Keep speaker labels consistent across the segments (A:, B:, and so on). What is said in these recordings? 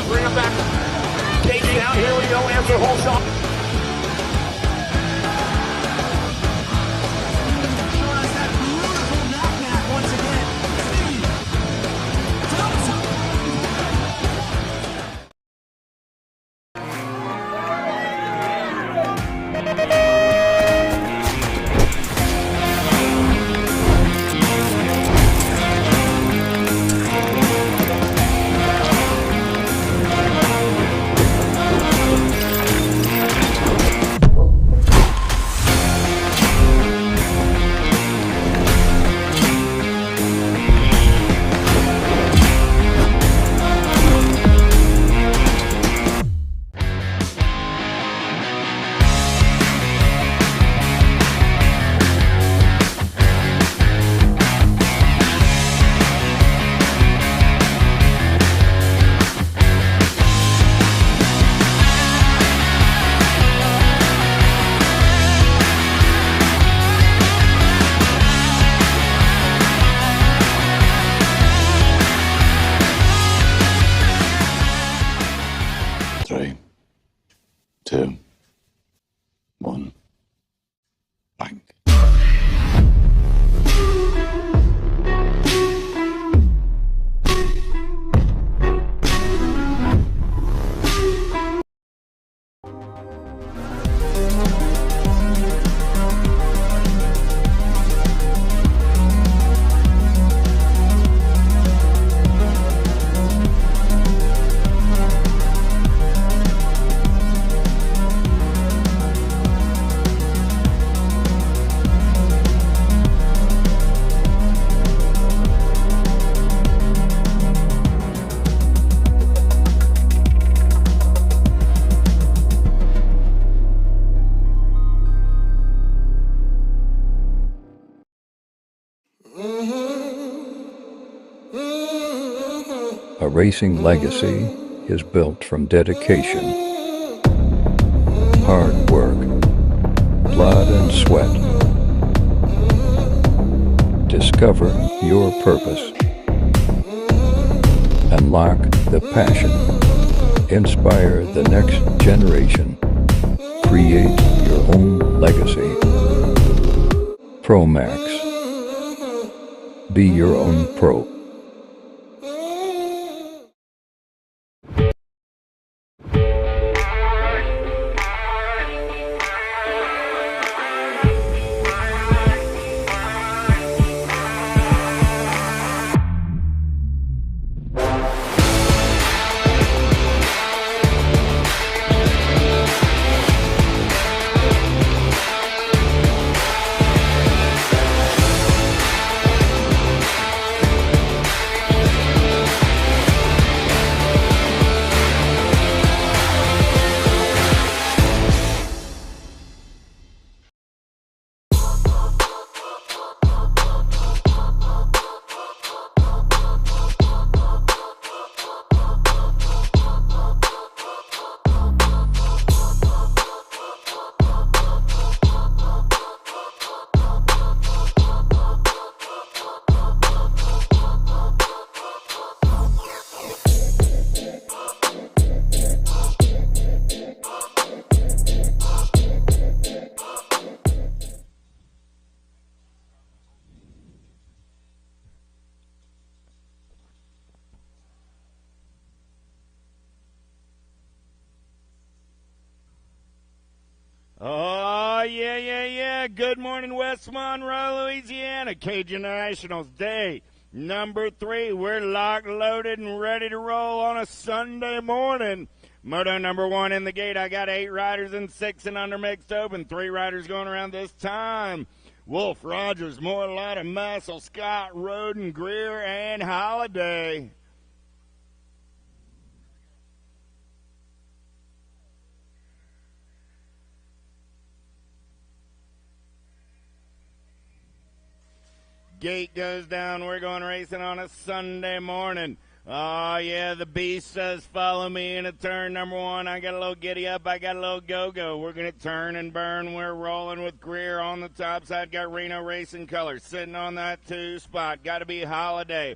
A: Bring him back. Casey out. Here we go. Answer whole shot.
B: A racing legacy is built from dedication, hard work, blood and sweat. Discover your purpose. Unlock the passion. Inspire the next generation. Create your own legacy. ProMax. Be your own pro.
C: Oh, yeah. Good morning, West Monroe, Louisiana. Cajun Nationals Day number 3. We're locked, loaded, and ready to roll on a Sunday morning. Moto number 1 in the gate. I got 8 riders and 6 and under mixed open. 3 riders going around this time. Wolf, Rogers, Morlotta, Muscle, Scott, Roden, Greer, and Holiday. Gate goes down. We're going racing on a Sunday morning. Oh, yeah, the beast says follow me into turn number 1. I got a little giddy up. I got a little go-go. We're going to turn and burn. We're rolling with Greer on the top side. Got Reno Racing Colors sitting on that 2 spot. Got to be Holiday.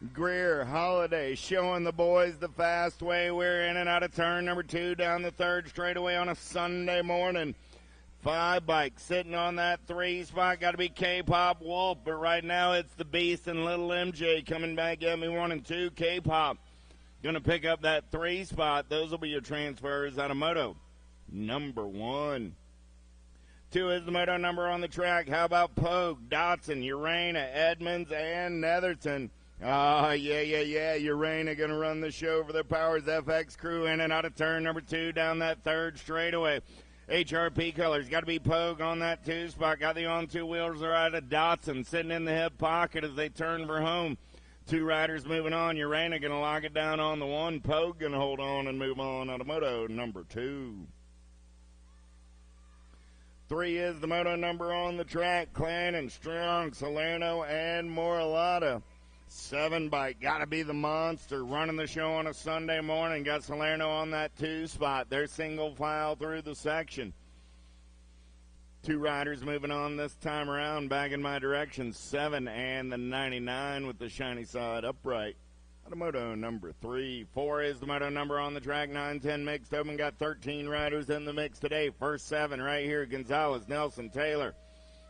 C: Greer, Holiday showing the boys the fast way. We're in and out of turn number 2 down the third straightaway on a Sunday morning. 5 bikes sitting on that 3 spot. Got to be K-Pop Wolf, but right now it's the Beast and Little MJ coming back at me 1 and 2. K-Pop going to pick up that 3 spot. Those will be your transfers out of Moto number 1. 2 is the Moto number on the track. How about Pogue, Dotson, Urena, Edmonds, and Netherton? Yeah. Urena going to run the show for the Powers FX crew in and out of turn number 2 down that third straightaway. HRP colors got to be Pogue on that 2 spot. Got the on 2 wheels right of Dotson sitting in the hip pocket as they turn for home. 2 riders moving on. Urena going to lock it down on the 1. Pogue going to hold on and move on out of Moto number 2. 3 is the Moto number on the track. Clan and Strong, Salerno, and Moralata. 7 bike, gotta be the Monster, running the show on a Sunday morning. Got Salerno on that 2 spot. They're single file through the section. 2 riders moving on this time around, back in my direction. 7 and the 99 with the shiny side upright. Moto number 3. 4 is the Moto number on the track. 9-10 mixed open. Got 13 riders in the mix today. First 7 right here. Gonzalez, Nelson, Taylor,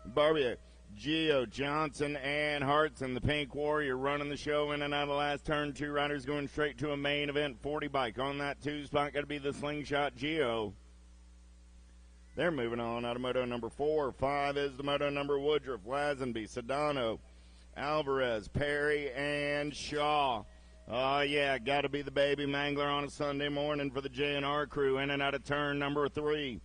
C: Barbia, Gio, Johnson, and Hartson. The Pink Warrior running the show in and out of the last turn. 2 riders going straight to a main event 40 bike. On that 2 spot, got to be the Slingshot Gio. They're moving on out of Moto number 4. 5 is the Moto number Woodruff, Lazenby, Sedano, Alvarez, Perry, and Shaw. Oh, yeah, got to be the Baby Mangler on a Sunday morning for the J&R crew in and out of turn number 3.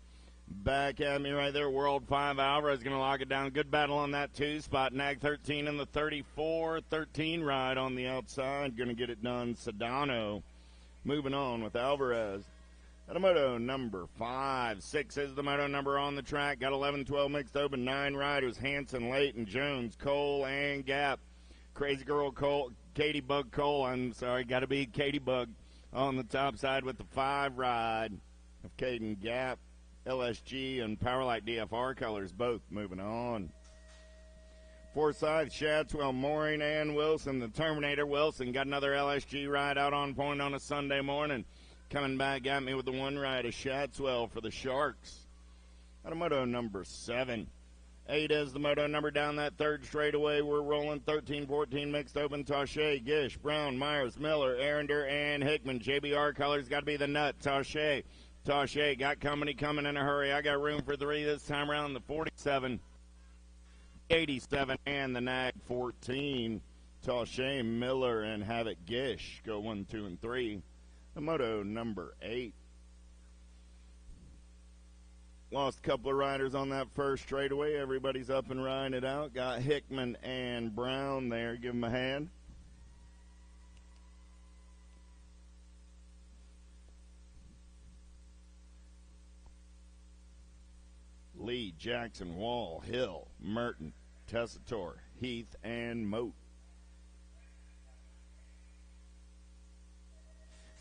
C: Back at me right there, World 5 Alvarez going to lock it down. Good battle on that 2 spot. Nag 13 in the 34-13 ride on the outside. Going to get it done. Sedano moving on with Alvarez. At a Moto number 5. 6 is the Moto number on the track. Got 11-12 mixed open. 9 riders. Hanson, Layton, Jones, Cole, and Gap. Crazy Girl Cole, Katie Bug Cole. I'm sorry, got to be Katie Bug on the top side with the 5 ride of Caden Gap. LSG and Powerlight DFR colors both moving on. Forsyth, Shadswell, Mooring, and Wilson. The Terminator Wilson got another LSG ride out on point on a Sunday morning. Coming back at me with the 1 ride of Shadswell for the Sharks. At a Moto number 7. 8 is the Moto number down that third straightaway. We're rolling 13-14 mixed open. Taché, Gish, Brown, Myers, Miller, Arender, and Hickman. JBR colors got to be the nut. Taché got company coming in a hurry. I got room for 3 this time around. The 47, 87, and the Nag 14. Taché, Miller, and Havoc Gish go 1, 2, and 3. The Moto number 8. Lost a couple of riders on that first straightaway. Everybody's up and riding it out. Got Hickman and Brown there. Give them a hand. Lee, Jackson, Wall, Hill, Merton, Tessitore, Heath, and Moat.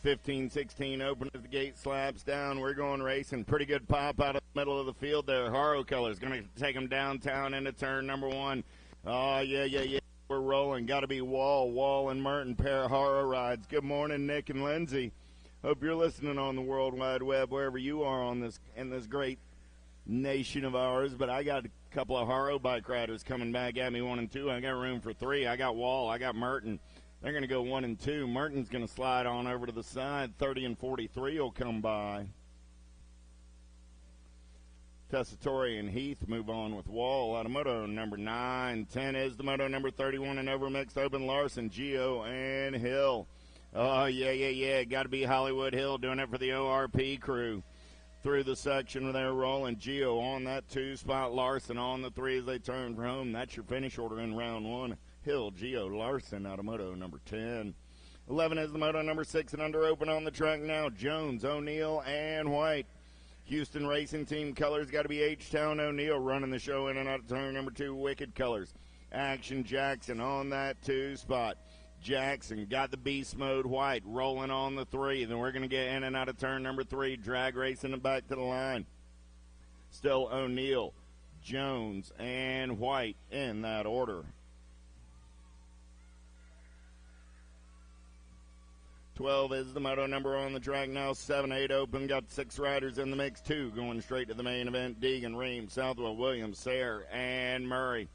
C: 15-16 open as the gate slabs down. We're going racing. Pretty good pop out of the middle of the field there. Haro colors going to take them downtown into turn number 1. Oh, yeah. We're rolling. Got to be Wall, and Merton, pair of Haro rides. Good morning, Nick and Lindsay. Hope you're listening on the World Wide Web wherever you are on this in this great nation of ours. But I got a couple of Haro bike riders coming back at me 1 and 2. I got room for 3. I got Wall. I got Merton. They're going to go 1 and 2. Merton's going to slide on over to the side. 30 and 43 will come by. Tessitore and Heath move on with Wall. Out of Moto number 9. 10 is the Moto number 31 and over mixed open. Larson, Gio, and Hill. Oh, yeah. Got to be Hollywood Hill doing it for the ORP crew. Through the section where they're rolling. Gio on that 2 spot. Larson on the 3 as they turn for home. That's your finish order in round 1. Hill, Gio, Larson out of Moto number 10. 11 is the Moto number 6 and under open on the track now. Jones, O'Neill, and White. Houston Racing Team colors got to be H-Town O'Neill running the show in and out of turn number 2. Wicked colors. Action Jackson on that 2 spot. Jackson got the beast mode. White rolling on the 3. Then we're going to get in and out of turn number 3. Drag racing and back to the line. Still O'Neill, Jones, and White in that order. 12 is the moto number on the track now. 7-8 open. Got 6 riders in the mix. 2 going straight to the main event. Deegan, Ream, Southwell, Williams, Sayre, and Murray.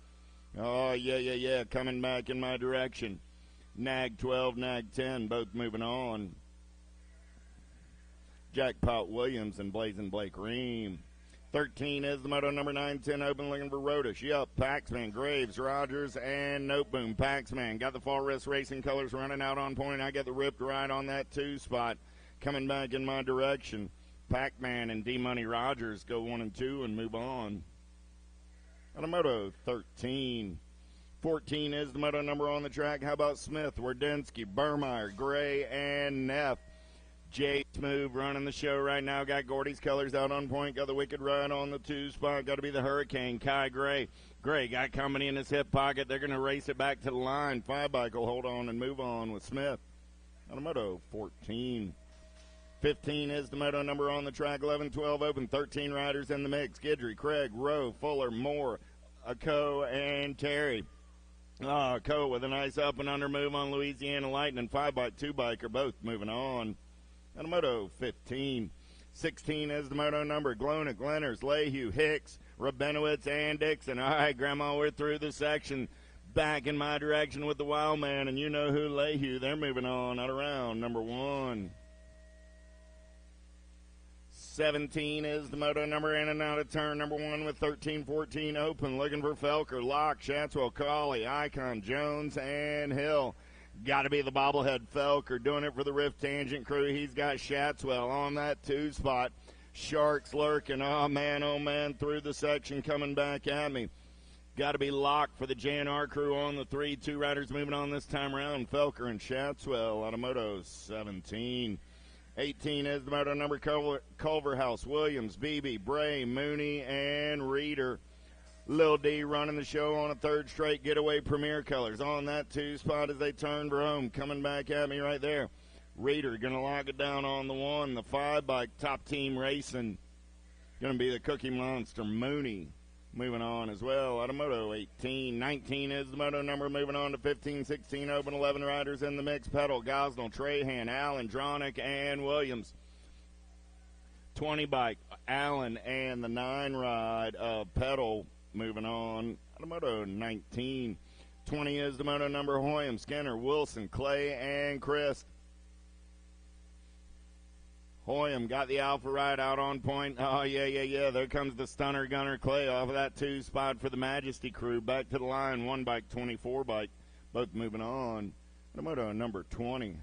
C: Oh, yeah. Coming back in my direction. Nag 12, Nag 10, both moving on. Jackpot Williams and Blazing Blake Ream. 13 is the moto number 9-10 open, looking for Rodish. Yup, Paxman, Graves, Rogers, and Noteboom. Paxman got the Fall Wrist Racing colors running out on point. I got the ripped ride on that 2 spot. Coming back in my direction. Pac-Man and D-Money Rogers go 1 and 2 and move on. On a moto 13. 14 is the moto number on the track. How about Smith, Wardensky, Burmeyer, Gray, and Neff? Jay Smooth running the show right now. Got Gordy's colors out on point. Got the Wicked Ride on the 2 spot. Got to be the Hurricane. Kai Gray. Gray got company in his hip pocket. They're going to race it back to the line. 5-bike will hold on and move on with Smith. On a moto 14. 15 is the moto number on the track. 11, 12 open. 13 riders in the mix. Guidry, Craig, Rowe, Fuller, Moore, Ako, and Terry.Ako with a nice up and under move on Louisiana Lightning. 5-bike, 2-bike are both moving on. On a moto 15. 16 is the moto number. Glonick, Lenners, Lehue, Hicks, Rabinowitz, and Dixon. All right, Grandma, we're through the section. Back in my direction with the Wild Man, and you know who, Lehue. They're moving on out around number 1. 17 is the moto number in and out of turn number 1 with 13, 14 open. Looking for Felker, Locke, Shatswell, Colley, Icon, Jones, and Hill. Got to be the bobblehead Felker doing it for the Rift Tangent crew. He's got Shatswell on that 2 spot. Sharks lurking. Oh, man, through the section coming back at me. Got to be Locke for the JNR crew on the 3. 2 riders moving on this time around. Felker and Shatswell out of moto 17. 18 is the moto number. Culverhouse, Williams, Beebe, Bray, Mooney, and Reeder. Lil D running the show on a 3rd straight getaway Premier Colors on that 2 spot as they turn for home. Coming back at me right there. Reeder going to lock it down on the 1. The 5-bike Top Team Racing. Going to be the Cookie Monster Mooney. Moving on as well. Out of moto 18. 19 is the moto number. Moving on to 15, 16 open. 11 riders in the mix. Pedal, Gosnell, Trahan, Allen, Dronick, and Williams. 20-bike Allen and the 9 ride of Pedal. Moving on, out of moto 19. 20 is the moto number. Hoyam, Skinner, Wilson, Clay, and Chris. Hoyam got the Alpha ride out on point. Oh, yeah. There comes the Stunner Gunner Clay off of that 2 spot for the Majesty crew. Back to the line, 1-bike, 24-bike. Both moving on. Out of moto number 20.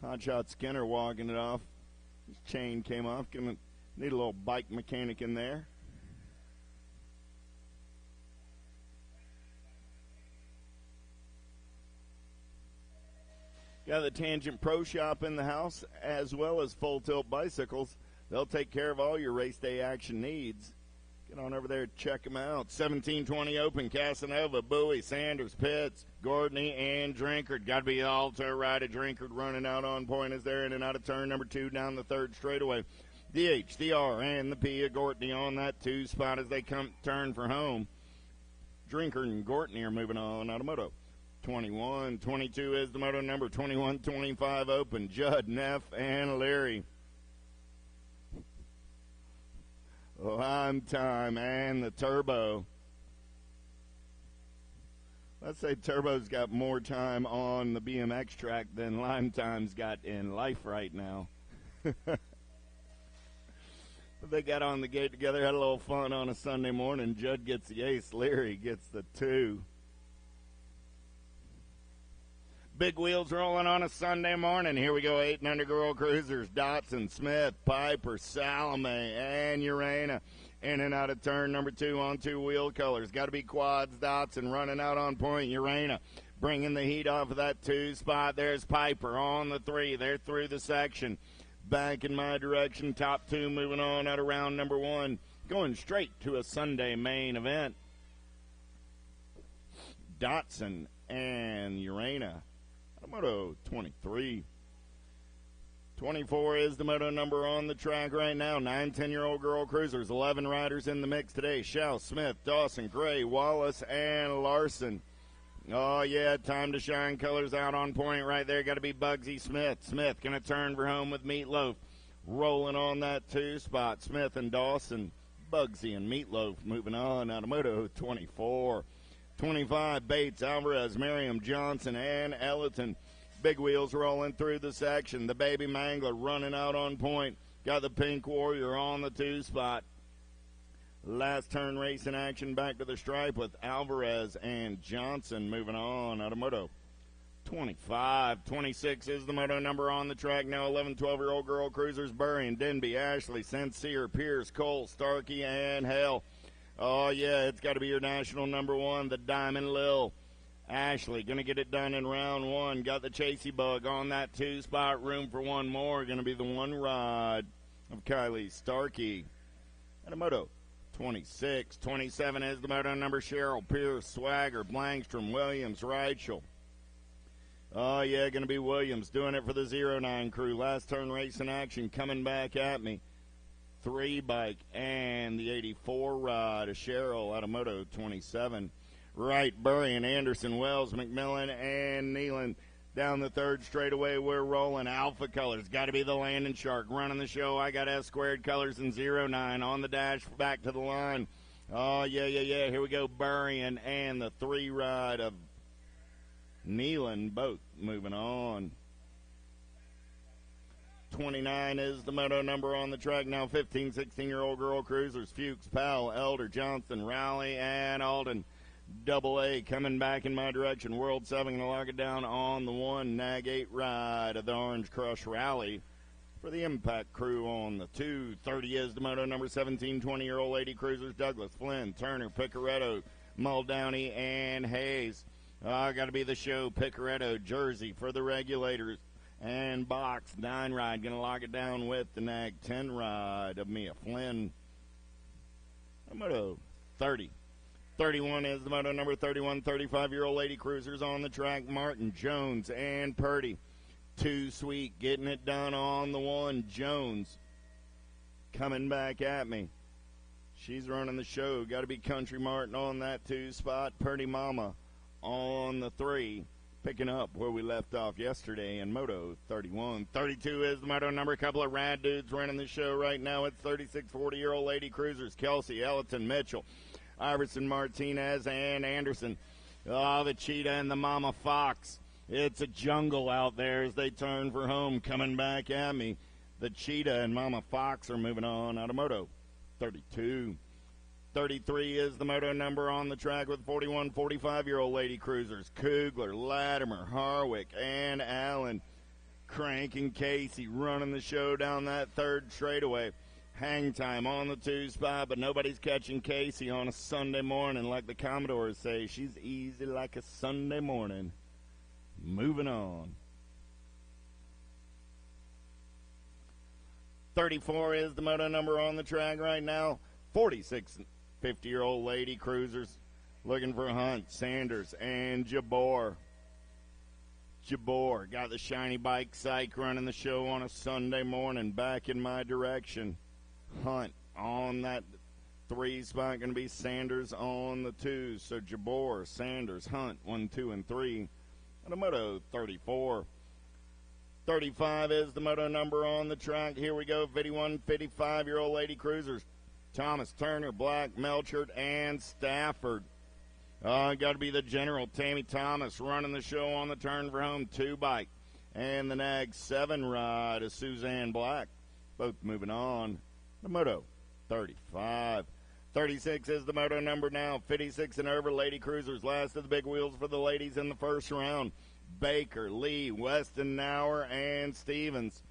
C: Hotshot Skinner walking it off. His chain came off. Gonna need a little bike mechanic in there. Got the Tangent Pro Shop in the house, as well as Full Tilt Bicycles. They'll take care of all your race day action needs. Get on over there and check them out. 17-20 open, Casanova, Bowie, Sanders, Pitts, Gordney, and Drinkard. Got to be all-to ride of Drinkard running out on point as they're in and out of turn number 2 down the 3rd straightaway. DH, the R, and the P of Gortney on that 2 spot as they come turn for home. Drinkard and Gortney are moving on out of moto. 21, 22 is the moto number. 21, 25 open. Judd, Neff, and Leary. Lime Time and the Turbo. Let's say Turbo's got more time on the BMX track than Lime Time's got in life right now. They got on the gate together, had a little fun on a Sunday morning. Judd gets the ace. Leary gets the 2. Big wheels rolling on a Sunday morning. Here we go, 8 and under girl cruisers. Dotson, Smith, Piper, Salome, and Urena. In and out of turn number 2 on 2 wheel colors. Got to be quads. Dotson running out on point. Urena bringing the heat off of that 2 spot. There's Piper on the 3. They're through the section. Back in my direction. Top 2 moving on out of round number 1. Going straight to a Sunday main event. Dotson and Urena. Moto 23. 24 is the moto number on the track right now. 9, 10-year-old girl cruisers. 11 riders in the mix today. Schaus, Smith, Dawson, Gray, Wallace, and Larson. Oh, yeah, time to shine. Colors out on point right there. Got to be Bugsy Smith. Smith going to turn for home with Meatloaf. Rolling on that 2 spot. Smith and Dawson. Bugsy and Meatloaf moving on out of Moto 24. 25, Bates, Alvarez, Merriam, Johnson, and Ellerton. Big wheels rolling through the section. The Baby Mangler running out on point. Got the Pink Warrior on the 2 spot. Last turn racing action back to the stripe with Alvarez and Johnson moving on out of Moto 25. 26 is the moto number on the track now. 11, 12-year-old girl cruisers, Burry, Denby, Ashley, Sincere, Pierce, Cole, Starkey, and Hale. Oh, yeah, it's got to be your national number 1, the Diamond Lil. Ashley going to get it done in round 1. Got the Chasey Bug on that 2 spot. Room for one more. Going to be the one ride of Kylie Starkey. And a moto 26. 27 is the moto number. Cheryl, Pierce, Swagger, Blankstrom, Williams, Reichel. Oh, yeah, going to be Williams doing it for the 09 crew. Last turn racing action coming back at me. 3 bike and the 84 ride of Cheryl out of Moto 27. Wright, Burry, and Anderson, Wells, McMillan, and Nealon. Down the 3rd straightaway, we're rolling. Alpha colors, got to be the Landing Shark. Running the show, I got S squared colors and 09 on the dash back to the line. Oh, yeah. Here we go, Burry and the 3 ride of Nealon, both moving on. 29 is the moto number on the track now. 15, 16-year-old girl cruisers, Fuchs, Powell, Elder, Johnson, Rowley, and Alden. Double A coming back in my direction. World 7 going to lock it down on the 1. Nag 8 ride of the Orange Crush Rally for the Impact crew on the 2. 30 is the moto number. 17, 20-year-old lady cruisers, Douglas, Flynn, Turner, Picaretto, Muldowney, and Hayes. Got to be the show. Picaretto, Jersey for the regulators. And Box 9 ride going to lock it down with the Nag 10 ride of Mia Flynn. Moto 30. 31 is the moto number. 31, 35-year-old lady cruisers on the track. Martin, Jones, and Purdy. Too Sweet getting it done on the 1. Jones coming back at me. She's running the show. Got to be Country Martin on that 2 spot. Purdy Mama on the 3. Picking up where we left off yesterday in Moto 31. 32 is the moto number. A couple of rad dudes running the show right now. It's 36, 40-year-old lady cruisers. Kelsey, Ellerton, Mitchell, Iverson, Martinez, and Anderson. Oh, the Cheetah and the Mama Fox. It's a jungle out there as they turn for home. Coming back at me. The Cheetah and Mama Fox are moving on out of Moto 32. 33 is the moto number on the track with 41, 45-year-old lady cruisers. Kugler, Latimer, Harwick, and Allen. Cranking Casey running the show down that 3rd straightaway. Hang time on the 2 spot, but nobody's catching Casey on a Sunday morning like the Commodores say. She's easy like a Sunday morning. Moving on. 34 is the moto number on the track right now. 46 50-year-old lady cruisers looking for Hunt, Sanders, and Jabor. Jabor got the shiny bike psych running the show on a Sunday morning back in my direction. Hunt on that 3 spot, going to be Sanders on the 2. So Jabor, Sanders, Hunt, 1, 2, and 3. And a Moto 34. 35 is the moto number on the track. Here we go, 51, 55-year-old lady cruisers. Thomas, Turner, Black, Melchert, and Stafford. Got to be the General, Tammy Thomas, running the show on the turn for home 2 bike. And the Nag 7 ride is Suzanne Black. Both moving on. The Moto 35. 36 is the moto number now. 56 and over, lady cruisers. Last of the big wheels for the ladies in the first round. Baker, Lee, Weston, Nauer, and Stevens.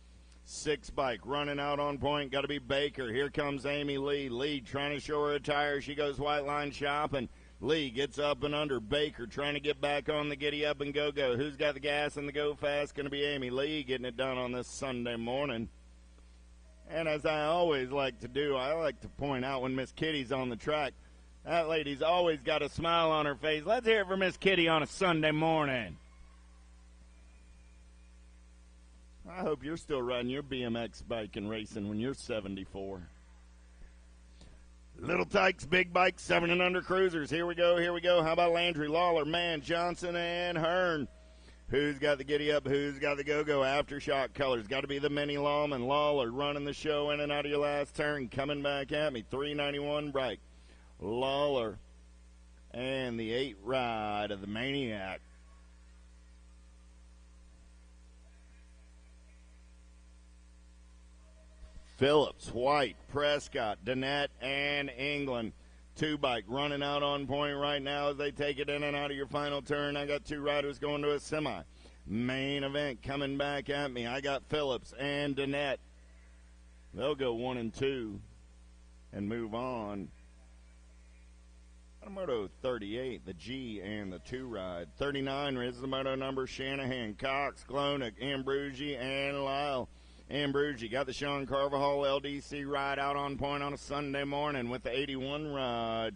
C: 6 bike running out on point. Got to be Baker. Here comes Amy Lee. Lee trying to show her a tire. She goes white line shopping. Lee gets up and under. Baker trying to get back on the giddy up and go-go. Who's got the gas and the go fast? Going to be Amy Lee getting it done on this Sunday morning. And as I always like to do, I like to point out when Miss Kitty's on the track, that lady's always got a smile on her face. Let's hear it for Miss Kitty on a Sunday morning. I hope you're still riding your BMX bike and racing when you're 74. Little Tykes, big bikes, 7 and under cruisers. Here we go. How about Landry, Lawler, Mann, Johnson, and Hearn? Who's got the giddy up? Who's got the go-go? Aftershock colors. Got to be the mini Lawman. Lawler running the show in and out of your last turn. Coming back at me. 391 break. Lawler and the 8 ride of the Maniac. Phillips, White, Prescott, Dannett, and England. 2 bike running out on point right now as they take it in and out of your final turn. I got 2 riders going to a semi. Main event coming back at me. I got Phillips and Dannett. They'll go 1 and 2 and move on. Moto 38, the G and the 2 ride. 39 is the moto number. Shanahan, Cox, Glonick, Ambrugi, and Lyle. Ambrugi got the Sean Carvajal LDC ride out on point on a Sunday morning with the 81 ride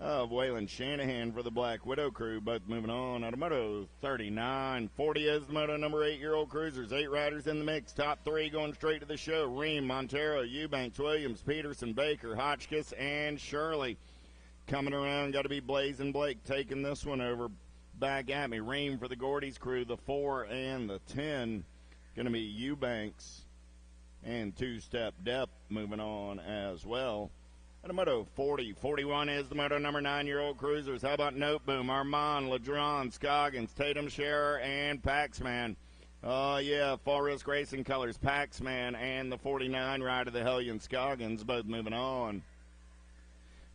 C: of Waylon Shanahan for the Black Widow crew. Both moving on. Moto 39. 40 is the moto number 8-year-old cruisers. 8 riders in the mix. Top 3 going straight to the show. Ream, Montero, Eubanks, Williams, Peterson, Baker, Hotchkiss, and Shirley. Coming around, got to be Blazing Blake taking this one over. Back at me. Ream for the Gordy's crew. The 4 and the 10. Going to be Eubanks and 2-step depth moving on as well. And a moto 40. 41 is the moto number 9-year-old cruisers. How about Noteboom, Armand, Ladron, Scoggins, Tatum Scherer, and Paxman. Oh, yeah, Fall Risk Racing colors, Paxman and the 49 ride of the Hellion Scoggins, both moving on.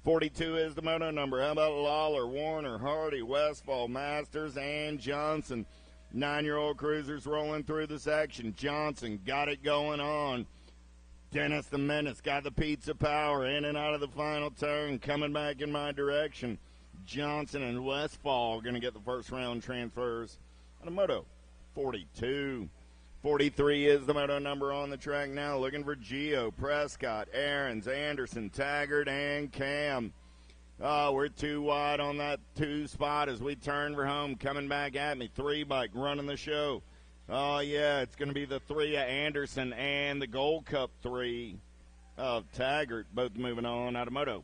C: 42 is the moto number. How about Lawler, Warner, Hardy, Westfall, Masters, and Johnson. 9-year-old cruisers rolling through the section. Johnson got it going on. Dennis the Menace got the pizza power in and out of the final turn, coming back in my direction. Johnson and Westfall going to get the first round transfers on a moto 42. 43 is the moto number on the track now. Looking for Gio, Prescott, Aarons, Anderson, Taggart, and Cam. Oh, we're 2 wide on that 2 spot as we turn for home. Coming back at me. 3 bike running the show. Oh, yeah, it's going to be the 3 of Anderson and the Gold Cup 3 of Taggart. Both moving on out of moto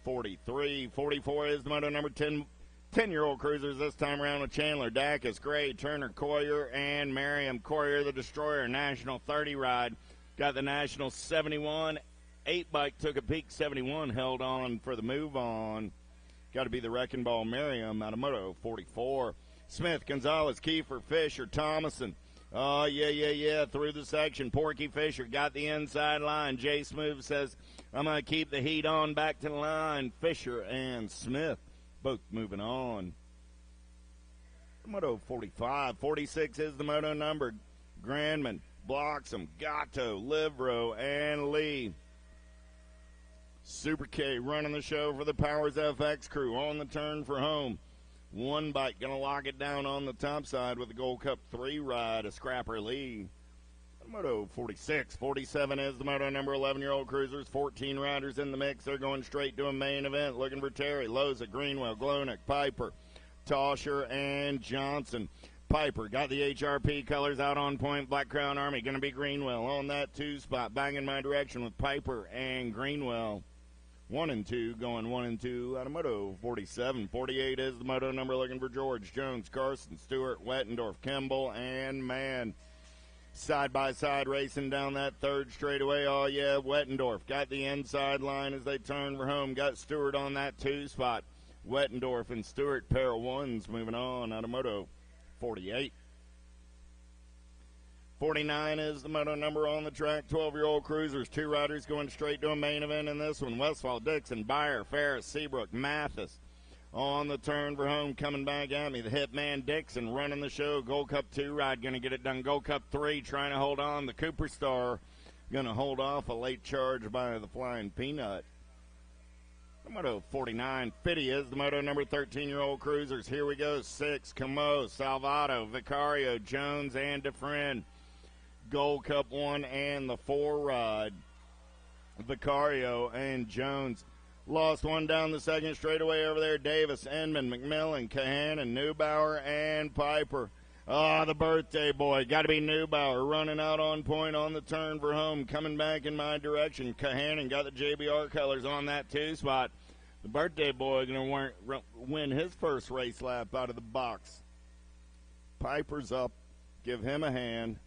C: 43. 44 is the moto number 10-year-old cruisers this time around with Chandler, Dacus, Gray, Turner, Coyer, and Merriam. Coyer, the Destroyer, National 30 ride. Got the National 71. 8 bike took a peek, 71 held on for the move on. Got to be the Wrecking Ball Merriam out of moto 44. Smith, Gonzalez, Kiefer, Fisher, Thomason. Oh, yeah, through the section. Porky Fisher got the inside line. Jay Smooth says, I'm going to keep the heat on back to the line. Fisher and Smith both moving on. Moto 45. 46 is the moto number. Grandman, Bloxham, Gatto, Livro, and Lee. Super K running the show for the Powers FX crew on the turn for home. 1 bike going to lock it down on the top side with the Gold Cup 3 ride of Scrapper Lee. Moto 46. 47 is the moto number 11-year-old cruisers. 14 riders in the mix. They're going straight to a main event. Looking for Terry, Loza, Greenwell, Glonick, Piper, Tosher, and Johnson. Piper got the HRP colors out on point. Black Crown Army going to be Greenwell on that 2 spot. Bang in my direction with Piper and Greenwell. 1 and 2, going 1 and 2 out of moto 47. 48 is the moto number looking for George, Jones, Carson, Stewart, Wettendorf, Kimball, and Mann. Side by side racing down that 3rd straightaway. Oh, yeah, Wettendorf got the inside line as they turn for home. Got Stewart on that 2 spot. Wettendorf and Stewart, pair of 1s moving on out of moto 48. 49 is the moto number on the track. 12-year-old cruisers. 2 riders going straight to a main event in this one. Westfall, Dixon, Beyer, Ferris, Seabrook, Mathis. On the turn for home, coming back at me. The Hitman Dixon running the show. Gold Cup 2 ride going to get it done. Gold Cup 3 trying to hold on. The Cooper Star going to hold off a late charge by the Flying Peanut. Moto 49. 50 is the moto number 13-year-old cruisers. Here we go. 6, Camo, Salvato, Vicario, Jones, and DeFriend. Gold Cup 1 and the 4 ride. Vicario and Jones. Lost one down the 2nd straightaway over there. Davis, Inman, McMillan, Cahan, and Neubauer, and Piper. The birthday boy. Got to be Neubauer running out on point on the turn for home. Coming back in my direction. Kahanen got the JBR colors on that 2 spot. The birthday boy going to win his first race lap out of the box. Piper's up. Give him a hand.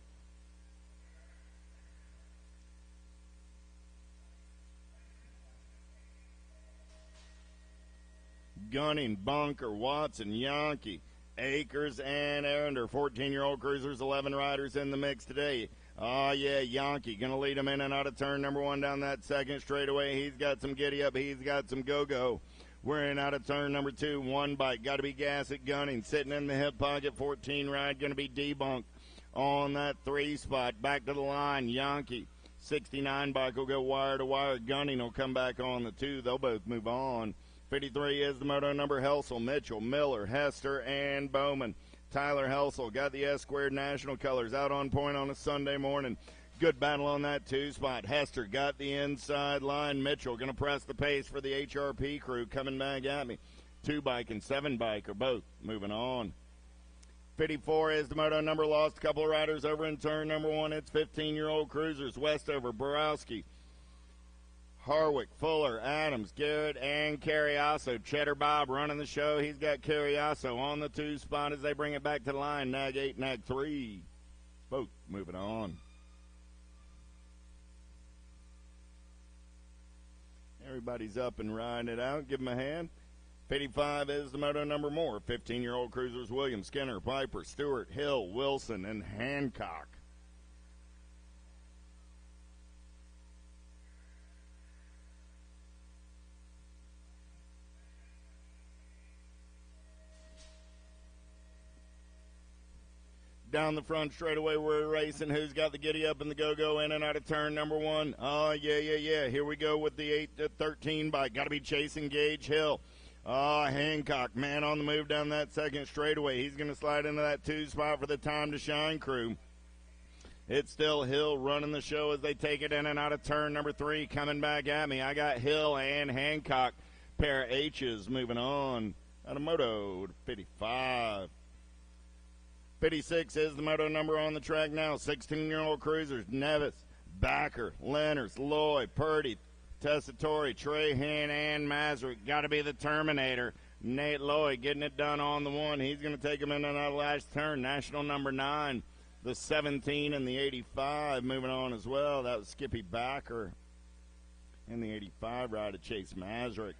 C: Gunning, Bunker, Watson, Yankee, Akers, and Arender. 14-year-old cruisers, 11 riders in the mix today. Oh, yeah, Yankee going to lead him in and out of turn number 1 down that second straightaway. He's got some giddy-up. He's got some go-go. We're in out of turn number 2. 1 bike. Got to be gas at Gunning. Sitting in the hip pocket. 14 ride. Going to be debunked on that 3 spot. Back to the line. Yankee. 69 bike will go wire to wire. Gunning will come back on the 2. They'll both move on. 53 is the moto number. Helsel, Mitchell, Miller, Hester, and Bowman. Tyler Helsel got the S-squared national colors out on point on a Sunday morning. Good battle on that 2 spot. Hester got the inside line. Mitchell going to press the pace for the HRP crew coming back at me. 2 bike and 7 bike are both moving on. 54 is the moto number. Lost a couple of riders over in turn number 1. It's 15-year-old cruisers. Westover, Borowski, Harwick, Fuller, Adams, Garrett, and Carriasso. Cheddar Bob running the show. He's got Carriasso on the 2 spot as they bring it back to the line. Nag 8, Nag 3. Both moving on. Everybody's up and riding it out. Give them a hand. 55 is the moto number more. 15-year-old cruisers Williams, Skinner, Piper, Stewart, Hill, Wilson, and Hancock. Down the front straightaway, we're racing. Who's got the giddy up and the go-go in and out of turn number 1? Oh, yeah. Here we go with the 8-13 bike. Got to be chasing Gage Hill. Oh, Hancock, man on the move down that second straightaway. He's going to slide into that 2 spot for the Time to Shine crew. It's still Hill running the show as they take it in and out of turn number 3. Coming back at me, I got Hill and Hancock. Pair of H's moving on. Out of moto to 55. 56 is the moto number on the track now. 16-year-old cruisers, Nevis, Backer, Lenners, Lloyd, Purdy, Tessitore, Trahan, and Mazurick. Got to be the Terminator. Nate Lloyd getting it done on the 1. He's going to take him in on that last turn. National number 9, the 17 and the 85 moving on as well. That was Skippy Backer and the 85 ride to Chase Mazurick.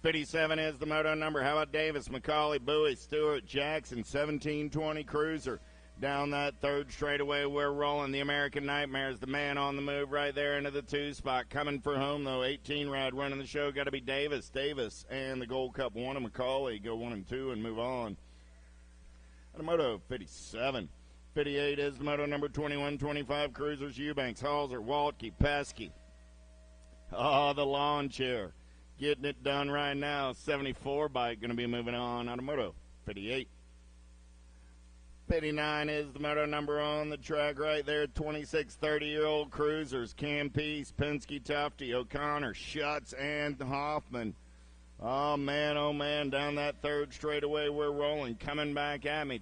C: 57 is the moto number. How about Davis, McCauley, Bowie, Stewart, Jackson, 1720 cruiser. Down that 3rd straightaway, we're rolling. The American Nightmares, the man on the move right there into the 2 spot. Coming for home, though, 18 ride running the show. Got to be Davis, and the Gold Cup 1 and McCauley go 1 and 2 and move on. And a moto 57. 58 is the moto number 2125 cruisers. Eubanks, Halser, Waltke, Pesky. Oh, the lawn chair. Getting it done right now. 74 bike going to be moving on out of moto 58. 59 is the moto number on the track right there. 26 30-year-old cruisers. Cam Peace, Penske, Tufty, O'Connor, Schutz, and Hoffman. Oh, man, down that 3rd straightaway we're rolling. Coming back at me. I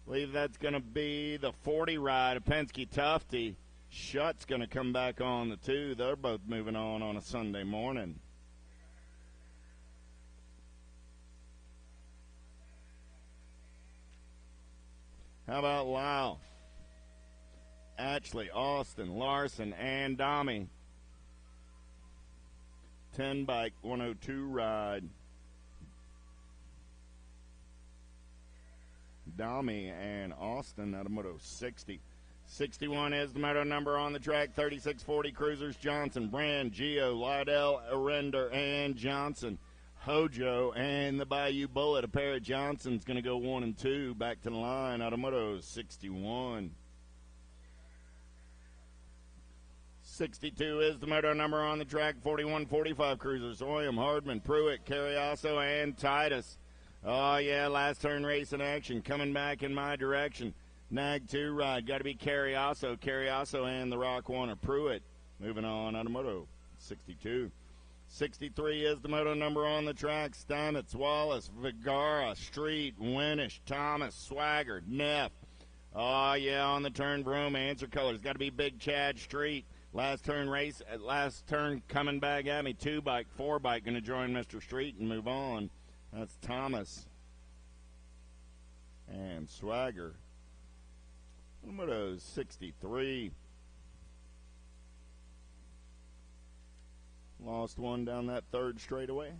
C: believe that's going to be the 40 ride of Penske, Tufty. Schutz going to come back on the 2. They're both moving on a Sunday morning. How about Lyle, Ashley, Austin, Larson, and Domi. 10 bike, 102 ride. Domi and Austin out of moto 60. 61 is the moto number on the track. 3640 cruisers. Johnson, Brand, Geo, Lydell, Arender, and Johnson. Hojo and the Bayou Bullet. A pair of Johnson's going to go 1 and 2 back to the line out of moto 61. 62 is the moto number on the track. 4145 cruisers. Oyam, Hardman, Pruitt, Carriasso, and Titus. Oh, yeah, last turn race in action. Coming back in my direction. Nag 2 ride. Got to be Carriasso, and the Rock 1 or Pruitt. Moving on out of moto 62. 63 is the moto number on the track. Stamets, Wallace, Vergara, Street, Winnish, Thomas, Swagger, Neff. Oh, yeah, on the turn, Broom, answer colors. Got to be Big Chad Street. Last turn coming back at me. 2-bike, 4-bike going to join Mr. Street and move on. That's Thomas and Swagger. Moto 63. Lost one down that third straightaway.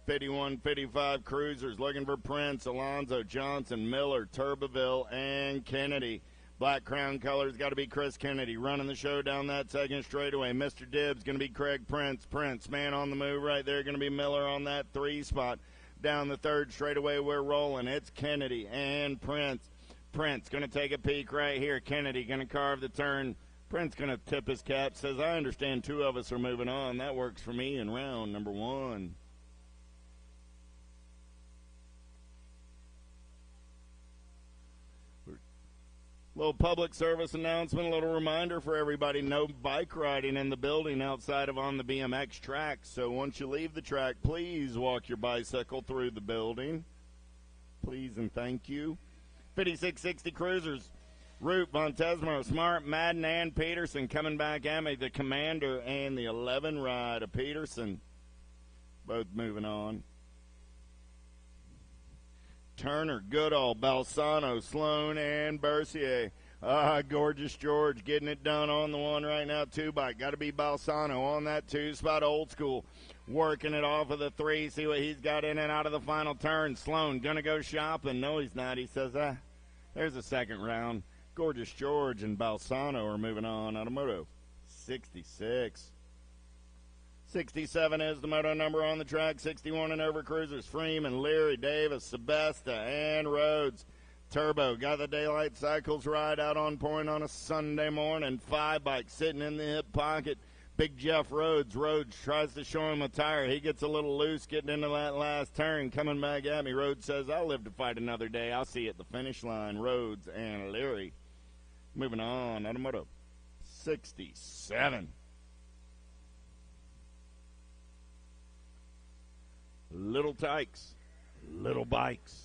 C: $51.55 Cruisers looking for Prince, Alonzo, Johnson, Miller, Turbeville, and Kennedy. Black Crown colors got to be Chris Kennedy. Running the show down that second straightaway. Mr. Dibbs going to be Craig Prince. Prince, man on the move right there. Going to be Miller on that 3 spot. Down the third straightaway, we're rolling. It's Kennedy and Prince. Prince going to take a peek right here. Kennedy going to carve the turn. Prince going to tip his cap. Says, I understand 2 of us are moving on. That works for me in round number 1. Little public service announcement, a little reminder for everybody, no bike riding in the building outside of on the BMX track. So once you leave the track, please walk your bicycle through the building. Please and thank you. 5660 Cruisers, Root, Montesmaro, Smart, Madden, and Peterson coming back at me. The Commander and the 11 ride of Peterson, both moving on. Turner, Goodall, Balsano, Sloan, and Bercier. Gorgeous George getting it done on the one right now. 2-bike. Got to be Balsano on that 2 spot. Old School working it off of the 3. See what he's got in and out of the final turn. Sloan going to go shopping. No, he's not. He says, there's a second round. Gorgeous George and Balsano are moving on out of Moto 66. 67 is the moto number on the track. 61 and over Cruisers. Freeman, Leary, Davis, Sebesta, and Rhodes. Turbo got the daylight cycles ride out on point on a Sunday morning. 5-bike sitting in the hip pocket. Big Jeff Rhodes. Rhodes tries to show him a tire. He gets a little loose getting into that last turn. Coming back at me. Rhodes says, I'll live to fight another day. I'll see you at the finish line. Rhodes and Leary. Moving on out of Moto 67. Little tykes, little bikes.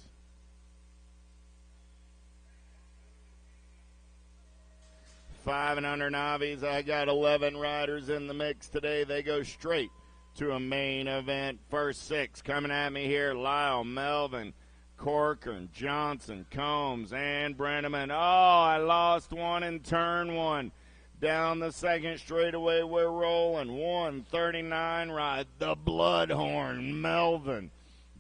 C: Five and under novices. I got 11 riders in the mix today. They go straight to a main event. First 6 coming at me here. Lyle, Melvin, Corcoran, Johnson, Combs, and Brenneman. Oh, I lost one in turn 1. Down the second straightaway, we're rolling. 139 ride, the Bloodhorn, Melvin.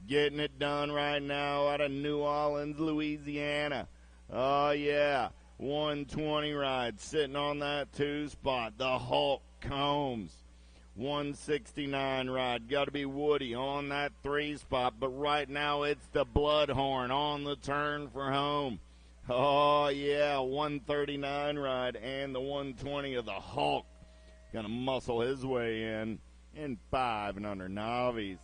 C: Getting it done right now out of New Orleans, Louisiana. Oh, yeah. 120 ride, sitting on that 2 spot. The Hulk, Combs. 169 ride, got to be Woody on that 3 spot. But right now, it's the Bloodhorn on the turn for home. Oh, yeah, 139 ride and the 120 of the Hulk. Going to muscle his way in 5 and under novice.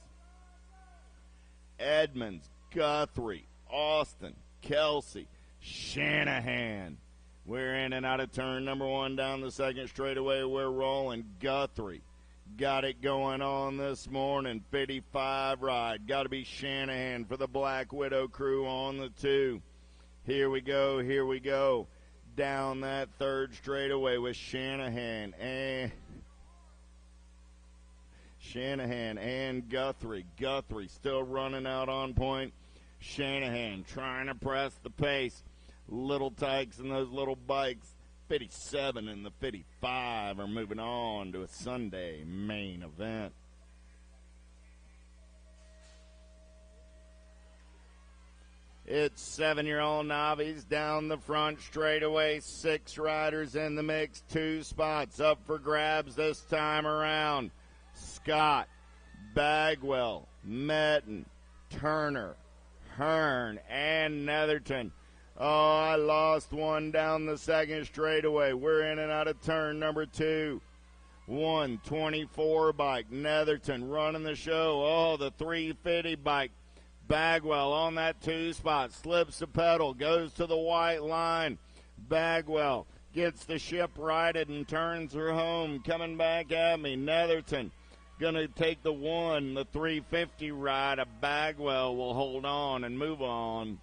C: Edmonds, Guthrie, Austin, Kelsey, Shanahan. We're in and out of turn number 1 down the second straightaway. We're rolling. Guthrie got it going on this morning. 55 ride. Got to be Shanahan for the Black Widow crew on the 2. Here we go. Down that third straightaway with Shanahan and Guthrie. Guthrie still running out on point. Shanahan trying to press the pace. Little tykes and those little bikes. 57 and the 55 are moving on to a Sunday main event. It's 7-year-old novice down the front straightaway. 6 riders in the mix. 2 spots up for grabs this time around. Scott, Bagwell, Metten, Turner, Hearn, and Netherton. Oh, I lost one down the second straightaway. We're in and out of turn number 2. 124 bike. Netherton running the show. Oh, the 350 bike. Bagwell on that 2 spot. Slips the pedal. Goes to the white line. Bagwell gets the ship righted and turns her home. Coming back at me. Netherton going to take the 350 ride. A Bagwell will hold on and move on.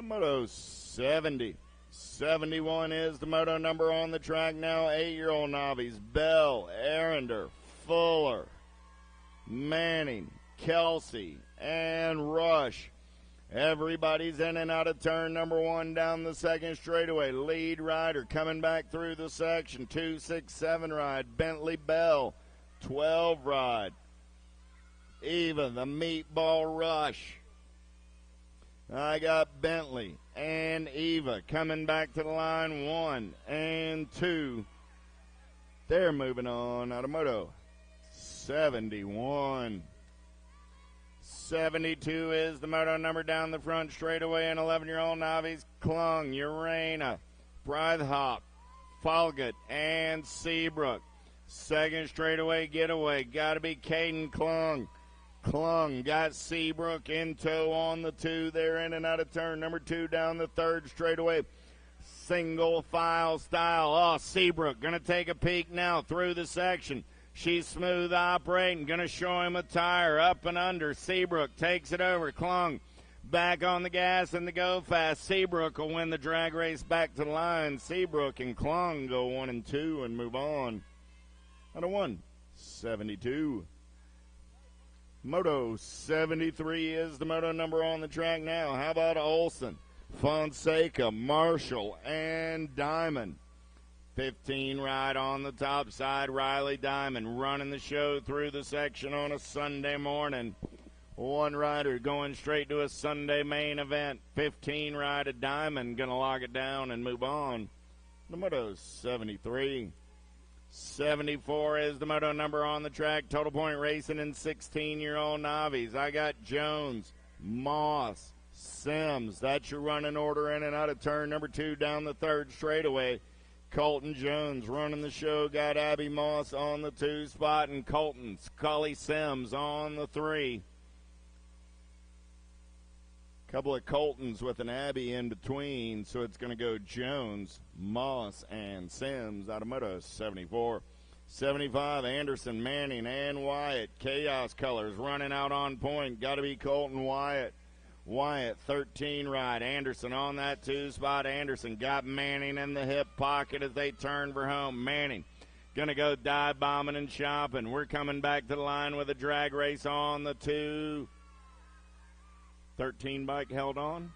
C: Moto 70. 71 is the moto number on the track now. 8-year-old novice. Bell, Arender, Fuller, Manning, Kelsey, and Rush. Everybody's in and out of turn number 1 down the second straightaway. Lead rider coming back through the section. 267 ride. Bentley Bell. 12 ride. Eva, the meatball Rush. I got Bentley and Eva coming back to the line. 1 and 2. They're moving on out of moto 71. 72 is the moto number down the front straightaway. An 11-year-old novice. Klung, Urena, Brythop, Falgut, and Seabrook. Second straightaway getaway. Got to be Caden Klung. Klung got Seabrook in tow on the 2. They're in and out of turn number 2 down the third straightaway. Single file style. Oh, Seabrook going to take a peek now through the section. She's smooth operating. Going to show him a tire up and under. Seabrook takes it over. Klung back on the gas and the go fast. Seabrook will win the drag race back to the line. Seabrook and Klung go 1 and 2 and move on. Out of 172. Moto 73 is the moto number on the track now. How about Olson, Fonseca, Marshall, and Diamond? 15 ride on the top side. Riley Diamond running the show through the section on a Sunday morning. 1 rider going straight to a Sunday main event. 15 ride of Diamond going to lock it down and move on. The moto 73. 74 is the moto number on the track. Total Point Racing and 16-year-old novice. I got Jones, Moss, Sims. That's your running order in and out of turn number 2 down the third straightaway. Colton Jones running the show. Got Abby Moss on the 2 spot and Colton Scully Sims on the 3. Couple of Coltons with an Abby in between, so it's going to go Jones, Moss, and Sims out of moto 74. 75, Anderson, Manning, and Wyatt. Chaos Colors running out on point. Got to be Colton Wyatt. Wyatt, 13 ride. Anderson on that 2 spot. Anderson got Manning in the hip pocket as they turn for home. Manning going to go dive bombing and shopping. We're coming back to the line with a drag race on the 2. 13 bike held on.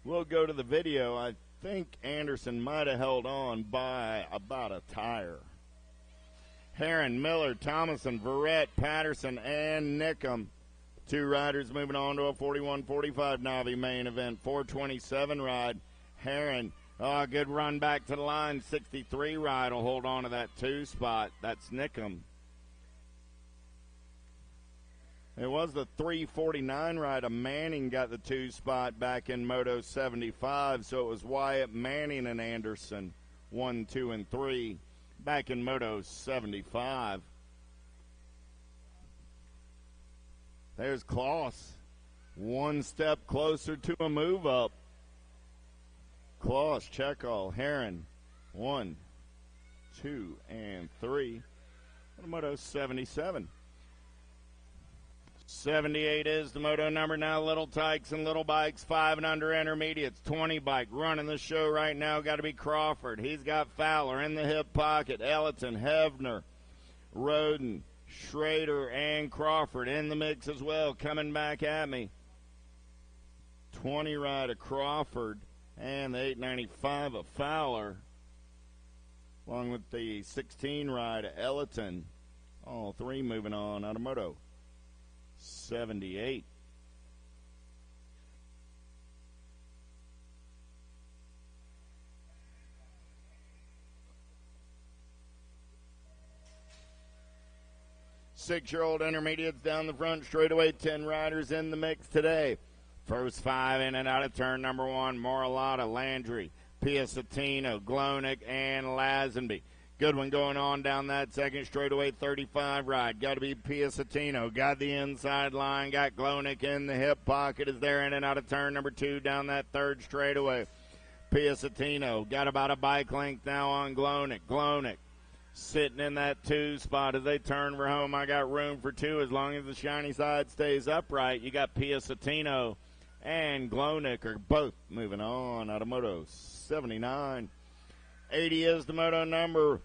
C: We'll go to the video. I think Anderson might have held on by about a tire. Heron, Miller, Thomason, Verrett, Patterson, and Nickham. 2 riders moving on to a 41-45 Navi main event. 427 ride. Heron, good run back to the line. 63 ride will hold on to that 2 spot. That's Nickham. It was the 349 ride of Manning got the 2 spot back in Moto 75, so it was Wyatt, Manning, and Anderson, 1, 2, and 3, back in Moto 75. There's Kloss, 1 step closer to a move up. Kloss, Chekhov, Heron, 1, 2, and 3, Moto 77. 78 is the moto number now. Little Tykes and Little Bikes, 5 and under intermediates. 20 bike running the show right now. Got to be Crawford. He's got Fowler in the hip pocket. Ellerton, Hevner, Roden, Schrader, and Crawford in the mix as well. Coming back at me. 20 ride of Crawford and the 895 of Fowler, along with the 16 ride of Ellerton. All 3 moving on out of moto 78. 6-year-old intermediates down the front straightaway. 10 riders in the mix today. First 5 in and out of turn number 1. Moralata, Landry, Piacentino, Glonick, and Lazenby. Good one going on down that second straightaway 35 ride. Got to be Piacentino. Got the inside line. Got Glonick in the hip pocket as they're in and out of turn number 2 down that third straightaway. Piacentino got about a bike length now on Glonick. Glonick sitting in that 2 spot as they turn for home. I got room for 2 as long as the shiny side stays upright. You got Piacentino and Glonick are both moving on out of Moto 79. 80 is the moto number.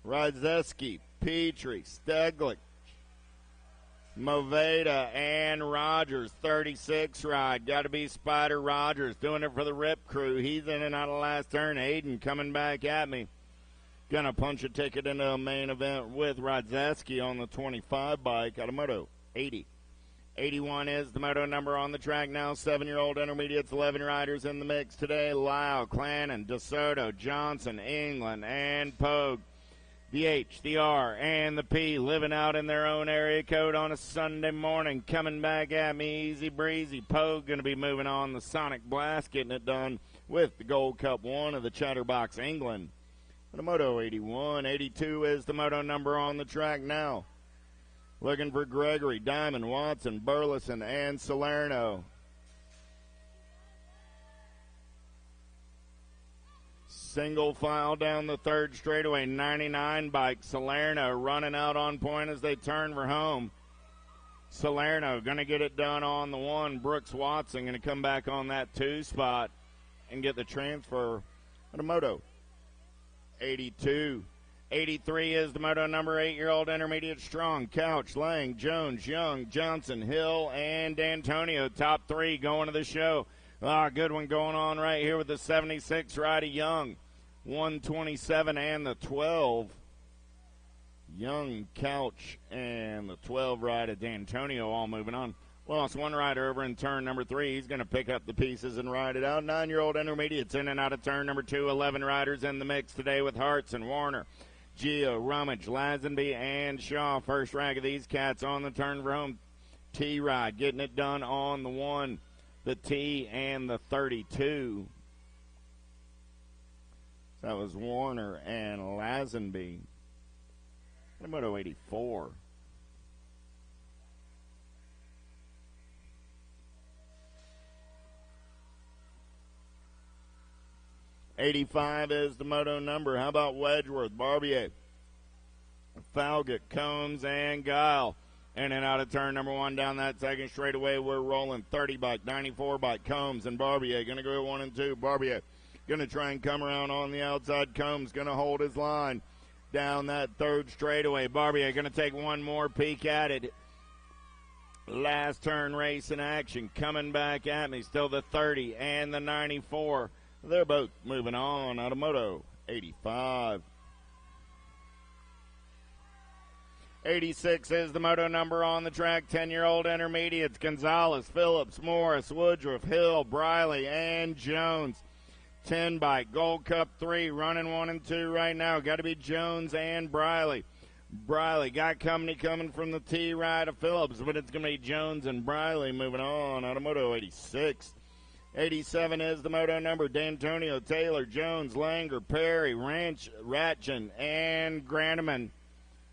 C: Rodzeski, Petrie, Steglick, Moveda, and Rogers. 36 ride. Got to be Spider Rogers doing it for the Rip Crew. He's in and out of last turn. Aiden coming back at me. Gonna punch a ticket into a main event with Rodzeski on the 25 bike out of Moto 80. 81 is the moto number on the track now. 7-year-old intermediates, 11 riders in the mix today. Lyle, Clannon, DeSoto, Johnson, England, and Pogue. The H, the R, and the P living out in their own area code on a Sunday morning. Coming back at me, easy breezy. Pogue going to be moving on the Sonic Blast, getting it done with the Gold Cup 1 of the Chatterbox England. The Moto 81. 82 is the moto number on the track now. Looking for Gregory, Diamond, Watson, Burleson, and Salerno. Single file down the third straightaway, 99 bike. Salerno running out on point as they turn for home. Salerno going to get it done on the 1. Brooks Watson going to come back on that 2 spot and get the transfer of the Moto 82. 83 is the moto number. 8-year-old intermediate strong. Couch, Lang, Jones, Young, Johnson, Hill, and D'Antonio. Top 3 going to the show. Good one going on right here with the 76 ride of Young. 127 and the 12. Young, Couch, and the 12 ride of D'Antonio all moving on. Lost one rider over in turn number 3. He's going to pick up the pieces and ride it out. 9-year-old intermediates in and out of turn number 2. 11 riders in the mix today with Hartz and Warner, Gio, Rummage, Lazenby, and Shaw. First rank of these cats on the turn for home. T-Ride getting it done on the 1, the T, and the 32. That was Warner and Lazenby. Moto 84. '85 is the moto number. How about Wedgeworth, Barbier, Falgett, Combs, and Guile? In and out of turn number 1 down that second straightaway. We're rolling 30 bike, 94 bike. Combs and Barbier going to go 1 and 2. Barbier going to try and come around on the outside. Combs going to hold his line down that third straightaway. Barbier going to take one more peek at it. Last turn race in action. Coming back at me. Still the 30 and the 94. They're both moving on out of Moto 85. 86 is the moto number on the track. 10-year-old intermediates. Gonzalez, Phillips, Morris, Woodruff, Hill, Briley, and Jones. 10 bike. Gold Cup 3 running 1 and 2 right now. Got to be Jones and Briley. Briley got company coming from the T ride of Phillips, but it's going to be Jones and Briley moving on out of Moto 86. 87 is the moto number. D'Antonio, Taylor, Jones, Langer, Perry, Ratchin, and Grandeman.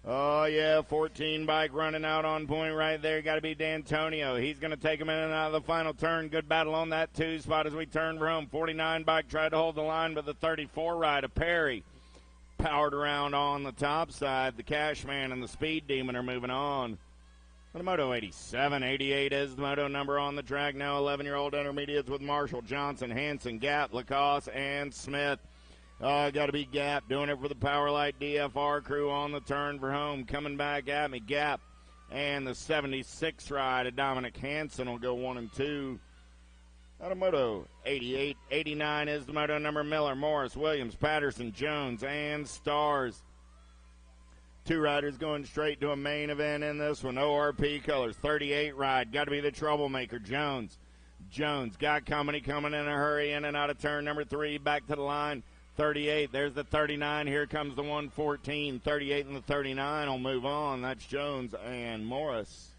C: Oh, yeah, 14 bike running out on point right there. Got to be D'Antonio. He's going to take him in and out of the final turn. Good battle on that 2 spot as we turn for home. 49 bike tried to hold the line, but the 34 ride of Perry powered around on the top side. The Cashman and the Speed Demon are moving on. The Moto 87, 88 is the moto number on the track now. 11-year-old intermediates with Marshall, Johnson, Hanson, Gap, Lacoste, and Smith. Got to be Gap doing it for the Powerlight DFR crew on the turn for home. Coming back at me, Gap, and the 76 ride of Dominic Hansen will go 1 and 2. Out of Moto 88, 89 is the moto number. Miller, Morris, Williams, Patterson, Jones, and Stars. 2 riders going straight to a main event in this one. ORP colors, 38 ride. Got to be the troublemaker, Jones. Jones got company coming in a hurry in and out of turn number 3. Back to the line. 38, there's the 39. Here comes the 114. 38 and the 39 will move on. That's Jones and Morris.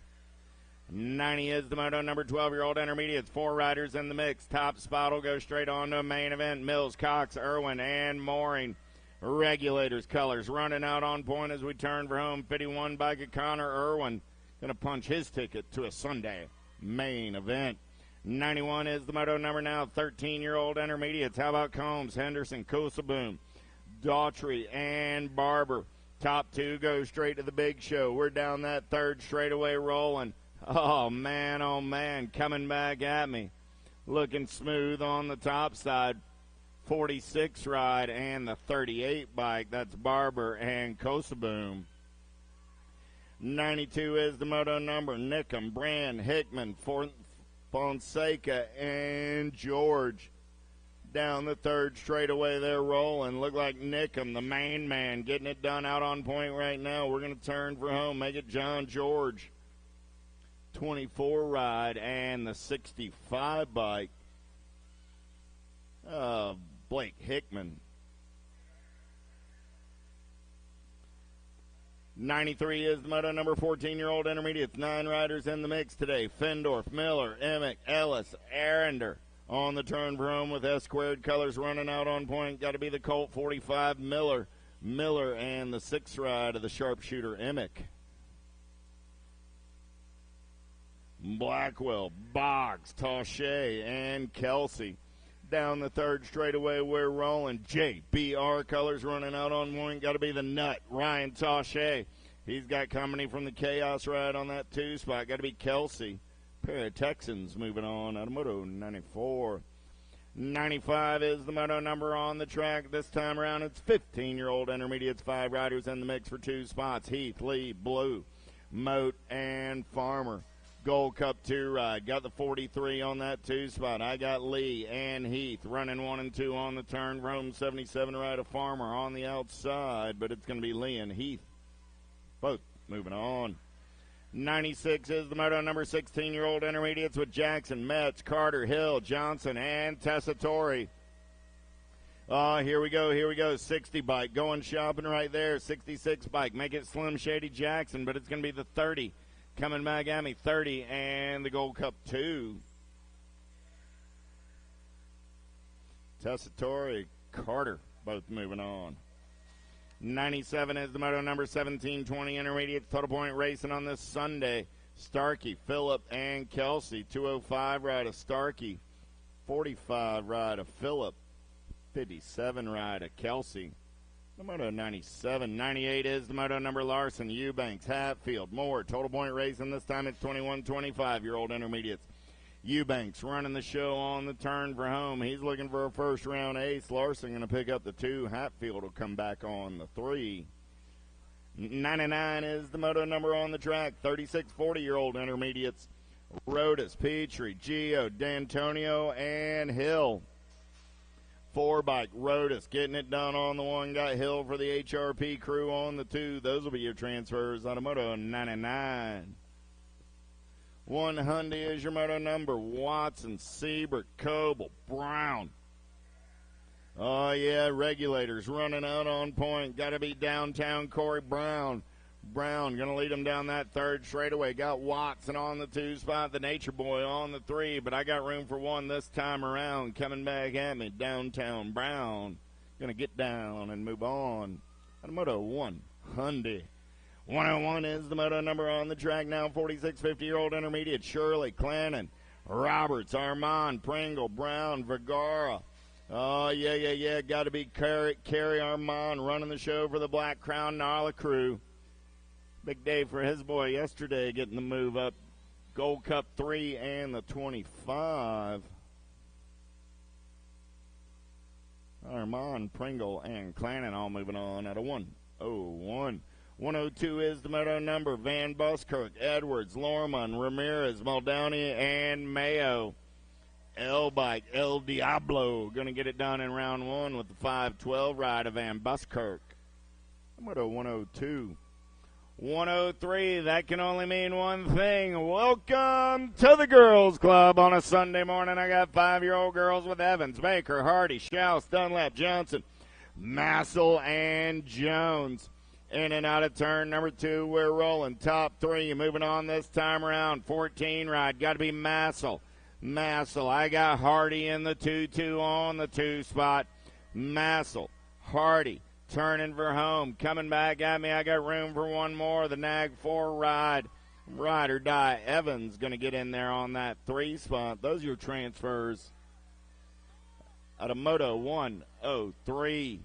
C: 90 is the moto number 12-year-old intermediates. 4 riders in the mix. Top spot will go straight on to main event. Mills, Cox, Irwin, and Mooring. Regulators colors running out on point as we turn for home. 51 by Connor Irwin. Going to punch his ticket to a Sunday main event. 91 is the moto number now. 13-year-old intermediates. How about Combs, Henderson, Kosaboom, Daughtry, and Barber. Top 2 go straight to the big show. We're down that third straightaway rolling. Oh, man, coming back at me. Looking smooth on the top side. 46 ride and the 38 bike. That's Barber and Kosaboom. 92 is the moto number. Nickham, Brand, Hickman, Fonseca, and George. Down the third straightaway they're rolling. Look like Nickham, the main man, getting it done out on point right now. We're going to turn for home. Make it John George. 24 ride and the 65 bike. Blake Hickman. 93 is the moto number. 14-year-old intermediates. 9 riders in the mix today. Findorf, Miller, Emick, Ellis, Arender on the turn for home with S-squared colors running out on point. Got to be the Colt 45 Miller. Miller and the 6th ride of the sharpshooter Emick. Blackwell, Boggs, Taché, and Kelsey. Down the third straightaway, we're rolling. JBR colors running out on point. Got to be the nut, Ryan Taché. He's got company from the Chaos ride on that 2 spot. Got to be Kelsey. Pair of Texans moving on out of Moto 94. 95 is the moto number on the track. This time around, it's 15-year-old intermediates. 5 riders in the mix for 2 spots. Heath, Lee, Blue, Moat, and Farmer. Gold Cup 2 ride. Got the 43 on that 2 spot. I got Lee and Heath running 1 and 2 on the turn. Rome 77 ride of Farmer on the outside, but it's going to be Lee and Heath. Both moving on. 96 is the moto number. 16-year-old intermediates with Jackson, Metz, Carter, Hill, Johnson, and Tessitore. Here we go. 60 bike going shopping right there. 66 bike. Make it Slim Shady Jackson, but it's going to be the 30. Coming back at me, 30, and the Gold Cup 2. Tessitore, Carter, both moving on. 97 is the moto number. 1720 intermediate. Total point racing on this Sunday. Starkey, Phillip, and Kelsey. 205 ride of Starkey. 45 ride of Phillip. 57 ride of Kelsey. The moto 97. 98 is the moto number. Larson, Eubanks, Hatfield, Moore. Total point racing. This time it's 21 25-year-old intermediates. Eubanks running the show on the turn for home. He's looking for a first-round ace. Larson going to pick up the 2. Hatfield will come back on the 3. 99 is the moto number on the track. 36 40-year-old intermediates. Rodas, Petrie, Gio, D'Antonio, and Hill. 4 bike, Rodas getting it done on the 1. Got Hill for the HRP crew on the 2. Those will be your transfers on a moto 99. 1 Hyundai is your moto number. Watson, Siebert, Coble, Brown. Oh, yeah, regulators running out on point. Got to be downtown Corey Brown. Brown going to lead him down that third straightaway. Got Watson on the 2 spot, the Nature Boy on the 3, but I got room for 1 this time around. Coming back at me, downtown Brown. Going to get down and move on. On Moto 1 Hyundai. 101 is the moto number on the track now. 46 50-year-old intermediate. Shirley, Clannon, Roberts, Armand, Pringle, Brown, Vergara. Oh, yeah. Got to be Kerry Armand running the show for the Black Crown Nala crew. Big day for his boy yesterday, getting the move up. Gold Cup 3 and the 25. Armand, Pringle, and Clannon all moving on out of 101. 102 is the moto number. Van Buskirk, Edwards, Lorman, Ramirez, Muldowney, and Mayo. L-Bike, El Diablo, going to get it done in round 1 with the 512 ride of Van Buskirk. Moto 102. 103, that can only mean one thing. Welcome to the Girls Club on a Sunday morning. I got 5-year-old girls with Evans, Baker, Hardy, Schaus, Dunlap, Johnson, Massel and Jones. In and out of turn number 2, we're rolling. Top 3, moving on this time around. 14 ride, got to be Massel. I got Hardy in the 2-2 on the 2 spot. Massel, Hardy, turning for home. Coming back at me, I got room for one more. The Nag 4 ride or die. Evans going to get in there on that 3 spot. Those are your transfers out of Moto 103.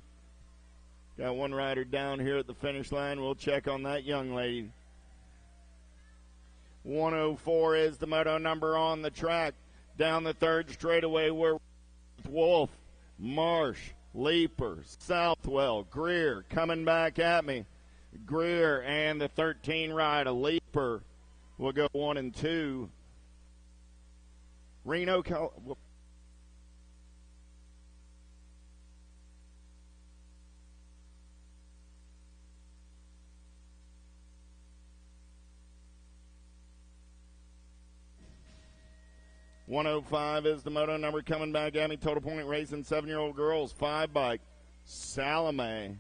C: Got one rider down here at the finish line. We'll check on that young lady. 104 is the Moto number on the track. Down the 3rd straightaway, we're Wolf, Marsh, Leaper, Southwell, Greer coming back at me. Greer and the 13 ride, a Leaper will go 1 and 2. Reno, 105 is the Moto number coming back at me. Total Point Racing, 7-year-old girls, 5 bike. Salome,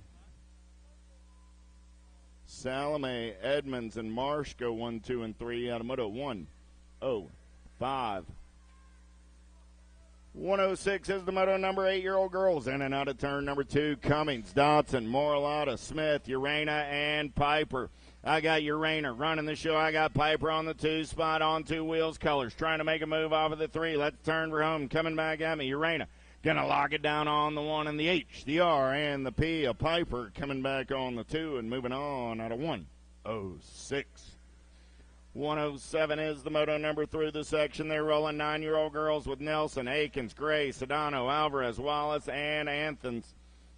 C: Edmonds, and Marsh go 1, 2, and 3 out of Moto 105. 106 is the Moto number, 8-year-old girls. In and out of turn number 2, Cummings, Dotson, Moralata, Smith, Urena, and Piper. I got Urena running the show. I got Piper on the 2 spot on 2 wheels colors, trying to make a move off of the 3. Let's turn for home. Coming back at me, Urena. Gonna lock it down on the 1 and the H, the R, and the P. A Piper coming back on the 2 and moving on out of 106. 107 is the Moto number through the section. They're rolling 9-year-old girls with Nelson, Akins, Gray, Sedano, Alvarez, Wallace, and Anthons.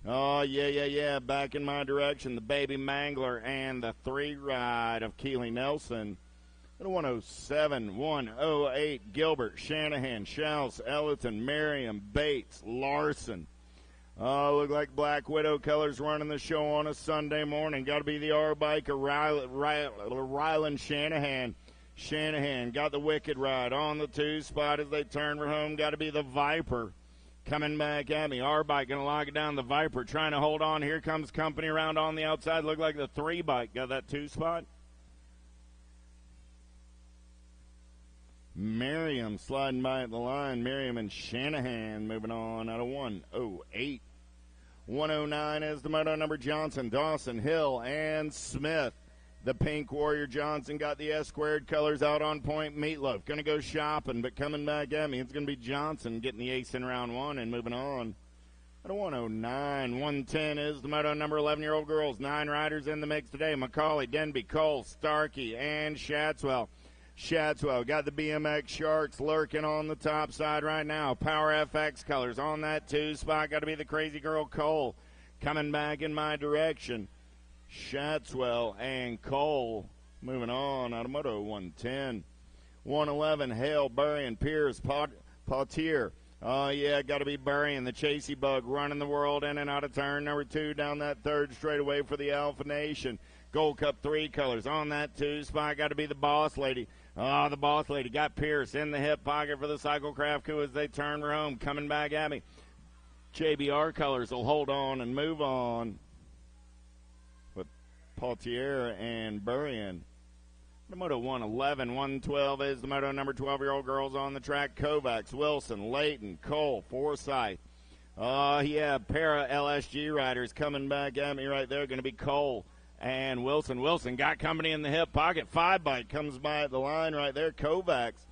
C: Oh, yeah. Back in my direction, the Baby Mangler and the 3 ride of Keely Nelson. At 107, 108, Gilbert, Shanahan, Schaus, Ellerton, Merriam, Bates, Larson. Oh, look like Black Widow colors running the show on a Sunday morning. Got to be the R-Bike of Ryland Shanahan. Shanahan got the Wicked ride on the 2 spot as they turn for home. Got to be the Viper. Coming back at me, R-Bike going to lock it down. The Viper trying to hold on. Here comes company around on the outside. Look like the 3 bike got that 2 spot. Merriam sliding by at the line. Merriam and Shanahan moving on out of 108. 109 is the Moto number, Johnson, Dawson, Hill, and Smith. The Pink Warrior Johnson got the S-squared colors out on point. Meatloaf going to go shopping, but coming back at me, it's going to be Johnson getting the ace in round 1 and moving on. At a 109, 110 is the Moto number, 11-year-old girls. 9 riders in the mix today. McCauley, Denby, Cole, Starkey, and Shatswell. Shatswell got the BMX Sharks lurking on the top side right now. Power FX colors on that 2 spot. Got to be the Crazy Girl Cole coming back in my direction. Shatswell and Cole moving on out of Moto 110. 111, Hale, Burry, Pierce, Potier. Oh, yeah, got to be Burry and the Chasey Bug running the world in and out of turn number 2 down that 3rd straightaway for the Alpha Nation. Gold Cup 3 colors on that 2 spot. Got to be the Boss Lady. Oh, the Boss Lady got Pierce in the hip pocket for the Cyclecraft crew as they turn for home. Coming back at me. JBR colors will hold on and move on with Pautier and Burrian. The Moto 111, 112 is the Moto number, 12-year-old girls on the track. Kovacs, Wilson, Layton, Cole, Forsyth. Oh, yeah, para LSG riders coming back at me right there. Going to be Cole and Wilson. Wilson got company in the hip pocket. 5 bike comes by at the line right there. Kovacs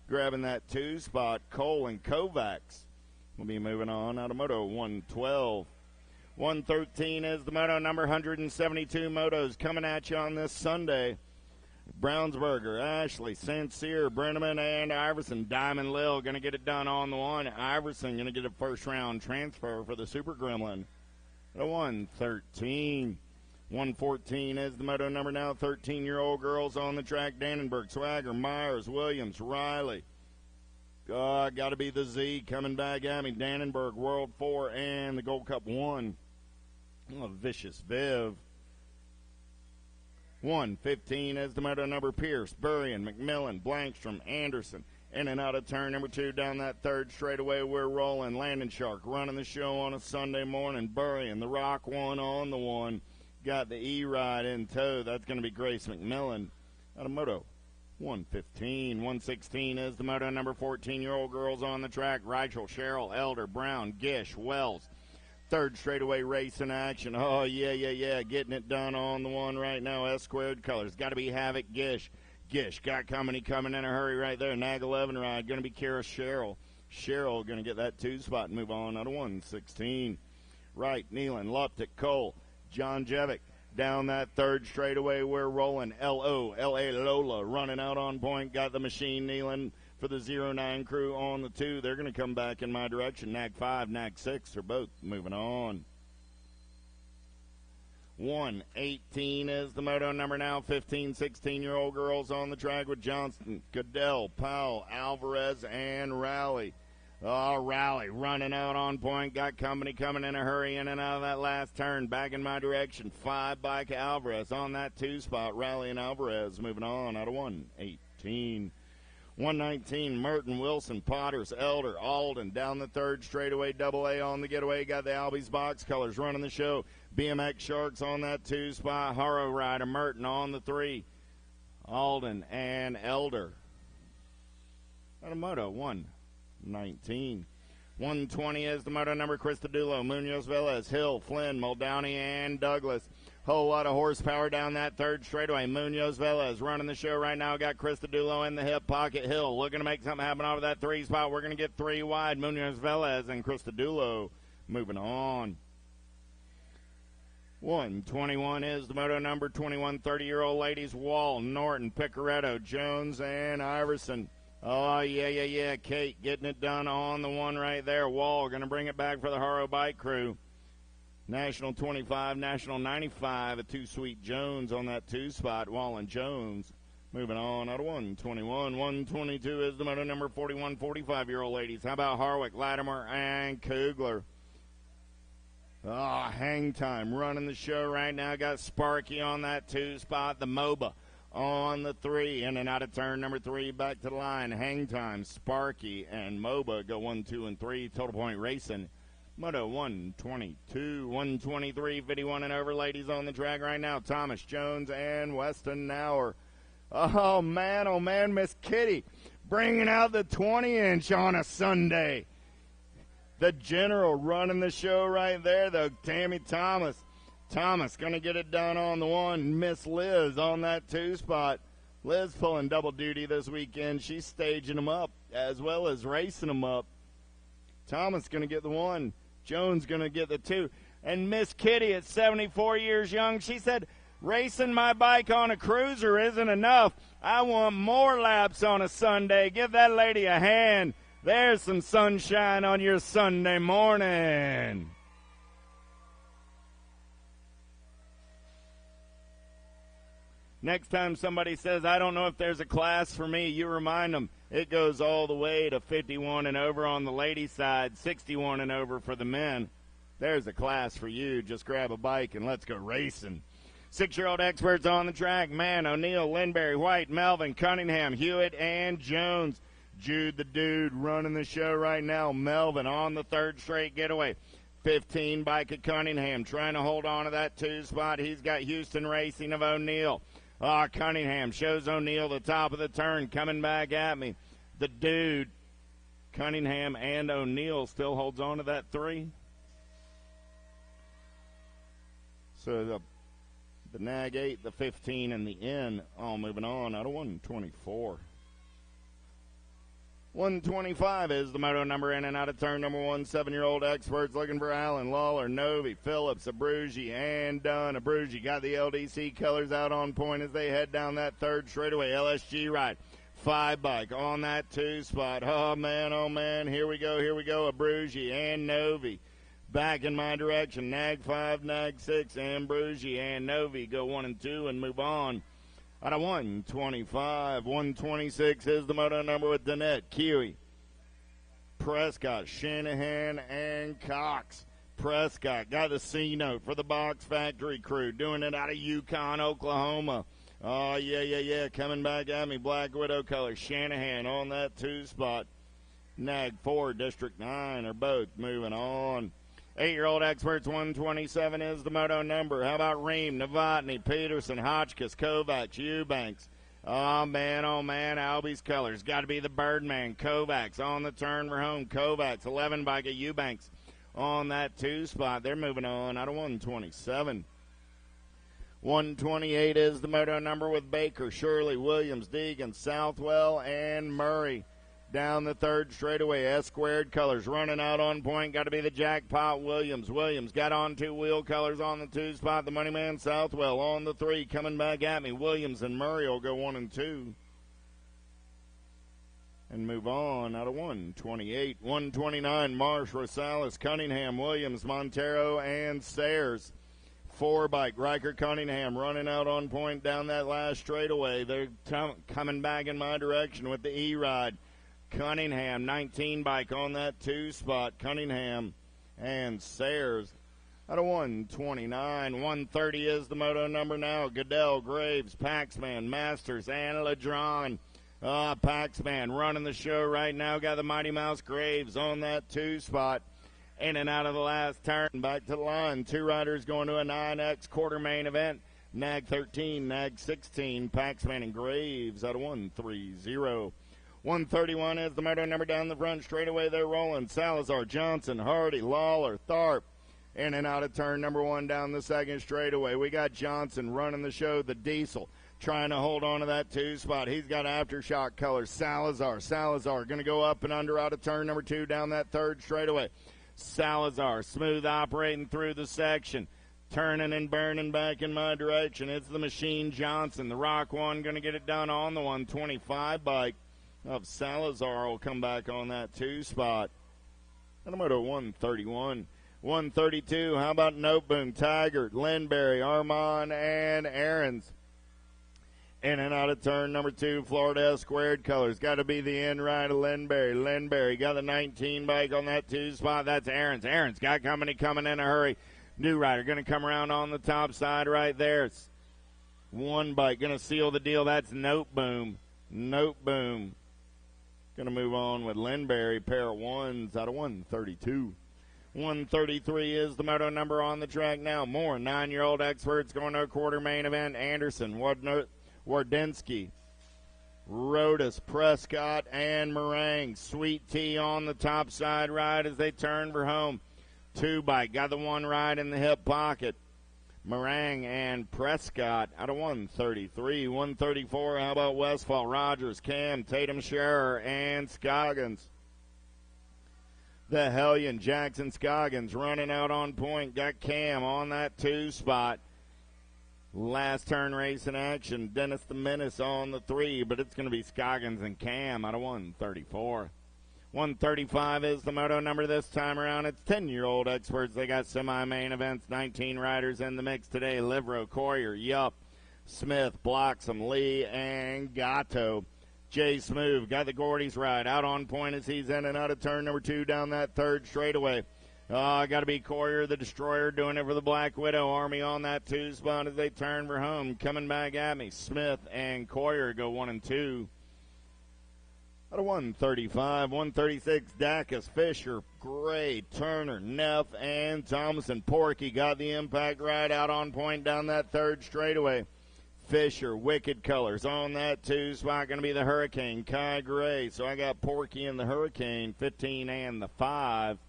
C: grabbing that 2 spot. Cole and Kovacs will be moving on out of Moto 112. 113 is the Moto number, 172 motos coming at you on this Sunday. Brownsburger, Ashley, Sincere, Brenneman, and Iverson. Diamond Lil going to get it done on the 1. Iverson going to get a first-round transfer for the Super Gremlin. The 113. 114 is the Moto number now. 13-year-old girls on the track. Dannenberg, Swagger, Myers, Williams, Riley. Got to be the Z coming back at me. Dannenberg, World 4, and the Gold Cup 1. Oh, Vicious Viv. 115 is the Moto number, Pierce, Burrian, McMillan, Blankstrom, Anderson, In and out of turn number 2 down that third straightaway, we're rolling. Landing Shark running the show on a Sunday morning. Burying the Rock one on the one. Got the E-Ride in tow. That's going to be Grace McMillan out of Moto 115. 116 is the Moto number 14-year-old girls on the track. Rachel, Cheryl, Elder, Brown, Gish, Wells. Third straightaway race in action. Oh, yeah. Getting it done on the one right now. S-squared colors. Got to be Havoc, Gish. Gish got coming in a hurry right there. Nag 11 ride. Going to be Kara Cheryl. Cheryl going to get that 2 spot and move on out of 116. Right, Nealon, Luptic, Cole, John Jevick. Down that third straightaway, we're rolling. L-O-L-A Lola running out on point. Got the machine Nealon for the 09 crew on the 2. They're going to come back in my direction. Nag 5, Nag 6 are both moving on. 118 is the moto number now. 15, 16-year-old girls on the track with Johnston, Goodell, Powell, Alvarez, and Rowley. Oh, Rowley running out on point. Got company coming in a hurry in and out of that last turn. Back in my direction. 5 bike Alvarez on that 2 spot. Rowley and Alvarez moving on out of 118. 119, Merton, Wilson, Potters, Elder, Alden. Down the third straightaway, double A on the getaway. Got the Albies box colors running the show. BMX Sharks on that 2 spot. Harrow Rider, Merton on the 3. Alden and Elder. Out of Moto 119. 120 is the moto number. Cristodulo, Munoz, Velez, Hill, Flynn, Muldowney, and Douglas. Whole lot of horsepower down that third straightaway. Munoz, Velez running the show right now. Got Cristodulo in the hip pocket. Hill looking to make something happen off of that 3 spot. We're going to get 3 wide. Munoz, Velez, and Cristodulo moving on. 121 is the moto number. 21, 30-year-old ladies. Wall, Norton, Picaretto, Jones, and Iverson. Oh, yeah. Kate getting it done on the one right there. Wall going to bring it back for the Harrow Bike Crew. National 25, National 95, a 2 Sweet Jones on that 2 spot. Wall and Jones moving on out of 121. 122 is the moto number. 41, 45-year-old ladies. How about Harwick, Latimer, and Kugler? Oh, Hang Time running the show right now. Got Sparky on that 2 spot. The MOBA on the 3. In and out of turn number 3. Back to the line. Hang Time, Sparky, and MOBA go 1, 2, and 3. Total Point Racing. Moto 122, 123, 51 and over ladies on the track right now. Thomas Jones and Weston Nauer. Oh, man, Miss Kitty bringing out the 20-inch on a Sunday. The General running the show right there, though. Tammy Thomas. Thomas going to get it done on the 1. Miss Liz on that 2 spot. Liz pulling double duty this weekend. She's staging them up as well as racing them up. Thomas going to get the 1. Jones going to get the 2. And Miss Kitty at 74 years young, she said, racing my bike on a cruiser isn't enough. I want more laps on a Sunday. Give that lady a hand. There's some sunshine on your Sunday morning. Next time somebody says, I don't know if there's a class for me, you remind them it goes all the way to 51 and over on the ladies' side, 61 and over for the men. There's a class for you. Just grab a bike and let's go racing. 6-year-old experts on the track. Mann, O'Neill, Lindberry, White, Melvin, Cunningham, Hewitt, and Jones. Jude the Dude running the show right now. Melvin on the 3rd straight getaway. 15 bike at Cunningham trying to hold on to that 2 spot. He's got Houston Racing of O'Neill. Cunningham shows O'Neill the top of the turn coming back at me. The Dude, Cunningham, and O'Neill still holds on to that 3. So the Nag 8, the 15, and the N all moving on out of 124. 125 is the moto number. In and out of turn number 1. 7-year-old experts looking for Allen, Lawler, Novi, Phillips, Abruzzi, and Dunn. Abruzzi got the LDC colors out on point as they head down that 3rd straightaway. LSG ride. 5 bike on that 2 spot. Oh, man. Here we go. Abruzzi and Novi. Back in my direction. Nag 5, Nag 6, and Abruzzi and Novi go 1 and 2 and move on. Out of 125, 126 is the moto number with Danette, Kiwi, Prescott, Shanahan, and Cox. Prescott got the C note for the Box Factory crew, doing it out of Yukon, Oklahoma. Oh, yeah. Coming back at me. Black Widow color. Shanahan on that 2 spot. Nag 4, District 9 are both moving on. 8-year-old Experts 127 is the moto number. How about Ream, Novotny, Peterson, Hotchkiss, Kovacs, Eubanks? Oh, man, Albie's colors. Got to be the Birdman. Kovacs on the turn for home. Kovacs, 11 bike of Eubanks on that 2 spot. They're moving on out of 127. 128 is the moto number with Baker, Shirley, Williams, Deegan, Southwell, and Murray. Down the 3rd straightaway, S-squared colors running out on point. Got to be the Jackpot Williams. Williams got on 2 wheel colors on the 2 spot. The Money Man Southwell on the 3. Coming back at me. Williams and Murray will go 1 and 2. And move on out of 128. 129, Marsh, Rosales, Cunningham, Williams, Montero, and Sayers. 4 bike, Riker Cunningham running out on point down that last straightaway. They're coming back in my direction with the E-Ride. Cunningham, 19 bike on that 2 spot. Cunningham and Sayers out of 129. 130 is the moto number now. Goodell, Graves, Paxman, Masters, and Ladron. Paxman running the show right now. Got the Mighty Mouse Graves on that 2 spot. In and out of the last turn. Back to the line. 2 riders going to a 9X quarter main event. Nag 13, Nag 16. Paxman and Graves out of 130. 131 is the moto number down the front straightaway. They're rolling. Salazar, Johnson, Hardy, Lawler, Tharp. In and out of turn number 1 down the 2nd straightaway. We got Johnson running the show, the Diesel, trying to hold on to that 2 spot. He's got aftershock colors. Salazar going to go up and under out of turn number 2 down that 3rd straightaway. Salazar, smooth operating through the section. Turning and burning back in my direction. It's the Machine Johnson. The Rock One going to get it done on the 125 bike of Salazar will come back on that 2 spot. And I'm at a 131. 132, how about Noteboom, Taggart, Lindberry, Armand, and Aarons. In and out of turn number 2, Florida squared colors. Got to be the end right of Lindberry. Lindberry got the 19 bike on that 2 spot. That's Aarons. Aarons got company coming in a hurry. New rider going to come around on the top side right there. It's 1 bike going to seal the deal. That's Noteboom. Noteboom. Going to move on with Lindberry, pair of 1s out of 132. 133 is the moto number on the track now. More 9-year-old Experts going to a quarter main event. Anderson, Wardensky, Rodas, Prescott, and Meringue. Sweet Tea on the top side ride as they turn for home. 2 bike, got the 1 ride in the hip pocket. Meringue and Prescott out of 133. 134, how about Westfall, Rogers, Cam, Tatum, Scherer, and Scoggins. The Hellion, Jackson, Scoggins running out on point. Got Cam on that 2 spot. Last turn race in action. Dennis the Menace on the 3, but it's going to be Scoggins and Cam out of 134. 135 is the moto number this time around. It's 10-year-old Experts. They got semi-main events. 19 riders in the mix today. Livro, Coyer, Yup, Smith, Bloxham, Lee, and Gatto. Jay Smooth got the Gordy's ride out on point as he's in and out of turn number 2 down that 3rd straightaway. Got to be Coyer, the Destroyer, doing it for the Black Widow Army on that 2 spot as they turn for home. Coming back at me, Smith and Coyer go 1 and 2. Out of 135, 136, Dacus, Fisher, Gray, Turner, Neff, and Thomason. Porky got the impact ride out on point down that 3rd straightaway. Fisher, Wicked Colors on that 2 spot. Going to be the Hurricane, Kai Gray. So I got Porky and the Hurricane, 15 and the 5.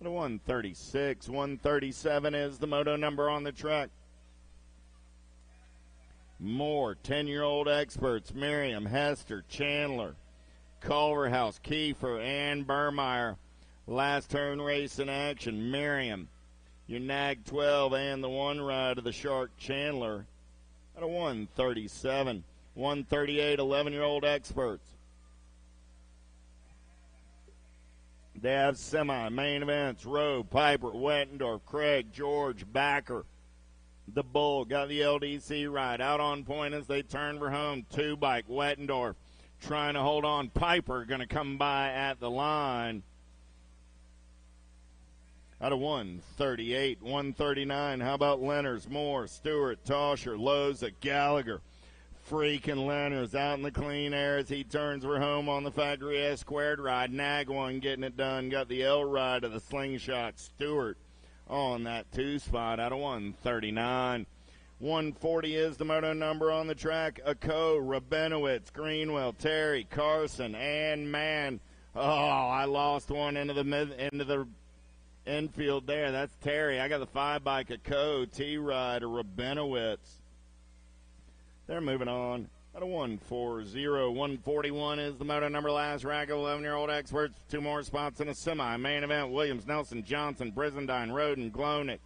C: Out of 136, 137 is the moto number on the track. More 10-year-old Experts, Miriam, Hester, Chandler, Culverhouse, Kiefer, and Burmeyer. Last turn race in action, Miriam, your Nag 12, and the 1 ride of the Shark, Chandler. At a 137, 138, 11-year-old Experts. They have semi-main events, Rowe, Piper, Wettendorf, Craig, George, Backer. The Bull got the LDC ride out on point as they turn for home. 2 bike, Wettendorf trying to hold on. Piper going to come by at the line. out of 138, 139. How about Lenners, Moore, Stewart, Tosher, Loza, Gallagher? Freaking Lenners out in the clean air as he turns for home on the Factory S squared ride. Nag one getting it done. Got the L ride of the slingshot. Stewart on that 2 spot out of 139. 140 is the moto number on the track. Ako, Rabinowitz, Greenwell, Terry, Carson, and man. Oh, I lost one into the infield there. That's Terry. I got the 5 bike, Ako, T-Ride, Rabinowitz. They're moving on. Out of 140. 141 is the moto number last rack of 11-year-old experts. 2 more spots in a semi. Main event, Williams, Nelson, Johnson, Brizendine, Roden, Glonick.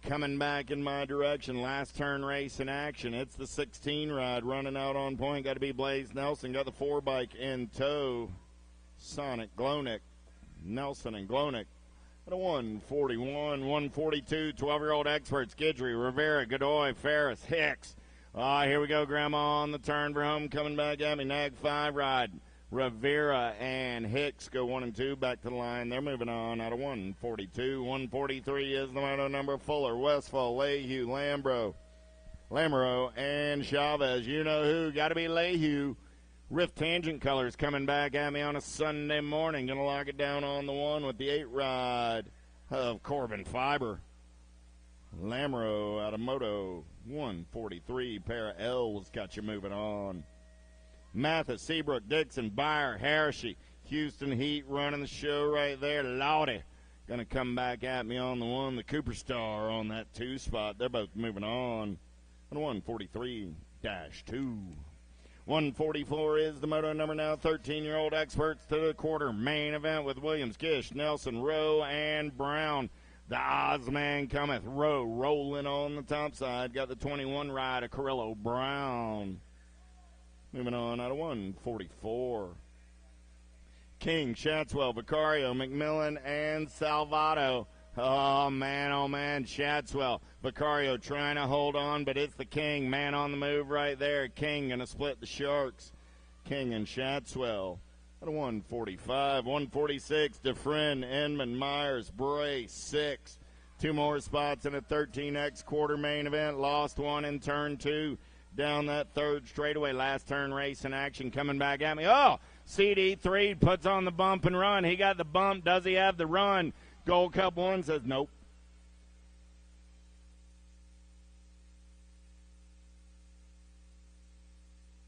C: Coming back in my direction. Last turn race in action. It's the 16 ride running out on point. Got to be Blaze Nelson. Got the 4 bike in tow. Sonic, Glonick, Nelson, and Glonick. At a 141, 142, 12-year-old experts, Guidry, Rivera, Godoy, Ferris, Hicks. Here we go, Grandma on the turn for home, coming back at me. Nag 5 ride. Rivera and Hicks go 1 and 2 back to the line. They're moving on out of 142. 143 is the moto number. Fuller, Westfall, Lehue, Lamoureux, and Chavez. You know who. Got to be Lehue. Rift Tangent Colors coming back at me on a Sunday morning. Going to lock it down on the 1 with the 8 ride of Corbin Fiber. Lamoureux out of Moto 143. Pair of L's got you moving on. Mathis, Seabrook, Dixon, Beyer, Hershey, Houston Heat running the show right there. Laude going to come back at me on the 1. The Cooper Star on that 2 spot. They're both moving on 143-2. 144 is the moto number now. 13-year-old experts to the quarter. Main event with Williams, Gish, Nelson, Rowe, and Brown. The Ozman cometh. Rowe rolling on the top side. Got the 21 ride of Carrillo Brown. Moving on out of 144. King, Shatswell, Vicario, McMillan, and Salvato. Oh, man, Shatswell. Vicario trying to hold on, but it's the King. Man on the move right there. King going to split the Sharks. King and Shatswell. At a 145. 146, Dufresne, Inman, Myers, Bray, 6. 2 more spots in a 13X quarter main event. Lost 1 in turn 2. Down that 3rd straightaway. Last turn race in action coming back at me. Oh, CD3 puts on the bump and run. He got the bump. Does he have the run? Gold Cup 1 says nope.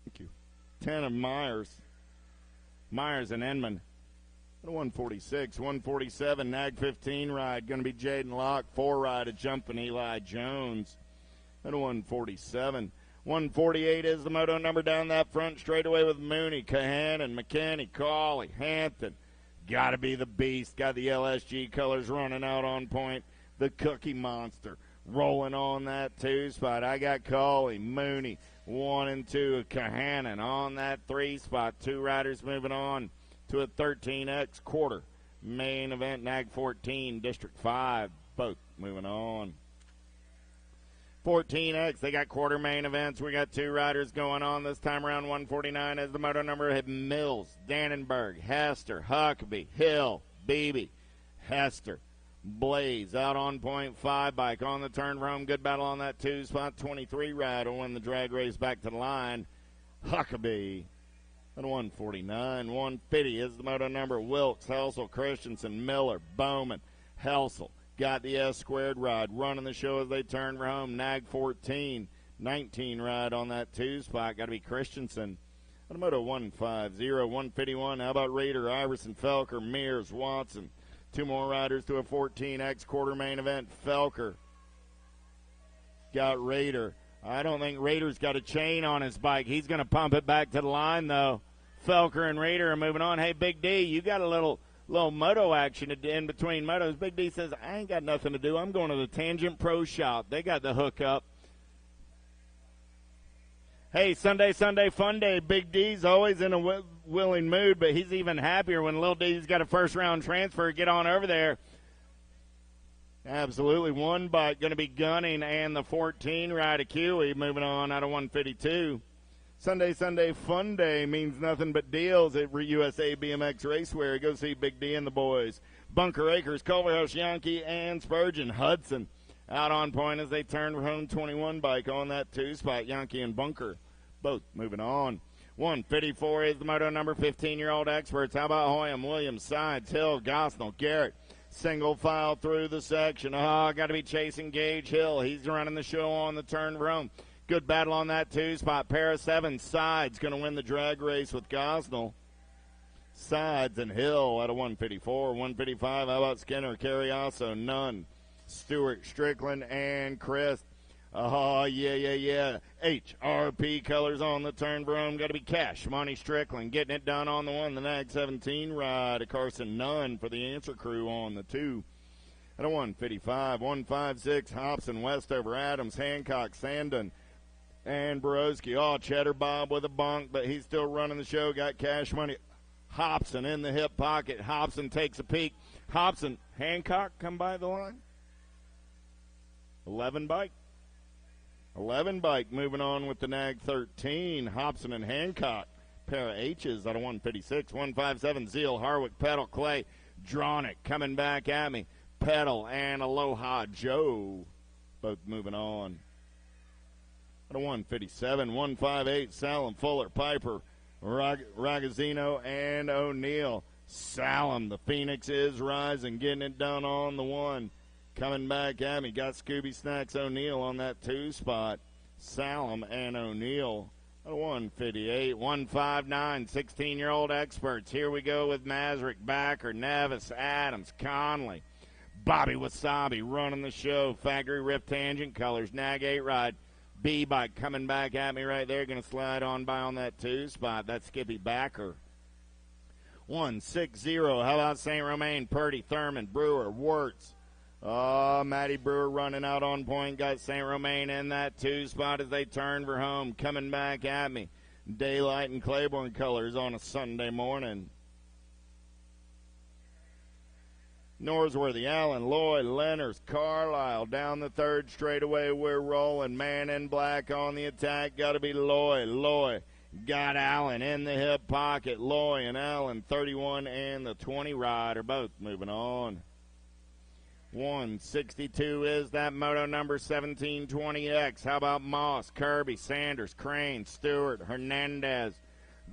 C: Thank you. 10 of Myers. Myers and Inman. 146, 147, Nag 15 ride. Going to be Jaden Locke. 4 ride of Jumpin' Eli Jones. At 147. 148 is the moto number down that front straightaway with Mooney, Cahanan, McKinney, Cawley, Hampton. Got to be the beast. Got the LSG colors running out on point. The Cookie Monster rolling on that 2 spot. I got Cawley, Mooney, 1 and 2. Cahanan on that 3 spot. 2 riders moving on to a 13X quarter. Main event, Nag 14, District 5. Both moving on. 14X, they got quarter main events. We got 2 riders going on this time around. 149 as the moto number. Mills, Dannenberg, Hester, Huckabee, Hill, Beebe, Hester, Blaze out on point. 5 bike on the turn for home. Good battle on that 2 spot. 23 ride will win the drag race back to the line. Huckabee at 149. 150 is the moto number. Wilkes, Helsel, Christensen, Miller, Bowman, Helsel. Got the S squared ride running the show as they turn for home. Nag 14, 19 ride on that 2 spot. Got to be Christensen. On moto 150, 151. How about Reeder, Iverson, Felker, Mears, Watson. 2 more riders to a 14X quarter main event. Felker got Reeder. I don't think Reeder's got a chain on his bike. He's going to pump it back to the line, though. Felker and Reeder are moving on. Hey, Big D, you got a little moto action in between motos. Big D says, I ain't got nothing to do. I'm going to the Tangent Pro Shop. They got the hookup. Hey, Sunday fun day. Big D's always in a willing mood, but he's even happier when Lil D's got a first-round transfer. Get on over there. Absolutely. 1 bike going to be Gunning and the 14 ride of Kiwi moving on out of 152. Sunday fun day means nothing but deals at USA BMX Raceway. Go see Big D and the boys. Bunker Acres, Culverhouse, Yankee, and Spurgeon. Hudson out on point as they turn for home 21 bike on that 2-spot. Yankee and Bunker both moving on. 154 is the moto number, 15-year-old experts. How about Hoyam, Williams, Sides, Hill, Gosnell, Garrett. Single file through the section. Got to be chasing Gage Hill. He's running the show on the turn for home. Good battle on that 2-spot. Pair of 7, Sides going to win the drag race with Gosnell. Sides and Hill at a 154. 155, how about Skinner, Carriasso, Nunn, Stewart, Strickland, and Chris. Yeah. HRP colors on the turn for home. Got to be Cash, Monty Strickland getting it done on the 1. The Nag 17 ride. Carson Nunn for the answer crew on the 2. At a 155. 156, Hobson, Westover, Adams, Hancock, Sandon, and Borowski. Cheddar Bob with a bunk, but he's still running the show. Got Cash Money. Hobson in the hip pocket. Hobson takes a peek. Hobson, Hancock come by the line. 11 bike moving on with the Nag 13. Hobson and Hancock. Pair of H's out of 156. 157, Zeal, Harwick, Pedal, Clay, Dronick coming back at me. Pedal and Aloha Joe both moving on. At a 157, 158, Salem, Fuller, Piper, Ragazzino, and O'Neill. Salem, the Phoenix is rising, getting it done on the 1. Coming back at me, got Scooby Snacks O'Neill on that 2-spot. Salem and O'Neill. At a 158, 159, 16-year-old experts. Here we go with Masrick, Backer, Nevis, Adams, Conley. Bobby Wasabi running the show. Factory Rip Tangent Colors, Nag 8 ride. B-Bike coming back at me right there. Going to slide on by on that 2-spot. That's Skippy Backer. 160. How about St. Romain, Purdy, Thurman, Brewer, Wirtz. Matty Brewer running out on point. Got St. Romain in that 2-spot as they turn for home. Coming back at me. Daylight and Claiborne colors on a Sunday morning. Norsworthy, Allen, Lloyd, Lenners, Carlisle. Down the 3rd straightaway, we're rolling. Man in black on the attack. Got to be Lloyd. Lloyd got Allen in the hip pocket. Lloyd and Allen, 31 and the 20 ride are both moving on. 162 is that moto number 1720X. How about Moss, Kirby, Sanders, Crane, Stewart, Hernandez.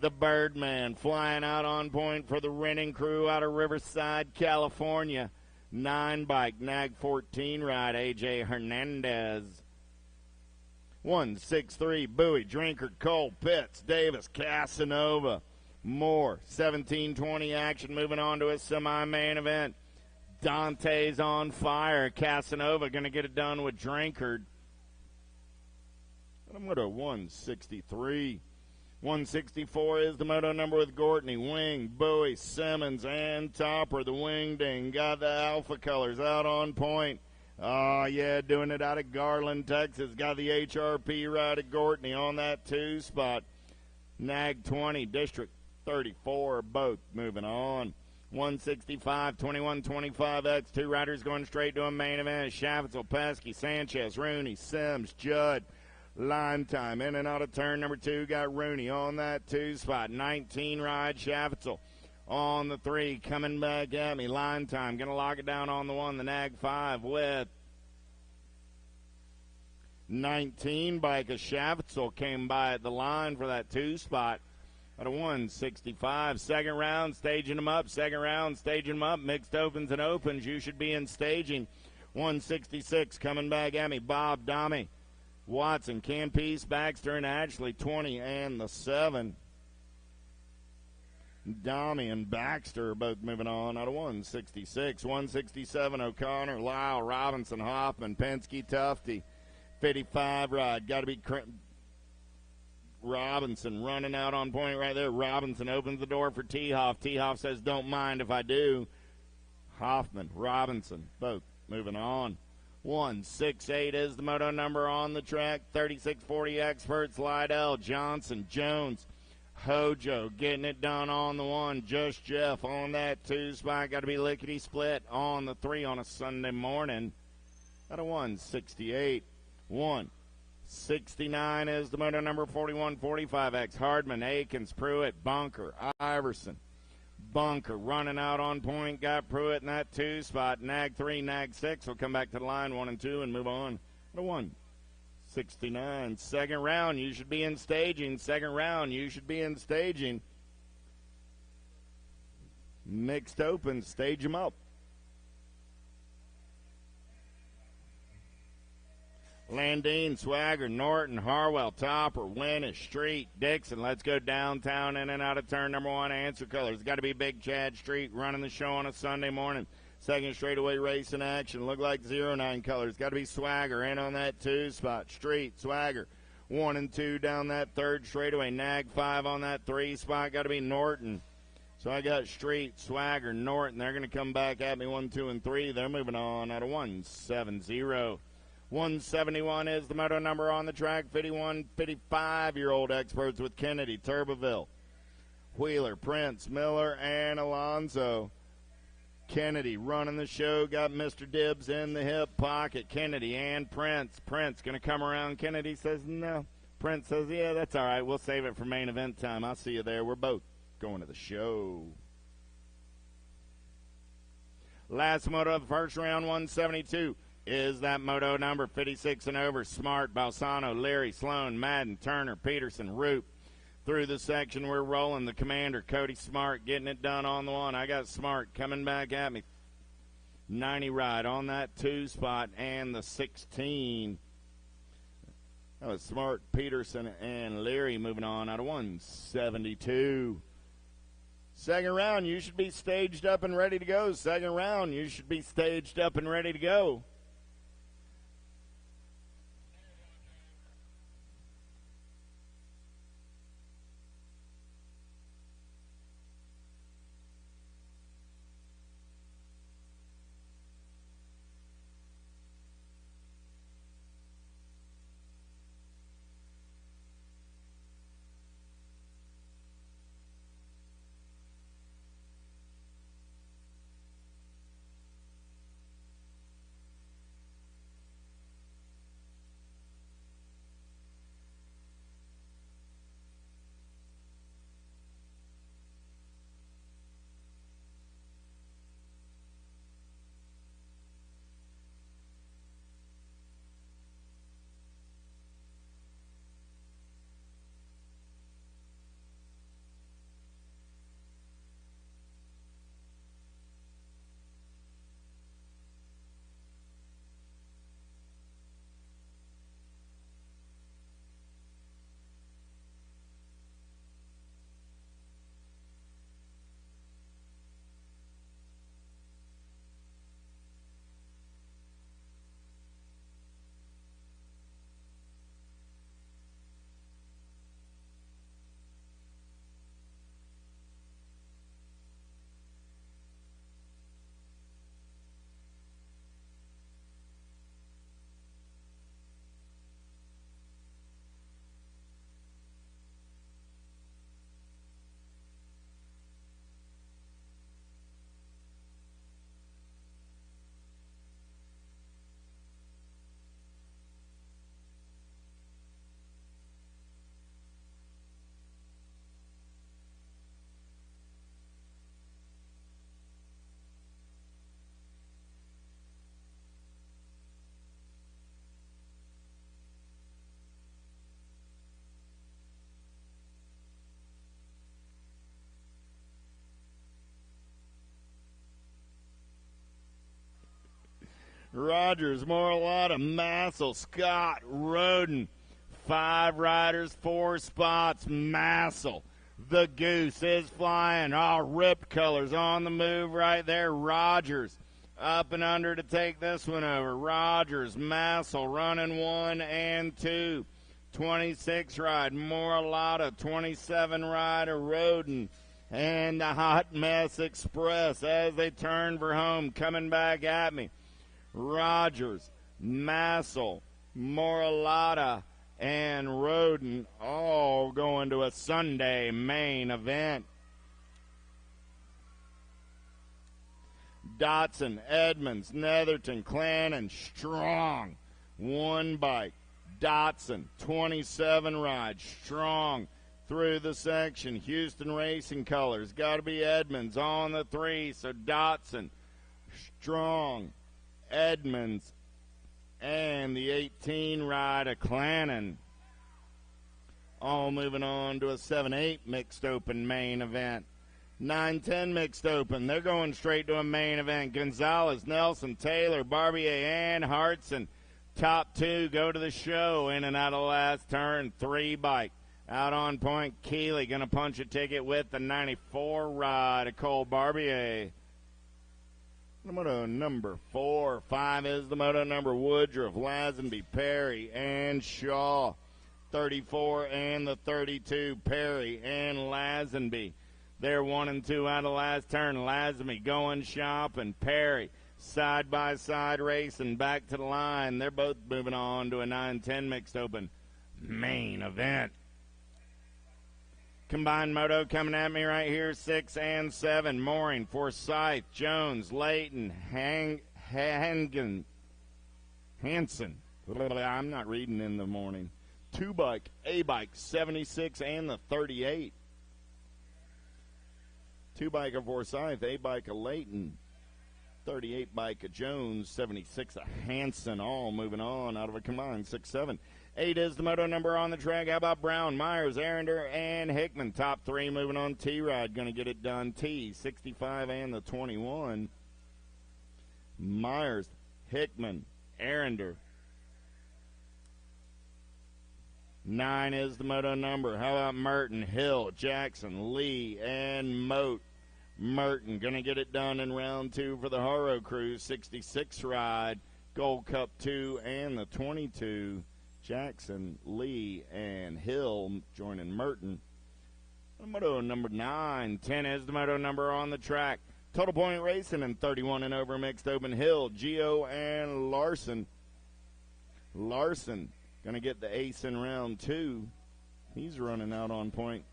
C: The Birdman flying out on point for the renting crew out of Riverside, California. 9-bike, Nag 14 ride, A.J. Hernandez. 163, Bowie, Drinkard, Cole, Pitts, Davis, Casanova. Moore, 1720 action, moving on to a semi-main event. Dante's on fire. Casanova going to get it done with Drinkard. I'm going to 163. 164 is the moto number with Gortney, Wing, Bowie, Simmons, and Topper. The Wing Ding got the Alpha colors out on point. Doing it out of Garland, Texas. Got the HRP ride at Gortney on that 2-spot. Nag 20, District 34, both moving on. 165, 21, 25X. 2 riders going straight to a main event. Schaffetzel, Pesky, Sanchez, Rooney, Sims, Judd. Line time in and out of turn number 2. Got Rooney on that 2-spot. 19 ride Schaffetzel on the 3. Coming back at me. Line time. Going to lock it down on the 1. The Nag 5 with 19 bike of Schaffetzel came by at the line for that 2-spot. At a 165. Second round, staging them up. Second round, staging them up. Mixed opens and opens. You should be in staging. 166 coming back at me. Bob, Domi, Watson, Campese, Baxter, and Ashley, 20 and the 7. Domi and Baxter are both moving on out of 166. 167, O'Connor, Lyle, Robinson, Hoffman, Penske, Tufty. 55 ride. Got to be Robinson running out on point right there. Robinson opens the door for T-Hoff. T-Hoff says, don't mind if I do. Hoffman, Robinson, both moving on. 168 is the moto number on the track. 3640 experts, Lydell, Johnson, Jones, Hojo getting it done on the 1. Just Jeff on that 2-spot. Got to be lickety split on the 3 on a Sunday morning. At a 168. 1 69 is the moto number 4145X. Hardman, Akins, Pruitt, Bunker, Iverson. Bunker running out on point, got Pruitt in that 2 spot. Nag 3, Nag 6 will come back to the line 1 and 2 and move on to 169. Second round, you should be in staging. Second round, you should be in staging. Mixed open, stage them up. Landine, Swagger, Norton, Harwell, Topper, Winnish, Street, Dixon. Let's go downtown in and out of turn number 1. Answer colors. Got to be Big Chad Street running the show on a Sunday morning. Second straightaway race in action. Look like 09 colors. Got to be Swagger in on that 2 spot. Street, Swagger. 1 and 2 down that third straightaway. Nag 5 on that 3 spot. Got to be Norton. So I got Street, Swagger, Norton. They're going to come back at me 1, 2, and 3. They're moving on out of 170. 171 is the moto number on the track. 51, 55-year-old experts with Kennedy, Turboville, Wheeler, Prince, Miller, and Alonso. Kennedy running the show. Got Mr. Dibbs in the hip pocket. Kennedy and Prince. Prince going to come around. Kennedy says no. Prince says, yeah, that's all right. We'll save it for main event time. I'll see you there. We're both going to the show. Last moto of the first round, 172. Is that moto number 56 and over. Smart, Balsano, Leary, Sloan, Madden, Turner, Peterson, Roop. Through the section, we're rolling. The commander, Cody Smart, getting it done on the 1. I got Smart coming back at me. 90 ride on that 2 spot and the 16. That was Smart, Peterson, and Leary moving on out of 172. Second round, you should be staged up and ready to go. Second round, you should be staged up and ready to go. Rogers, Moralotta, Massel, Scott, Roden. 5 riders, 4 spots. Massel. The Goose is flying. All ripped colors on the move right there. Rogers up and under to take this one over. Rogers, Massel running 1 and 2. 26 ride. Moralotta, 27 rider. Roden. And the Hot Mess Express as they turn for home. Coming back at me. Rogers, Massel, Moralotta, and Roden all going to a Sunday main event. Dotson, Edmonds, Netherton, Clannon, Strong. 1 bike. Dotson, 27 ride, strong through the section. Houston Racing Colors, got to be Edmonds on the 3, so Dotson, strong, Edmonds, and the 18 ride of Clannon. All moving on to a 7-8 mixed open main event. 9-10 mixed open. They're going straight to a main event. Gonzalez, Nelson, Taylor, Barbier, and Hartson. Top 2 go to the show. In and out of the last turn. 3 bike. Out on point, Keeley going to punch a ticket with the 94 ride of Cole Barbier. The moto number 4. 5 is the moto number Woodruff, Lazenby, Perry, and Shaw. 34 and the 32, Perry and Lazenby. They're 1 and 2 out of the last turn. Lazenby going shopping. Perry side by side racing back to the line. They're both moving on to a 9-10 mixed open main event. Combined moto coming at me right here, 6 and 7. Mooring, Forsyth, Jones, Layton, Hansen. I'm not reading in the morning. 2 bike, A bike, 76 and the 38. 2 bike of Forsyth, A bike of Layton, 38 bike of Jones, 76 of Hansen, all moving on out of a combined 6-7. 8 is the moto number on the track. How about Brown, Myers, Arender, and Hickman? Top 3 moving on. T-Ride going to get it done. T, 65 and the 21. Myers, Hickman, Arender. 9 is the moto number. How about Merton, Hill, Jackson, Lee, and Moat? Merton going to get it done in round 2 for the Haro Crew. 66 ride, Gold Cup 2 and the 22. Jackson, Lee, and Hill joining Merton. Moto number 9. 10 is the moto number on the track. Total Point Racing and 31 and over mixed open. Hill, Geo, and Larson. Larson going to get the ace in round 2. He's running out on point.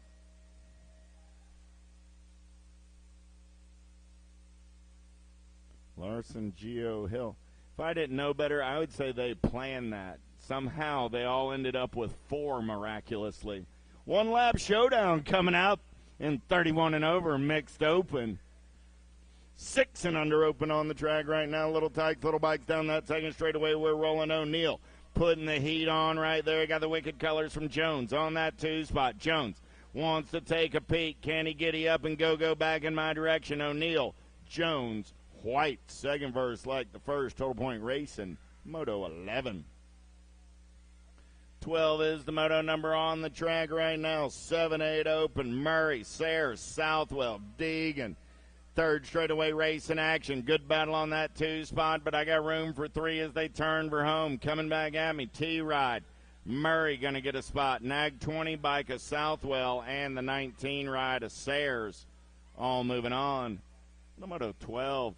C: Larson, Geo, Hill. If I didn't know better, I would say they planned that. Somehow they all ended up with 4 miraculously. 1 lap showdown coming out in 31 and over mixed open. 6 and under open on the track right now. Little Tykes, Little Bikes down that second straightaway. We're rolling O'Neal. Putting the heat on right there. Got the Wicked Colors from Jones on that 2 spot. Jones wants to take a peek. Can he giddy up and go back in my direction? O'Neal, Jones, White. Second verse like the first. Total Point Racing, Moto 11. 12 is the moto number on the track right now. 7-8 open. Murray, Sayers, Southwell, Deegan. Third straightaway race in action. Good battle on that 2 spot, but I got room for 3 as they turn for home. Coming back at me, T-Ride. Murray going to get a spot. Nag 20 bike of Southwell and the 19 ride of Sayers. All moving on. The moto 12.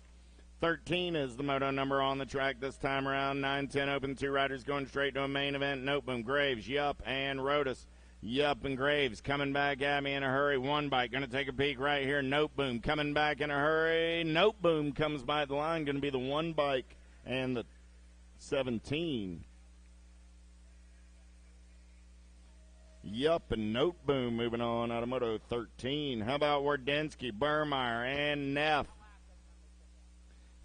C: 13 is the moto number on the track this time around. 9-10 open. 2 riders going straight to a main event. Noteboom, Graves, Yup, and Rodas. Yup and Graves coming back at me in a hurry. 1 bike going to take a peek right here. Noteboom coming back in a hurry. Noteboom comes by the line. Going to be the 1 bike and the 17. Yup and Noteboom moving on out of Moto 13. How about Wardensky, Burmeyer, and Neff?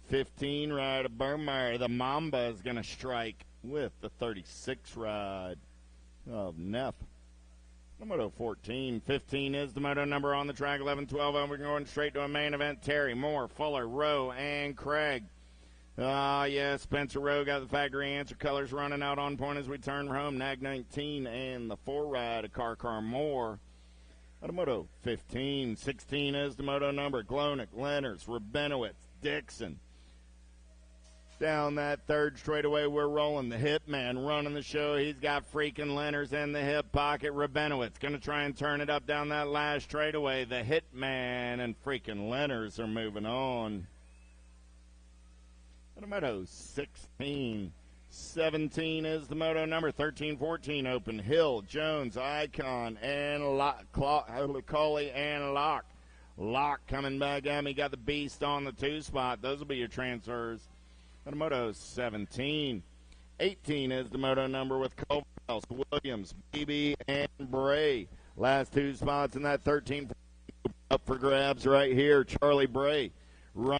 C: 15 ride of Burmeyer. The Mamba is going to strike with the 36 ride of Neff. Moto 14. 15 is the moto number on the track. 11, 12, and we're going straight to a main event. Terry, Moore, Fuller, Rowe, and Craig. Yeah, Spencer Rowe got the factory answer colors running out on point as we turn home. Nag 19 and the 4 ride of Car Moore. Moto 15. 16 is the moto number. Glonick, Leonards, Rabinowitz, Dixon. Down that third straightaway, we're rolling. The Hitman running the show. He's got freaking Leonards in the hip pocket. Rabinowitz going to try and turn it up down that last straightaway. The Hitman and freaking Leonards are moving on. Moto 16. 17 is the moto number. 13, 14 open. Hill, Jones, Icon, and Colley and Locke. Locke coming back at me. Got the Beast on the 2 spot. Those will be your transfers. Moto 17. 18 is the moto number with Culverhouse, Williams, BB, and Bray. Last two spots in that 13 up for grabs right here. Charlie Bray run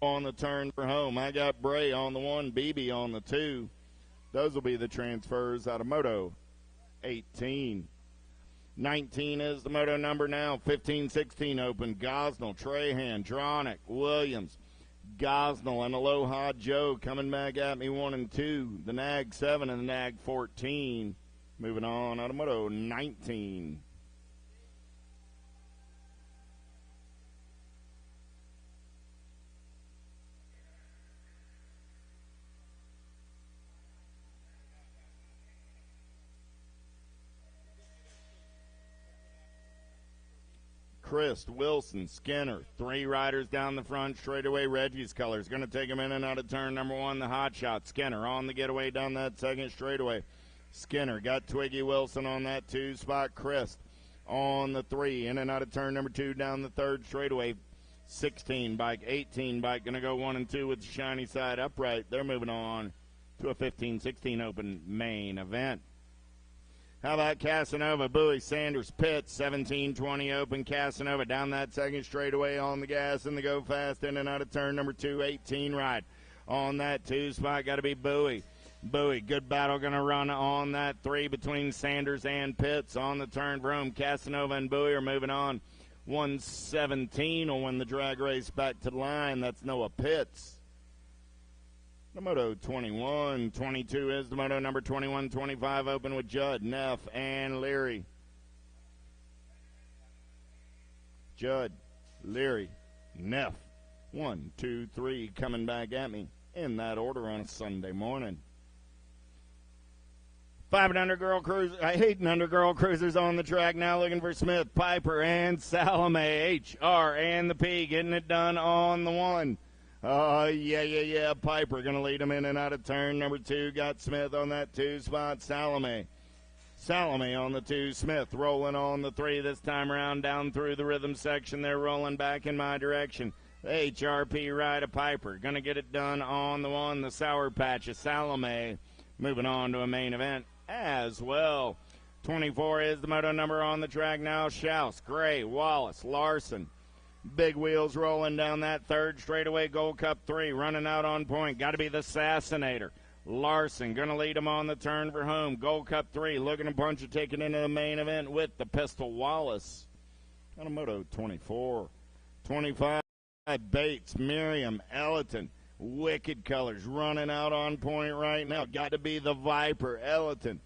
C: on the turn for home. I got Bray on the 1, BB on the 2. Those will be the transfers out of Moto 18. 19 is the moto number now. 15, 16 open. Gosnell, Trahan, Dronick, Williams, Gosnell, and Aloha Joe coming back at me 1 and 2. The Nag 7 and the Nag 14. Moving on out of Moto 19. Christ, Wilson, Skinner, 3 riders down the front, straightaway Reggie's colors. Going to take him in and out of turn number 1, the hot shot. Skinner on the getaway down that second straightaway. Skinner got Twiggy Wilson on that 2 spot. Christ on the 3, in and out of turn number 2 down the third straightaway. 16 bike, 18 bike, going to go 1 and 2 with the shiny side upright. They're moving on to a 15-16 open main event. How about Casanova, Bowie, Sanders, Pitts, 17-20 open. Casanova down that second straightaway on the gas and the go fast in and out of turn number 2, 18 ride. On that 2 spot, got to be Bowie. Bowie, good battle, going to run on that 3 between Sanders and Pitts on the turn for home. Casanova and Bowie are moving on. 117 will win the drag race back to the line. That's Noah Pitts. The Moto 21, 22 is the Moto number 21, 25 open with Judd, Neff, and Leary. Judd, Leary, Neff. 1, 2, 3 coming back at me in that order on a Sunday morning. 5 and under girl cruisers, 8 and under girl cruisers on the track now looking for Smith, Piper, and Salome. HR and the P getting it done on the 1. Yeah. Piper going to lead him in and out of turn number 2. Got Smith on that 2 spot. Salome on the 2. Smith rolling on the 3 this time around down through the rhythm section. They're rolling back in my direction. HRP ride of Piper. Going to get it done on the 1. The Sour Patch of Salome. Moving on to a main event as well. 24 is the moto number on the track now. Schaus, Gray, Wallace, Larson. Big wheels rolling down that third straightaway. Gold Cup 3 running out on point. Got to be the Assassinator. Larson going to lead him on the turn for home. Gold Cup 3 looking to punch a ticket into the main event with the Pistol Wallace. On a Moto 24. 25 Bates, Miriam, Ellerton. Wicked colors running out on point right now. Got to be the Viper, Ellerton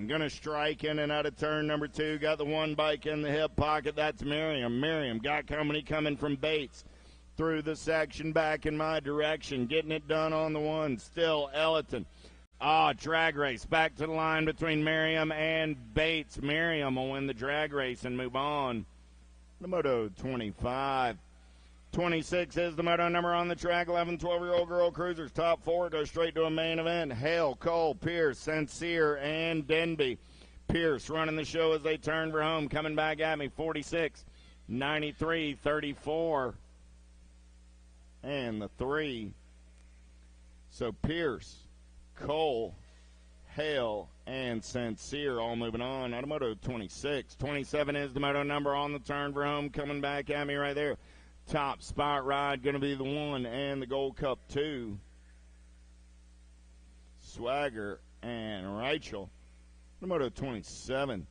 C: going to strike in and out of turn number 2. Got the 1 bike in the hip pocket. That's Miriam. Miriam got company coming from Bates through the section back in my direction. Getting it done on the 1. Still Ellerton. Drag race. Back to the line between Miriam and Bates. Miriam will win the drag race and move on. The Moto 25. 26 is the moto number on the track. 11, 12-year-old girl cruisers. Top 4 go straight to a main event. Hale, Cole, Pierce, Sincere, and Denby. Pierce running the show as they turn for home. Coming back at me, 46, 93, 34, and the 3. So Pierce, Cole, Hale, and Sincere all moving on. Out of Moto 26. 27 is the moto number on the turn for home. Coming back at me right there. Top spot ride going to be the 1 and the Gold Cup 2. Swagger and Rachel. The Moto 27.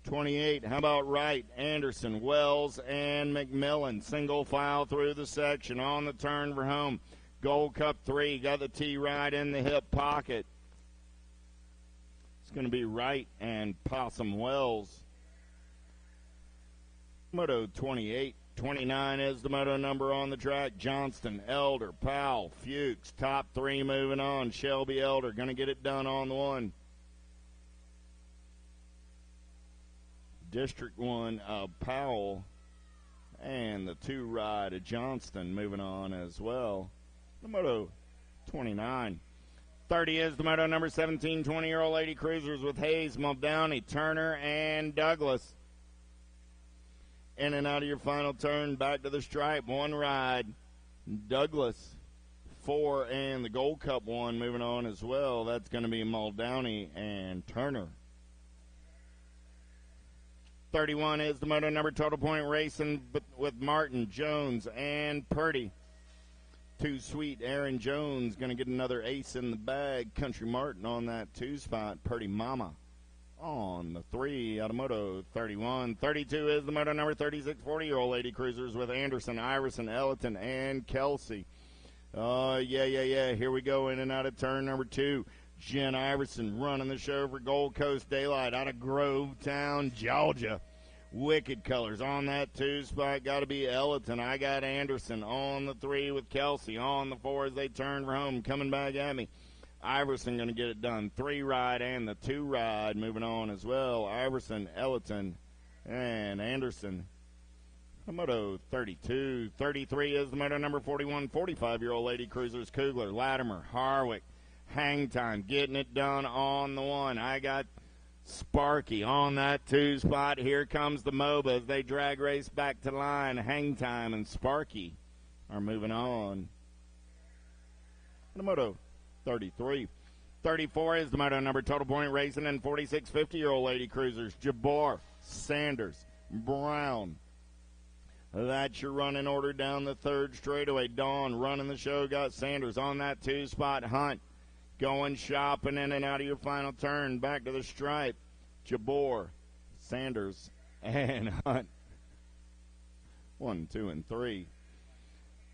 C: 28, how about Wright, Anderson, Wells, and McMillan. Single file through the section on the turn for home. Gold Cup 3, got the T ride in the hip pocket. It's going to be Wright and Possum Wells. Moto 28. 29 is the moto number on the track. Johnston, Elder, Powell, Fuchs. Top 3 moving on. Shelby Elder going to get it done on the 1. District 1 of Powell and the 2 ride of Johnston moving on as well. The Moto 29. 30 is the moto number 17, 20-year-old lady cruisers with Hayes, Muldowney, Turner, and Douglas. In and out of your final turn, back to the stripe, 1 ride. Douglas, 4, and the Gold Cup one moving on as well. That's going to be Muldowney and Turner. 31 is the moto number. Total point racing with Martin, Jones, and Purdy. Too Sweet, Aaron Jones going to get another ace in the bag. Country Martin on that 2 spot. Purdy Mama on the 3 out of moto 31. 32 is the moto number. 36 40-year-old lady cruisers with Anderson, Iverson, Elliton, and Kelsey. Yeah. Here we go in and out of turn number 2. Jen Iverson running the show for Gold Coast Daylight out of Grovetown, Georgia. Wicked colors on that 2 spot. Got to be Elliton. I got Anderson on the 3 with Kelsey on the 4 as they turn for home. Coming back at me. Iverson going to get it done. 3 ride and the 2 ride moving on as well. Iverson, Elliton, and Anderson. The moto 32. 33 is the moto number 41. 45-year-old lady cruisers. Kugler, Latimer, Harwick. Hang Time getting it done on the 1. I got Sparky on that 2 spot. Here comes the MOBA as they drag race back to line. Hang Time and Sparky are moving on. The moto 33. 34 is the moto number. Total point racing and 46 50-year-old lady cruisers. Jabbar, Sanders, Brown. That's your running order down the 3rd straightaway. Dawn running the show. Got Sanders on that 2 spot. Hunt going shopping in and out of your final turn. Back to the stripe. Jabor, Sanders, and Hunt. 1, 2, and 3.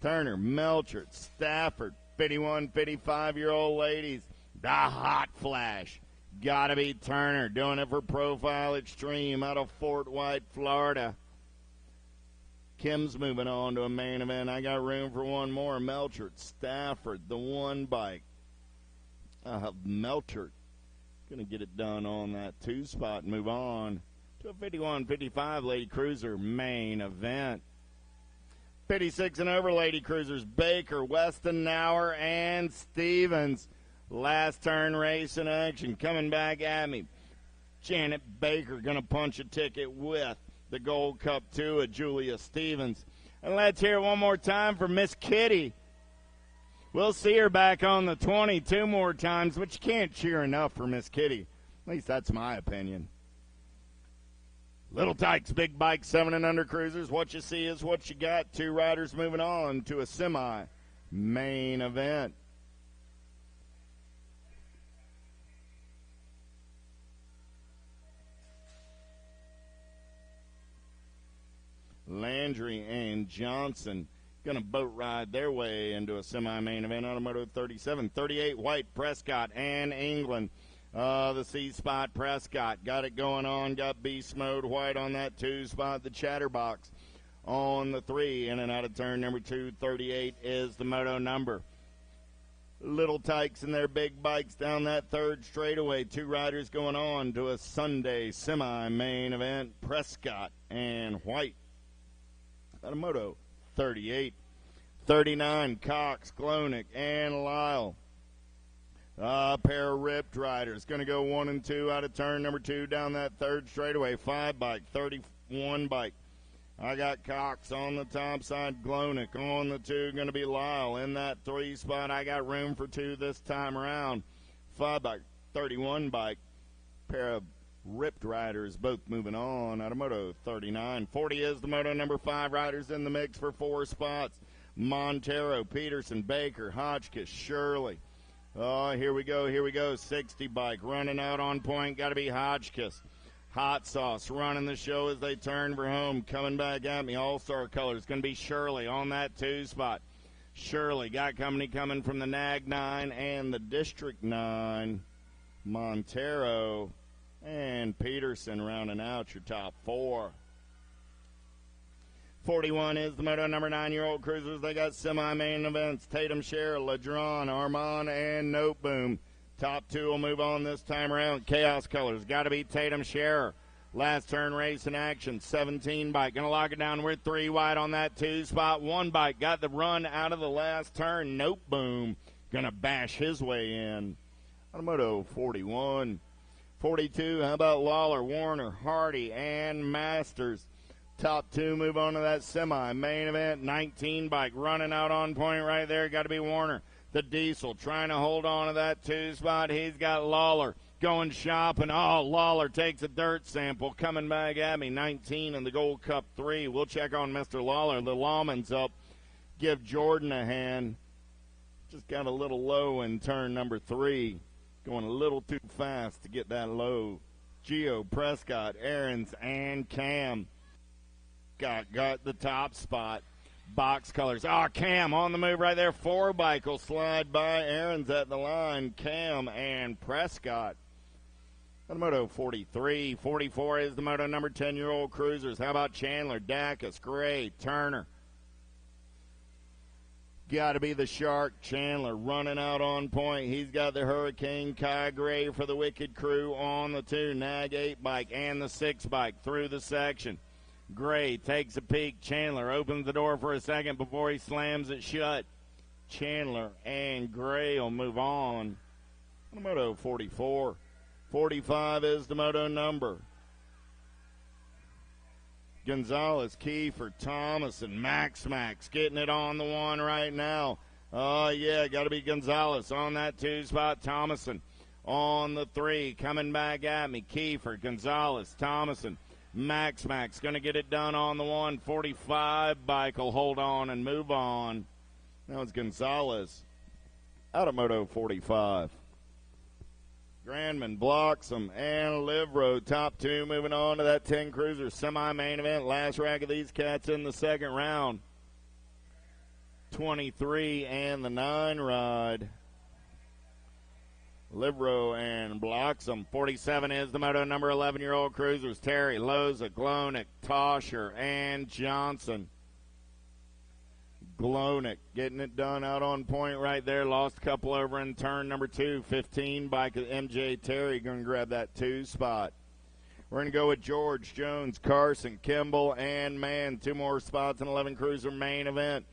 C: Turner, Melchert, Stafford, 51, 55-year-old ladies. The hot flash. Gotta be Turner. Doing it for Profile Extreme out of Fort White, Florida. Kim's moving on to a main event. I got room for one more. Melchert, Stafford, the 1 bike. Melchert going to get it done on that 2 spot and move on to a 51-55 lady cruiser main event. 56 and over lady cruisers. Baker, Weston, Nauer, and Stevens. Last turn race in action. Coming back at me. Janet Baker going to punch a ticket with the Gold Cup 2 of Julia Stevens. And let's hear it one more time for Miss Kitty. We'll see her back on the 22 more times, but you can't cheer enough for Miss Kitty. At least that's my opinion. Little Tykes, big bike, 7 and under cruisers. What you see is what you got. 2 riders moving on to a semi-main event. Landry and Johnson going to boat ride their way into a semi-main event on a moto 37. 38, White, Prescott, and England. The C spot, Prescott got it going on. Got beast mode, White on that 2 spot. The Chatterbox on the 3. In and out of turn number 2. 38 is the moto number. Little Tykes and their big bikes down that 3rd straightaway. 2 riders going on to a Sunday semi-main event. Prescott and White. Out of moto 38. 39, Cox, Glonick, and Lyle. A pair of ripped riders. Going to go 1 and 2 out of turn number 2 down that 3rd straightaway. 5 bike, 31 bike. I got Cox on the top side, Glonick on the 2. Going to be Lyle in that 3 spot. I got room for 2 this time around. 5 bike, 31 bike. Pair of ripped riders both moving on out of moto 39. 40 is the moto number. 5 riders in the mix for 4 spots. Montero, Peterson, Baker, Hotchkiss, Shirley. Oh, here we go. 60 bike running out on point. Got to be Hotchkiss. Hot Sauce running the show as they turn for home. Coming back at me, all-star colors. Going to be Shirley on that 2 spot. Shirley got company coming from the NAG 9 and the District 9. Montero and Peterson rounding out your top 4. 41 is the moto number. 9-year-old cruisers. They got semi-main events. Tatum, Share, Ladron, Armand, and Note Boom. Top 2 will move on this time around. Chaos Colors. Got to be Tatum, Share. Last turn race in action. 17 bike. Going to lock it down. We're 3 wide on that 2 spot. 1 bike. Got the run out of the last turn. Note Boom. Going to bash his way in. Automoto 41. 42. How about Lawler, Warner, Hardy, and Masters? Top 2 move on to that semi-main event. 19 bike running out on point right there. Got to be Warner. The Diesel trying to hold on to that 2 spot. He's got Lawler going shopping. Oh, Lawler takes a dirt sample. Coming back at me, 19 in the Gold Cup 3. We'll check on Mr. Lawler. The Lawman's up. Give Jordan a hand. Just got a little low in turn number 3. Going a little too fast to get that low. Gio, Prescott, Aarons, and Cam got the top spot. Box colors. Cam on the move right there. 4 bike will slide by Aarons at the line. Cam and Prescott. The Moto 43. 44 is the Moto number 10-year-old cruisers. How about Chandler, Dacus, Gray, Turner? Got to be the Shark. Chandler running out on point. He's got the Hurricane. Kai Gray for the Wicked Crew on the 2. Nag 8 bike and the 6 bike through the section. Gray takes a peek. Chandler opens the door for a second before he slams it shut. Chandler and Gray will move on. The Moto 44. 45 is the Moto number. Gonzalez, Kiefer, Thomas, and Max getting it on the 1 right now. Oh, yeah, got to be Gonzalez on that 2 spot. Thomason on the 3. Coming back at me. Kiefer, Gonzalez, Thomason, Max going to get it done on the 1. 45 bike will hold on and move on. That was Gonzalez out of Moto 45. Grandman blocks them, and Livro, top 2, moving on to that 10 cruiser semi-main event. Last rack of these cats in the second round. 23 and the 9 ride. Livro and blocks them. 47 is the Moto number 11-year-old cruisers. Terry, Loza, Glonek, Tosher, and Johnson. Glonek getting it done out on point right there. Lost a couple over in turn number 2. 15 bike MJ Terry going to grab that 2 spot. We're going to go with George, Jones, Carson, Kimball, and Mann. 2 more spots in 11 cruiser main event.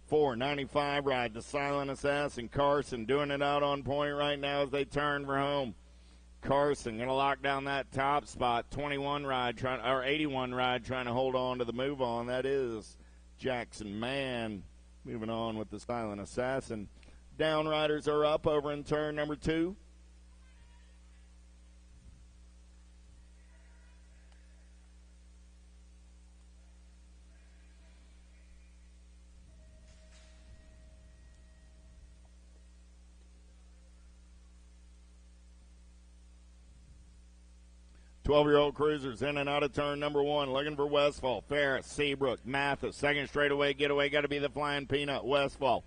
C: 495 ride, the Silent Assassin. Carson doing it out on point right now as they turn for home. Carson going to lock down that top spot. 81 ride, 81 ride, trying to hold on to the move on. That is Jackson Mann. Moving on with the Silent Assassin. Down riders are up over in turn number 2. Twelve-year-old cruisers in and out of turn number 1. Looking for Westfall, Ferris, Seabrook, Mathis. Second straightaway getaway got to be the Flying Peanut. Westfall,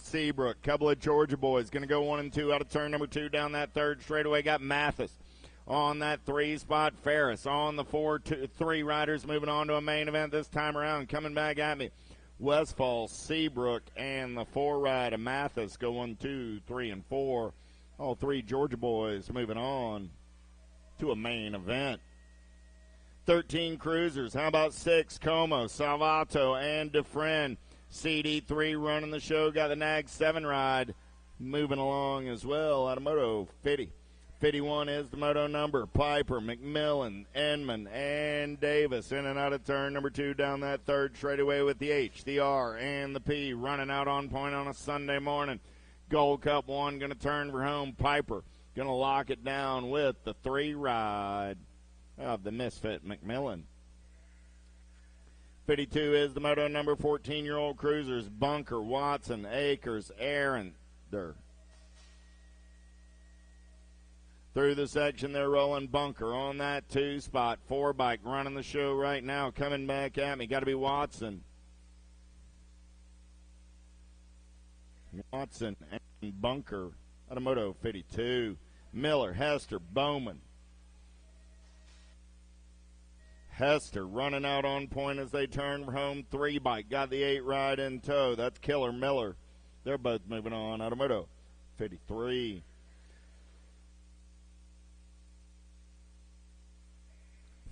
C: Seabrook. Couple of Georgia boys going to go 1 and 2 out of turn number 2 down that third straightaway. Got Mathis on that 3 spot. Ferris on the 3 riders moving on to a main event this time around. Coming back at me. Westfall, Seabrook, and the 4 ride of Mathis go 1, 2, 3, and 4. All 3 Georgia boys moving on to a main event. 13 cruisers. How about 6? Como, Salvato, and Dufresne. CD3 running the show. Got the Nag 7 ride moving along as well out of Moto 50. 51 is the Moto number. Piper, McMillan, Enman, and Davis in and out of turn number 2 down that third straightaway with the H, the R, and the P running out on point on a Sunday morning. Gold Cup 1 going to turn for home. Piper going to lock it down with the 3 ride of the Misfit McMillan. 52 is the Moto number 14-year-old cruisers. Bunker, Watson, Akers, Aaron. Through the section, they're rolling. Bunker on that 2 spot. 4 bike running the show right now. Coming back at me. Got to be Watson. Watson and Bunker out of Moto 52. Miller, Hester, Bowman. Hester running out on point as they turn home. 3 bike. Got the 8 ride in tow. That's Killer Miller. They're both moving on out of Moto 53.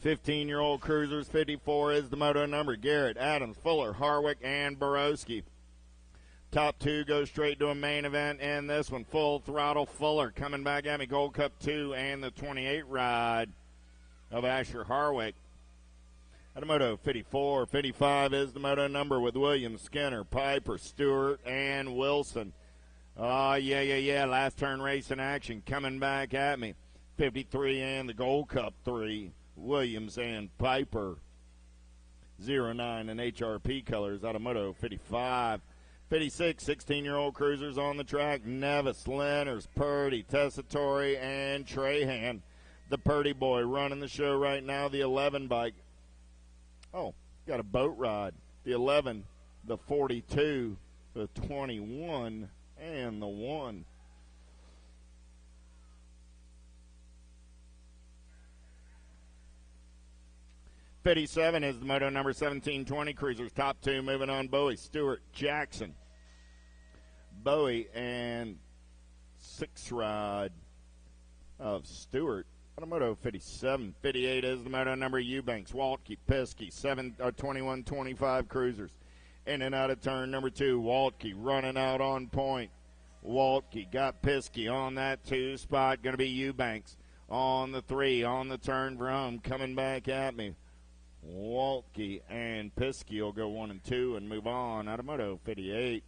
C: 15-year-old cruisers. 54 is the Moto number. Garrett, Adams, Fuller, Harwick, and Borowski. Top 2 go straight to a main event, and this one, Full Throttle Fuller coming back at me. Gold Cup 2 and the 28 ride of Asher Harwick. At a Moto 54, 55 is the Moto number with Williams, Skinner, Piper, Stewart, and Wilson. Oh, yeah. Last turn race in action coming back at me. 53 and the Gold Cup 3. Williams and Piper. 09 and HRP colors out of Moto 55. 56, 16-year-old cruisers on the track. Nevis, Lenners, Purdy, Tessitore, and Trahan. The Purdy boy running the show right now, the 11 bike. Oh, got a boat ride. The 11, the 42, the 21, and the 1. '57 is the moto number 1720 cruisers. Top 2 moving on. Bowie, Stewart, Jackson. Bowie and 6 ride of Stewart. On a moto 57. 58 is the moto number Eubanks, Waltke, Piskey. 2125 cruisers. In and out of turn number 2. Waltke running out on point. Waltke got Piskey on that 2 spot. Going to be Eubanks on the 3 on the turn for home. Coming back at me. Waltke and Piskey will go 1 and 2 and move on out of moto 58.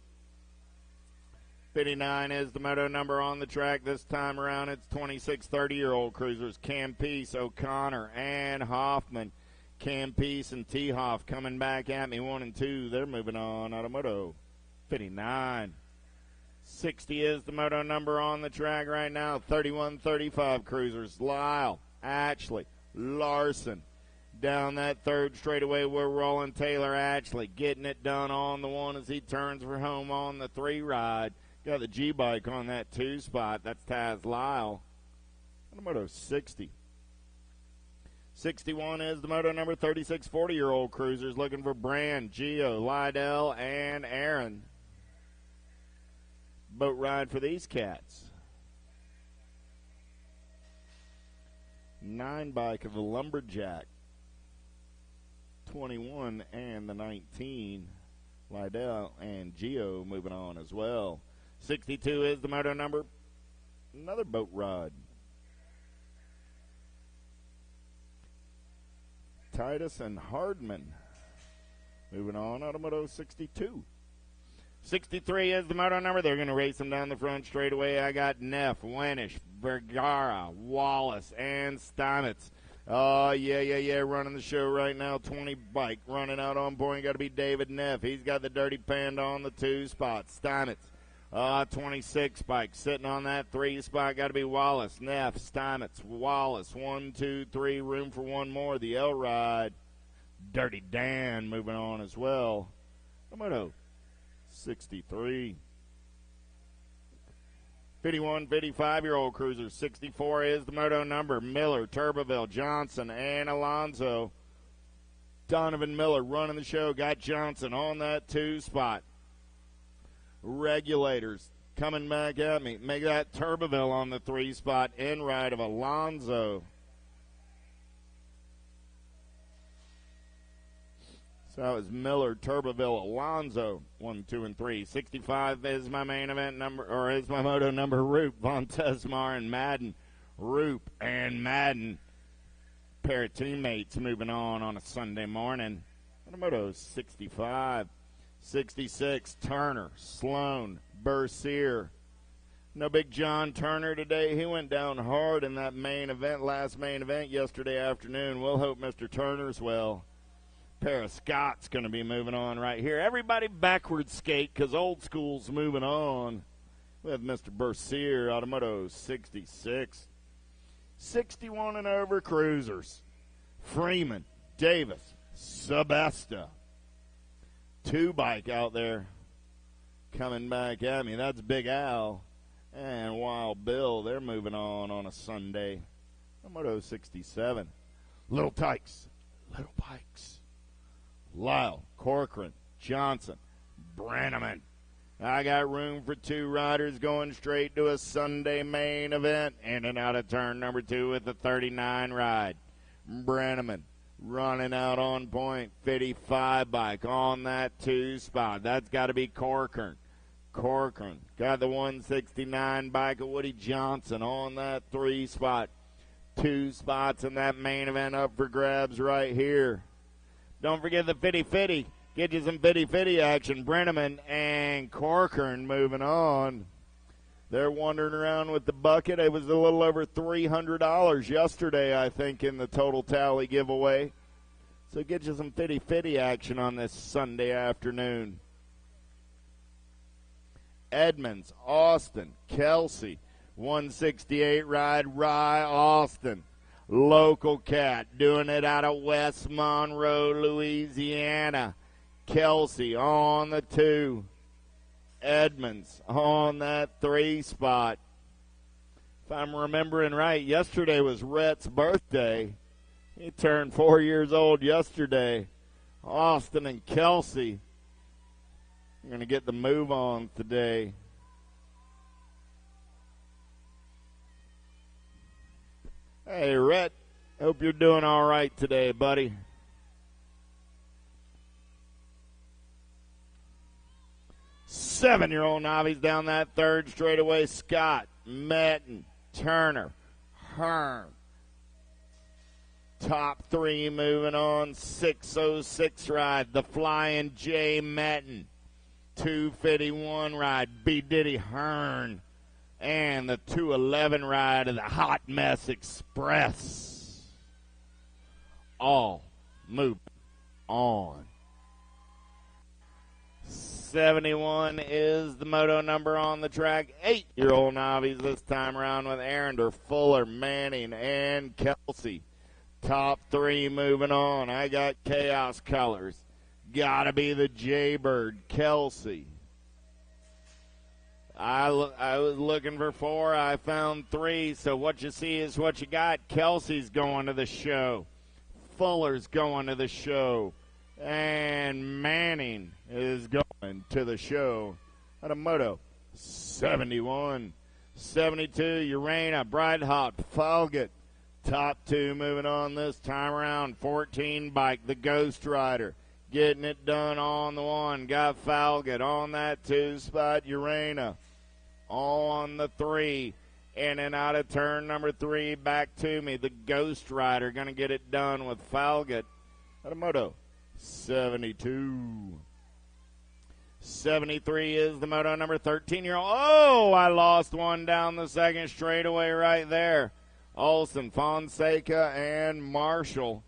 C: 59 is the moto number on the track. This time around, it's 26 30-year-old cruisers. Campese, O'Connor, and Hoffman. Campese and T-Hoff coming back at me 1 and 2. They're moving on out of moto 59. 60 is the moto number on the track right now. 31 35 cruisers. Lyle, Ashley, Larson. Down that third straightaway, we're rolling. Taylor Ashley getting it done on the 1 as he turns for home on the 3 ride. Got the G-bike on that 2 spot. That's Taz Lyle. On the moto 60. 61 is the moto number 36 40-year-old cruisers looking for Brand, Gio, Lydell, and Aaron. Boat ride for these cats. 9 bike of the Lumberjack. 21 and the 19. Lydell and Gio moving on as well. 62 is the moto number. Another boat ride. Titus and Hardman moving on out of moto 62. 63 is the moto number. They're going to race them down the front straightaway. I got Neff, Wenish, Vergara, Wallace, and Steinitz. Oh, yeah, running the show right now. 20 bike running out on point. Got to be David Neff. He's got the Dirty Panda on the 2 spot. Steinitz. 26 bike sitting on that 3 spot. Got to be Wallace, Neff, Steinitz, Wallace. 1, 2, 3. Room for one more. The L ride. Dirty Dan moving on as well. Moto 63. 51, 55-year-old cruisers. 64 is the moto number. Miller, Turbeville, Johnson, and Alonso. Donovan Miller running the show. Got Johnson on that 2 spot. Regulators coming back at me. Make that Turbeville on the 3 spot. In ride of Alonso. So that was Miller, Turbeville, Alonso, 1, 2, and 3. 65 is my main event number, or is my moto number. Roop, Von Tesmar, and Madden. Roop and Madden, pair of teammates moving on a Sunday morning. And a moto 65. 66, Turner, Sloan, Bercier. No big John Turner today. He went down hard in that last main event yesterday afternoon. We'll hope Mr. Turner's well. Pair of Scott's going to be moving on right here. Everybody backwards skate because old school's moving on. We have Mr. Bercier, Automoto 66. 61 and over cruisers. Freeman, Davis, Sebesta. 2 bike out there coming back at me. That's Big Al and Wild Bill. They're moving on a Sunday. Automoto 67. Little Tykes, Little Pikes. Lyle, Corcoran, Johnson, Brenneman. I got room for 2 riders going straight to a Sunday main event. In and out of turn number 2 with the 39 ride. Brenneman running out on point. 55 bike on that 2 spot. That's got to be Corcoran. Corcoran got the 169 bike of Woody Johnson on that 3 spot. 2 spots in that main event up for grabs right here. Don't forget the fitty-fitty. Get you some fitty-fitty action. Brenneman and Corcoran moving on. They're wandering around with the bucket. It was a little over $300 yesterday, I think, in the total tally giveaway. So get you some fitty-fitty action on this Sunday afternoon. Edmonds, Austin, Kelsey, 168 ride, Rye, Austin. Local cat doing it out of West Monroe, Louisiana. Kelsey on the 2. Edmonds on that 3 spot. If I'm remembering right, yesterday was Rhett's birthday. He turned 4 years old yesterday. Austin and Kelsey are going to get the move on today. Hey, Rhett, hope you're doing all right today, buddy. Seven-year-old novice down that third straightaway. Scott, Metten, Turner, Hearn. Top 3 moving on. 606 ride. The Flying J. Metten. 251 ride. B. Diddy Hearn. And the 211 ride of the Hot Mess Express. All moving on. 71 is the moto number on the track. 8-year-old novice this time around with Arender, Fuller, Manning, and Kelsey. Top 3 moving on. I got Chaos Colors. Gotta be the Jaybird, Kelsey. I was looking for 4. I found 3. So what you see is what you got. Kelsey's going to the show. Fuller's going to the show. And Manning is going to the show at a moto. 71. 72, Urena, Bright Hot, Falget. Top 2 moving on this time around. 14 bike, the Ghost Rider. Getting it done on the 1. Got Falget on that 2 spot. Urena on the 3. In and out of turn number 3. Back to me. The Ghost Rider going to get it done with Falget at a moto. 72. 73 is the moto number 13-year-old. Oh, I lost one down the second straightaway right there. Olson, Fonseca, and Marshall.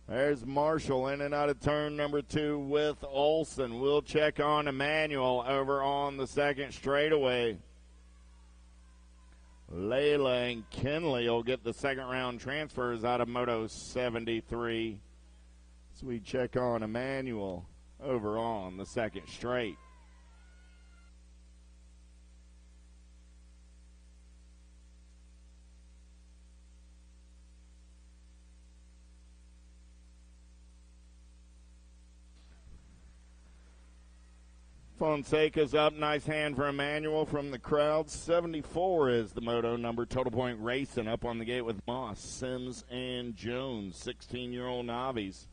C: There's Marshall in and out of turn number 2 with Olson. We'll check on Emmanuel over on the second straightaway. Layla and Kinley will get the second round transfers out of moto 73. So we check on Emmanuel over on the second straight. Fonseca's up. Nice hand for Emmanuel from the crowd. 74 is the moto number. Total Point Racing up on the gate with Moss, Sims, and Jones. 16-year-old novice.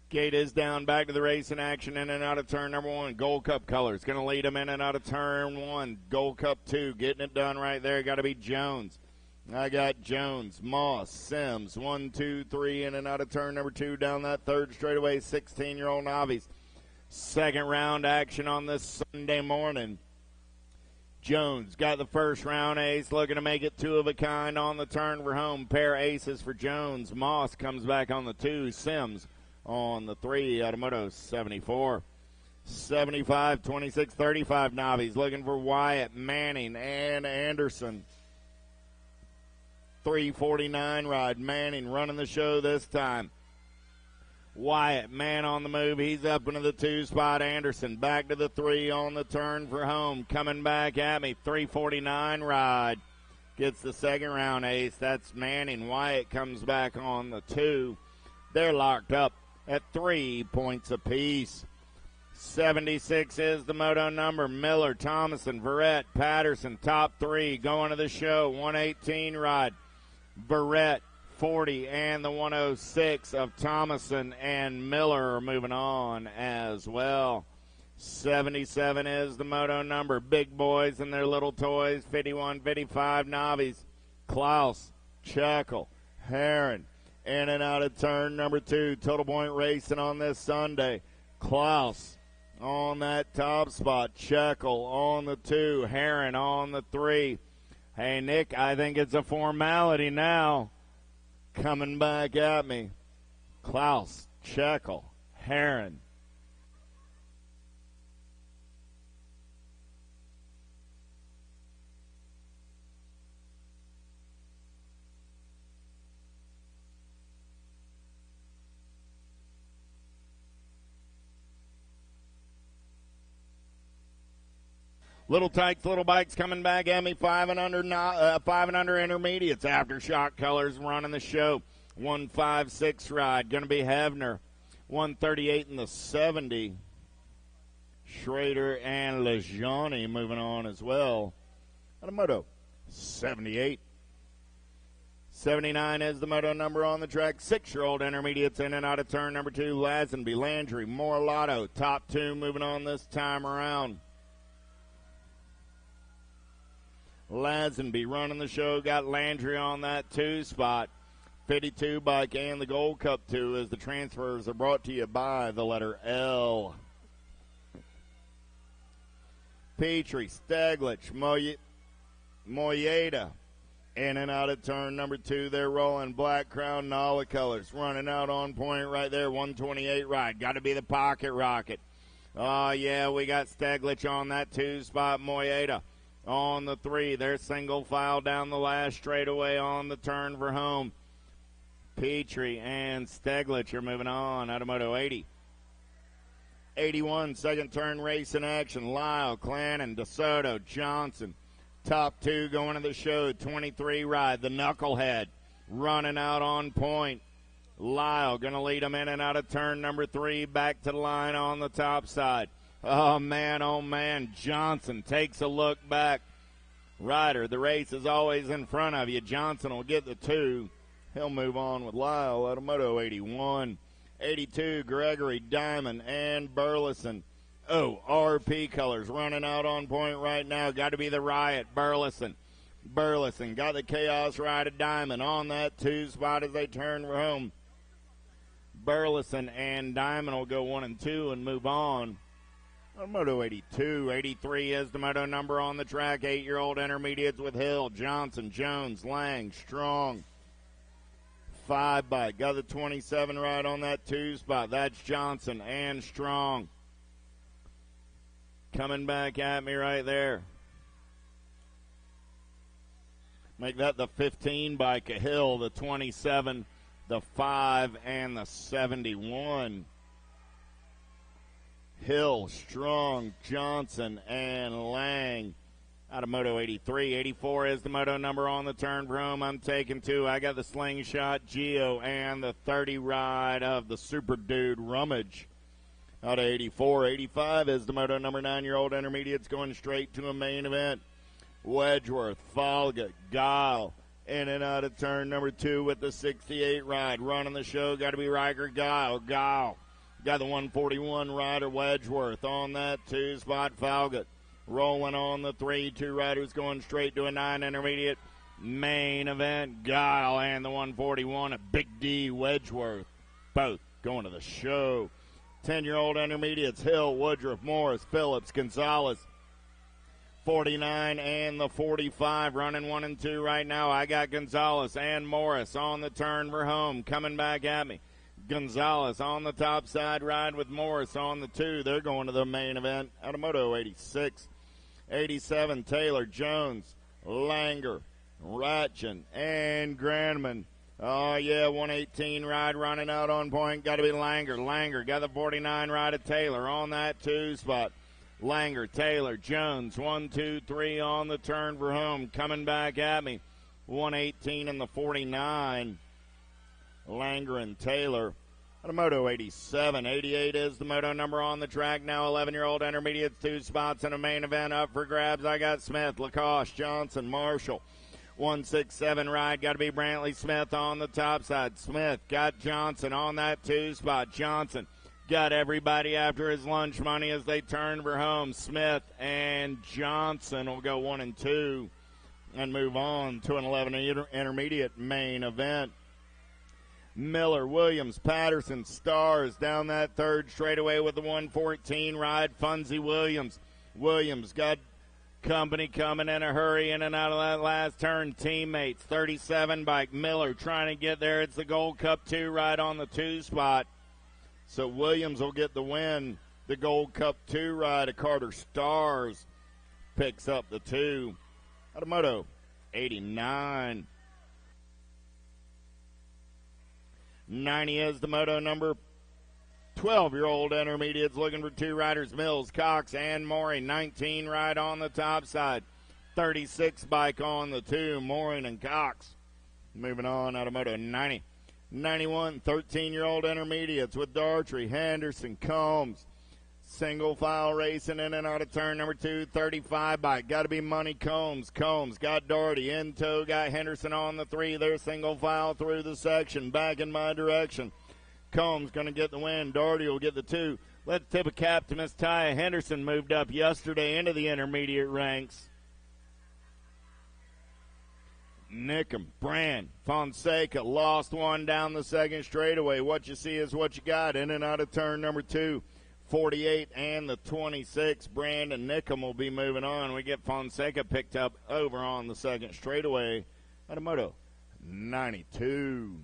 C: Gate is down, back to the race in action, in and out of turn number 1. Gold Cup colors, going to lead him in and out of turn 1. Gold Cup 2, getting it done right there. Got to be Jones. I got Jones, Moss, Sims, 1, 2, 3, in and out of turn number 2 down that third straightaway. 16-year-old novice. Second round action on this Sunday morning. Jones got the first round ace, looking to make it 2 of a kind on the turn for home. Pair aces for Jones. Moss comes back on the 2. Sims on the 3 out of moto 74. 75, 26, 35 novice looking for Wyatt, Manning, and Anderson. 349 ride. Manning running the show this time. Wyatt, man on the move. He's up into the 2 spot. Anderson back to the 3 on the turn for home. Coming back at me. 349 ride. Gets the second round ace. That's Manning. Wyatt comes back on the 2. They're locked up at 3 points apiece. 76 is the moto number. Miller, Thomason, Verrett, Patterson, top 3 going to the show. 118 ride. Verrett, 140 and the 106 of Thomason and Miller are moving on as well. 77 is the moto number. Big boys and their little toys. 51, 55 Navis. Klaus, Checkle, Heron. In and out of turn number 2. Total Point Racing on this Sunday. Klaus on that top spot. Checkle on the 2. Heron on the 3. Hey, Nick, I think it's a formality now. Coming back at me. Klaus, Checkle, Heron. Little Tykes, Little Bikes coming back at me. 5 and under intermediates. Aftershock Colors running the show. 156 ride. Going to be Hevner. 138 in the 70. Schrader and Lejani moving on as well. Moto 78. 79 is the moto number on the track. 6-year-old intermediates in and out of turn number 2. Lazenby, Landry, Morlato. Top 2 moving on this time around. Lazenby running the show, got Landry on that 2 spot. 52 bike and the Gold Cup 2 as the transfers are brought to you by the letter L. Petrie, Staglich, Moyeda. In and out of turn number 2, they're rolling. Black Crown, Nala Colors running out on point right there. 128 ride. Got to be the Pocket Rocket. Oh, yeah, we got Staglich on that 2 spot. Moyeda on the 3. They're single file down the last straightaway on the turn for home. Petrie and Staglich are moving on out of Moto 80. 81, second turn race in action. Lyle, Clannon, DeSoto, Johnson. Top 2 going to the show. 23 ride. The Knucklehead running out on point. Lyle going to lead them in and out of turn number 3. Back to the line on the top side. Oh, man, Johnson takes a look back. Ryder, the race is always in front of you. Johnson will get the 2. He'll move on with Lyle out of Moto 81. 82, Gregory, Diamond, and Burleson. Oh, RP Colors running out on point right now. Got to be the Riot, Burleson. Burleson got the Chaos Ride of Diamond on that 2 spot as they turn home. Burleson and Diamond will go 1 and 2 and move on. Moto 82, 83 is the moto number on the track. 8-year-old intermediates with Hill, Johnson, Jones, Lang, Strong. 5 bike, got the 27 ride on that 2 spot. That's Johnson and Strong. Coming back at me right there. Make that the 15 bike, a Hill, the 27, the 5, and the 71. Hill, Strong, Johnson, and Lang out of Moto 83. 84 is the moto number on the turn for home. I'm taking 2. I got the Slingshot, Geo, and the 30 ride of the Super Dude Rummage out of 84. 85 is the moto number 9-year-old intermediates going straight to a main event. Wedgeworth, Falga, Guile, in and out of turn number 2 with the 68 ride. Running the show, got to be Riker Guile. Got the 141 rider Wedgeworth on that 2 spot. Falga rolling on the 3. 2 riders going straight to a 9 intermediate main event. Guile and the 141, a Big D Wedgeworth, both going to the show. 10-year-old intermediates, Hill, Woodruff, Morris, Phillips, Gonzalez. 49 and the 45 running 1 and 2 right now. I got Gonzalez and Morris on the turn for home. Coming back at me. Gonzalez on the top side ride with Morris on the 2. They're going to the main event out of Moto 86. 87, Taylor, Jones, Langer, Ratchin, and Granman. Oh, yeah, 118 ride running out on point. Got to be Langer. Langer got the 49 ride of Taylor on that 2 spot. Langer, Taylor, Jones, 1, 2, 3 on the turn for home. Coming back at me. 118 and the 49. Langer and Taylor. Out of Moto 87. 88 is the moto number on the track now. 11-year-old intermediates, 2 spots in a main event up for grabs. I got Smith, Lacoste, Johnson, Marshall. 167 ride. Got to be Brantley Smith on the top side. Smith got Johnson on that 2 spot. Johnson got everybody after his lunch money as they turn for home. Smith and Johnson will go 1 and 2 and move on to an 11 intermediate main event. Miller, Williams, Patterson, Stars down that third straightaway with the 114 ride. Funzy Williams. Williams got company coming in a hurry in and out of that last turn. Teammates, 37 bike. Miller trying to get there. It's the Gold Cup 2 ride on the 2 spot. So Williams will get the win. The Gold Cup 2 ride of Carter Stars picks up the 2. Automoto 89. 90 is the moto number. 12-year-old intermediates looking for 2 riders. Mills, Cox, and Maury. 19 ride on the top side. 36 bike on the 2. Morin and Cox. Moving on, Automoto 90. 91, 13-year-old intermediates with Dartry, Henderson, Combs. Single file racing in and out of turn number 2, 35 bike. Got to be Money Combs. Combs got Doherty in tow, got Henderson on the 3. They're single file through the section. Back in my direction. Combs going to get the win. Doherty will get the 2. Let's tip a cap to Miss Taya Henderson. Moved up yesterday into the intermediate ranks. Nickham, Brand, Fonseca lost one down the second straightaway. What you see is what you got. In and out of turn number 2. 48 and the 26. Brand and Nickham will be moving on. We get Fonseca picked up over on the second straightaway. Automoto 92.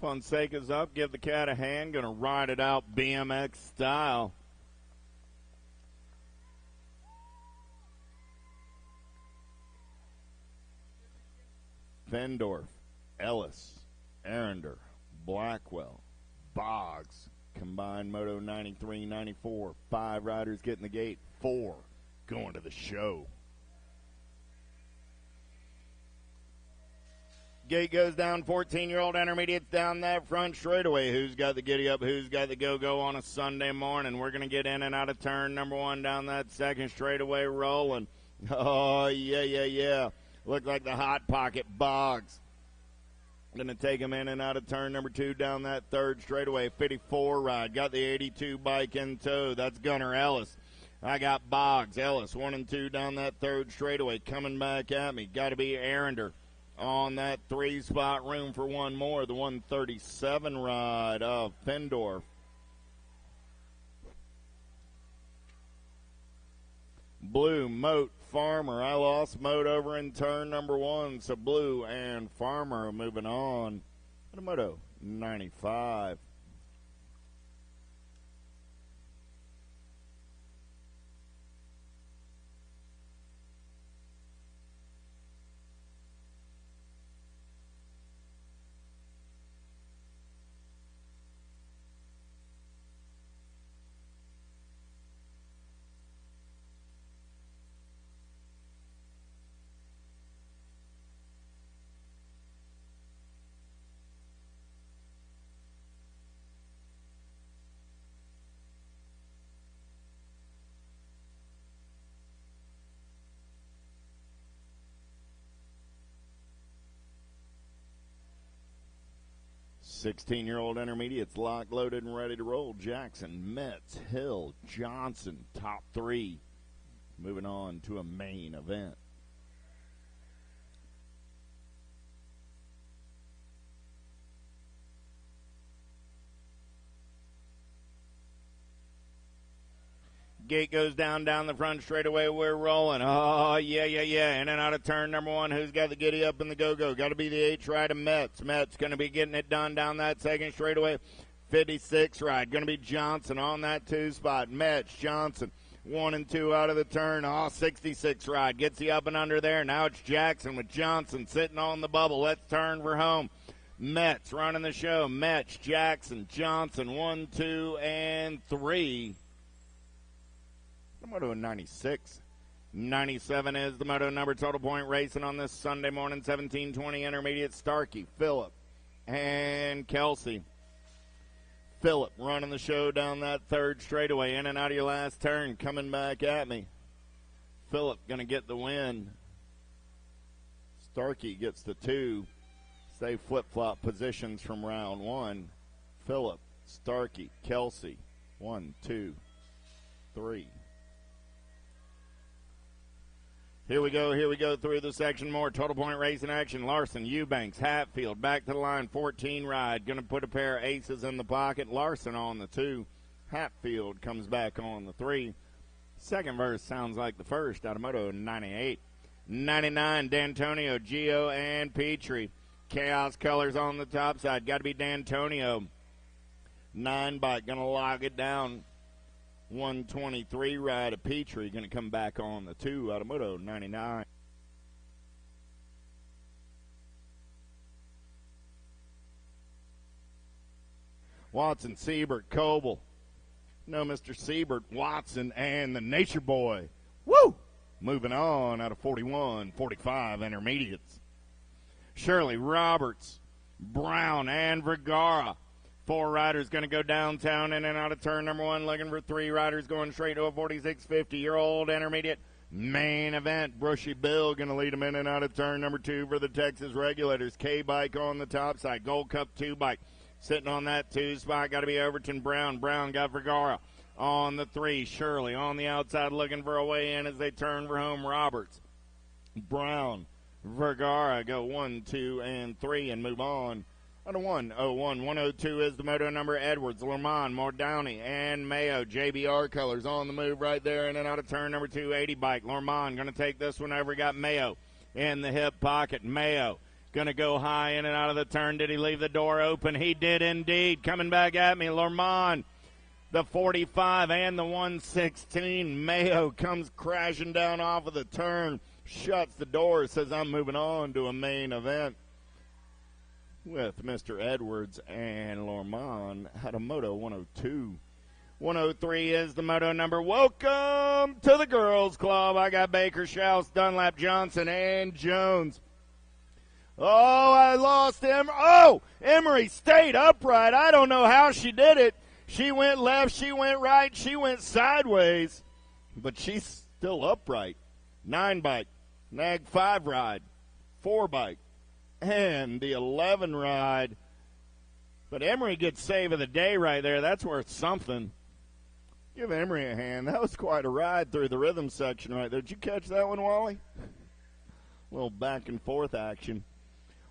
C: Fonseca's up. Give the cat a hand. Going to ride it out BMX style. Fendorf, Ellis, Arender, Blackwell, Boggs. Combined Moto 93, 94. 5 riders getting the gate. 4 going to the show. Gate goes down, 14-year-old intermediates down that front straightaway. Who's got the giddy up? Who's got the go-go on a Sunday morning? We're going to get in and out of turn number 1 down that second straightaway rolling. Oh, yeah. Look like the Hot Pocket Boggs. Going to take him in and out of turn number 2 down that third straightaway. 54 ride. Got the 82 bike in tow. That's Gunnar Ellis. I got Boggs, Ellis, 1 and 2 down that third straightaway. Coming back at me. Got to be Arender. On that 3-spot, room for one more, the 137 ride of Fendorf. Blue, Moat, Farmer. I lost Moat over in turn number 1, so Blue and Farmer moving on. Moto 95. Sixteen-year-old intermediates locked, loaded, and ready to roll. Jackson, Metz, Hill, Johnson, top 3. Moving on to a main event. Gate goes down the front straightaway. We're rolling. Oh, yeah. In and out of turn number 1. Who's got the giddy up and the go-go? Got to be the H ride of Metz. Metz going to be getting it done down that second straightaway. 56 ride. Going to be Johnson on that 2 spot. Metz, Johnson. 1 and 2 out of the turn. 66 ride. Gets the up and under there. Now it's Jackson with Johnson sitting on the bubble. Let's turn for home. Metz running the show. Metz, Jackson, Johnson, 1, 2, and 3. The moto 96. 97 is the moto number. Total point racing on this Sunday morning. 1720 intermediate. Starkey, Phillip, and Kelsey. Phillip running the show down that third straightaway. In and out of your last turn. Coming back at me. Phillip going to get the win. Starkey gets the 2. Stay flip-flop positions from round 1. Phillip, Starkey, Kelsey. 1, 2, 3. Here we go through the section more. Total point racing action. Larson, Eubanks, Hatfield, back to the line, 14 ride. Going to put a pair of aces in the pocket. Larson on the 2. Hatfield comes back on the 3. Second verse sounds like the first out of moto 98. 99, D'Antonio, Gio, and Petrie. Chaos colors on the top side. Got to be D'Antonio. 9 bike, going to log it down. 123 ride of Petrie, going to come back on the 2 out of moto 99. Watson, Siebert, Coble. No, Mr. Siebert, Watson, and the Nature Boy. Woo! Moving on out of 41, 45 intermediates. Shirley, Roberts, Brown, and Vergara. 4 riders going to go downtown in and out of turn number 1, looking for 3 riders going straight to a 46-50-year-old intermediate main event. Brushy Bill going to lead them in and out of turn number 2 for the Texas Regulators. K-Bike on the top side. Gold Cup 2 bike sitting on that 2 spot. Got to be Overton Brown. Brown got Vergara on the 3. Shirley on the outside looking for a way in as they turn for home. Roberts, Brown, Vergara go 1, 2, and 3 and move on. On a 101, 102 is the moto number. Edwards, Lermont, Mordowney, and Mayo. JBR colors on the move right there in and out of turn number 2, 80 bike. Lermont going to take this one over. Got Mayo in the hip pocket. Mayo going to go high in and out of the turn. Did he leave the door open? He did indeed. Coming back at me, Lermont. The 45 and the 116. Mayo comes crashing down off of the turn. Shuts the door. Says, I'm moving on to a main event with Mr. Edwards and Lormond at a moto 102. 103 is the moto number. Welcome to the girls club. I got Baker, Schaus, Dunlap, Johnson, and Jones. Oh, I lost him. Oh, Emery stayed upright. I don't know how she did it. She went left, she went right, she went sideways, but she's still upright. 9 bike, nag 5 ride, 4 bike, and the 11 ride. But Emery gets save of the day right there. That's worth something. Give Emery a hand. That was quite a ride through the rhythm section right there. Did you catch that one, Wally? A little back and forth action.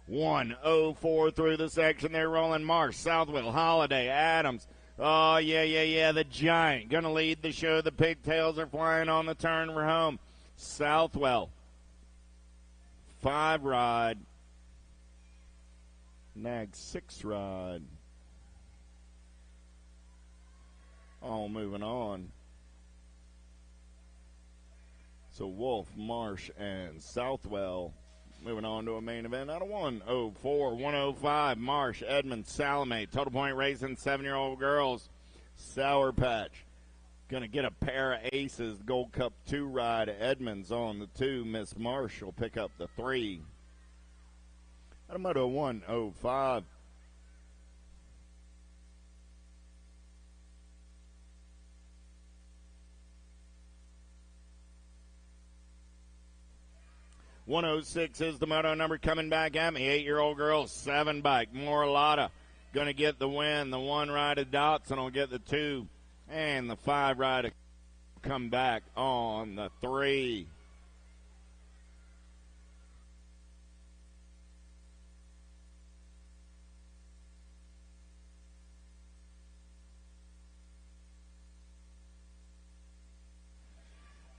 C: 104 through the section. They're rolling. Marsh, Southwell, Holiday, Adams. Oh, yeah. The Giant going to lead the show. The pigtails are flying on the turn for home. Southwell, 5 ride. Nag 6 ride. All moving on. So Wolf, Marsh, and Southwell moving on to a main event out of 104, 105. Marsh, Edmund, Salome. Total point racing, 7-year-old girls. Sour Patch. Going to get a pair of aces. Gold Cup 2 ride. Edmonds on the 2. Miss Marsh will pick up the 3. Out of moto 105. .106 is the moto number coming back at me. 8-year-old girl, 7 bike. Morlotta going to get the win. The 1 ride of Dotson will get the 2. And the 5 ride will come back on the 3.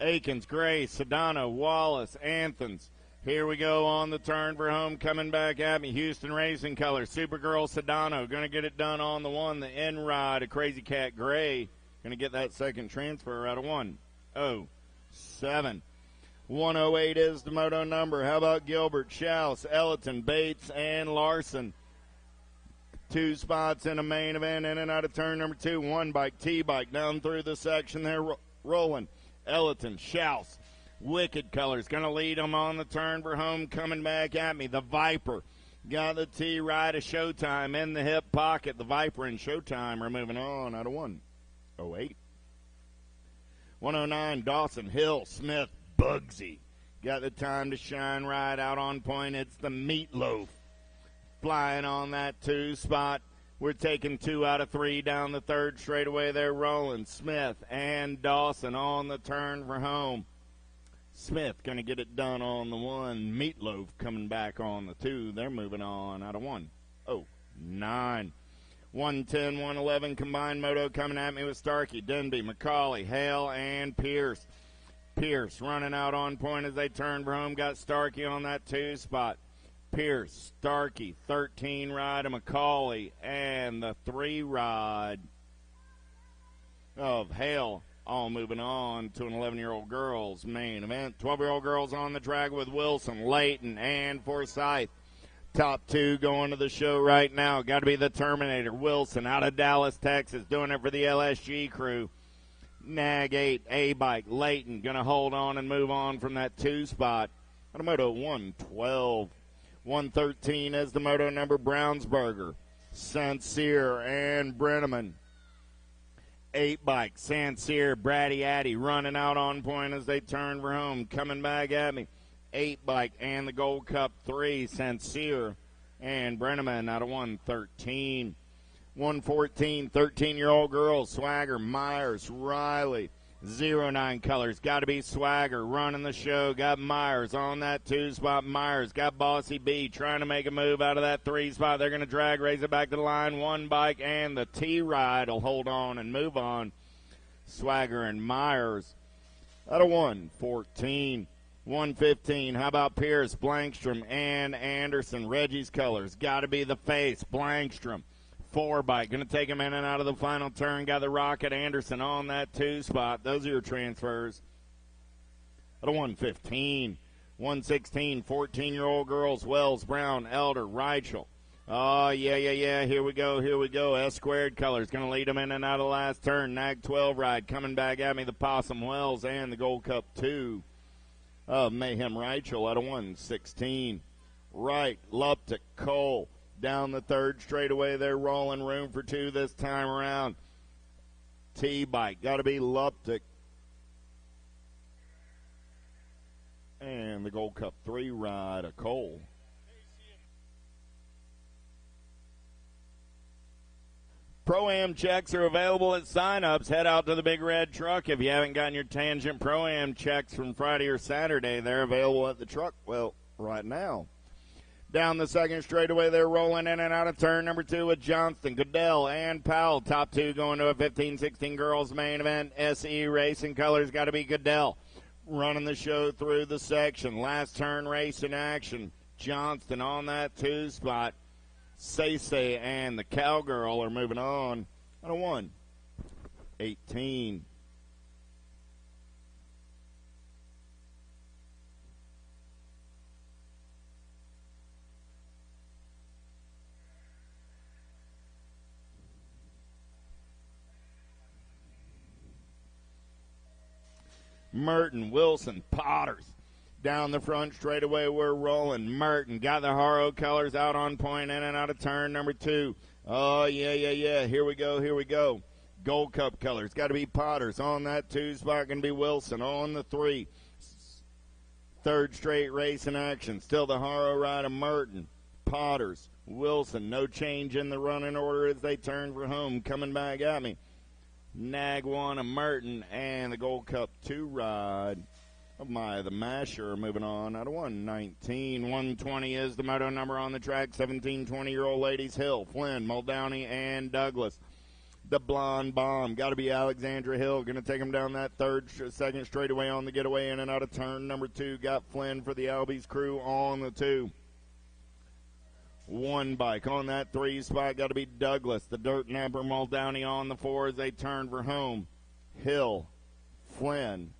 C: Akins, Gray, Sedano, Wallace, Anthons. Here we go on the turn for home. Coming back at me, Houston Racing Color. Supergirl Sedano going to get it done on the 1. The end ride, a Crazy Cat Gray. Going to get that second transfer out of 107. 108 is the moto number. How about Gilbert, Schaus, Ellerton, Bates, and Larson? 2 spots in a main event, in and out of turn number 2. 1 bike, T-bike, down through the section there, rolling. Ellerton, Schaus, Wicked Colors, going to lead them on the turn for home, coming back at me. The Viper got the T-ride of Showtime in the hip pocket. The Viper and Showtime are moving on out of 108. 109, Dawson, Hill, Smith, Bugsy. Got the time to shine right out on point. It's the Meatloaf flying on that 2 spot. We're taking 2 out of 3 down the third straightaway. They're rolling. Smith and Dawson on the turn for home. Smith going to get it done on the 1. Meatloaf coming back on the 2. They're moving on out of 109. 110, 111 combined moto coming at me with Starkey, Denby, McCauley, Hale, and Pierce. Pierce running out on point as they turn for home. Got Starkey on that 2 spot. Pierce, Starkey, 13 ride of McCauley, and the 3 ride of Hale. All moving on to an 11-year-old girls main event. 12-year-old girls on the track with Wilson, Layton, and Forsyth. Top 2 going to the show right now. Got to be the Terminator. Wilson out of Dallas, Texas, doing it for the LSG crew. Nag 8, A-Bike, Layton, going to hold on and move on from that 2 spot. Moto 112. 113 is the moto number. Brownsburger, Sincere, and Brenneman. 8-Bike, Sincere, Bratty Addy running out on point as they turn for home. Coming back at me. 8-Bike and the Gold Cup 3, Sincere, and Brenneman out of 113. 114, 13-year-old girls, Swagger, Myers, Riley. 09 Colors, got to be Swagger running the show. Got Myers on that 2 spot. Myers got Bossy B trying to make a move out of that 3 spot. They're going to drag, raise it back to the line. 1 bike and the T-Ride will hold on and move on. Swagger and Myers out of 114. 115, how about Pierce, Blankstrom, and Anderson? Reggie's Colors, got to be the face, Blankstrom. 4 bike, going to take him in and out of the final turn. Got the Rocket Anderson on that 2 spot. Those are your transfers. At a 115, 116, 14-year-old girls, Wells, Brown, Elder, Reichel. Oh, yeah, here we go. S-Squared Colors, going to lead them in and out of the last turn. Nag 12 ride, coming back at me, the Possum, Wells, and the Gold Cup 2 of Mayhem Reichel at a 116. Right, Luptic, Cole. Down the third straightaway, they're rolling, room for 2 this time around. T-Bike, got to be Luptic. And the Gold Cup 3 ride of Cole. Pro-Am checks are available at sign-ups. Head out to the Big Red Truck. If you haven't gotten your Tangent Pro-Am checks from Friday or Saturday, they're available at the truck, well, right now. Down the second straightaway, they're rolling in and out of turn number 2 with Johnston, Goodell, and Powell. Top 2 going to a 15-16 girls main event. SE Racing Colors, got to be Goodell. Running the show through the section. Last turn race in action. Johnston on that 2 spot. Say and the Cowgirl are moving on a 118. Merton, Wilson, Potters. Down the front straightaway, we're rolling. Merton got the Haro Colors out on point, in and out of turn number 2. Oh, yeah. Here we go. Gold Cup Colors. Got to be Potters on that 2 spot. Going to be Wilson on the 3. Third straight race in action. Still the Haro ride of Merton. Potters, Wilson. No change in the running order as they turn for home. Coming back at me. Nag 1 of Merton and the Gold Cup 2 ride of the Masher moving on out of 119. 120 is the moto number on the track. 17, 20-year-old ladies, Hill, Flynn, Muldowney, and Douglas. The Blonde Bomb, got to be Alexandra Hill. Going to take him down that second straightaway on the getaway in and out of turn number 2. Got Flynn for the Albies crew on the 2. 1 bike on that 3 spot, got to be Douglas. The Dirt Napper, Muldowney on the 4 as they turn for home. Hill, Flynn,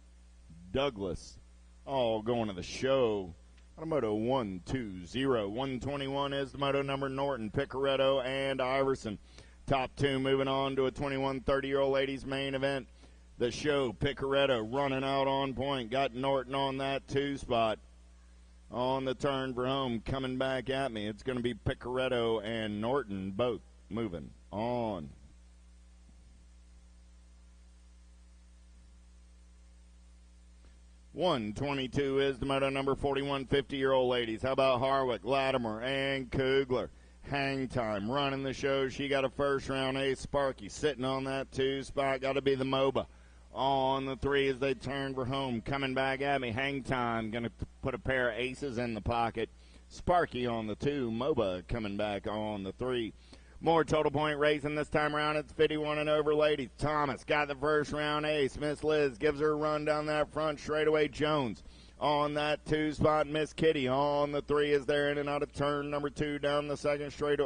C: Douglas, all going to the show. Moto 120. 121 is the moto number Norton, Picaretto, and Iverson. Top two moving on to a 21, 30-year-old ladies main event. The show, Picaretto running out on point. Got Norton on that 2 spot. On the turn for home, coming back at me. It's going to be Picaretto and Norton both moving on. .122 is the moto number 41, 50-year-old ladies. How about Harwick, Latimer, and Kugler? Hang time, running the show. She got a first-round ace. Sparky sitting on that 2 spot. Got to be the MOBA. On the 3 as they turn for home. Coming back at me. Hang time. Going to put a pair of aces in the pocket. Sparky on the 2. MOBA coming back on the 3. More total point racing this time around. It's 51 and over ladies. Thomas got the first round ace. Miss Liz gives her a run down that front straightaway. Jones on that 2 spot. Miss Kitty on the 3 is there in and out of turn number 2 down the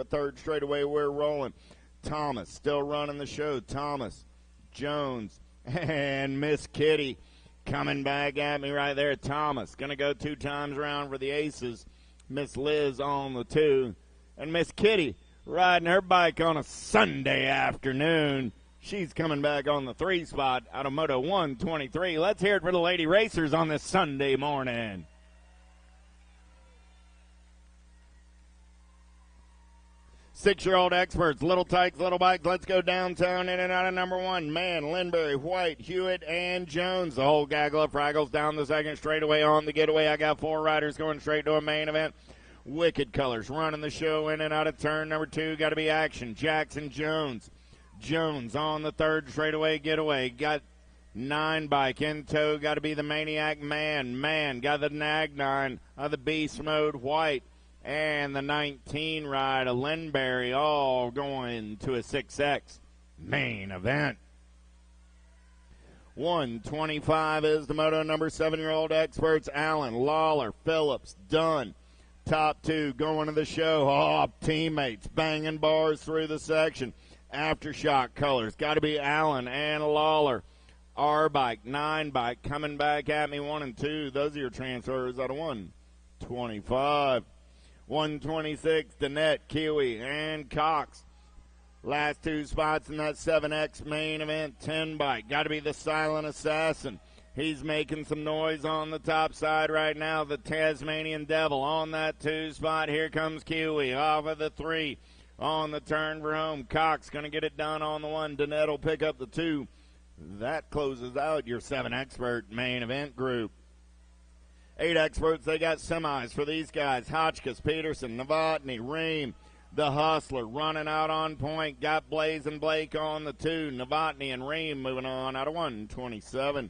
C: third straightaway. We're rolling. Thomas still running the show. Thomas, Jones, and Miss Kitty coming back at me right there. Thomas going to go 2 times around for the aces. Miss Liz on the 2. And Miss Kitty riding her bike on a Sunday afternoon. She's coming back on the 3 spot out of Moto 123. Let's hear it for the lady racers on this Sunday morning. Six-year-old experts, little tykes, little bikes. Let's go downtown in and out of number 1. Man, Lindberry, White, Hewitt, and Jones. The whole gaggle of fraggles down the second straightaway on the getaway. I got 4 riders going straight to a main event. Wicked Colors running the show in and out of turn number 2. Got to be action. Jackson Jones. Jones on the third straightaway getaway. Got 9 bike in tow. Got to be the Maniac Man. Man got the Nag 9 of the Beast Mode White. And the 19 ride of Lindberry, all going to a 6X main event. 125 is the moto number 7-year-old experts. Allen, Lawler, Phillips, Dunn. Top 2 going to the show. Oh, teammates banging bars through the section. Aftershock Colors. Got to be Allen and Lawler. R-Bike, 9 bike coming back at me 1 and 2. Those are your transfers out of 125. 126, Danette, Kiwi, and Cox. Last 2 spots in that 7X main event, 10 bike. Got to be the Silent Assassin. He's making some noise on the top side right now. The Tasmanian Devil on that 2 spot. Here comes Kiwi off of the 3. On the turn for home. Cox going to get it done on the 1. Danette will pick up the 2. That closes out your 7 expert main event group. 8 experts, they got semis for these guys. Hotchkiss, Peterson, Novotny, Ream, the Hustler running out on point. Got Blaze and Blake on the 2. Novotny and Ream moving on out of 127.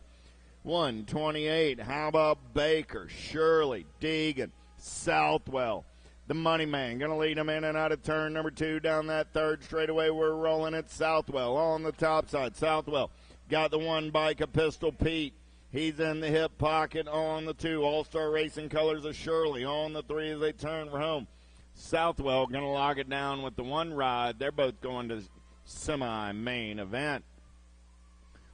C: 128, how about Baker, Shirley, Deegan, Southwell. The Money Man going to lead them in and out of turn number 2 down that third straightaway. We're rolling at Southwell on the top side. Southwell got the 1 bike of Pistol Pete. He's in the hip pocket on the 2. All-Star Racing Colors of Shirley on the 3 as they turn for home. Southwell going to lock it down with the 1 ride. They're both going to semi-main event.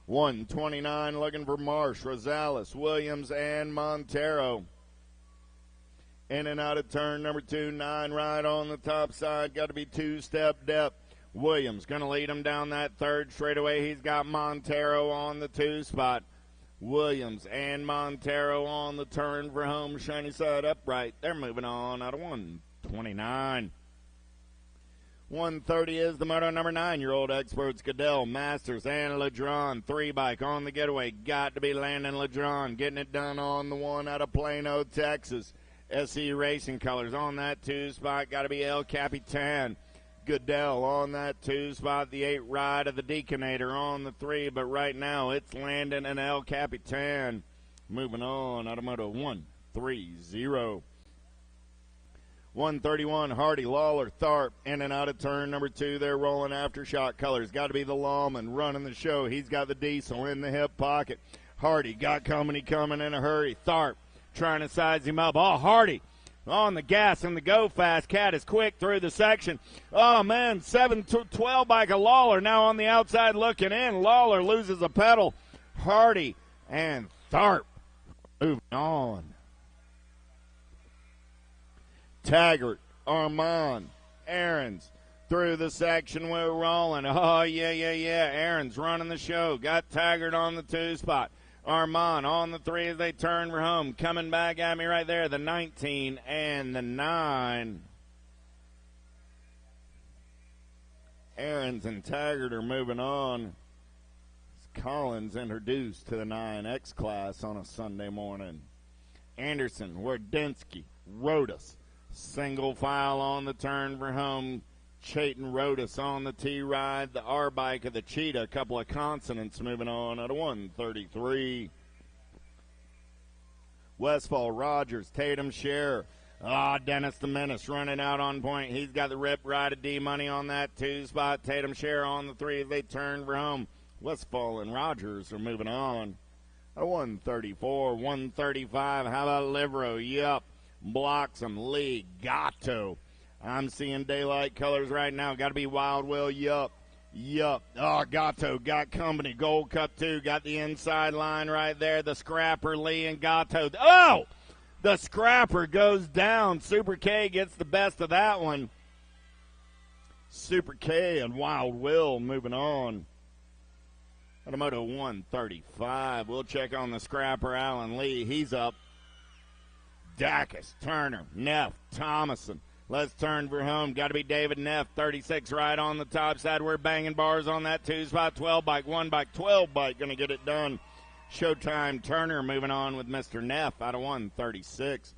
C: 129 looking for Marsh, Rosales, Williams, and Montero. In and out of turn number 2. 9 ride on the top side. Got to be 2-step depth. Williams going to lead him down that third straightaway. He's got Montero on the 2 spot. Williams and Montero on the turn for home. Shiny side upright. They're moving on out of 129. 130 is the moto number 9-year-old experts. Goodell, Masters, and Ladron. 3 bike on the getaway. Got to be Landon Ladron. Getting it done on the 1 out of Plano, Texas. SE Racing Colors on that 2 spot. Got to be El Capitan. Goodell on that 2 spot. The 8 ride of the Deaconator on the 3. But right now it's Landon and El Capitan. Moving on out of moto 130. 131, Hardy, Lawler, Tharp, in and out of turn number 2. They're rolling Aftershock Colors. Got to be the Lawman running the show. He's got the Diesel in the hip pocket. Hardy got company coming in a hurry. Tharp trying to size him up. Oh, Hardy on the gas and the go fast. Cat is quick through the section. Oh, man, 7-12 bike of Lawler now on the outside looking in. Lawler loses a pedal. Hardy and Tharp Moving on. Taggart, Armand, Aarons through the section. We're rolling. Oh, yeah. Aarons running the show. Got Taggart on the 2 spot. Armand on the 3 as they turn for home. Coming back at me right there. The 19 and the 9. Aarons and Taggart are moving on. Collins introduced to the 9X class on a Sunday morning. Anderson, Wardensky, Rodas. Single file on the turn for home. Chayton Rodas on the T ride. The R bike of the Cheetah. A couple of consonants moving on at a 133. Westfall, Rogers, Tatum, Scherer. Dennis the Menace running out on point. He's got the rip ride of D-Money on that 2 spot. Tatum, Scherer on the 3 as they turn for home. Westfall and Rogers are moving on. A 134, 135. How about Livero? Yup. Blocks him. Lee. Gatto. I'm seeing daylight colors right now. Got to be Wild Will. Yup. Gatto got company. Gold Cup 2. Got the inside line right there. The Scrapper, Lee, and Gatto. Oh! The Scrapper goes down. Super K gets the best of that one. Super K and Wild Will moving on. Automoto 135. We'll check on the Scrapper, Alan Lee. He's up. Dacus, Turner, Neff, Thomason. Let's turn for home. Got to be David Neff, 36 right on the top side. We're banging bars on that 2 spot. 12 bike, 1 bike, 12 bike. Going to get it done. Showtime Turner moving on with Mr. Neff out of 136.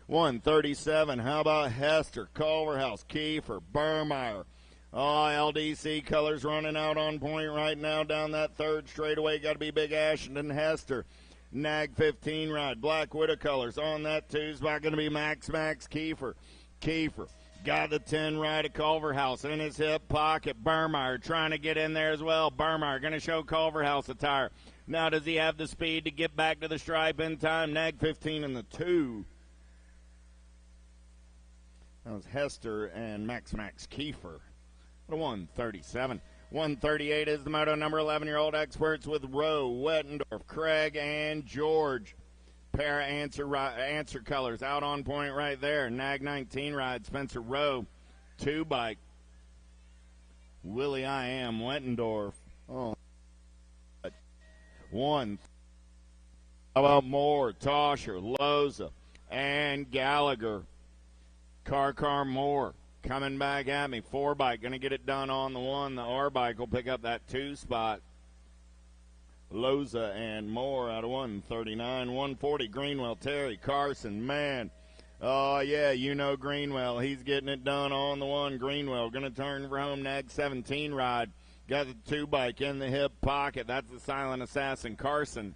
C: 137. How about Hester, Culverhouse, Kiefer, Burmeyer. LDC colors running out on point right now down that 3rd straightaway. Got to be Big Ashton, Hester. Nag 15 ride. Black Widow colors on that 2 spot. Going to be Max Kiefer. Got the 10 ride of Culverhouse in his hip pocket. Burmeyer trying to get in there as well. Burmeyer going to show Culverhouse a tire. Now does he have the speed to get back to the stripe in time? Nag 15 in the 2. That was Hester and Max Kiefer. 137. 138 is the moto number 11-year-old experts with Rowe, Wettendorf, Craig, and George. Pair of answer colors out on point right there. Nag 19 ride, Spencer Rowe. 2 bike. Willie I Am, Wettendorf. 1. How about Moore, Tosher, Loza, and Gallagher. Car Moore. Coming back at me. 4 bike. Going to get it done on the 1. The R bike will pick up that 2 spot. Loza and Moore out of 139. 140. Greenwell, Terry, Carson, man. Oh, yeah, you know Greenwell. He's getting it done on the 1. Greenwell going to turn for home. Nag 17 ride. Got the 2 bike in the hip pocket. That's the silent assassin, Carson.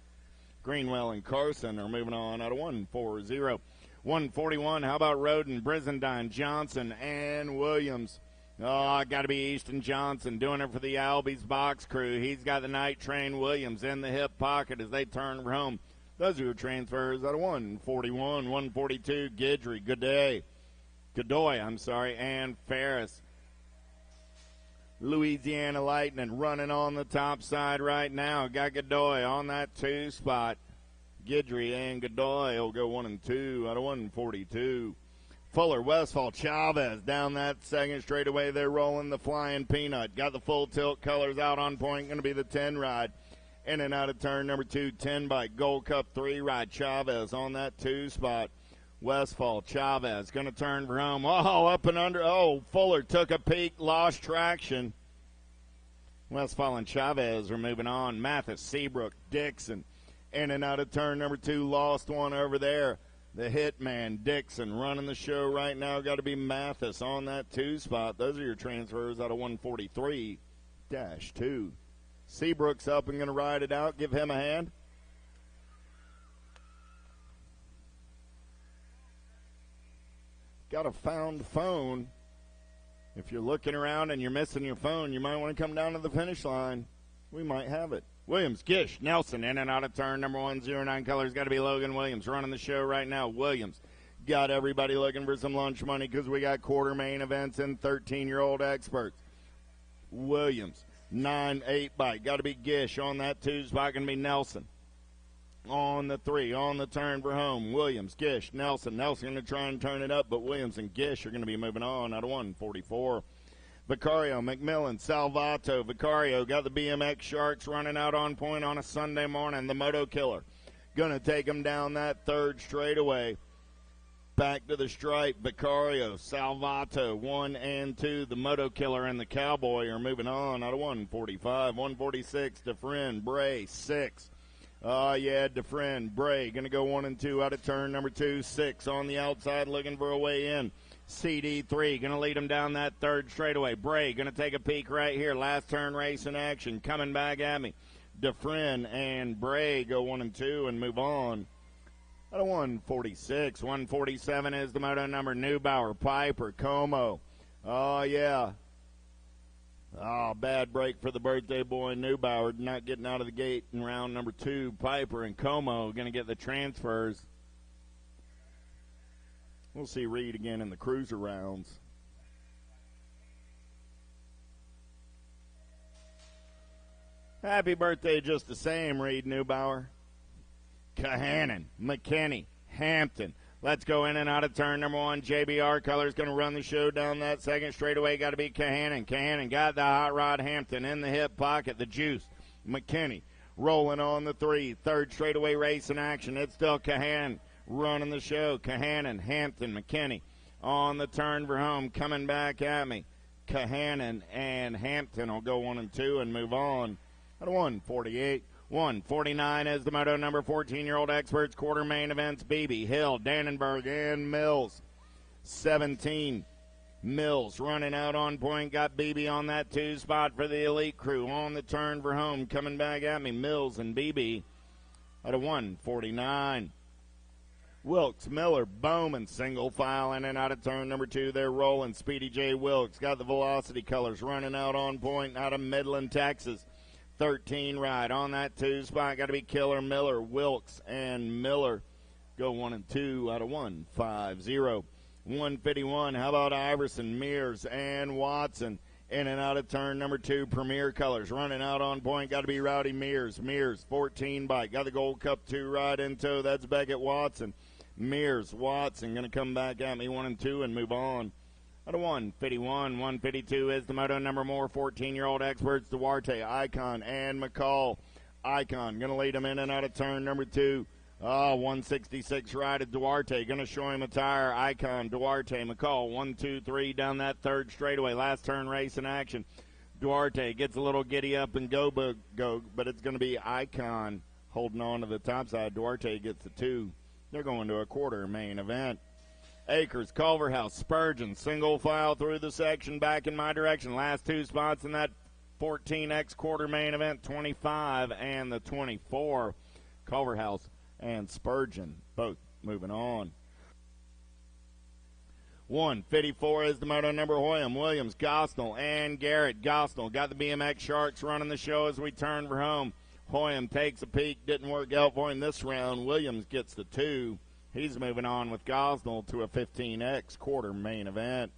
C: Greenwell and Carson are moving on out of 140. 141, how about Roden, Brizendine, Johnson, and Williams? Got to be Easton Johnson doing it for the Albies box crew. He's got the night train. Williams in the hip pocket as they turn for home. Those are your transfers out of 141, 142, Guidry, Godoy, and Ferris. Louisiana Lightning running on the top side right now. Got Godoy on that 2 spot. Guidry and Godoy will go 1 and 2 out of 142. Fuller, Westfall, Chavez down that 2nd straightaway. They're rolling the Flying Peanut. Got the full tilt colors out on point. Going to be the 10 ride. In and out of turn number 2, 10 bike. Gold Cup 3 ride. Chavez on that 2 spot. Westfall, Chavez going to turn for home. Up and under. Fuller took a peek, lost traction. Westfall and Chavez are moving on. Mathis, Seabrook, Dixon. In and out of turn number 2, lost one over there. The hitman, Dixon, running the show right now. Got to be Mathis on that 2 spot. Those are your transfers out of 143-2. Seabrook's up and going to ride it out. Give him a hand. Got a found phone. If you're looking around and you're missing your phone, you might want to come down to the finish line. We might have it. Williams, Gish, Nelson, in and out of turn number 109 colors. Got to be Logan Williams running the show right now. Williams got everybody looking for some lunch money because we got quarter main events and 13-year-old experts. Williams, 9-8 bike. Got to be Gish on that 2 spot. Going to be Nelson. on the 3, on the turn for home. Williams, Gish, Nelson. Nelson going to try and turn it up, but Williams and Gish are going to be moving on out of 144. Vicario, McMillan, Salvato. Vicario got the BMX Sharks running out on point on a Sunday morning. The Moto Killer going to take him down that third straightaway. Back to the stripe, Vicario, Salvato, 1 and 2. The Moto Killer and the Cowboy are moving on out of 145. 146, DeFriend, Bray, 6. DeFriend, Bray, going to go 1 and 2 out of turn number 2. 6 on the outside, looking for a way in. CD3 going to lead him down that third straightaway. Bray going to take a peek right here. Last turn race in action, coming back at me. DeFriend and Bray go 1 and 2 and move on. Out of 146, 147 is the moto number. Neubauer, Piper, Como. Bad break for the birthday boy Neubauer, not getting out of the gate in round number 2. Piper and Como going to get the transfers. We'll see Reed again in the cruiser rounds. Happy birthday just the same, Reed Neubauer. Kahanen, McKinney, Hampton. Let's go in and out of turn number 1. JBR Color's going to run the show down that second straightaway. Got to be Kahanen. Kahanen got the hot rod. Hampton in the hip pocket. The juice. McKinney rolling on the 3. Third straightaway race in action. It's still Kahanen running the show. Kahanen, Hampton, McKinney on the turn for home. Coming back at me. Kahanen and Hampton will go 1 and 2 and move on. Out of 148. 149 is the moto number. 14-year-old experts, quarter main events. Beebe, Hill, Dannenberg, and Mills. 17. Mills running out on point. Got Beebe on that 2 spot for the elite crew. On the turn for home. Coming back at me. Mills and Beebe out of 149. Wilkes, Miller, Bowman, single file in and out of turn number 2. They're rolling. Speedy J. Wilkes got the Velocity Colors running out on point out of Midland, Texas. 13 ride on that 2 spot. Got to be Killer, Miller, Wilkes, and Miller go 1 and 2 out of 150. 151. How about Iverson, Mears, and Watson in and out of turn number 2. Premier Colors running out on point. Got to be Rowdy Mears. Mears, 14 bike. Got the Gold Cup 2 ride in tow. That's Beckett Watson. Mears, Watson going to come back at me 1 and 2 and move on. Out of 151, 152 is the moto number more. 14-year-old experts, Duarte, Icon, and McCall. Icon going to lead him in and out of turn number 2. 166 ride at Duarte. Going to show him a tire. Icon, Duarte, McCall. 1, 2, 3 down that third straightaway. Last turn race in action. Duarte gets a little giddy up and go, but it's going to be Icon holding on to the top side. Duarte gets the 2. They're going to a quarter main event. Akers, Culverhouse, Spurgeon, single file through the section, back in my direction. Last 2 spots in that 14X quarter main event, 25 and the 24. Culverhouse and Spurgeon both moving on. 154 is the moto number. Hoyam, Williams, Gosnell, and Garrett. Gosnell got the BMX Sharks running the show as we turn for home. Hoyam takes a peek, didn't work out for him this round. Williams gets the 2. He's moving on with Gosnell to a 15X quarter main event.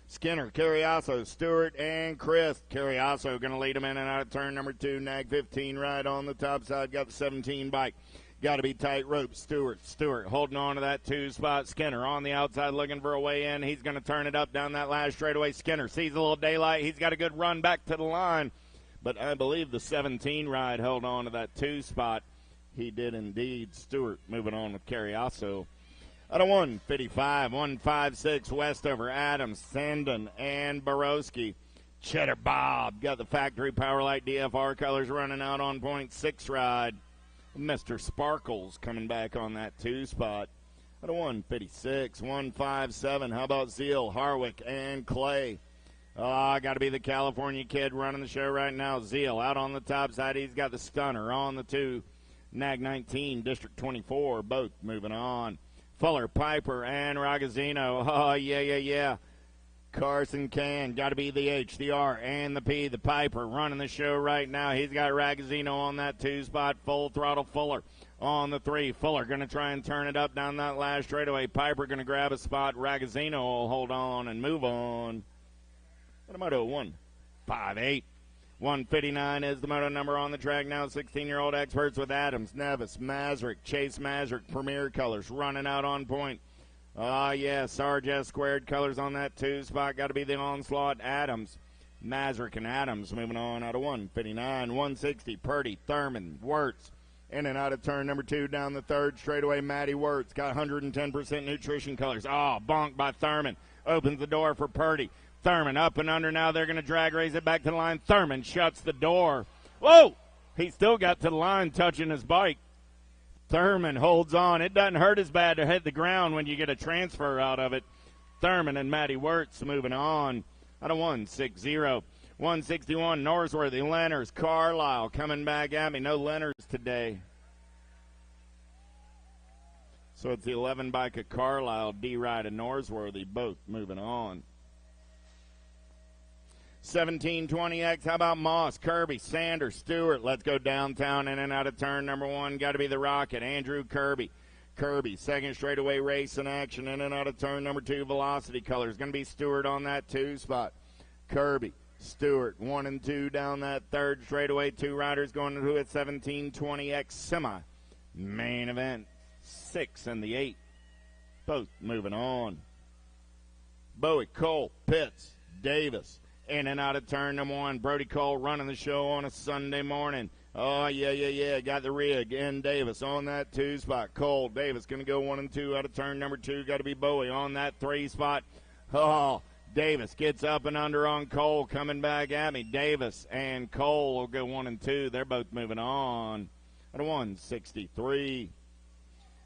C: Skinner, Carriasso, Stewart, and Chris. Carriasso going to lead him in and out of turn number 2. Nag 15 right on the top side. Got the 17 bike. Got to be tight rope. Stewart holding on to that 2 spot. Skinner on the outside looking for a way in. He's going to turn it up down that last straightaway. Skinner sees a little daylight. He's got a good run back to the line. But I believe the 17 ride held on to that 2 spot. He did indeed. Stewart moving on with Carriasso. Out of 155, 156, Westover, Adams, Sandon, and Borowski. Cheddar Bob got the factory Powerlight DFR colors running out on point. 6 ride. Mr. Sparkles coming back on that 2 spot. Out of 156, 157. How about Zeal, Harwick, and Clay? Got to be the California kid running the show right now. Zeal out on the top side. He's got the stunner on the 2. Nag 19, District 24, both moving on. Fuller, Piper, and Ragazzino. Oh, yeah. Carson Can, got to be the H, the R, and the P. The Piper running the show right now. He's got Ragazzino on that 2 spot. Full throttle Fuller on the 3. Fuller going to try and turn it up down that last straightaway. Piper going to grab a spot. Ragazzino will hold on and move on. Moto 158. 159 is the moto number on the track now. 16-year-old experts with Adams, Nevis, Mazrick, Chase Mazrick, Premier Colors running out on point. Yeah, Sarge squared colors on that 2 spot. Got to be the Onslaught. Adams, Mazrick, and Adams moving on out of 159. 160, Purdy, Thurman, Wirtz. In and out of turn number 2 down the 3rd straightaway. Matty Wirtz got 110% nutrition colors. Bonked by Thurman. Opens the door for Purdy. Thurman up and under now. They're going to drag race it back to the line. Thurman shuts the door. Whoa! He still got to the line touching his bike. Thurman holds on. It doesn't hurt as bad to hit the ground when you get a transfer out of it. Thurman and Matty Wirtz moving on out of 160. 161, Norsworthy, Lenners, Carlisle coming back at me. No Lenners today. So it's the 11 bike of Carlisle, D-Ride, and Norsworthy both moving on. 1720X, how about Moss, Kirby, Sanders, Stewart? Let's go downtown in and out of turn number 1. Got to be the Rocket, Andrew Kirby. Kirby, second straightaway race in action in and out of turn number 2. Velocity colors. Going to be Stewart on that 2 spot. Kirby, Stewart, 1 and 2 down that 3rd straightaway. 2 riders going into it. 1720X semi. Main event, 6 and the 8. Both moving on. Bowie, Cole, Pitts, Davis. In and out of turn number 1. Brody Cole running the show on a Sunday morning. Yeah. Got the rig in Davis on that 2 spot. Cole, Davis going to go 1 and 2 out of turn number 2. Got to be Bowie on that 3 spot. Davis gets up and under on Cole coming back at me. Davis and Cole will go 1 and 2. They're both moving on at 163.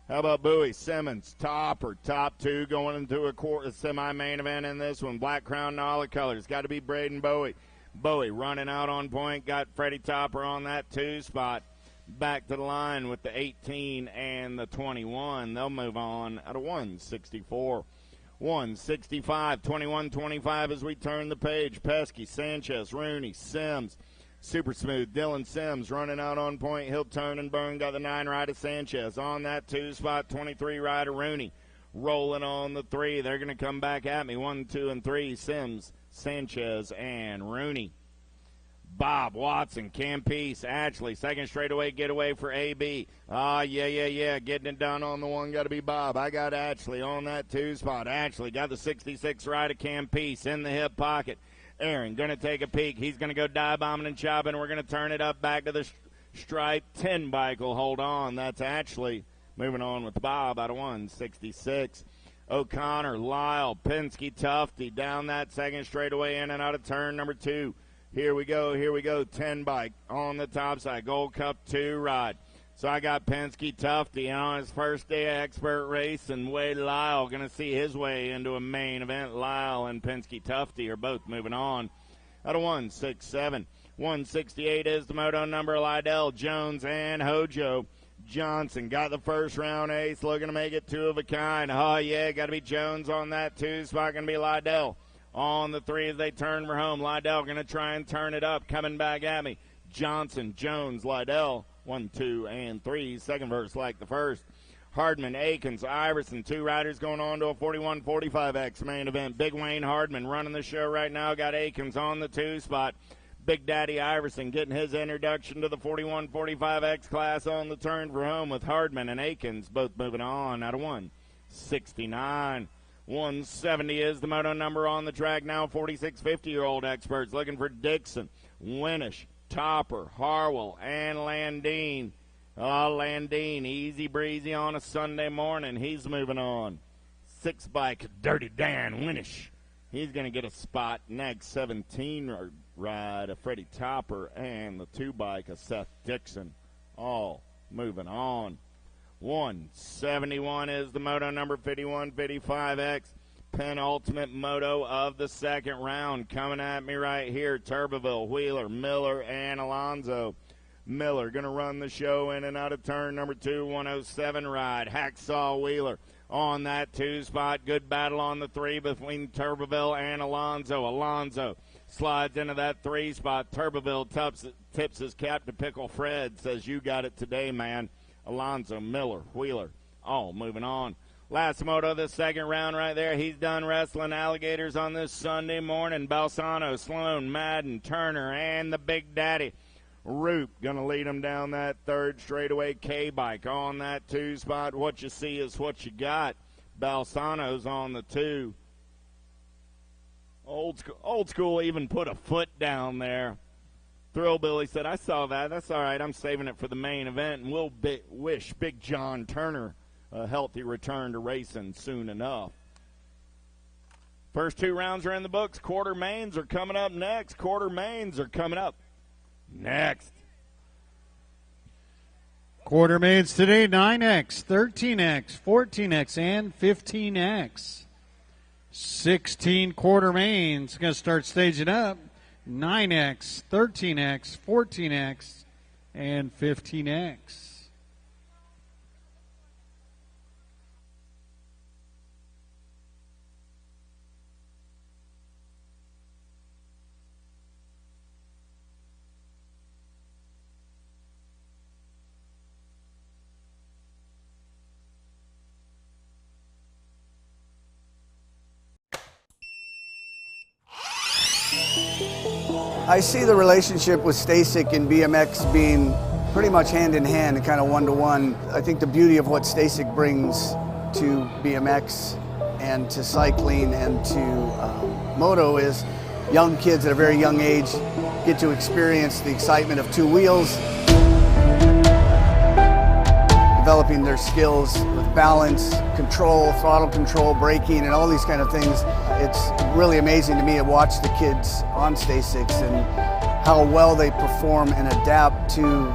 C: How about Bowie, Simmons, Topper, top 2 going into a semi-main event in this one. Black Crown and all the colors. Got to be Braden Bowie. Bowie running out on point. Got Freddie Topper on that 2 spot. Back to the line with the 18 and the 21. They'll move on at a 164. 165, 21-25 as we turn the page. Pesky, Sanchez, Rooney, Sims. Super smooth. Dylan Sims running out on point. He'll turn and burn. Got the 9 rider Sanchez on that 2 spot. 23 rider Rooney rolling on the 3. They're going to come back at me. 1, 2, and 3. Sims, Sanchez, and Rooney. Bob, Watson, Campese, Ashley. Second straightaway getaway for AB. Yeah. Getting it done on the 1. Got to be Bob. I got Ashley on that 2 spot. Ashley got the 66 rider Campese in the hip pocket. Aaron going to take a peek. He's going to go dive bombing and chopping. We're going to turn it up back to the stripe. 10 bike will hold on. That's Ashley. Moving on with Bob out of 166. O'Connor, Lyle, Penske, Tufty down that second straightaway in and out of turn number 2. Here we go. 10 bike on the top side. Gold Cup 2 ride. So I got Penske Tufty on his first day of expert race, and Wade Lyle going to see his way into a main event. Lyle and Penske Tufty are both moving on out of 167. 168 is the moto number. Lydell, Jones, and Hojo. Johnson got the first round ace, looking to make it 2 of a kind. Got to be Jones on that 2 spot. Going to be Lydell on the 3 as they turn for home. Lydell going to try and turn it up, coming back at me. Johnson, Jones, Lydell. 1, 2, and 3. Second verse like the first. Hardman, Akins, Iverson, 2 riders going on to a 41-45X main event. Big Wayne Hardman running the show right now. Got Akins on the 2 spot. Big Daddy Iverson getting his introduction to the 41-45X class on the turn for home with Hardman and Akins both moving on out of 169. 170 is the moto number on the track now. 46 50-year-old experts looking for Dixon, Winnish, Topper, Harwell, and Landine. Landine, easy breezy on a Sunday morning. He's moving on. 6 bike, Dirty Dan Winnish. He's going to get a spot next. 17 ride of Freddie Topper and the 2 bike of Seth Dixon. All moving on. 171 is the moto number. 51-55X. Penultimate moto of the second round. Coming at me right here, Turbeville, Wheeler, Miller, and Alonzo. Miller going to run the show in and out of turn number 2, 107 ride. Hacksaw Wheeler on that 2 spot. Good battle on the 3 between Turbeville and Alonzo. Alonzo slides into that 3 spot. Turbeville tips his cap to Pickle Fred, says, "You got it today, man." Alonzo, Miller, Wheeler, all moving on. Last moto of the second round right there. He's done wrestling alligators on this Sunday morning. Balsano, Sloan, Madden, Turner, and the Big Daddy. Roop going to lead him down that third straightaway. K-Bike on that 2 spot. What you see is what you got. Balsano's on the 2. Old school even put a foot down there. Thrillbilly said, I saw that. That's all right. I'm saving it for the main event, and we'll wish Big John Turner a healthy return to racing soon enough. First 2 rounds are in the books. Quarter mains are coming up next. Quarter mains are coming up next.
D: Quarter mains today, 9X, 13X, 14X, and 15X. 16 quarter mains going to start staging up. 9X, 13X, 14X, and 15X.
E: I see the relationship with Stasic and BMX being pretty much hand in hand and kind of one-to-one. I think the beauty of what Stasic brings to BMX and to cycling and to moto is young kids at a very young age get to experience the excitement of 2 wheels, developing their skills with balance, control, throttle control, braking, and all these kind of things. It's really amazing to me to watch the kids on Stasics and how well they perform and adapt to,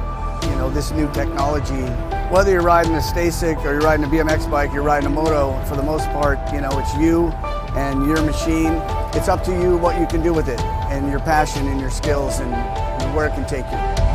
E: this new technology. Whether you're riding a Stasic or you're riding a BMX bike, you're riding a moto, for the most part, it's you and your machine. It's up to you what you can do with it and your passion and your skills and where it can take you.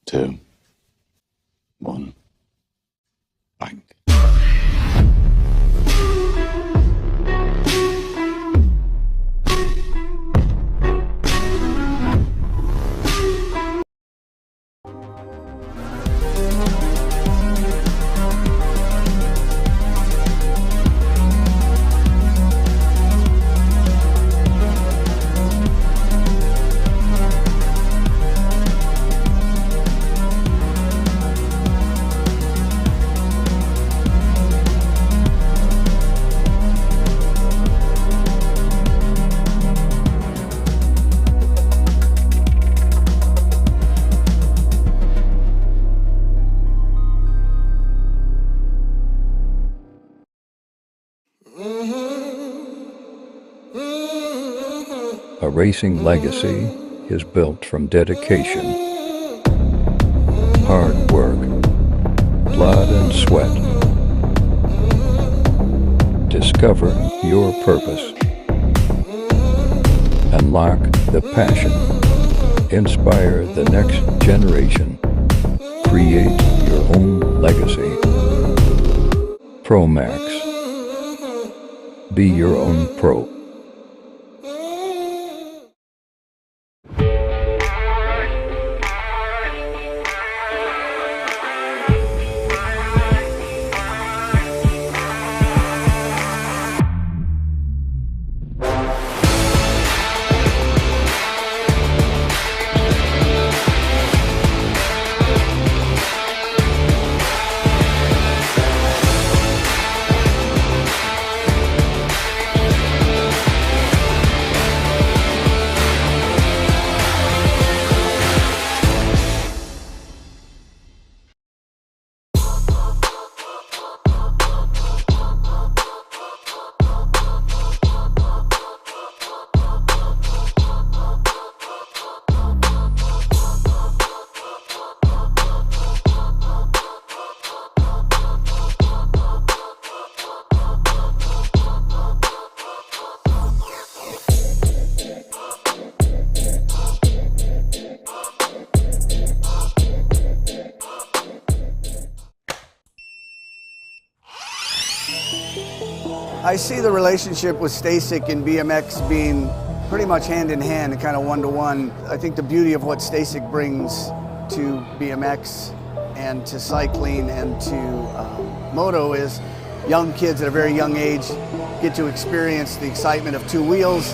B: 2, 1, bang.
F: A racing legacy is built from dedication, hard work, blood and sweat. Discover your purpose. Unlock the passion. Inspire the next generation. Create your own legacy. ProMax. Be your own pro.
E: I see the relationship with STACYC and BMX being pretty much hand in hand and kind of one-to-one. I think the beauty of what STACYC brings to BMX and to cycling and to moto is young kids at a very young age get to experience the excitement of two wheels,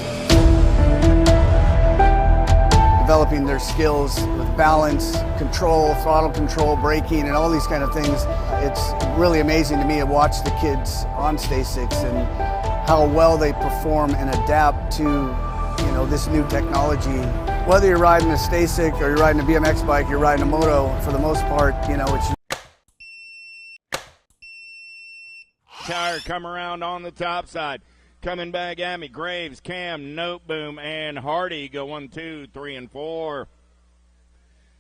E: developing their skills with balance, control, throttle control, braking, and all these kind of things. It's really amazing to me to watch the kids on STACYCs and how well they perform and adapt to, this new technology. Whether you're riding a STACYC or you're riding a BMX bike, you're riding a moto, for the most part, it's
C: Tire come around on the top side. Coming back at me, Graves, Cam, Noteboom, and Hardy go 1, 2, 3, and 4.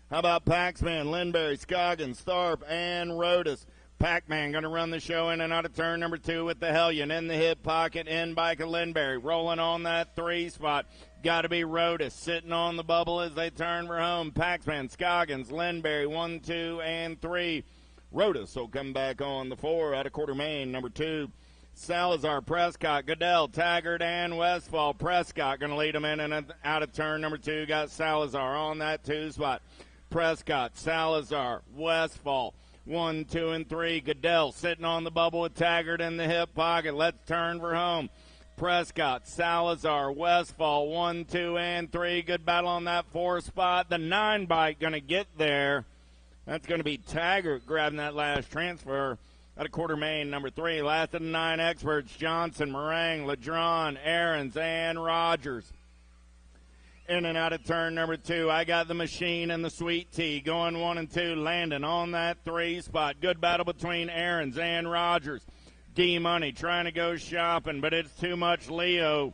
C: How about Paxman, Lindberry, Scoggins, Tharp, and Rodas? Pac-Man going to run the show in and out of turn number 2 with the Hellion in the hip pocket, in bike of Lindberry. Rolling on that 3 spot. Got to be Rodas sitting on the bubble as they turn for home. Paxman, Scoggins, Lindberry, 1, 2, and 3. Rodas will come back on the 4 out of quarter main, number 2. Salazar, Prescott, Goodell, Taggart, and Westfall. Prescott going to lead them in and out of turn number 2. Got Salazar on that 2 spot. Prescott, Salazar, Westfall. 1, 2, and 3. Goodell sitting on the bubble with Taggart in the hip pocket. Let's turn for home. Prescott, Salazar, Westfall, 1, 2, and 3. Good battle on that 4 spot. The 9 bike going to get there. That's going to be Taggart grabbing that last transfer out of quarter main, number 3. Last of the 9 experts, Johnson, Meringue, Ladron, Aarons, and Rogers. In and out of turn number 2, I got the Machine and the Sweet Tea going 1 and 2, landing on that 3 spot. Good battle between Aarons and Rogers. D-Money trying to go shopping, but it's too much Leo.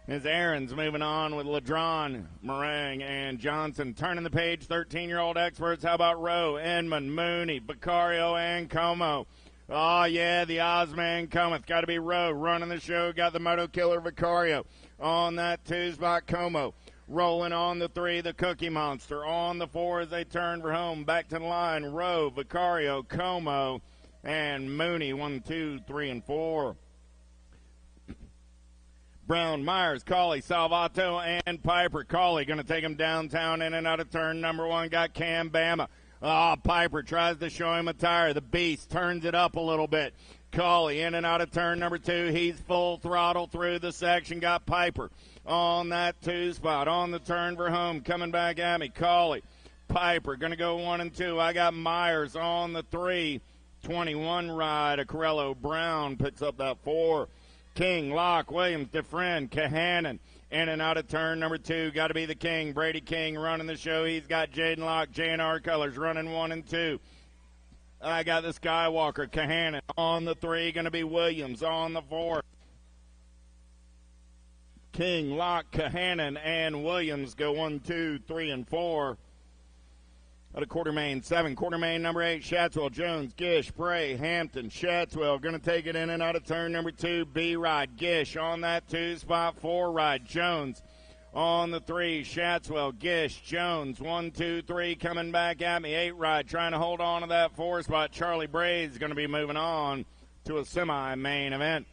C: As Aarons moving on with Ladron, Meringue, and Johnson. Turning the page, 13-year-old experts. How about Rowe, Inman, Mooney, Beccario, and Como? Oh, yeah, the Ozman cometh. Got to be Rowe running the show. Got the Moto Killer Vicario on that 2 spot. Como Rolling on the 3, the Cookie Monster. On the 4 as they turn for home. Back to the line, Rowe, Vicario, Como, and Mooney. 1, 2, 3, and 4. Brown, Myers, Cauley, Salvato, and Piper. Cauley going to take him downtown in and out of turn number 1. Got Cam Bama. Piper tries to show him a tire. The Beast turns it up a little bit. Cauley in and out of turn number 2. He's full throttle through the section. Got Piper on that 2 spot. On the turn for home. Coming back at me. Cauley. Piper going to go 1 and 2. I got Myers on the 3. 21 ride. Acarello Brown picks up that 4. King, Locke, Williams, DeFriend, Kahanen. In and out of turn number 2. Got to be the King. Brady King running the show. He's got Jaden Locke, J&R Colors running 1 and 2. I got the Skywalker, Kahanen. On the 3, going to be Williams. On the 4. King, Locke, Kahanen, and Williams go 1, 2, 3, and 4. Out of Quartermain 7. Quartermain number 8, Shatswell, Jones, Gish, Bray, Hampton, Shatswell. Going to take it in and out of turn number 2. B-Ride, Gish on that 2 spot. 4 ride, Jones. On the 3, Shatswell, Gish, Jones. 1, 2, 3 coming back at me. 8 ride trying to hold on to that 4 spot. Charlie Bray's going to be moving on to a semi-main event.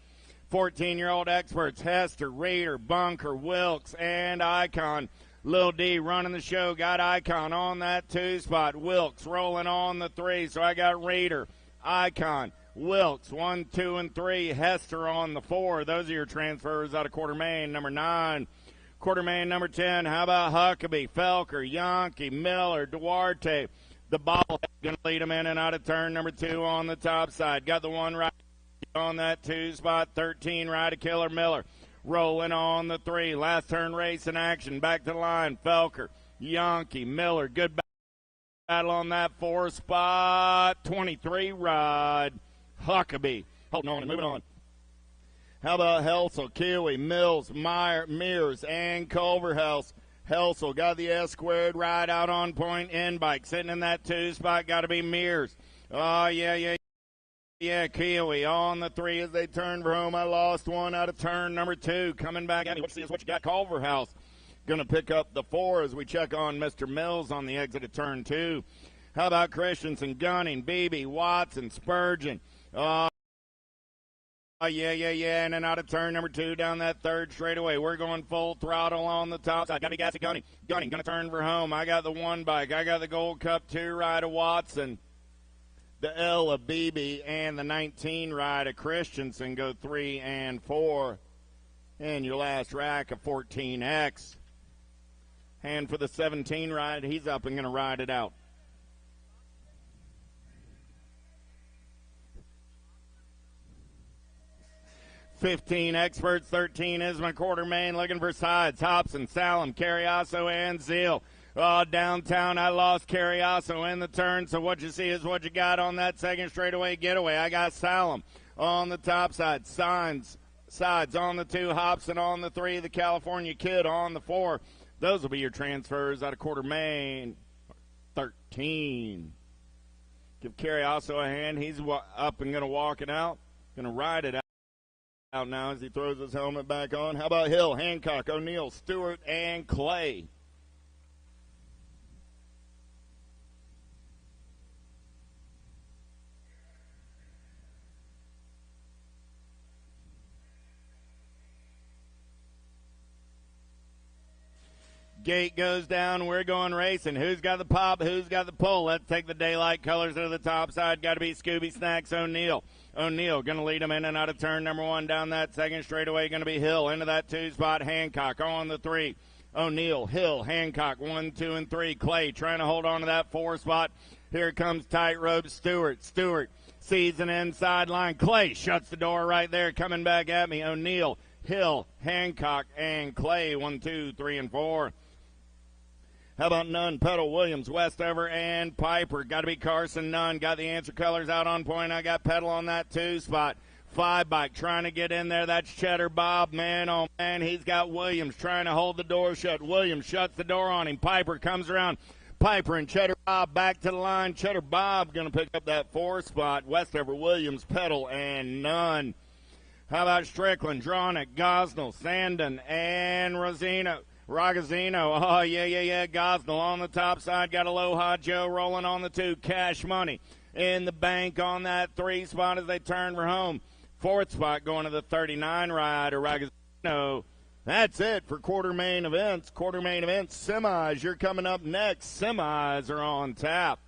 C: 14-year-old experts, Hester, Reeder, Bunker, Wilkes, and Icon. Lil D running the show, got Icon on that 2 spot. Wilkes rolling on the 3, so I got Reeder, Icon, Wilkes, 1, 2, and 3. Hester on the 4. Those are your transfers out of Quartermain. Number 9. Quartermain number 10. How about Huckabee, Felker, Yankee, Miller, Duarte. The ball going to lead him in and out of turn number 2 on the top side. Got the 1 right on that 2 spot. 13 right to Killer Miller. Rolling on the 3. Last turn race in action. Back to the line. Felker, Yankee, Miller. Good battle on that 4 spot. 23 ride. Huckabee. Holding on and moving on. How about Helsel, Kiwi, Mills, Mears, and Culverhouse. Helsel got the S squared ride out on point. End bike sitting in that 2 spot. Got to be Mears. Oh, yeah. Yeah, Kiwi on the 3 as they turn for home. I lost 1 out of turn number 2. Coming back at me. Let's see what you got. Culverhouse going to pick up the 4 as we check on Mr. Mills on the exit of turn 2. How about Christensen, Gunning, Beebe, Watson, Spurgeon? Yeah. In and out of turn number 2 down that 3rd straightaway. We're going full throttle on the top side. Got to be gassy, Gunning. Gunning going to turn for home. I got the 1 bike. I got the Gold Cup 2 ride of Watson. The L of Beebe and the 19 ride of Christensen go 3 and 4. And your last rack of 14X. And for the 17 ride, he's up and going to ride it out. $15 experts, 13 is my Quartermain. Looking for sides. Hobson, Salem, Carriasso, and Zeal. Downtown, I lost Carriasso in the turn, so what you see is what you got on that second straightaway getaway. I got Salem on the top side, sides on the 2, Hobson on the 3, the California Kid on the 4. Those will be your transfers out of Quartermain. 13. Give Carriasso a hand. He's up and going to walk it out. Going to ride it out now as he throws his helmet back on. How about Hill, Hancock, O'Neill, Stewart, and Clay? Gate goes down. We're going racing. Who's got the pop? Who's got the pull? Let's take the daylight colors to the top side. Got to be Scooby Snacks O'Neill. O'Neill going to lead him in and out of turn number 1 down that second straightaway. Going to be Hill into that 2 spot. Hancock on the 3. O'Neill, Hill, Hancock, 1, 2, and 3. Clay trying to hold on to that 4 spot. Here comes Tightrope Stewart. Stewart sees an inside line. Clay shuts the door right there. Coming back at me. O'Neill, Hill, Hancock, and Clay. 1, 2, 3, and 4. How about Nunn, Petal, Williams, Westover, and Piper? Got to be Carson Nunn. Got the answer colors out on point. I got Petal on that 2 spot. 5 bike trying to get in there. That's Cheddar Bob, man. Oh, man, he's got Williams trying to hold the door shut. Williams shuts the door on him. Piper comes around. Piper and Cheddar Bob back to the line. Cheddar Bob going to pick up that 4 spot. Westover, Williams, Petal, and Nunn. How about Strickland, Dronick, Gosnell, Sandon, and Rosino? Ragazzino, oh, yeah. Gosnell on the top side. Got Aloha Joe rolling on the 2. Cash Money in the bank on that 3 spot as they turn for home. 4th spot going to the 39 rider, Ragazzino. That's it for quarter main events. Quarter main events, semis. You're coming up next. Semis are on tap.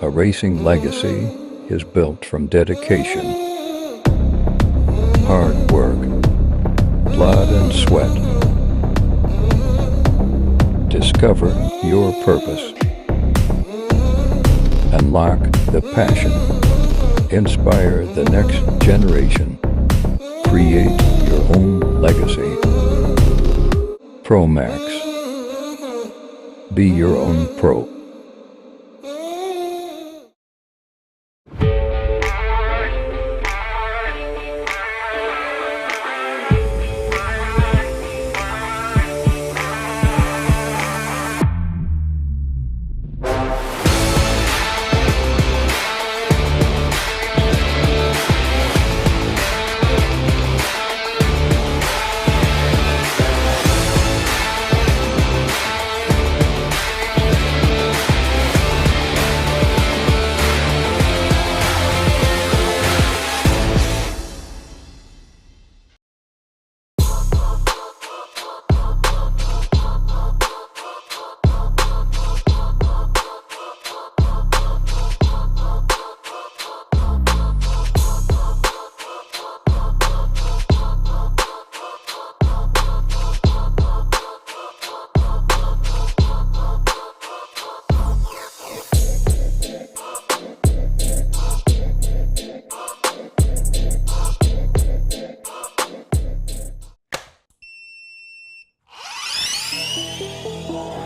F: A racing legacy is built from dedication, hard work, blood and sweat, Discover your purpose. Unlock the passion. Inspire the next generation. Create your own legacy. ProMax. Be your own pro.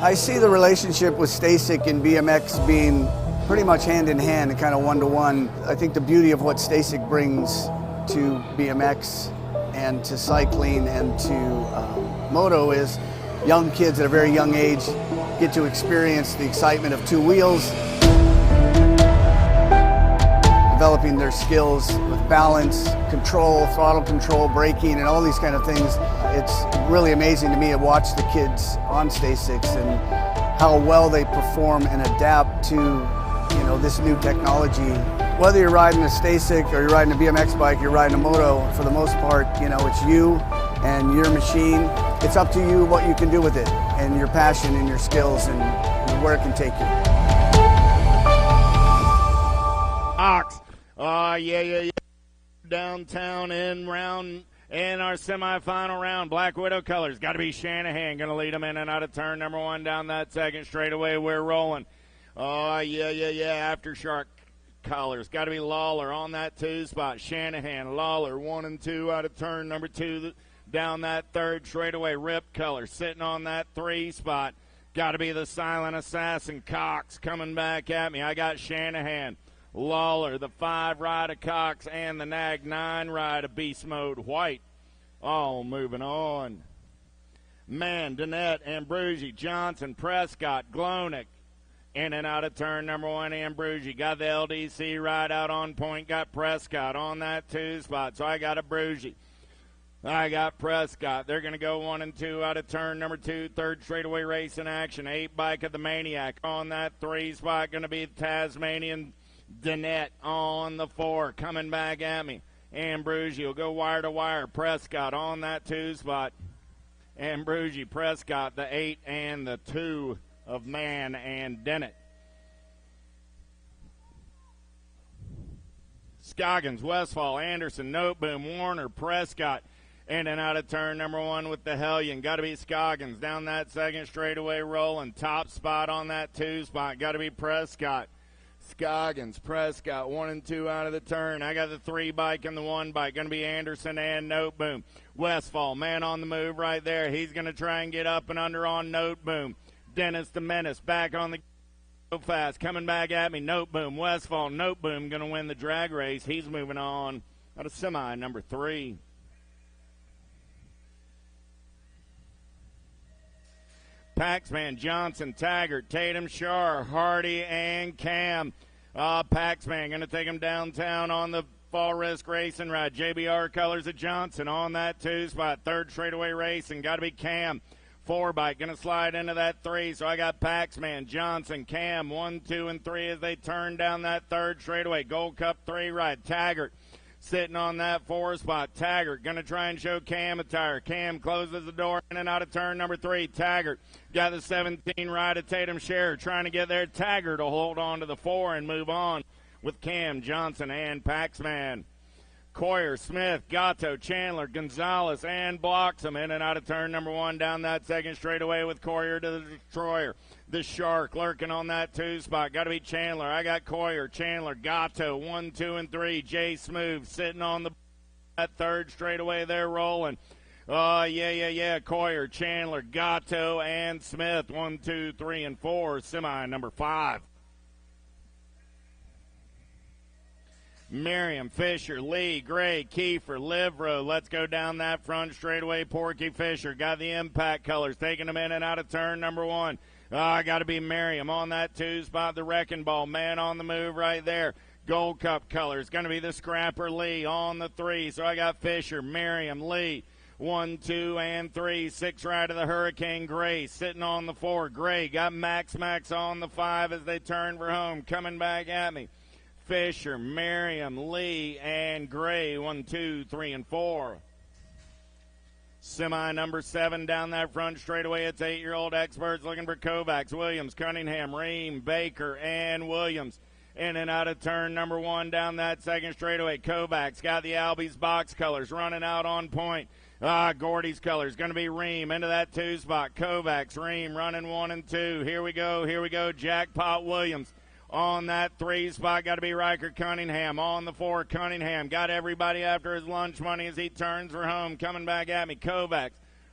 E: I see the relationship with STACYC and BMX being pretty much hand in hand and kind of one-to-one. I think the beauty of what STACYC brings to BMX and to cycling and to moto is young kids at a very young age get to experience the excitement of two wheels, developing their skills with balance, control, throttle control, braking, and all these kind of things. It's really amazing to me to watch the kids on STACYCs and how well they perform and adapt to, this new technology. Whether you're riding a STACYC or you're riding a BMX bike, you're riding a moto, for the most part, it's you and your machine. It's up to you what you can do with it and your passion and your skills and where it can take you.
C: Ox. Yeah. Downtown in our semifinal round. Black Widow colors. Got to be Shanahan. Going to lead them in and out of turn number one down that second straightaway. We're rolling. Aftershock colors. Got to be Lawler on that 2 spot. Shanahan, Lawler, 1 and 2 out of turn number 2 down that third straightaway. Rip color sitting on that 3 spot. Got to be the silent assassin Cox coming back at me. I got Shanahan. Lawler, the 5 ride of Cox, and the Nag 9 ride of Beast Mode White. All moving on. Man, Dannett, Ambrugi, Johnson, Prescott, Glonick. In and out of turn number 1, Ambrugi. Got the LDC ride out on point. Got Prescott on that 2 spot. So I got Ambrugi. I got Prescott. They're going to go 1 and 2 out of turn number 2. Third straightaway race in action. 8 bike of the Maniac on that 3 spot. Going to be Tasmanian Dannett on the 4, coming back at me. Ambrugi will go wire to wire. Prescott on that 2 spot. Ambrugi, Prescott, the 8 and the 2 of Man and Dennett. Scoggins, Westfall, Anderson, Noteboom, Warner, Prescott. In and out of turn number 1 with the Hellion. Got to be Scoggins down that second straightaway rolling. Top spot on that 2 spot. Got to be Prescott. Scoggins, Prescott, 1 and 2 out of the turn. I got the 3 bike and the 1 bike. Going to be Anderson and Noteboom. Westfall, man on the move right there. He's going to try and get up and under on Noteboom. Dennis the Menace back on the go fast. Coming back at me. Noteboom, Westfall, Noteboom going to win the drag race. He's moving on out of semi number 3. Paxman, Johnson, Taggart, Tatum, Shar, Hardy, and Cam. Paxman going to take him downtown on the Fall Risk Racing ride. JBR colors of Johnson on that 2 spot. Third straightaway racing. Got to be Cam. 4 bike going to slide into that 3. So I got Paxman, Johnson, Cam, 1, 2, and 3 as they turn down that third straightaway. Gold Cup 3 ride. Taggart sitting on that 4 spot. Taggart going to try and show Cam a tire. Cam closes the door in and out of turn number 3. Taggart got the 17 ride of Tatum Scherer trying to get there. Taggart will hold on to the 4 and move on with Cam, Johnson, and Paxman. Coyer, Smith, Gatto, Chandler, Gonzalez, and blocks him in and out of turn number 1 down that second straightaway with Coyer to the Destroyer. The Shark lurking on that 2 spot. Got to be Chandler. I got Coyer, Chandler, Gatto, 1, 2, and 3. Jay Smooth sitting on that 3rd straightaway there rolling. Yeah. Coyer, Chandler, Gatto, and Smith. 1, 2, 3, and 4. Semi number 5. Merriam, Fisher, Lee, Gray, Kiefer, Livro. Let's go down that front straightaway. Porky Fisher got the impact colors, taking them in and out of turn number 1. Got to be Merriam on that 2 spot. The Wrecking Ball, man on the move right there. Gold Cup colors, going to be the Scrapper Lee on the 3. So I got Fisher, Merriam, Lee. 1, 2, and 3. 6 right of the Hurricane. Gray sitting on the 4. Gray got Max on the 5 as they turn for home. Coming back at me. Fisher, Merriam, Lee, and Gray. 1, 2, 3, and 4. Semi number 7 down that front straightaway. It's 8-year-old experts looking for Kovacs, Williams, Cunningham, Ream, Baker, and Williams. In and out of turn number 1 down that second straightaway. Kovacs got the Albies box colors running out on point. Gordy's colors going to be Ream into that 2 spot. Kovacs, Ream running 1 and 2. Here we go. Jackpot Williams. On that 3 spot, got to be Riker Cunningham. On the 4, Cunningham got everybody after his lunch money as he turns for home. Coming back at me, Kovacs,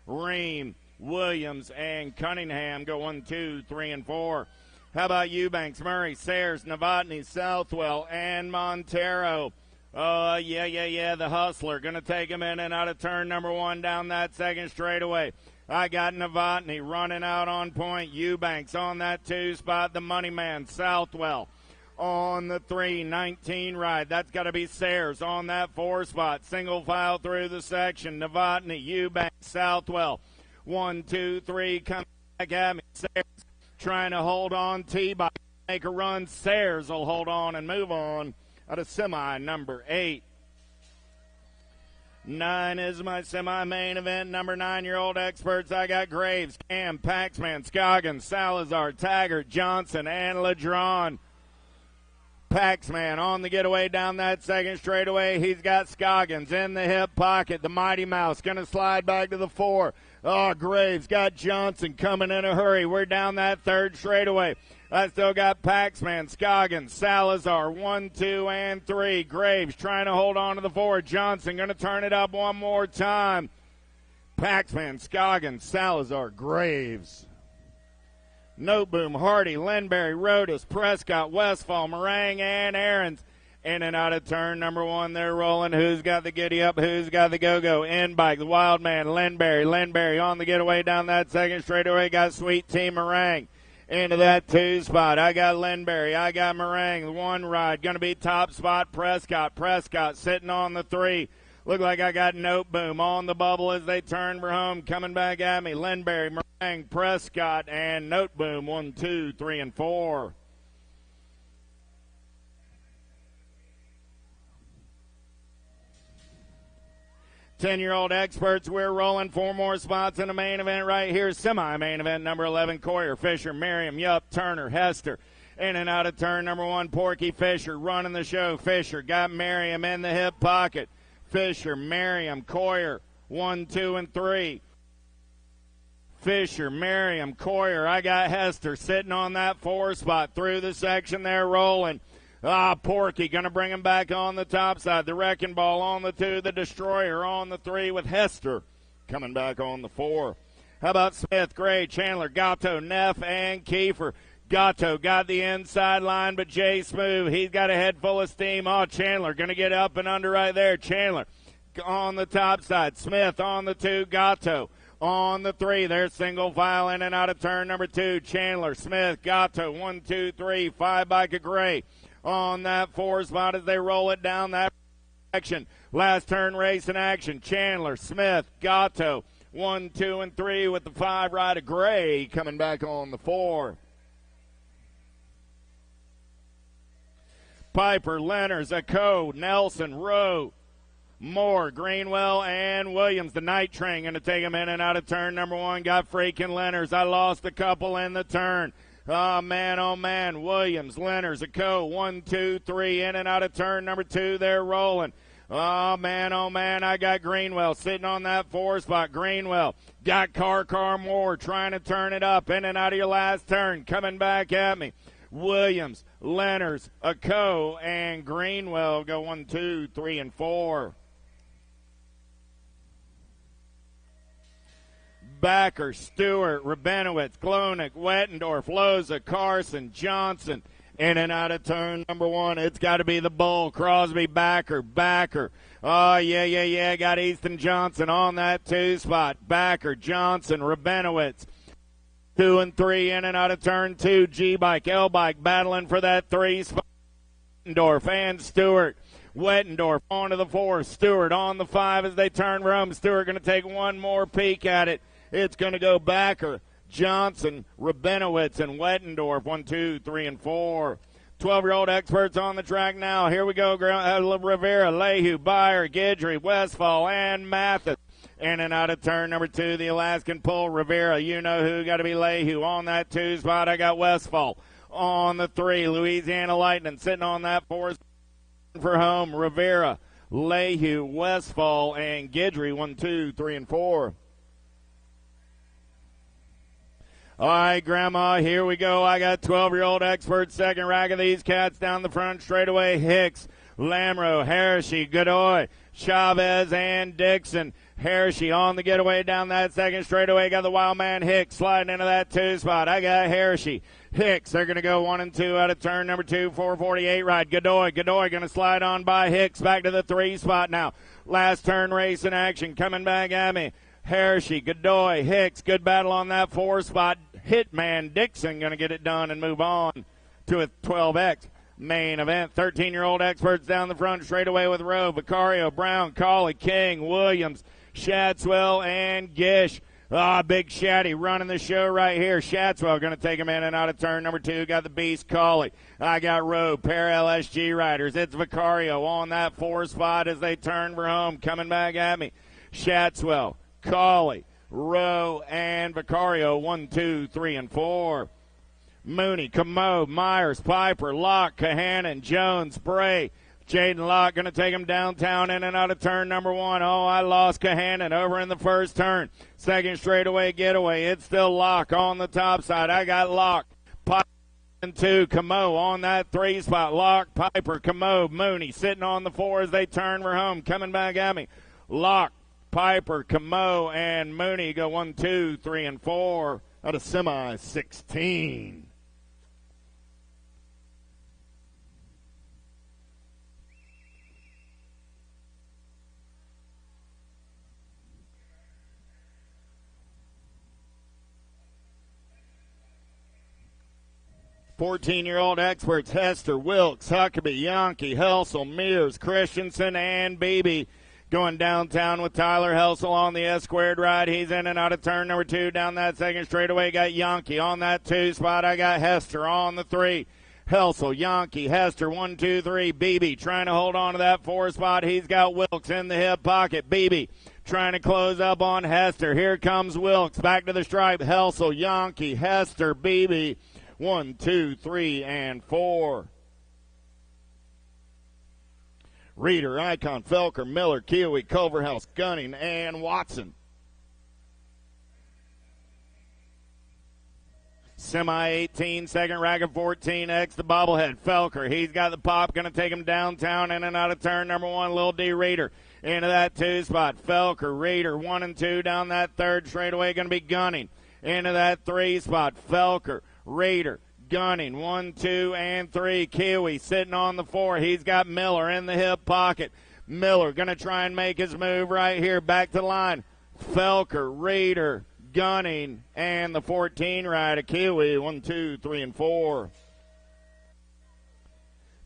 C: Ream, Williams, and Cunningham go 1, 2, 3, and 4. How about Eubanks, Murray, Sayers, Novotny, Southwell, and Montero? Yeah. The Hustler going to take him in and out of turn number 1 down that second straightaway. I got Novotny running out on point. Eubanks on that 2 spot. The Money Man, Southwell. On the 3, 19 ride. That's got to be Sayers on that 4 spot. Single file through the section. Novotny, Eubanks, Southwell. 1, 2, 3, come back at me. Sayers trying to hold on. T-Bike make a run. Sayers will hold on and move on out of semi number 8. 9 is my semi-main event. Number 9-year-old experts. I got Graves, Cam, Paxman, Scoggins, Salazar, Taggart, Johnson, and Ladron. Paxman on the getaway down that second straightaway. He's got Scoggins in the hip pocket. The Mighty Mouse going to slide back to the 4. Graves got Johnson coming in a hurry. We're down that 3rd straightaway. I still got Paxman, Scoggins, Salazar, 1, 2, and 3. Graves trying to hold on to the 4. Johnson going to turn it up one more time. Paxman, Scoggins, Salazar, Graves. Noteboom, Hardy, Lindberry, Rodas, Prescott, Westfall, Meringue, and Aarons. In and out of turn number 1, they're rolling. Who's got the giddy up? Who's got the go-go? In-bike, the Wild Man, Lindberry on the getaway down that second straightaway. Got Sweet Tea Meringue into that 2 spot. I got Lindberry. I got Meringue. The 1 ride going to be top spot Prescott. Prescott sitting on the 3. Look like I got Noteboom on the bubble as they turn for home. Coming back at me. Lindberry, Meringue, Prescott, and Noteboom. 1, 2, 3, and 4. Ten-year-old experts, we're rolling 4 more spots in the main event right here. Semi-main event, number 11, Coyer, Fisher, Merriam, Yup, Turner, Hester. In and out of turn number 1, Porky Fisher running the show. Fisher got Merriam in the hip pocket. Fisher, Merriam, Coyer, 1, 2, and 3. Fisher, Merriam, Coyer. I got Hester sitting on that 4 spot through the section there rolling. Porky going to bring him back on the top side. The Wrecking Ball on the 2. The Destroyer on the 3 with Hester coming back on the 4. How about Smith, Gray, Chandler, Gatto, Neff, and Kiefer? Gatto got the inside line, but Jay Smooth, he's got a head full of steam. Chandler going to get up and under right there. Chandler on the top side. Smith on the 2. Gatto on the 3. There's single file in and out of turn number 2. Chandler, Smith, Gatto, 1, 2, 3. 5 bike of Gray on that 4 spot as they roll it down that section. Last turn race in action. Chandler, Smith, Gatto, 1, 2, and 3 with the 5 ride of Gray coming back on the 4. Piper, Lenners, Acco, Nelson, Rowe, Moore, Greenwell, and Williams. The Night Train going to take him in and out of turn number 1. Got freaking Lenners. I lost a couple in the turn. Oh, man. Williams, Lenners, Acco, 1, 2, 3. In and out of turn number 2. They're rolling. Oh, man, I got Greenwell sitting on that 4 spot. Greenwell got Car Moore trying to turn it up in and out of your last turn. Coming back at me. Williams, Lenners, Aco, and Greenwell go 1, 2, 3, and 4. Backer, Stewart, Rabinowitz, Klonik, Wettendorf, Loza, Carson, Johnson. In and out of turn number 1. It's got to be the bull. Crosby, Backer. Oh, yeah. Got Easton Johnson on that 2 spot. Backer, Johnson, Rabinowitz. 2 and 3 in and out of turn 2. G-Bike, L-Bike battling for that 3 spot. Wettendorf and Stewart. Wettendorf onto the 4. Stewart on the 5 as they turn home. Stewart going to take one more peek at it. It's going to go Backer, Johnson, Rabinowitz, and Wettendorf. 1, 2, 3, and 4. 12-year-old experts on the track now. Here we go. Rivera, Lehue, Byer, Guidry, Westfall, and Mathis. In and out of turn number 2, the Alaskan pull. Rivera, you know who. Got to be Lehue on that 2 spot. I got Westfall on the 3. Louisiana Lightning sitting on that 4 for home. Rivera, Lehue, Westfall, and Guidry. 1, 2, 3, and 4. All right, Grandma, here we go. I got 12-year-old expert, second rack of these cats down the front straightaway. Hicks, Lamro, Hershey, Godoy, Chavez, and Dixon. Hershey on the getaway down that second straightaway. Got the wild man Hicks sliding into that 2 spot. I got Hershey. Hicks, they're going to go 1 and 2 out of turn number 2, 448 right. Godoy going to slide on by Hicks back to the 3 spot now. Last turn race in action coming back at me. Hershey, Godoy, Hicks, good battle on that 4 spot. Hitman Dixon going to get it done and move on to a 12X main event. 13-year-old experts down the front straight away with Rowe, Vicario, Brown, Colley, King, Williams, Shatswell, and Gish. Big Shatty running the show right here. Shatswell going to take him in and out of turn number 2. Got the beast Colley. I got Rowe, pair LSG riders. It's Vicario on that 4 spot as they turn for home. Coming back at me. Shatswell, Colley, Rowe, and Vicario. 1, 2, 3, and 4. Mooney, Commode, Myers, Piper, Locke, Kahanan, Jones, Bray. Jaden Locke going to take him downtown in and out of turn number 1. Oh, I lost Kahanan over in the first turn. Second straightaway getaway. It's still Locke on the top side. I got Locke. Piper and 2. Commode on that 3 spot. Locke, Piper, Commode, Mooney sitting on the 4 as they turn for home. Coming back at me. Locke, Piper, Commode, and Mooney go 1, 2, 3, and 4 out of semi 16. Fourteen-year-old experts, Hester, Wilkes, Huckabee, Yankee, Helsel, Mears, Christensen, and Beebe. Going downtown with Tyler Helsel on the S-squared ride. He's in and out of turn number 2 down that second straightaway. Got Yankee on that 2 spot. I got Hester on the 3. Helsel, Yankee, Hester, 1, 2, 3. Beebe trying to hold on to that 4 spot. He's got Wilkes in the hip pocket. Beebe trying to close up on Hester. Here comes Wilkes. Back to the stripe. Helsel, Yankee, Hester, Beebe. 1, 2, 3, and 4. Reeder, Icon, Felker, Miller, Kiwi, Culverhouse, Gunning, and Watson. Semi-18, second rack of 14X, the bobblehead. Felker, he's got the pop, going to take him downtown in and out of turn number 1. Lil D. Reeder into that 2 spot. Felker, Reeder, 1 and 2 down that third straightaway, going to be Gunning into that 3 spot. Felker, Reeder, Gunning, 1, 2, and 3. Kiwi sitting on the 4. He's got Miller in the hip pocket. Miller going to try and make his move right here. Back to the line. Felker, Reeder, Gunning, and the 14 rider. Kiwi, 1, 2, 3, and 4.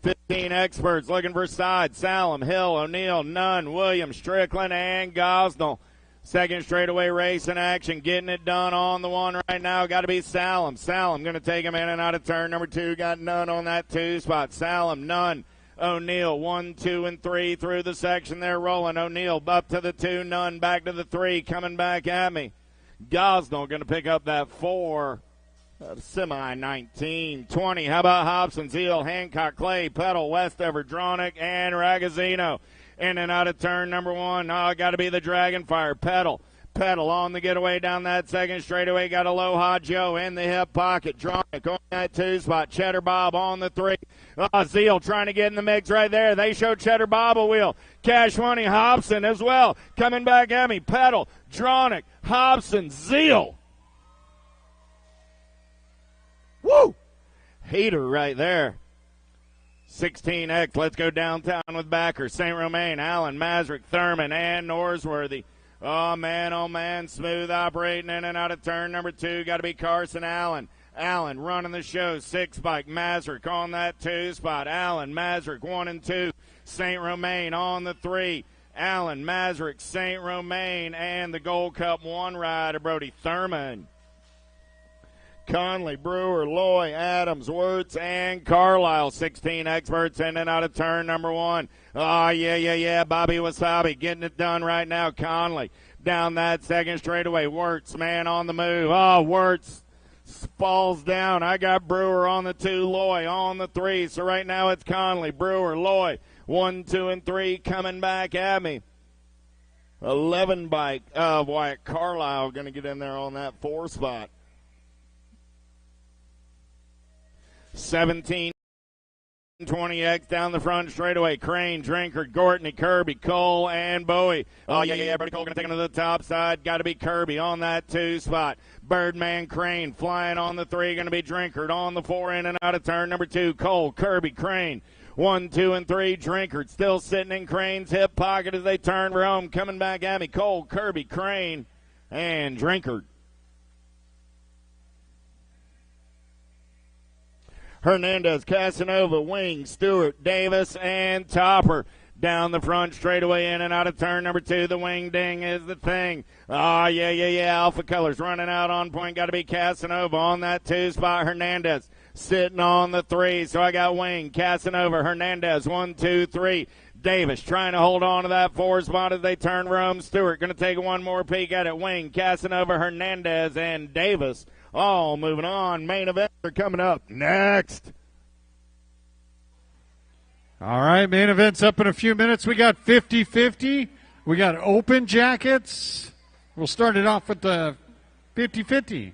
C: 15 experts looking for side. Salem, Hill, O'Neill, Nunn, Williams, Strickland, and Gosnell. Second straightaway race in action, getting it done on the 1 right now. Got to be Salem. Salem going to take him in and out of turn number 2. Got Nunn on that 2 spot. Salem, Nunn, O'Neill, 1, 2, and 3 through the section. They're rolling. O'Neill up to the 2, Nunn back to the 3, coming back at me. Gosnell going to pick up that 4. Semi 19, 20. How about Hobson, Zeal, Hancock, Clay, Petal, Westover, Dronick, and Ragazzino? In and out of turn number 1. Oh, got to be the Dragonfire. Pedal on the getaway down that second straightaway. Got Aloha Joe in the hip pocket. Dronic on that 2 spot. Cheddar Bob on the 3. Zeal trying to get in the mix right there. They show Cheddar Bob a wheel. Cash Money Hobson as well. Coming back at me. Pedal, Dronic, Hobson, Zeal. Woo! Heater right there. 16X. Let's go downtown with backers. St. Romain, Allen, Masrick, Thurman, and Norsworthy. Oh, man, smooth operating in and out of turn number 2. Got to be Carson Allen. Allen running the show. 6 bike. Masrick on that 2 spot. Allen, Masrick 1 and 2. St. Romain on the 3. Allen, Masrick, St. Romain, and the Gold Cup 1 rider, Brody Thurman. Conley, Brewer, Loy, Adams, Wirtz, and Carlisle. 16 experts in and out of turn number 1. Oh, yeah. Bobby Wasabi getting it done right now. Conley down that second straightaway. Wirtz, man, on the move. Oh, Wirtz falls down. I got Brewer on the 2, Loy on the 3. So right now it's Conley, Brewer, Loy. 1, 2, and 3 coming back at me. 11 bike of Wyatt Carlisle going to get in there on that 4 spot. 17, 20X down the front straightaway. Crane, Drinkard, Gortney, Kirby, Cole, and Bowie. Oh, yeah. Brody Cole going to take him to the top side. Got to be Kirby on that 2 spot. Birdman, Crane flying on the 3. Going to be Drinkard on the 4 in and out of turn number 2. Cole, Kirby, Crane. 1, 2, and 3. Drinkard still sitting in Crane's hip pocket as they turn for home. Coming back at me. Cole, Kirby, Crane, and Drinkard. Hernandez, Casanova, Wing, Stewart, Davis, and Topper. Down the front straightaway in and out of turn number 2. The wing ding is the thing. Oh, yeah. Alpha Colors running out on point. Got to be Casanova on that 2 spot. Hernandez sitting on the 3. So I got Wing, Casanova, Hernandez. 1, 2, 3. Davis trying to hold on to that 4 spot as they turn Rome. Stewart going to take one more peek at it. Wing, Casanova, Hernandez, and Davis. All moving on. Main event are coming up next.
D: All right, main event's up in a few minutes. We got 50-50. We got open jackets. We'll start it off with the 50-50.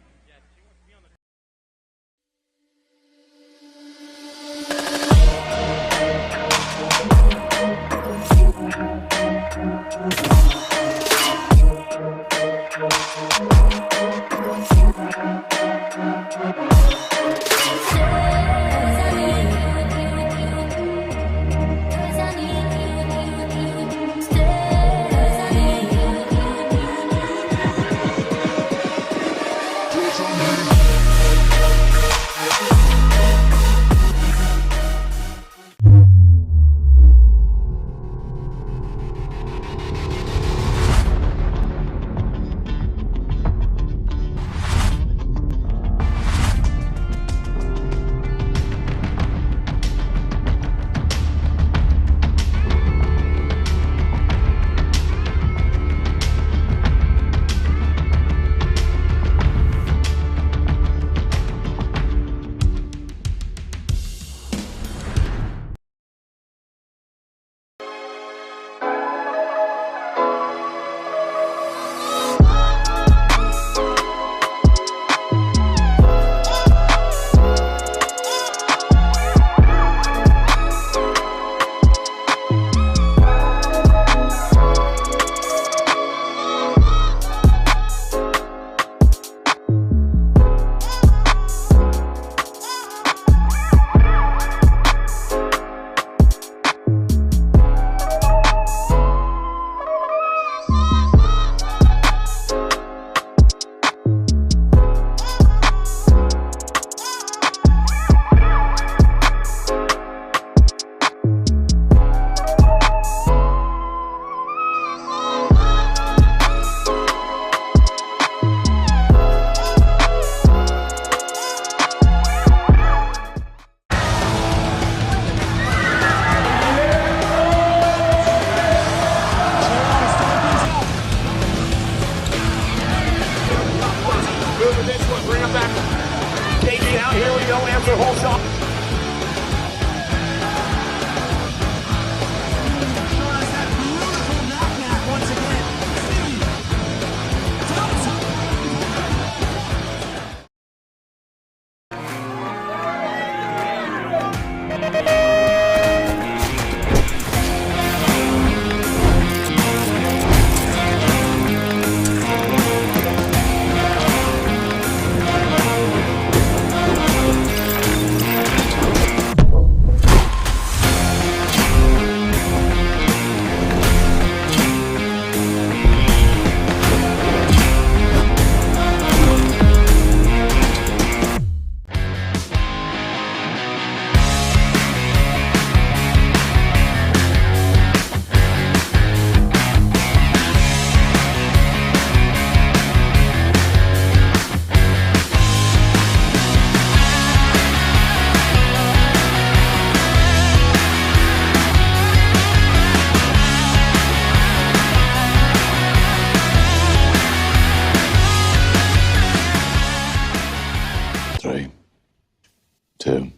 G: 2,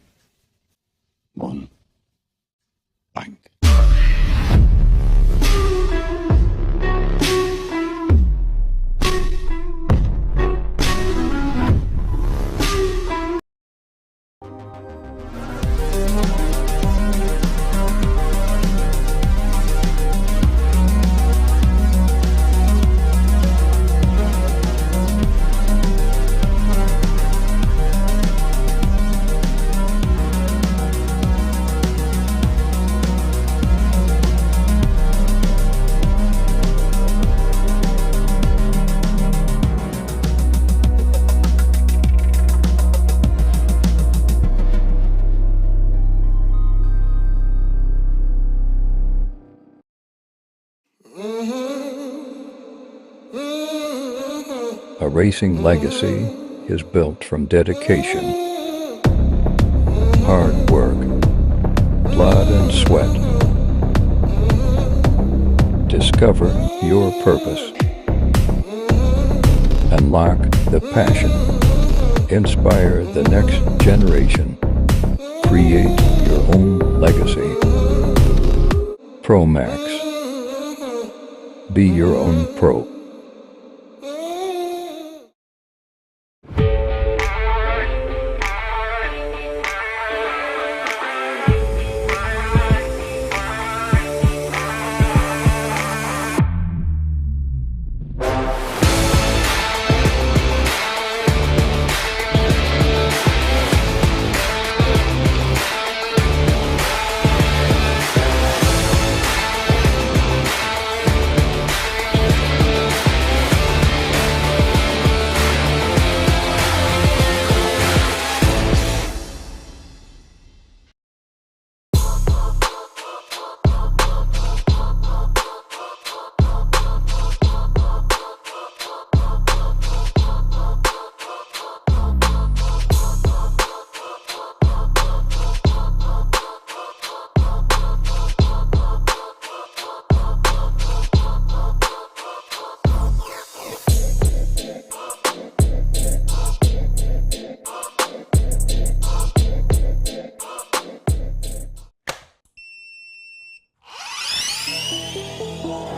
G: 1, bang.
F: A racing legacy is built from dedication, hard work, blood and sweat. Discover your purpose. Unlock the passion. Inspire the next generation. Create your own legacy. ProMax. Be your own pro.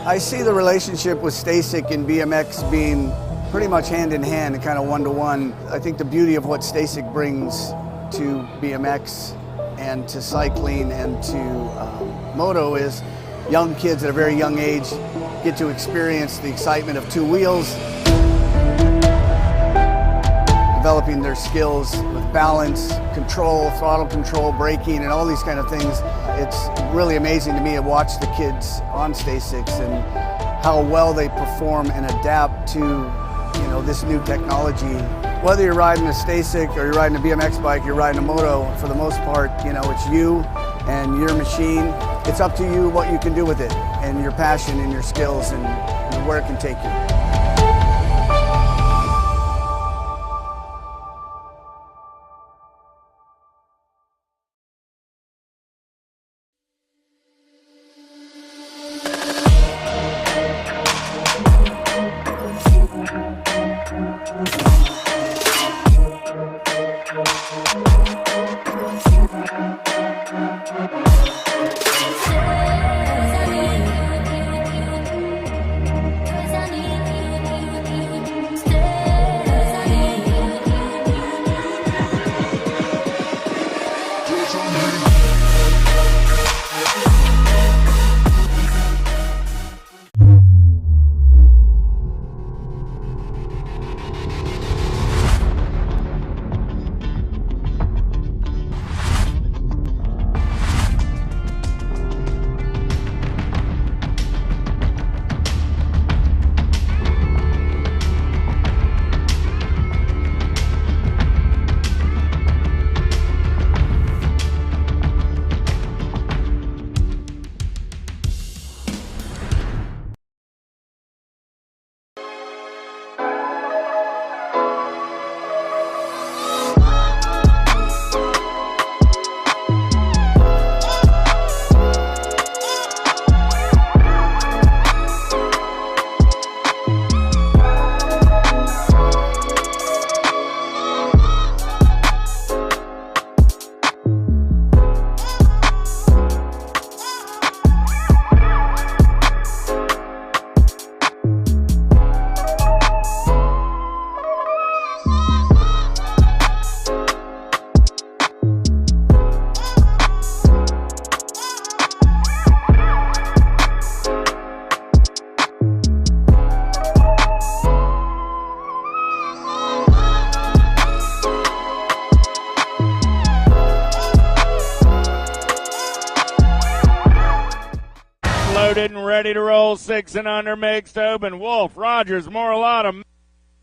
E: I see the relationship with STACYC and BMX being pretty much hand in hand and kind of one-to-one. I think the beauty of what STACYC brings to BMX and to cycling and to moto is young kids at a very young age get to experience the excitement of two wheels, developing their skills with balance, control, throttle control, braking, and all these kind of things. It's really amazing to me to watch the kids on STACYCs and how well they perform and adapt to, this new technology. Whether you're riding a STACYC or you're riding a BMX bike, you're riding a moto, for the most part, it's you and your machine. It's up to you what you can do with it and your passion and your skills and where it can take you.
C: loaded and ready to roll. 6 and under mixed open. Wolf, Rogers, Moralata,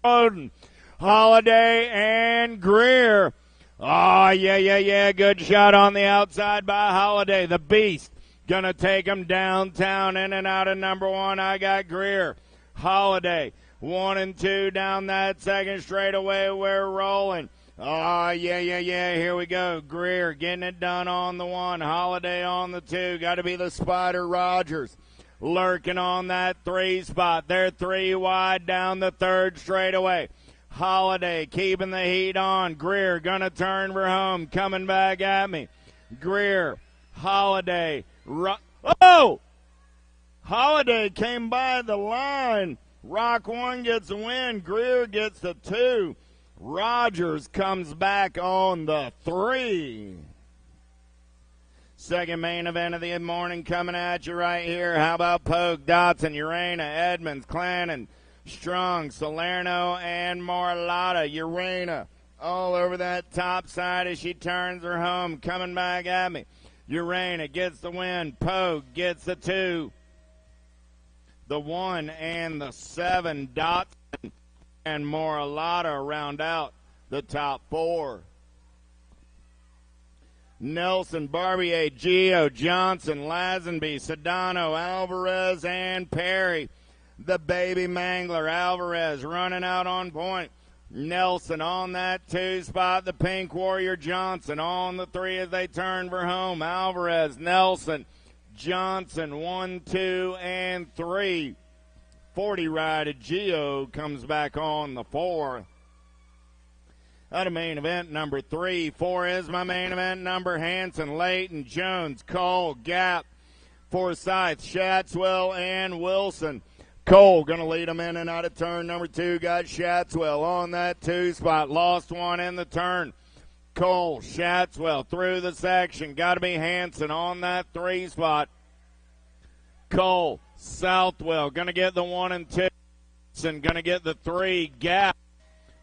C: Bowden, Holiday, and Greer. Oh, yeah. Good shot on the outside by Holiday. The Beast gonna take him downtown, in and out of number 1. I got Greer. Holiday, 1 and 2 down that second straightaway. We're rolling. Oh, yeah. Here we go. Greer getting it done on the 1. Holiday on the 2. Got to be the Spider Rogers. Lurking on that 3 spot. They're 3 wide down the third straightaway. Holiday keeping the heat on. Greer gonna turn for home. Coming back at me. Greer, Holiday. Oh! Holiday came by the line. Rock 1 gets a win. Greer gets the 2. Rogers comes back on the 3. Second main event of the morning coming at you right here. How about Pogue, Dotson, Urena, Edmonds, Clannon, Strong, Salerno, and Moralata. Urena all over that top side as she turns her home. Coming back at me. Urena gets the win. Pogue gets the 2. The 1 and the 7. Dotson and Moralata round out the top 4. Nelson, Barbier, Gio, Johnson, Lazenby, Sedano, Alvarez, and Perry. The baby mangler, Alvarez, running out on point. Nelson on that 2 spot. The Pink Warrior, Johnson on the 3 as they turn for home. Alvarez, Nelson, Johnson, 1, 2, and 3. 40 ride Gio comes back on the 4. Out of main event number 3. 4 is my main event number. Hanson, Layton, Jones, Cole, Gap, Forsyth, Shatswell, and Wilson. Cole going to lead them in and out of turn number 2. Got Shatswell on that 2 spot. Lost 1 in the turn. Cole, Shatswell through the section. Got to be Hanson on that 3 spot. Cole, Southwell going to get the 1 and 2. Hanson going to get the 3. Gap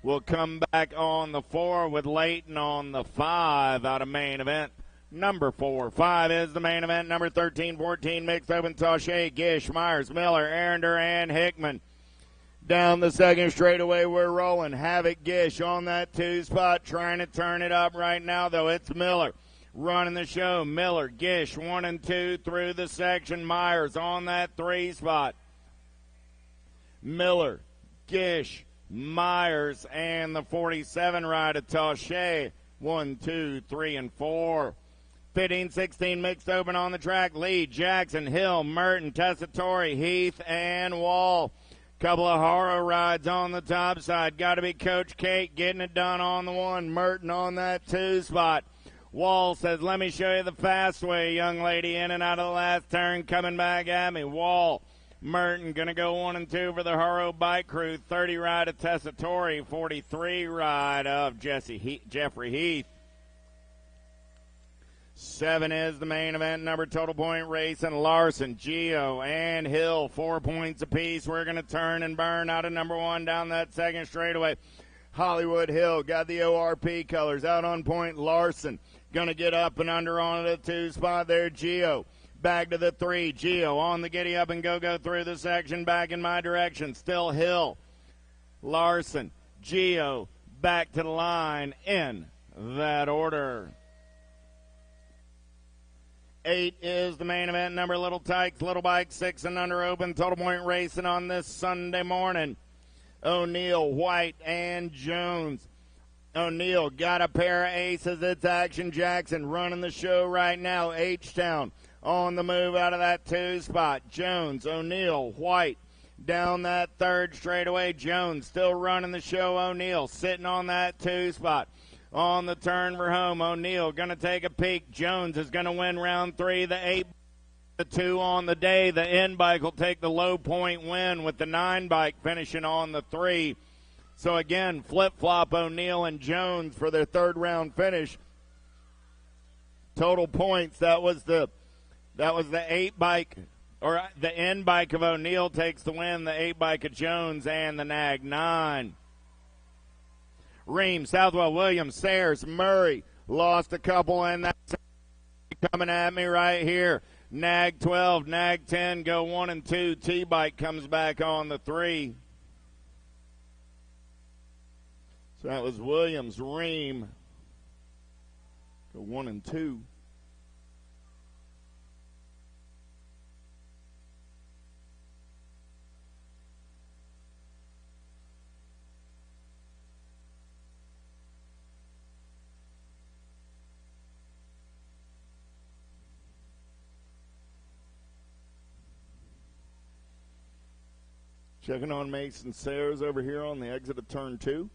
C: will come back on the 4 with Layton on the 5 out of main event number 4. 5 is the main event. Number 13, 14, mixed open. Taché, Gish, Myers, Miller, Arender, and Hickman. Down the second straightaway, we're rolling. Havoc, Gish on that 2 spot. Trying to turn it up right now, though. It's Miller running the show. Miller, Gish, 1 and 2 through the section. Myers on that 3 spot. Miller, Gish, Myers, and the 47 ride of Taché. 1, 2, 3, and 4. 15-16 mixed open on the track. Lee, Jackson, Hill, Merton, Tessitore, Heath, and Wall. Couple of horror rides on the top side. Got to be Coach Kate getting it done on the 1. Merton on that 2 spot. Wall says, let me show you the fast way, young lady, in and out of the last turn. Coming back at me. Wall, Merton going to go 1 and 2 for the Haro Bike Crew. 30 ride of Tessitore, 43 ride of Jeffrey Heath. 7 is the main event number. Total point racing. Larson, Gio, and Hill. 4 points apiece. We're going to turn and burn out of number 1 down that second straightaway. Hollywood Hill got the ORP colors out on point. Larson going to get up and under on the 2 spot there. Gio back to the 3. Gio on the giddy up and go through the section. Back in my direction. Still Hill. Larson, Gio back to the line in that order. 8 is the main event number. Little Tykes, Little Bike, 6 and under open. Total point racing on this Sunday morning. O'Neill, White, and Jones. O'Neill got a pair of aces. It's Action Jackson running the show right now. H-Town on the move out of that 2 spot. Jones, O'Neill, White down that 3rd straightaway. Jones still running the show. O'Neill sitting on that 2 spot. On the turn for home, O'Neill going to take a peek. Jones is going to win round 3. The 8, the 2 on the day. The N bike will take the low point win with the 9 bike finishing on the 3. So again, flip-flop O'Neill and Jones for their 3rd round finish. Total points, that was the 8 bike, or the N bike of O'Neill takes the win, the 8 bike of Jones, and the Nag 9. Ream, Southwell, Williams, Sayers, Murray lost a couple, and that's coming at me right here. Nag 12, Nag 10 go 1 and 2. T-Bike comes back on the 3. So that was Williams, Ream go 1 and 2. Checking on Mason Sayers over here on the exit of turn 2.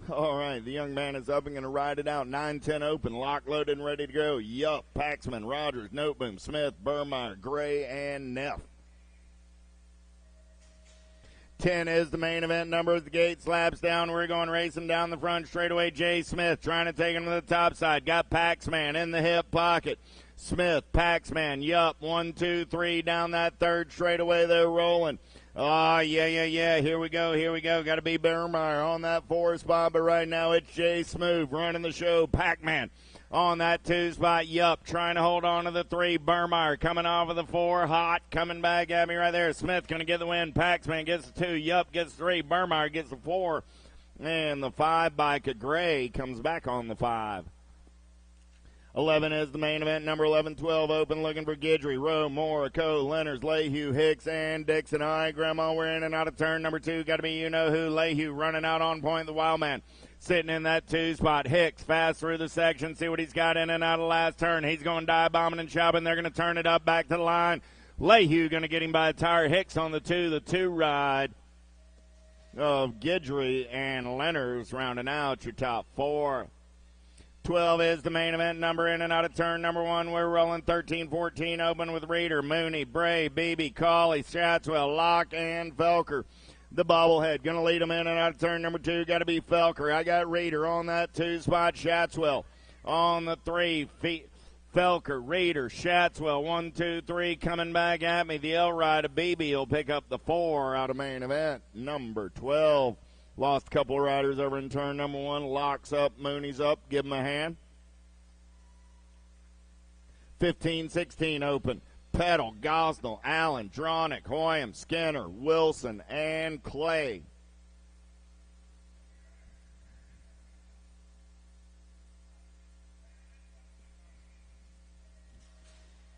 C: All right, the young man is up and going to ride it out. 9-10 open, lock, loaded, and ready to go. Yup, Paxman, Rogers, Noteboom, Smith, Burmeyer, Gray, and Neff. 10 is the main event number as the gate slaps down. We're going racing down the front straightaway. Jay Smith trying to take him to the top side. Got Paxman in the hip pocket. Smith, Paxman, yup, 1, 2, 3 down that third straightaway. They're rolling. Oh, yeah. Here we go. Got to be Burmeyer on that 4 spot, but right now it's Jay Smooth running the show. Pac-Man on that 2 spot. Yup, trying to hold on to the 3. Burmeyer coming off of the 4. Hot, coming back at me right there. Smith going to get the win. Paxman gets the 2. Yup, gets 3. Burmeyer gets the 4. And the 5 by Gray comes back on the 5. 11 is the main event. Number 11, 12 open, looking for Guidry, Rowe, Moore, Coe, Leonards, Lehue, Hicks, and Dixon. All right, Grandma, we're in and out of turn number 2. Got to be you-know-who. Lehue running out on point. The wild man sitting in that 2 spot. Hicks fast through the section. See what he's got in and out of last turn. He's going dive bombing and chopping. They're going to turn it up back to the line. Lehue going to get him by a tire. Hicks on the 2. The 2 ride of Guidry and Leonards rounding out your top 4. 12 is the main event number in and out of turn number 1. We're rolling 13-14 open with Reeder, Mooney, Bray, Beebe, Cawley, Shatswell, Locke, and Felker. The bobblehead going to lead them in and out of turn number 2. Got to be Felker. I got Reeder on that 2 spot. Shatswell on the 3. Felker, Reeder, Shatswell, 1, 2, 3 coming back at me. The L ride of Beebe will pick up the 4 out of main event number 12. Lost a couple of riders over in turn number 1. Locks up, Mooney's up. Give him a hand. 15-16 open. Peddle, Gosnell, Allen, Dronick, Hoyam, Skinner, Wilson, and Clay.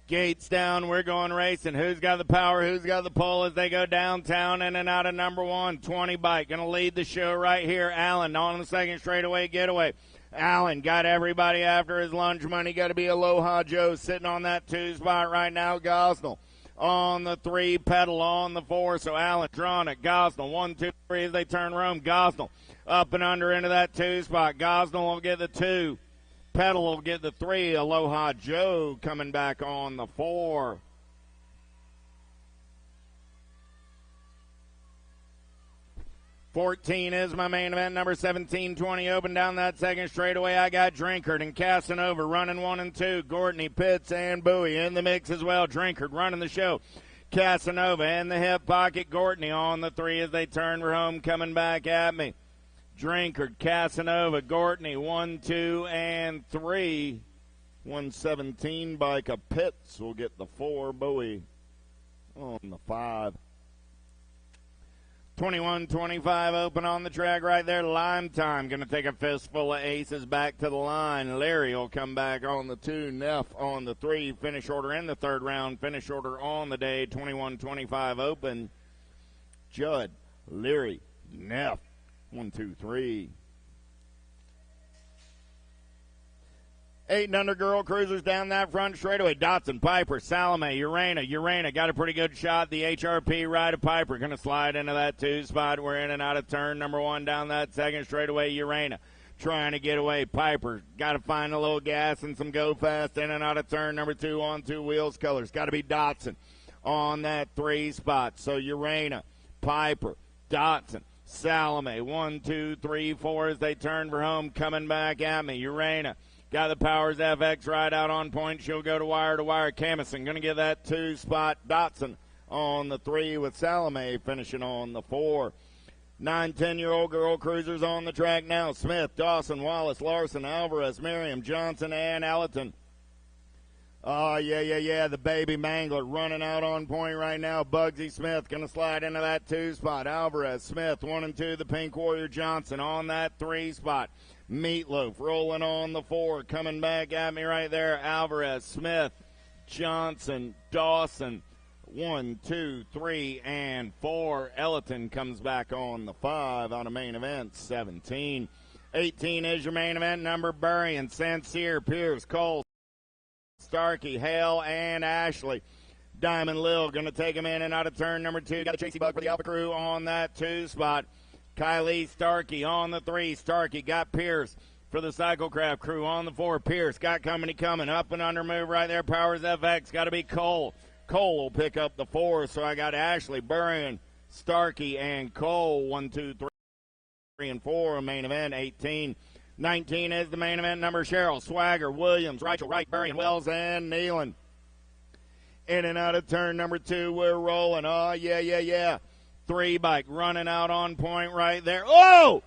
C: Gates down, we're going racing. Who's got the power, who's got the pull as they go downtown in and out of number 1. 20 bike, going to lead the show right here. Allen on the second straightaway getaway. Allen got everybody after his lunch money. Got to be Aloha Joe sitting on that 2 spot right now. Gosnell on the 3, Peddle on the 4. So Allen, Dronick, Gosnell, 1, 2, 3 as they turn Rome. Gosnell up and under into that 2 spot. Gosnell will get the 2. Peddle will get the 3. Aloha Joe coming back on the 4. $14 is my main event. Number 17-20 open down that second straightaway. I got Drinkard and Casanova running 1 and 2. Gortney, Pitts, and Bowie in the mix as well. Drinkard running the show. Casanova in the hip pocket. Gortney on the 3 as they turn for home coming back at me. Drinkard, Casanova, Gortney, 1, 2, and 3. 117 bike of Pitts will get the 4. Bowie on the 5. 21-25 open on the track right there. Lime time. Going to take a fistful of aces back to the line. Larry will come back on the 2. Neff on the 3. Finish order in the 3rd round. Finish order on the day. 21-25 open. Judd, Leary, Neff. 1, 2, 3. 8 and under girl cruisers down that front straightaway. Dotson, Piper, Salome, Urena got a pretty good shot. The HRP ride of Piper going to slide into that 2 spot. We're in and out of turn number 1 down that second straightaway. Urena trying to get away. Piper got to find a little gas and some go fast in and out of turn number 2 on 2 wheels colors. Got to be Dotson on that 3 spot. So Urena, Piper, Dotson. Salome, 1, 2, 3, 4 as they turn for home, coming back at me. Urena got the Powers FX right out on point. She'll go to wire. Camison going to get that 2 spot. Dotson on the 3 with Salome finishing on the 4. 9, 10-year-old girl cruisers on the track now. Smith, Dawson, Wallace, Larson, Alvarez, Miriam, Johnson, and Allerton. Oh, yeah. The baby mangler running out on point right now. Bugsy Smith going to slide into that 2 spot. Alvarez, Smith, 1 and 2. The Pink Warrior Johnson on that 3 spot. Meatloaf rolling on the 4. Coming back at me right there. Alvarez, Smith, Johnson, Dawson. 1, 2, 3, and 4. Ellerton comes back on the 5 on a main event. 17. 18 is your main event number. Burrian, Sancier, Pierce, Cole, Starkey, Hale, and Ashley. Diamond Lil going to take him in and out of turn number 2. Got a Chasey Bug for the Alpha Crew on that 2 spot. Kylie Starkey on the 3. Starkey got Pierce for the Cyclecraft Crew on the 4. Pierce got company coming. Up and under move right there. Powers FX. Got to be Cole. Cole will pick up the 4, so I got Ashley, Burrian, Starkey, and Cole. 1, 2, 3, and 4. Main event, 18. 19 is the main event number. Cheryl, Swagger, Williams, Rachel, Wright, Burrian, Wells, and Nealon. In and out of turn number 2, we're rolling. Oh, yeah. 3 bike running out on point right there. Oh,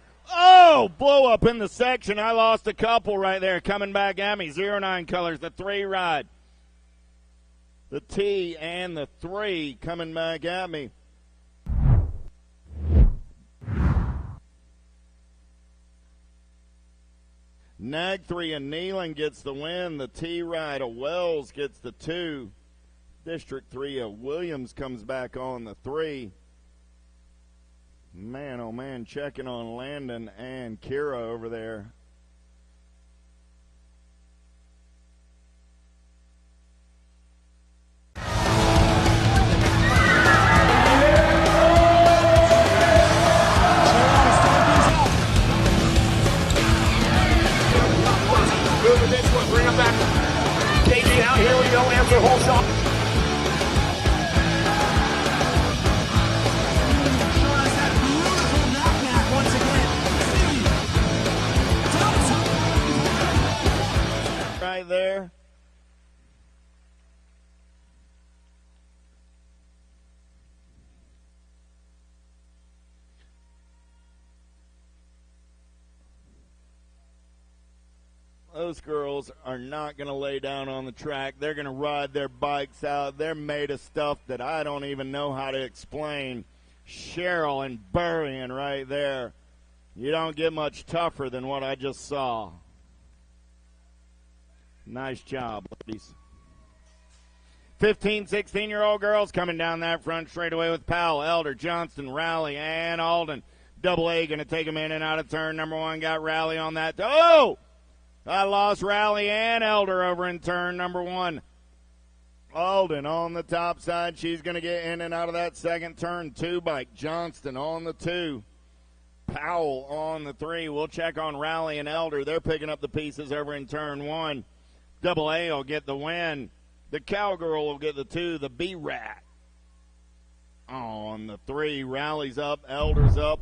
C: blow up in the section. I lost a couple right there coming back at me. 09 colors, the 3 ride. The T and the 3 coming back at me. Nag 3 and Nealon gets the win. The T ride of Wells gets the 2. District 3 of Williams comes back on the 3. Man, oh man, checking on Landon and Kira over there.
A: Bring him back. KJ out. Here we go. Answer whole shot.
C: Right there. Those girls are not going to lay down on the track. They're going to ride their bikes out. They're made of stuff that I don't even know how to explain. Cheryl and Burrian right there. You don't get much tougher than what I just saw. Nice job, ladies. 15, 16-year-old girls coming down that front straightaway with Powell, Elder, Johnston, Rowley, and Alden. Double A going to take them in and out of turn number 1. Got Rowley on that. Oh! I lost Rowley and Elder over in turn number 1. Alden on the top side. She's going to get in and out of that second turn 2 bike. Johnston on the 2. Powell on the 3. We'll check on Rowley and Elder. They're picking up the pieces over in turn 1. Double A will get the win. The Cowgirl will get the 2. The B-Rat on the 3. Rowley's up. Elder's up.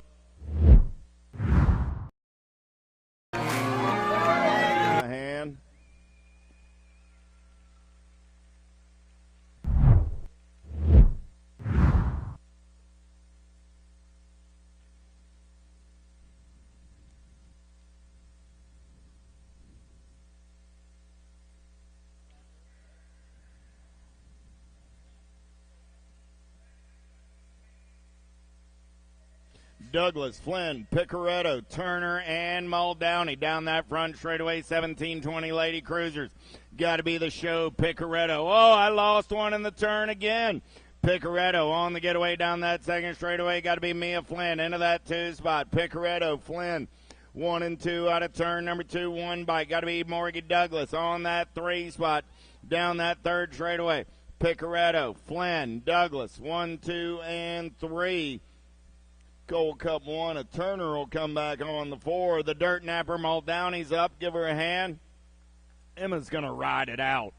C: Douglas, Flynn, Picaretto, Turner, and Muldowney down that front straightaway. 17-20 Lady Cruisers. Got to be the show, Picaretto. Oh, I lost one in the turn again. Picaretto on the getaway down that second straightaway. Got to be Mia Flynn into that 2 spot. Picaretto, Flynn, 1 and 2 out of turn number 2. 1 bike. Got to be Morgan Douglas on that 3 spot down that third straightaway. Picaretto, Flynn, Douglas, 1, 2, and 3. Gold Cup 1. A Turner will come back on the 4. The Dirt Napper Muldowney's up. Give her a hand. Emma's going to ride it out.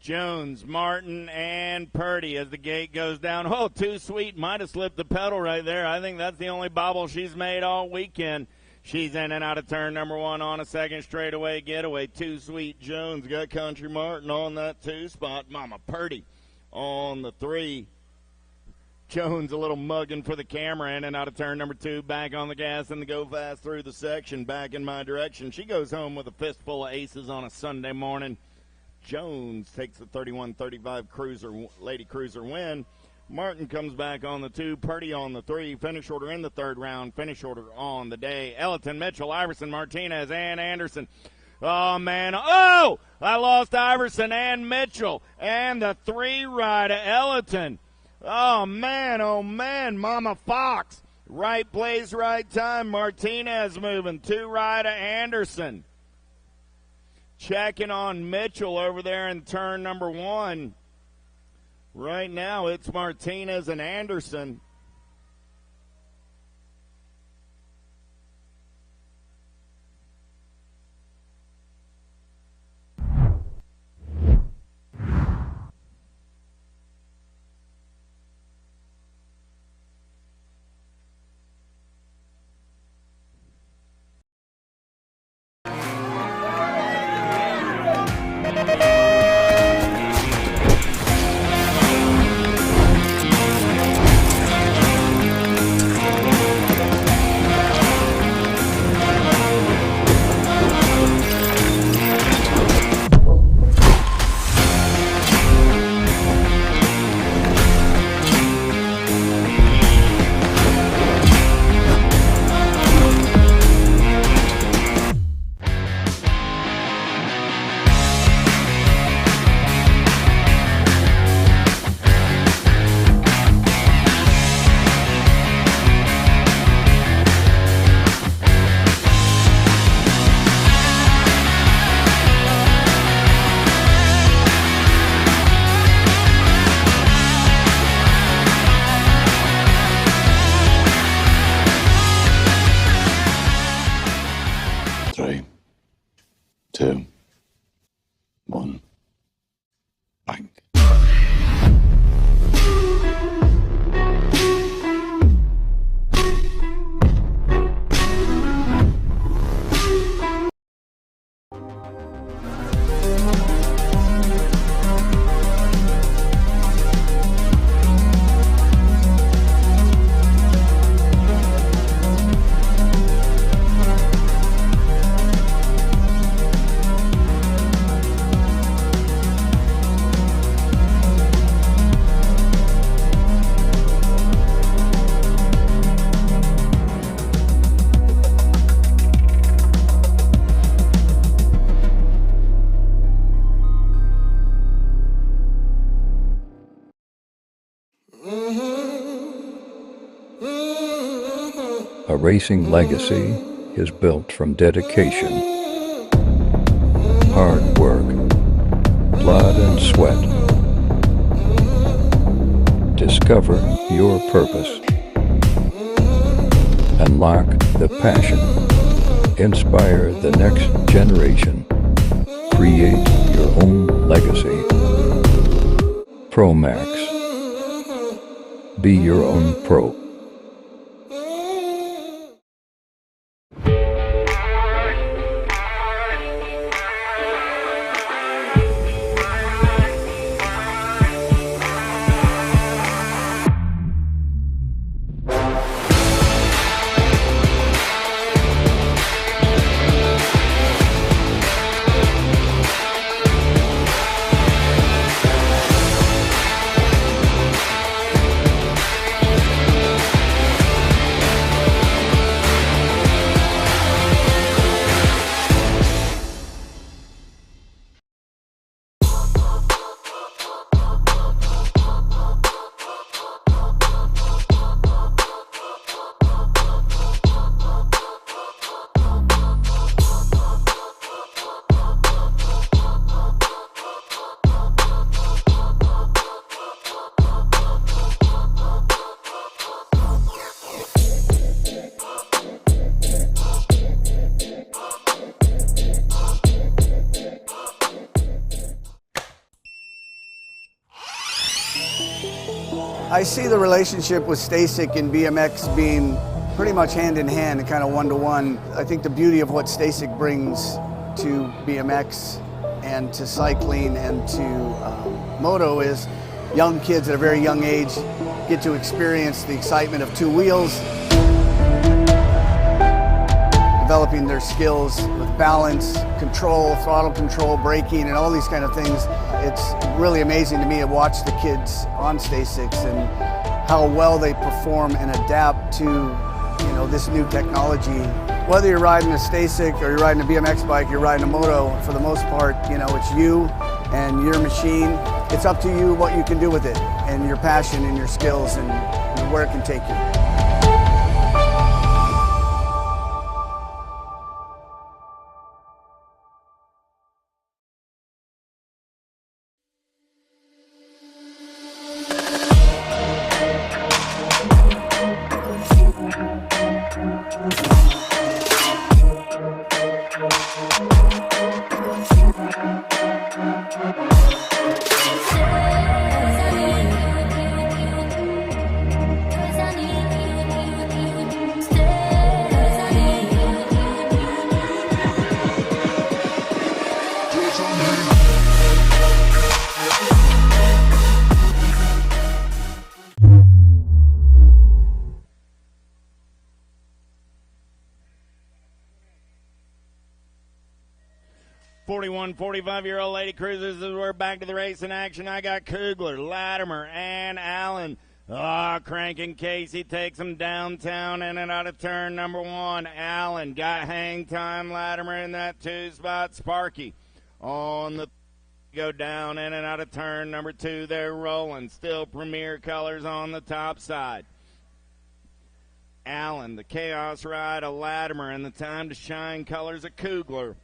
C: Jones, Martin, and Purdy as the gate goes down. Oh, Too Sweet might have slipped the pedal right there. I think that's the only bobble she's made all weekend. She's in and out of turn number 1 on a second straightaway getaway. Too Sweet Jones got Country Martin on that 2 spot. Mama Purdy on the 3. Jones a little mugging for the camera, in and out of turn number 2, back on the gas and the go fast through the section, back in my direction. She goes home with a fistful of aces on a Sunday morning. Jones takes the 31-35 Lady Cruiser win. Martin comes back on the 2, Purdy on the 3, finish order in the 3rd round, finish order on the day. Ellerton, Mitchell, Iverson, Martinez, and Anderson. Oh, man. Oh! I lost Iverson and Mitchell. And the 3 rider, Ellerton. Oh, man, Mama Fox. Right place, right time. Martinez moving. 2 rider, Anderson. Checking on Mitchell over there in turn number 1. Right now it's Martinez and Anderson.
G: Three, two, one, bang.
F: A racing legacy is built from dedication, hard work, blood and sweat. Discover your purpose. Unlock the passion. Inspire the next generation. Create your own legacy. ProMax. Be your own pro.
E: I see the relationship with Stasic and BMX being pretty much hand in hand and kind of one-to-one. I think the beauty of what Stasic brings to BMX and to cycling and to moto is young kids at a very young age get to experience the excitement of two wheels, developing their skills with balance, control, throttle control, braking, and all these kind of things. It's really amazing to me to watch the kids on Stasics and how well they perform and adapt to this new technology. Whether you're riding a Stasic or you're riding a BMX bike, you're riding a moto, for the most part, it's you and your machine. It's up to you what you can do with it and your passion and your skills and where it can take you.
C: 41, 45-year-old lady cruisers, as we're back to the race in action. I got Kugler, Latimer, and Allen. Cranking Casey takes him downtown in and out of turn number one. Allen got hang time. Latimer in that 2 spot. Sparky on the go down in and out of turn number 2. They're rolling. Still Premier Colors on the top side. Allen, the Chaos Ride of Latimer, and the Time to Shine Colors of Kugler.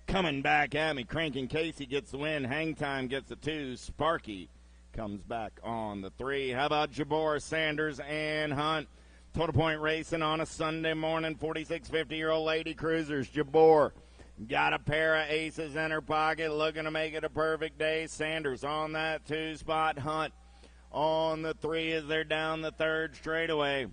C: Coming back at me, Cranking Casey gets the win. Hang Time gets the 2. Sparky comes back on the 3. How about Jabor, Sanders, and Hunt? Total Point Racing on a Sunday morning. 46, 50-year-old lady cruisers. Jabor got a pair of aces in her pocket, looking to make it a perfect day. Sanders on that 2 spot. Hunt on the 3 as they're down the 3rd straightaway.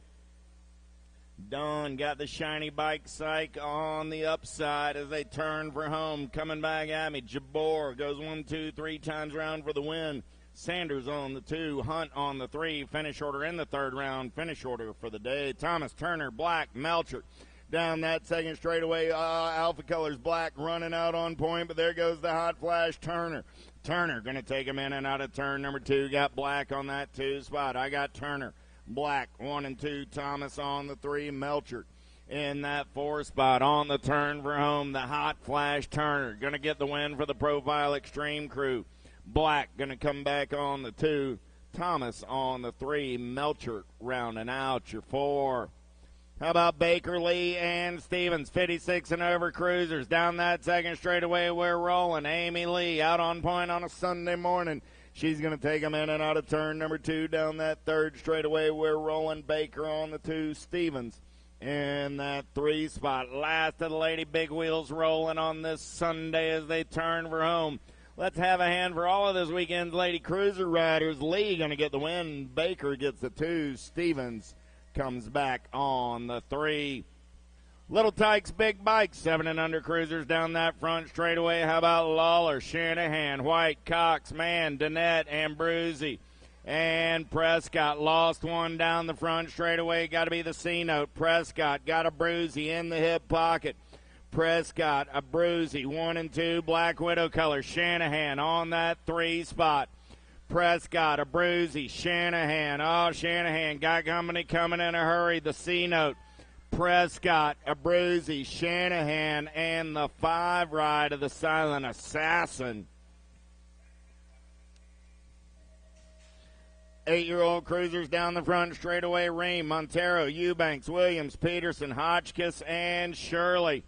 C: Dawn got the shiny bike psych on the upside as they turn for home. Coming back at me, Jabor goes 1, 2, 3 times round for the win. Sanders on the 2, Hunt on the 3. Finish order in the 3rd round. Finish order for the day. Thomas, Turner, Black, Melcher down that 2nd straightaway. Alpha Colors, Black running out on point, but there goes the hot flash Turner. Turner going to take him in and out of turn number 2. Got Black on that 2 spot. I got Turner, Black 1 and 2. Thomas on the 3. Melcher in that 4 spot. On the turn for home, the hot flash Turner going to get the win for the Profile Extreme crew. Black going to come back on the 2. Thomas on the 3. Melcher rounding out your 4. How about Baker, Lee, and Stevens? 56 and over cruisers. Down that 2nd straightaway, we're rolling. Amy Lee out on point on a Sunday morning. She's going to take them in and out of turn number 2. Down that 3rd straightaway, we're rolling. Baker on the 2. Stevens in that 3 spot. Last of the Lady Big Wheels rolling on this Sunday as they turn for home. Let's have a hand for all of this weekend's Lady Cruiser riders. Lee going to get the win. Baker gets the 2. Stevens comes back on the 3. Little Tykes, Big Bikes, 7 and under cruisers down that front straightaway. How about Lawler, Shanahan, White, Cox, Mann, Danette, Ambrusi, and Prescott. Lost one down the front straightaway. Got to be the C-note. Prescott got a Bruzy in the hip pocket. Prescott, a Bruzy, 1 and 2, Black Widow color. Shanahan on that 3 spot. Prescott, a Bruzy, Shanahan. Oh, Shanahan got company coming in a hurry. The C-note. Prescott, a Bruzy, Shanahan, and the 5 ride of the Silent Assassin. 8-year-old cruisers down the front straightaway. Ream, Montero, Eubanks, Williams, Peterson, Hotchkiss, and Shirley.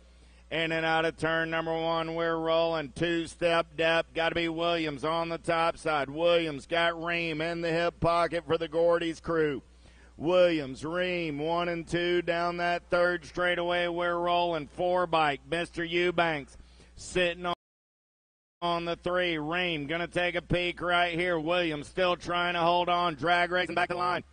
C: In and out of turn number 1, we're rolling. 2-step depth. Got to be Williams on the top side. Williams got Ream in the hip pocket for the Gordy's crew. Williams, Ream, 1 and 2 down that 3rd straightaway. We're rolling. 4 bike. Mr. Eubanks sitting on the 3. Ream going to take a peek right here. Williams still trying to hold on. Drag racing back the line.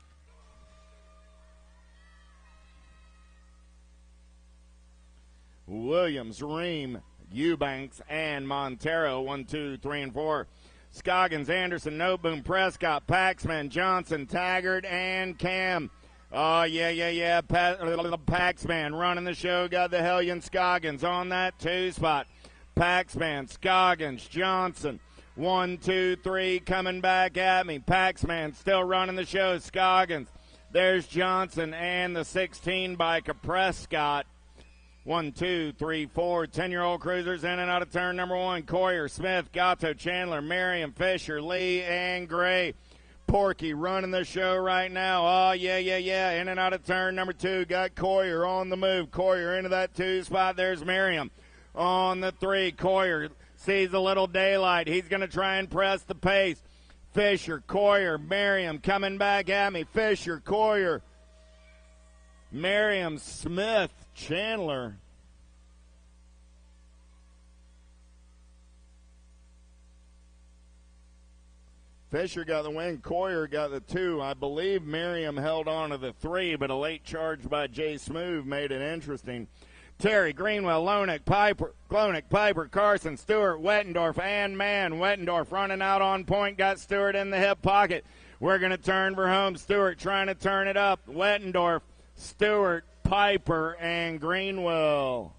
C: Williams, Ream, Eubanks, and Montero. 1, 2, 3, and 4. Scoggins, Anderson, Noboom, Prescott, Paxman, Johnson, Taggart, and Cam. Oh, yeah. Paxman running the show. Got the Hellion Scoggins on that 2 spot. Paxman, Scoggins, Johnson. 1, 2, 3 coming back at me. Paxman still running the show. Scoggins. There's Johnson and the 16 biker Prescott. 1, 2, 3, 4. 10-year-old cruisers in and out of turn number 1. Coyer, Smith, Gatto, Chandler, Merriam, Fisher, Lee, and Gray. Porky running the show right now. Oh, yeah. In and out of turn number 2. Got Coyer on the move. Coyer into that 2 spot. There's Merriam on the 3. Coyer sees a little daylight. He's going to try and press the pace. Fisher, Coyer, Merriam coming back at me. Fisher, Coyer, Merriam, Smith, Chandler. Fisher got the win. Coyer got the 2. I believe Merriam held on to the 3, but a late charge by Jay Smoove made it interesting. Terry, Greenwell, Lonick, Piper, Carson, Stewart, Wettendorf, and Mann. Wettendorf running out on point, got Stewart in the hip pocket. We're going to turn for home. Stewart trying to turn it up. Wettendorf, Stewart, Piper, and Greenwell.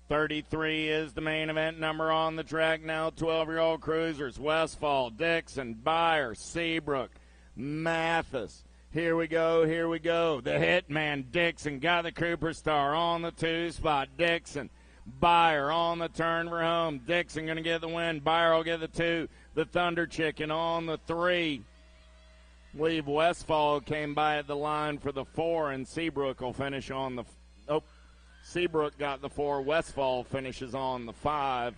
C: .33 is the main event number on the track now. 12-year-old cruisers, Westfall, Dixon, Byer, Seabrook, Mathis. Here we go. The hitman, Dixon, got the Cooper Star on the 2 spot. Dixon, Byer on the turn for home. Dixon going to get the win. Byer will get the 2. The Thunder Chicken on the 3. I believe Westfall came by at the line for the 4, and Seabrook will finish on the Seabrook got the 4. Westfall finishes on the 5.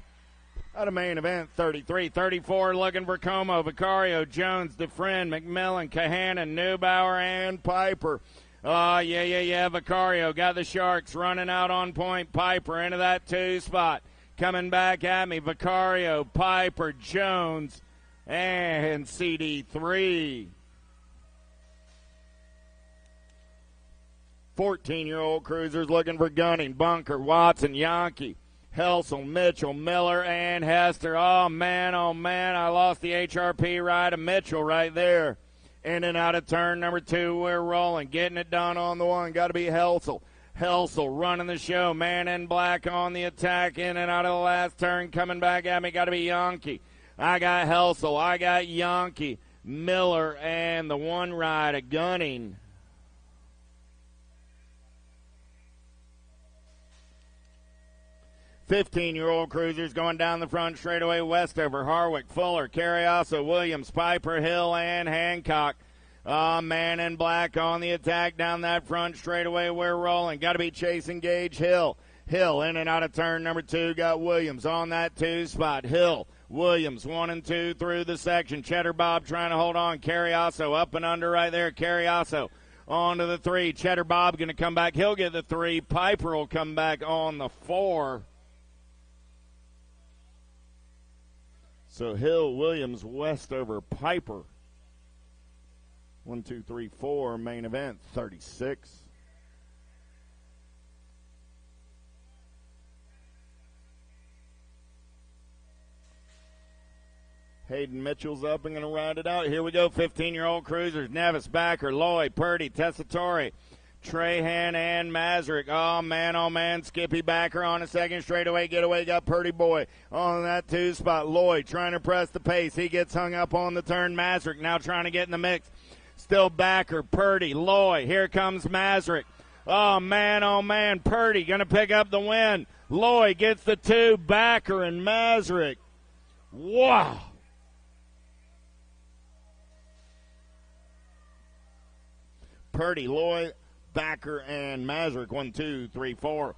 C: At a main event, 33-34, looking for Como, Vicario, Jones, DeFriend, McMillan, Kahanan, Neubauer, and Piper. Vicario got the Sharks running out on point. Piper into that 2 spot. Coming back at me, Vicario, Piper, Jones, and CD3. 14-year-old cruisers looking for Gunning, Bunker, Watson, Yankee, Helsel, Mitchell, Miller, and Hester. Oh, man, I lost the HRP ride of Mitchell right there. In and out of turn number 2, we're rolling. Getting it done on the 1. Got to be Helsel. Helsel running the show. Man in black on the attack. In and out of the last turn. Coming back at me. Got to be Yankee. I got Helsel. I got Yankee, Miller, and the 1 ride of Gunning. .15-year-old cruisers going down the front straightaway. Westover, Harwick, Fuller, Carriasso, Williams, Piper, Hill, and Hancock. Man in black on the attack down that front straightaway. We're rolling. Got to be chasing Gage. Hill in and out of turn number 2. Got Williams on that 2 spot. Hill, Williams, 1 and 2 through the section. Cheddar Bob trying to hold on. Carriasso up and under right there. Carriasso on to the 3. Cheddar Bob going to come back. He'll get the 3. Piper will come back on the 4. So Hill, Williams, Westover, Piper. 1, 2, 3, 4, main event, 36. Hayden Mitchell's up and going to round it out. Here we go, 15-year-old cruisers. Nevis, Backer, Lloyd, Purdy, Tessitore, Trahan, and Mazurek. Oh, man, Skippy Backer on a second straightaway getaway. Got Purdy Boy on that 2 spot. Lloyd trying to press the pace. He gets hung up on the turn. Mazurek now trying to get in the mix. Still Backer, Purdy, Lloyd. Here comes Mazurek. Oh, man, Purdy going to pick up the win. Lloyd gets the 2. Backer and Mazurek. Wow. Purdy, Lloyd, Backer, and Mazurek. 1, 2, 3, 4.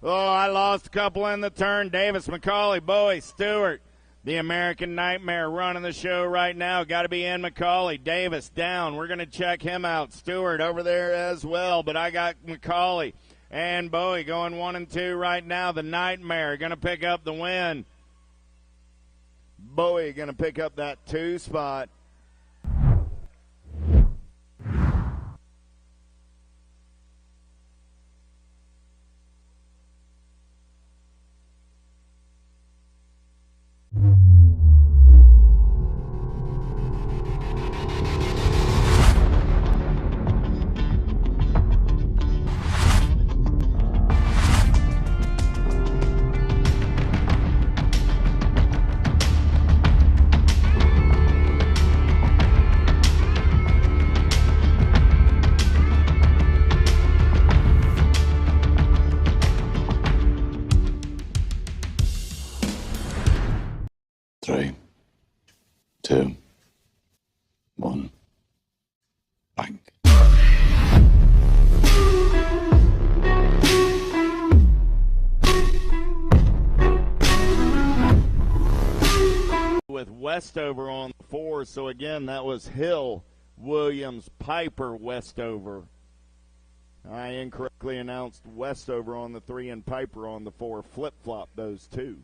C: Oh, I lost a couple in the turn. Davis, McCauley, Bowie, Stewart, The American Nightmare running the show right now. Got to be in McCauley. Davis down. We're going to check him out. Stewart over there as well, but I got McCauley and Bowie going 1 and 2 right now. The Nightmare going to pick up the win. Bowie going to pick up that 2 spot.
G: Three, two, one, bang.
C: With Westover on 4, so again, that was Hill, Williams, Piper, Westover. I incorrectly announced Westover on the 3 and Piper on the 4. Flip-flop those two.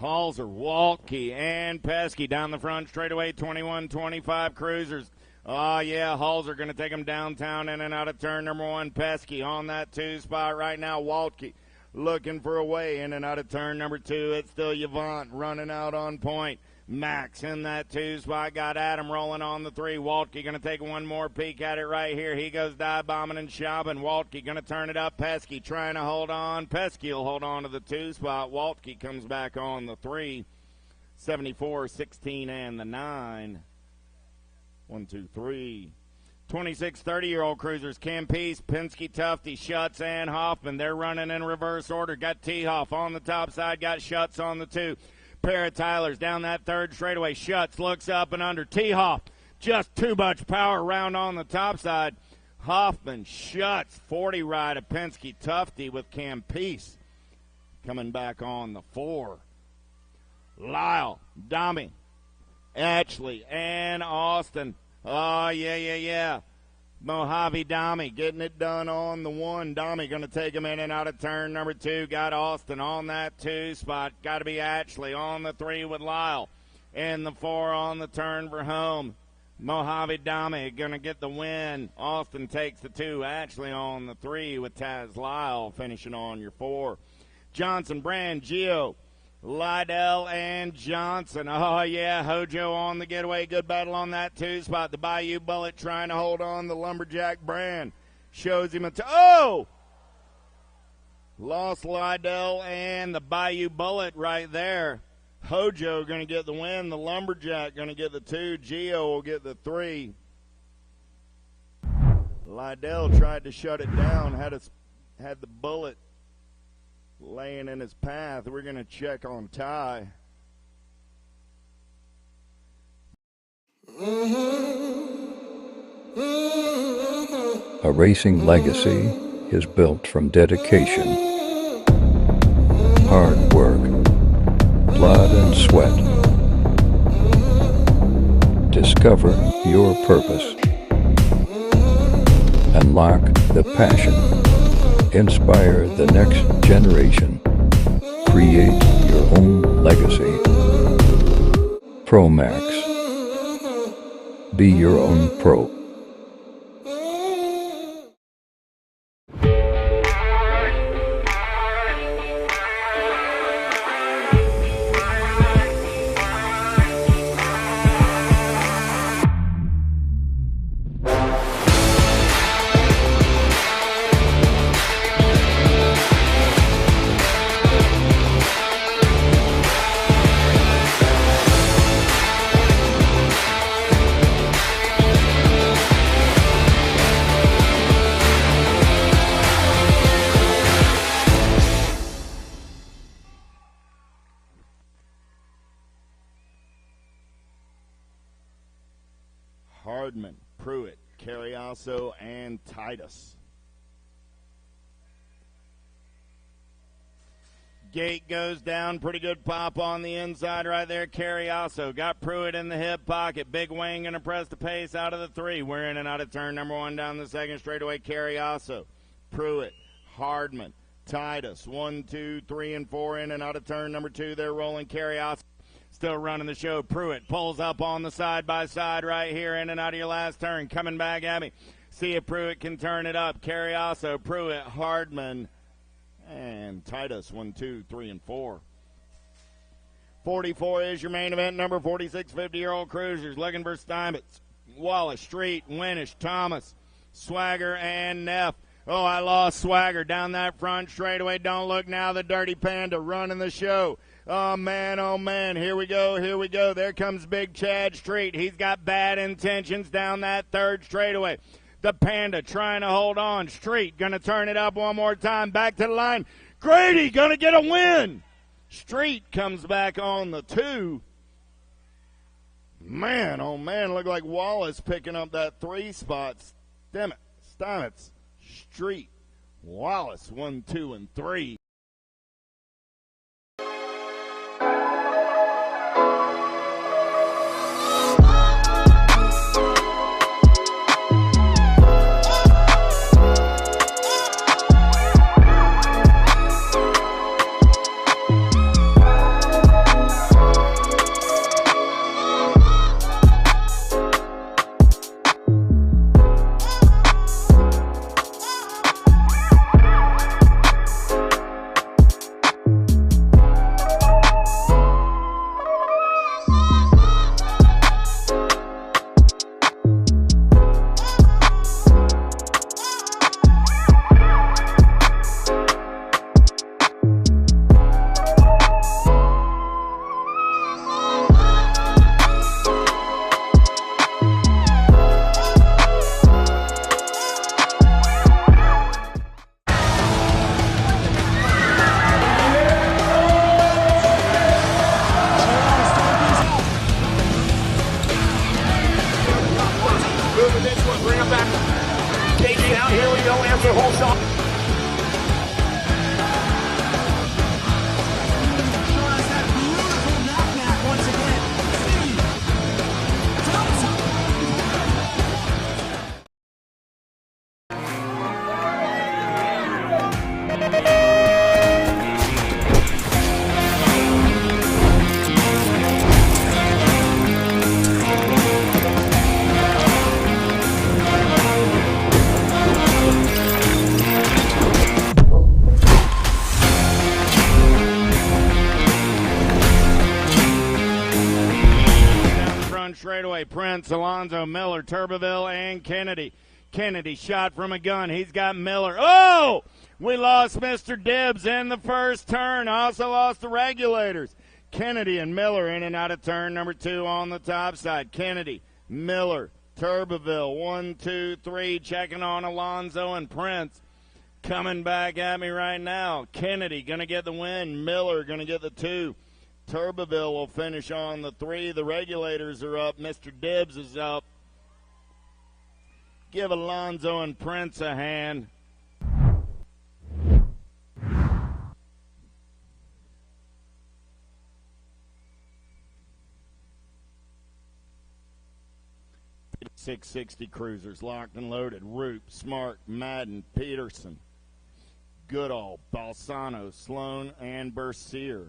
C: Halser, Waltke, and Pesky down the front straightaway, 21-25 cruisers. Oh, yeah, Halser going to take them downtown in and out of turn number 1. Pesky on that 2 spot right now. Waltke looking for a way in and out of turn number 2. It's still Yvonne running out on point. Max in that 2 spot. Got Adam rolling on the 3. Waltke going to take one more peek at it right here. He goes dive bombing and shopping. Waltke going to turn it up. Pesky trying to hold on. Pesky will hold on to the 2 spot. Waltke comes back on the 3. 74, 16, and the 9. 1, 2, 3. 26, 30-year-old cruisers. Campese, Penske, Tufty, Schutz, and Hoffman. They're running in reverse order. Got T-Hoff on the top side. Got Schutz on the 2. Pair of Tylers down that 3rd straightaway. Schutz looks up and under. T-Hoff, just too much power around on the top side. Hoffman, Schutz, 40 ride of Penske, Tufty with Campese coming back on the 4. Lyle, Domi, Ashley, and Austin. Oh, yeah. Mojave Domi getting it done on the 1. Domi going to take him in and out of turn number 2. Got Austin on that 2 spot. Got to be Ashley on the 3 with Lyle. And the 4 on the turn for home. Mojave Domi going to get the win. Austin takes the 2. Ashley on the 3 with Taz Lyle finishing on your 4. Johnson, Brand, Gio, Lydell, and Johnson. Oh, yeah, Hojo on the getaway. Good battle on that 2 spot. The Bayou Bullet trying to hold on the Lumberjack Brand. Shows him oh! Lost Lydell and the Bayou Bullet right there. Hojo going to get the win. The Lumberjack going to get the 2. Gio will get the 3. Lydell tried to shut it down. Had the Bullet laying in his path. We're going to check on Ty.
F: A racing legacy is built from dedication, hard work, blood and sweat. Discover your purpose. Unlock the passion. Inspire the next generation. Create your own legacy. ProMax. Be your own pro.
C: Hardman, Pruitt, Carriasso, and Titus. Gate goes down. Pretty good pop on the inside right there. Carrioso got Pruitt in the hip pocket. Big Wayne going to press the pace out of the 3. We're in and out of turn number 1 down the second straightaway. Carrioso, Pruitt, Hardman, Titus. 1, 2, 3, and 4 in and out of turn number 2. They're rolling. Carrioso still running the show. Pruitt pulls up on the side-by-side right here in and out of your last turn. Coming back at me. See if Pruitt can turn it up. Carrioso, Pruitt, Hardman, and Titus. 1, 2, 3, and 4. 44 is your main event. Number 46, 50-year-old cruisers. Looking for Steinmetz, Wallace, Street, Winish, Thomas, Swagger, and Neff. Oh, I lost Swagger down that front straightaway. Don't look now. The Dirty Panda running the show. Oh, man. Here we go. There comes Big Chad Street. He's got bad intentions down that third straightaway. The Panda trying to hold on. Street going to turn it up one more time. Back to the line. Grady going to get a win. Street comes back on the 2. Man, oh, man. Look like Wallace picking up that 3 spot. Damn it. Steinmetz, Street, Wallace. 1, 2, and 3. Straightaway, Prince, Alonzo, Miller, Turbeville, and Kennedy. Kennedy shot from a gun. He's got Miller. Oh! We lost Mr. Dibbs in the first turn. Also lost the regulators. Kennedy and Miller in and out of turn number 2 on the top side. Kennedy, Miller, Turbeville. 1, 2, 3. Checking on Alonzo and Prince. Coming back at me right now. Kennedy going to get the win. Miller going to get the 2. Turbeville will finish on the 3. The regulators are up. Mr. Dibbs is up. Give Alonzo and Prince a hand. .660 cruisers locked and loaded. Roop, Smart, Madden, Peterson, Goodall, Balsano, Sloan, and Bercier.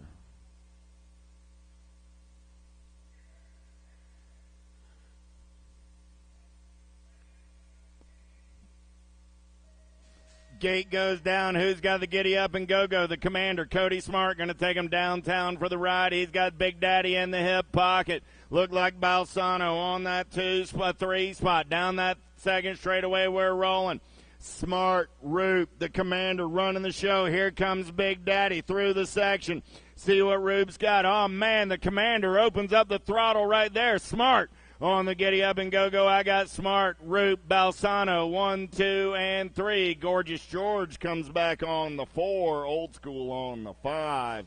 C: Gate goes down. Who's got the giddy up and go-go? The commander, Cody Smart, going to take him downtown for the ride. He's got Big Daddy in the hip pocket. Look like Balsano on that 3 spot. Down that second straightaway, we're rolling. Smart, Roop, the commander running the show. Here comes Big Daddy through the section. See what Roop's got. Oh, man, the commander opens up the throttle right there. Smart on the giddy up and go-go. I got Smart, Roop, Balsano, 1, 2, and 3. Gorgeous George comes back on the 4. Old School on the 5.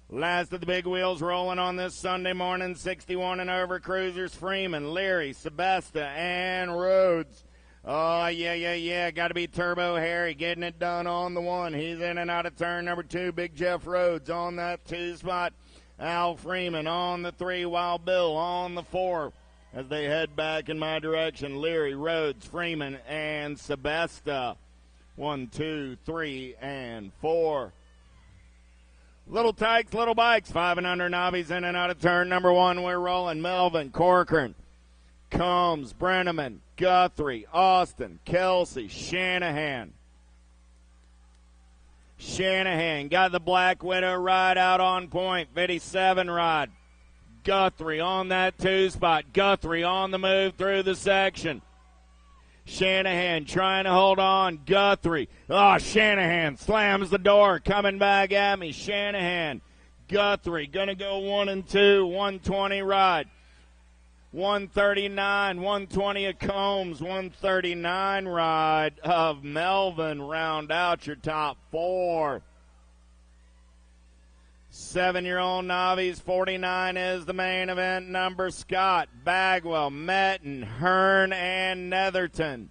C: Last of the big wheels rolling on this Sunday morning. 61 and over cruisers. Freeman, Leary, Sebesta, and Rhodes. Oh, yeah. Got to be Turbo Harry getting it done on the 1. He's in and out of turn number 2. Big Jeff Rhodes on that 2 spot. Al Freeman on the 3, Wild Bill on the 4. As they head back in my direction, Leary, Rhodes, Freeman, and Sebesta. 1, 2, 3, and 4. Little tykes, little bikes. 5 and under nobbies in and out of turn number 1. We're rolling. Melvin, Corcoran, Combs, Brenneman, Guthrie, Austin, Kelsey, Shanahan. Shanahan got the Black Widow ride out on point. 57 rod. Guthrie on that 2 spot. Guthrie on the move through the section. Shanahan trying to hold on. Guthrie. Oh, Shanahan slams the door. Coming back at me. Shanahan. Guthrie going to go 1 and 2. 120 ride. 139, 120 of Combs, 139 ride of Melvin. Round out your top 4. 7-year-old novice, 49 is the main event number. Scott, Bagwell, Metten, Hearn, and Netherton.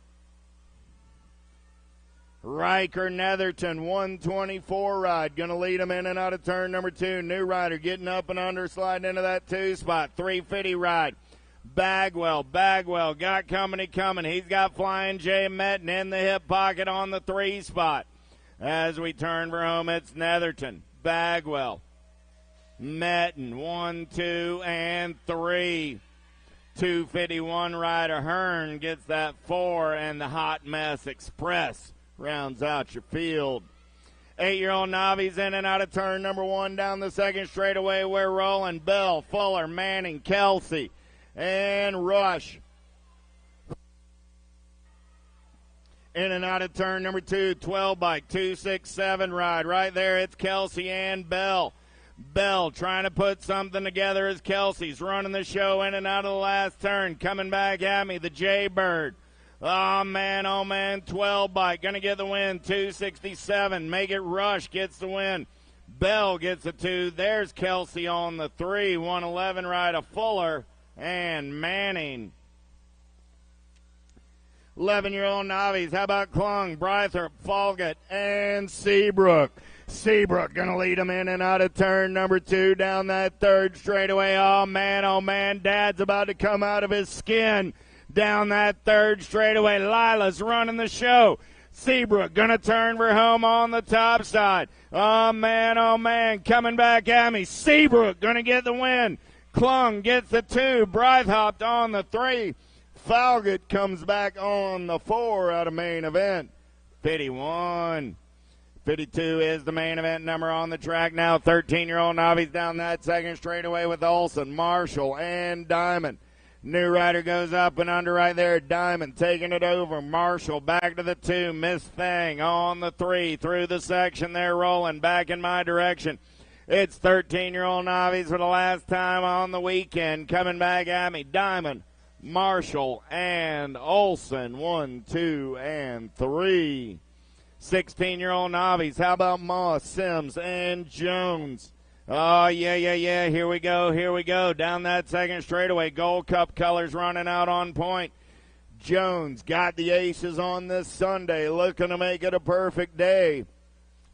C: Riker Netherton, 124 ride. Going to lead him in and out of turn number 2. New rider getting up and under, sliding into that 2 spot. 350 ride. Bagwell got company coming. He's got Flying J Metten in the hip pocket on the 3 spot. As we turn for home, it's Netherton, Bagwell, Metten, 1, 2, and 3. 251 rider Hearn gets that 4, and the Hot Mess Express rounds out your field. 8-year-old novice in and out of turn number 1 down the second straightaway. We're rolling. Bell, Fuller, Manning, Kelsey, and Rush. In and out of turn number 2, 12 bike, 267 ride. Right there, it's Kelsey and Bell. Bell trying to put something together as Kelsey's running the show in and out of the last turn. Coming back at me, the Jaybird. Oh, man, 12 bike. Going to get the win, 267. Make it Rush gets the win. Bell gets the 2. There's Kelsey on the 3. 111 ride of Fuller and Manning. 11-year-old novice. How about Klung, Bryther, Folgett, and Seabrook? Seabrook going to lead him in and out of turn number 2 down that third straightaway. Oh, man, Dad's about to come out of his skin down that third straightaway. Lila's running the show. Seabrook going to turn for home on the top side. Oh, man, coming back at me. Seabrook going to get the win. Klung gets the 2. Brythe hopped on the 3. Folgett comes back on the 4 out of main event. 51. 52 is the main event number on the track now. 13-year-old novice down that second straightaway with Olson, Marshall, and Diamond. New rider goes up and under right there. Diamond taking it over. Marshall back to the 2. Miss Thang on the 3. Through the section there rolling. Back in my direction. It's 13-year-old novice for the last time on the weekend. Coming back at me. Diamond, Marshall, and Olson. 1, 2, and 3. 16-year-old novice. How about Moss, Sims, and Jones? Oh, yeah. Here we go. Down that second straightaway. Gold Cup colors running out on point. Jones got the aces on this Sunday. Looking to make it a perfect day.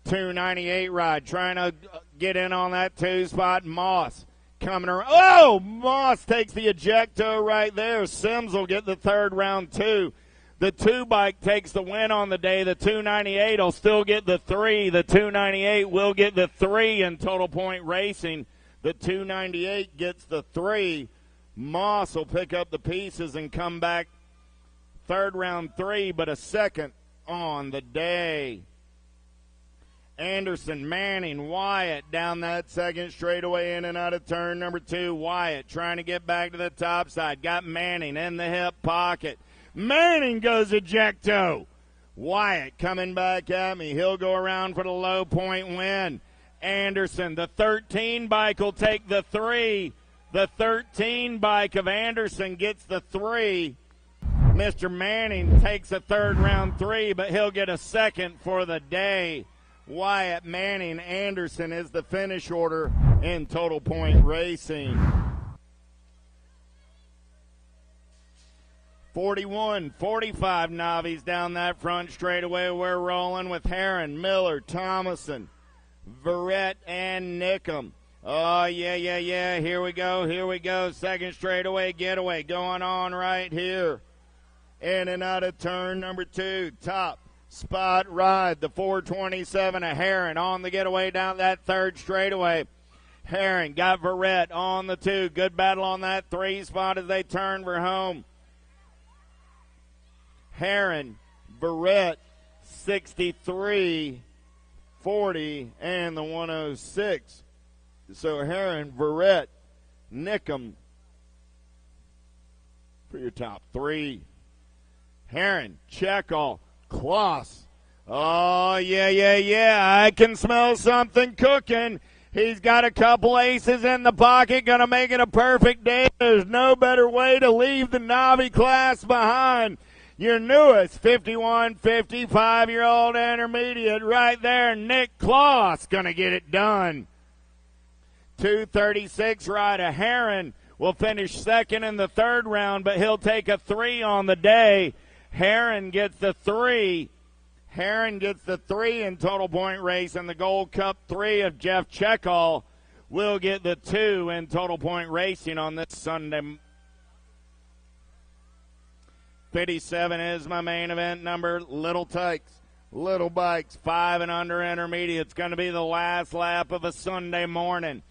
C: 298 ride. Trying to get in on that 2 spot. Moss coming around. Oh, Moss takes the ejecto right there. Sims will get the 3rd round 2. The 2 bike takes the win on the day. The 298 will still get the 3. The 298 will get the 3 in Total Point Racing. The 298 gets the 3. Moss will pick up the pieces and come back 3rd round 3, but a 2nd on the day. Anderson, Manning, Wyatt down that second straightaway in and out of turn number 2. Wyatt trying to get back to the top side. Got Manning in the hip pocket. Manning goes ejecto. Wyatt coming back at me. He'll go around for the low point win. Anderson, the 13 bike will take the 3. The 13 bike of Anderson gets the 3. Mr. Manning takes a 3rd round 3, but he'll get a 2nd for the day. Wyatt, Manning, Anderson is the finish order in Total Point Racing. 41, 45 Navis down that front straightaway. We're rolling with Heron, Miller, Thomason, Verrett, and Nickham. Oh, yeah. Here we go. Second straightaway getaway going on right here. In and out of turn number 2. Top spot ride. The 427 of Heron on the getaway down that third straightaway. Heron got Verrett on the 2. Good battle on that 3 spot as they turn for home. Heron, Verrett, 63, 40, and the 106. So Heron, Verrett, Nickham for your top 3. Heron, Checkall, Kloss. Oh, yeah. I can smell something cooking. He's got a couple aces in the pocket, going to make it a perfect day. There's no better way to leave the Navi class behind. Your newest 51, 55-year-old intermediate right there, Nick Kloss, going to get it done. 236 rider Heron will finish second in the third round, but he'll take a 3 on the day. Heron gets the 3. Heron gets the 3 in total point race, and the Gold Cup 3 of Jeff Checkall will get the 2 in total point racing on this Sunday. 57 is my main event number. Little Tykes, Little Bikes, 5 and under intermediate. It's going to be the last lap of a Sunday morning.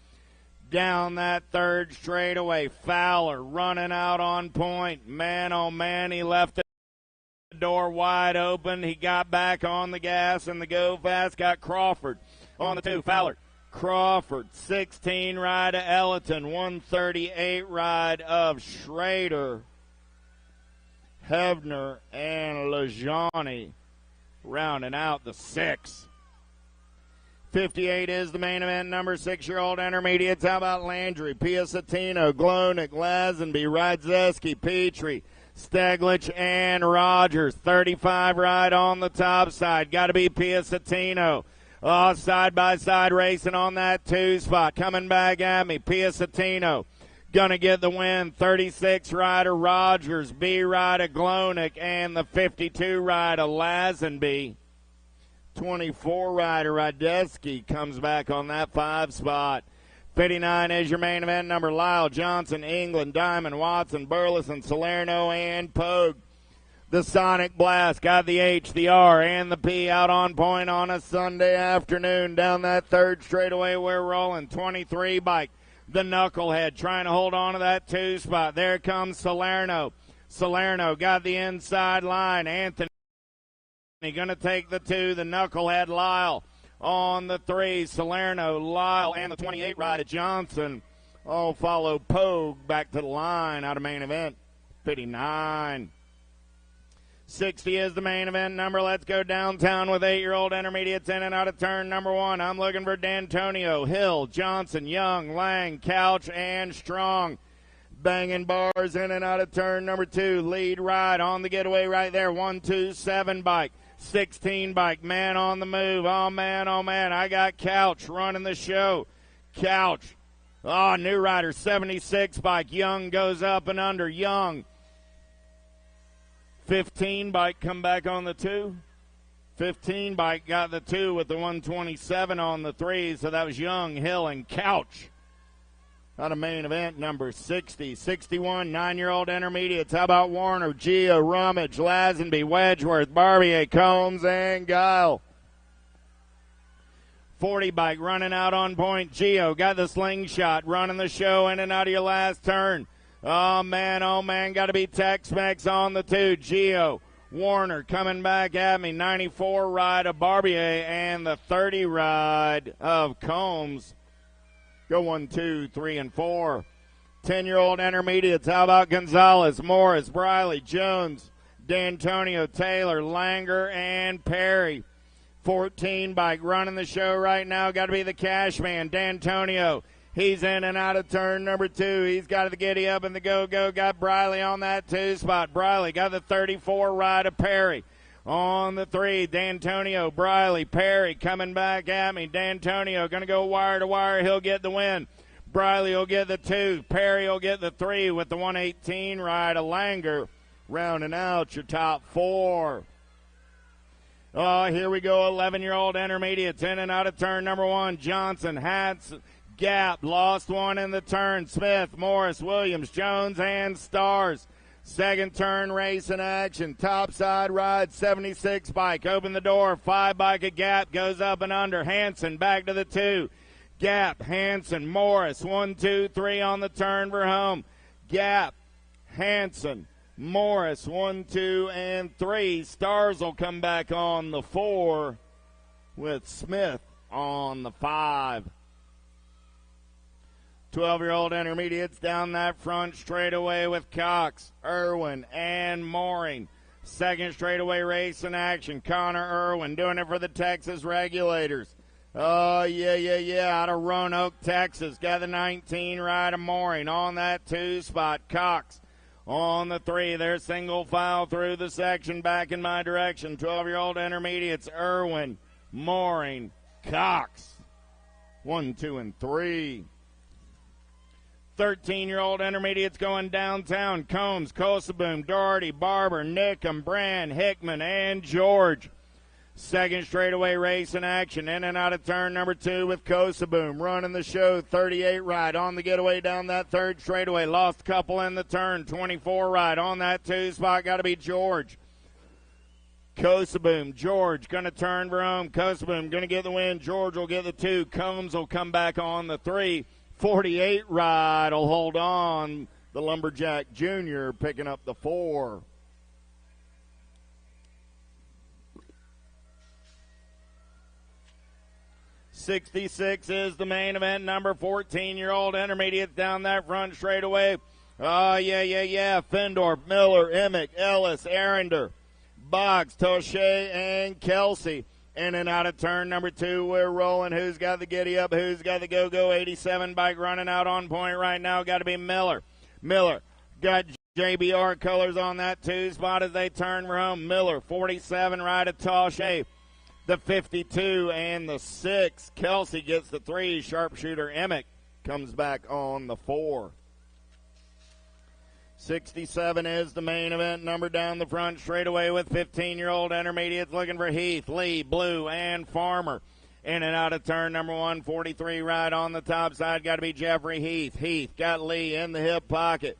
C: Down that third straightaway, Fowler running out on point. Man, oh man, he left the door wide open. He got back on the gas, and the go fast got Crawford on the 2. Fowler, Crawford, 16 ride of Ellerton, 138 ride of Schrader. Hebner and Lajani rounding out the 6. 58 is the main event number. 6-year-old intermediates. How about Landry, Piacentino, Glonek, Lazenby, Rydzeski, Petrie, Steglich, and Rogers. 35 ride on the top side. Got to be Piacentino. Oh, side-by-side racing on that 2 spot. Coming back at me, Piacentino. Gonna get the win. 36 rider Rogers, B rider Glonek, and the 52 rider Lazenby. 24 rider Rydzeski comes back on that 5 spot. 59 is your main event number. Lyle, Johnson, England, Diamond, Watson, Burleson, Salerno, and Pogue. The Sonic Blast got the H, the R, and the P out on point on a Sunday afternoon. Down that third straightaway we're rolling. 23 bike. The Knucklehead trying to hold on to that 2 spot. There comes Salerno. Salerno got the inside line. Anthony going to take the 2. The Knucklehead Lyle on the 3. Salerno, Lyle, and the 28 ride of Johnson. All follow Pogue back to the line out of main event. 59. 60 is the main event number. Let's go downtown with 8-year-old intermediates in and out of turn number 1. I'm looking for D'Antonio, Hill, Johnson, Young, Lang, Couch, and Strong. Banging bars in and out of turn number 2. Lead ride on the getaway right there. 127 bike. 16 bike. Man on the move. Oh, man. I got Couch running the show. Couch. Oh, new rider. 76 bike. Young goes up and under. Young. 15 bike come back on the 2. 15 bike got the 2 with the 127 on the 3. So that was Young, Hill, and Couch. Out of main event number 60. 61, 9-year-old intermediates. How about Warner, Gia, Rummage, Lazenby, Wedgeworth, Barbier, Combs, and Guile. 40 bike running out on point. Gio got the slingshot, running the show in and out of your last turn. Oh, man, got to be Tex-Mex on the 2. Gio, Warner coming back at me. 94 ride of Barbier and the 30 ride of Combs. Go 1, 2, 3, and 4. 10-year-old intermediates. How about Gonzalez, Morris, Briley, Jones, D'Antonio, Taylor, Langer, and Perry. 14 bike running the show right now. Got to be the cash man, D'Antonio. He's in and out of turn number 2. He's got the giddy up and the go-go. Got Briley on that 2 spot. Briley got the 34 ride of Perry. On the 3, D'Antonio, Briley, Perry coming back at me. D'Antonio going to go wire to wire. He'll get the win. Briley will get the 2. Perry will get the 3 with the 118 ride of Langer. rounding out your top 4. Oh, here we go, 11-year-old intermediates in and out of turn number 1. Johnson, Hats, Gap, lost one in the turn. Smith, Morris, Williams, Jones, and Stars. Second turn race in action. Topside ride, 76 bike. Open the door, 5 bike at Gap, goes up and under. Hanson back to the 2. Gap, Hanson, Morris, 1, 2, 3 on the turn for home. Gap, Hanson, Morris, 1, 2, and 3. Stars will come back on the 4 with Smith on the 5. 12-year-old intermediates down that front straightaway with Cox, Irwin, and Mooring. Second straightaway race in action. Connor Irwin doing it for the Texas Regulators. Oh, yeah. Out of Roanoke, Texas. Got the 19 ride of Mooring on that 2 spot. Cox on the 3. They're single file through the section back in my direction. 12-year-old intermediates, Irwin, Mooring, Cox. 1, 2, and 3. 13-year-old intermediates going downtown. Combs, Kosaboom, Doherty, Barber, Nickham, Brand, Hickman, and George. Second straightaway race in action. In and out of turn number 2 with Kosaboom. Running the show, 38 ride on the getaway down that third straightaway. Lost a couple in the turn, 24 ride on that 2 spot. Got to be George. Kosaboom, George going to turn for home. Kosaboom going to get the win. George will get the 2. Combs will come back on the 3. 48 ride will hold on. The Lumberjack Jr. picking up the 4. .66 is the main event. Number 14-year-old intermediates down that front straightaway. Oh, yeah. Fendorf, Miller, Emick, Ellis, Arender, Boggs, Toshe, and Kelsey. In and out of turn number 2, we're rolling. Who's got the giddy up? Who's got the go-go? 87 bike running out on point right now. Got to be Miller. Miller got JBR colors on that 2 spot as they turn for home. Miller, 47 right at Toshe. The 52 and the 6. Kelsey gets the 3. Sharpshooter Emick comes back on the 4. 67 is the main event. Number down the front straightaway with 15-year-old intermediates looking for Heath, Lee, Blue, and Farmer. In and out of turn number 1, 43 right on the top side. Got to be Jeffrey Heath. Heath got Lee in the hip pocket.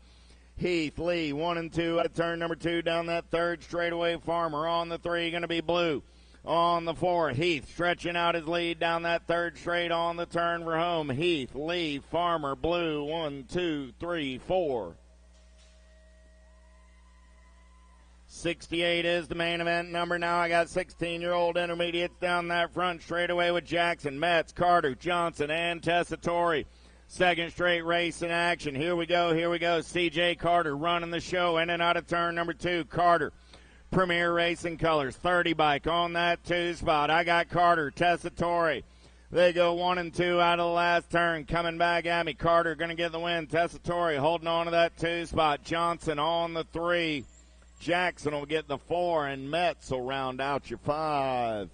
C: Heath, Lee, 1 and 2 out of turn number 2 down that third straightaway. Farmer on the 3, going to be Blue. On the 4, Heath stretching out his lead down that third straight on the turn for home. Heath, Lee, Farmer, Blue, 1, 2, 3, 4. 68 is the main event number now. I got 16-year-old intermediates down that front straightaway with Jackson, Metz, Carter, Johnson, and Tessitore. Second straight race in action. Here we go. C.J. Carter running the show in and out of turn number 2. Carter, Premier Racing Colors, 30 bike on that 2 spot. I got Carter, Tessitore. They go 1 and 2 out of the last turn. Coming back at me. Carter going to get the win. Tessitore holding on to that 2 spot. Johnson on the 3. Jackson will get the 4, and Metz will round out your 5.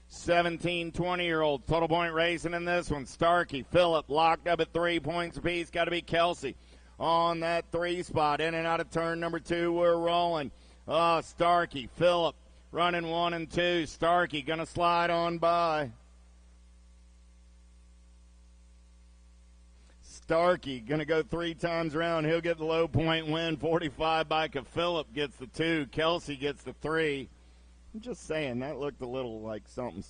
C: 17, 20-year-old total point racing in this one. Starkey, Phillip locked up at 3 points apiece. Got to be Kelsey on that 3 spot. In and out of turn number 2, we're rolling. Starkey, Phillip running 1 and 2. Starkey going to slide on by. Starkey going to go 3 times around. He'll get the low point win. 45 bike of Phillip gets the 2. Kelsey gets the 3. I'm just saying, that looked a little like something.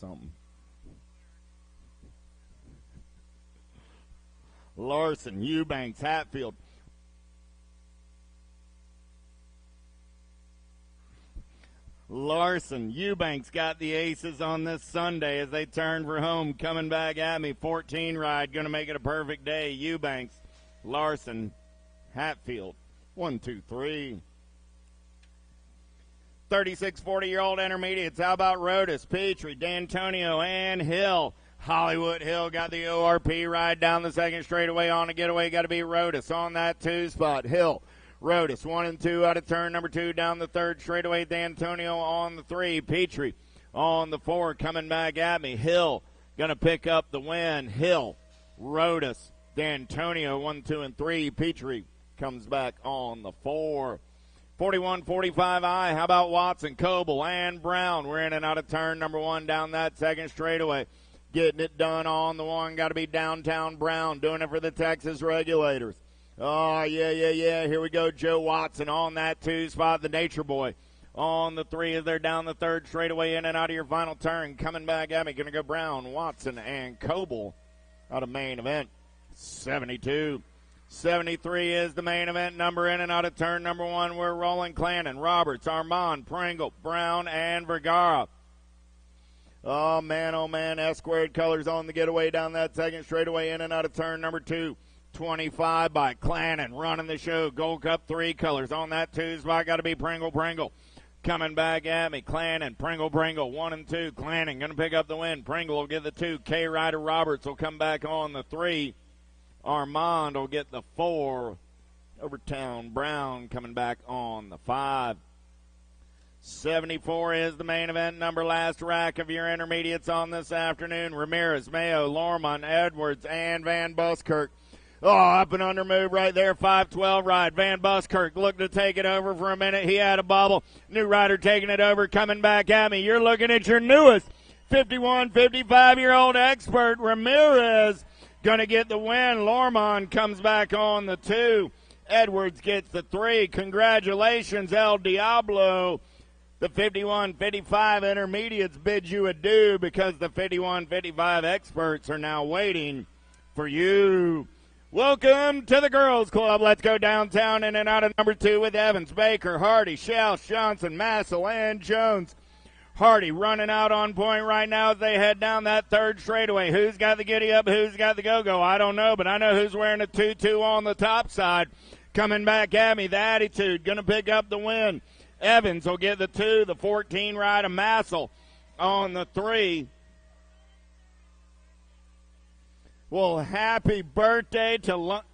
C: Larson, Eubanks, Hatfield. Larson, Eubanks got the aces on this Sunday as they turn for home. Coming back at me, 14 ride, going to make it a perfect day. Eubanks, Larson, Hatfield, 1, 2, 3. 36, 40-year-old intermediates. How about Rodas, Petrie, D'Antonio, and Hill? Hollywood Hill got the ORP ride down the second straightaway on a getaway. Got to be Rodas on that 2 spot. Hill, Rodas, 1 and 2 out of turn number 2 down the third straightaway. D'Antonio on the 3. Petrie on the 4 coming back at me. Hill going to pick up the win. Hill, Rodas, D'Antonio 1, 2, and 3. Petrie comes back on the 4. 41-45I. How about Watson, Coble, and Brown? We're in and out of turn number 1 down that second straightaway. Getting it done on the one. Got to be downtown Brown. Doing it for the Texas Regulators. Oh, yeah. Here we go. Joe Watson on that 2 spot. The Nature Boy on the 3 as they're down the third straightaway in and out of your final turn. Coming back at me. Going to go Brown, Watson, and Coble out of main event. 72. 73 is the main event number in and out of turn number 1. We're rolling Clannon, Roberts, Armand, Pringle, Brown, and Vergara. Oh, man, S-squared colors on the getaway down that second straightaway in and out of turn number 2. 25 by Clannon running the show. Gold Cup 3 colors on that 2 spot. Got to be Pringle. Coming back at me. Clannon, Pringle, 1 and 2. Clannon going to pick up the win. Pringle will get the 2. K-Rider Roberts will come back on the 3. Armand will get the 4. Overtown Brown coming back on the 5. 74 is the main event number, last rack of your intermediates on this afternoon. Ramirez, Mayo, Lorman, Edwards, and Van Buskirk. Oh, up and under move right there, 5-12 ride. Van Buskirk looking to take it over for a minute. He had a bobble. New rider taking it over, coming back at me. You're looking at your newest 51, 55-year-old expert, Ramirez. Going to get the win. Lorman comes back on the 2. Edwards gets the 3. Congratulations, El Diablo. The 51-55 intermediates bid you adieu because the 51-55 experts are now waiting for you. Welcome to the Girls Club. Let's go downtown in and out of number 2 with Evans, Baker, Hardy, Schaus, Johnson, Massel, and Jones. Hardy running out on point right now as they head down that third straightaway. Who's got the giddy up? Who's got the go-go? I don't know, but I know who's wearing a 2-2 on the top side. Coming back at me, the Attitude, going to pick up the win. Evans will get the 2, the 14 ride of Massel on the 3. Well, happy birthday to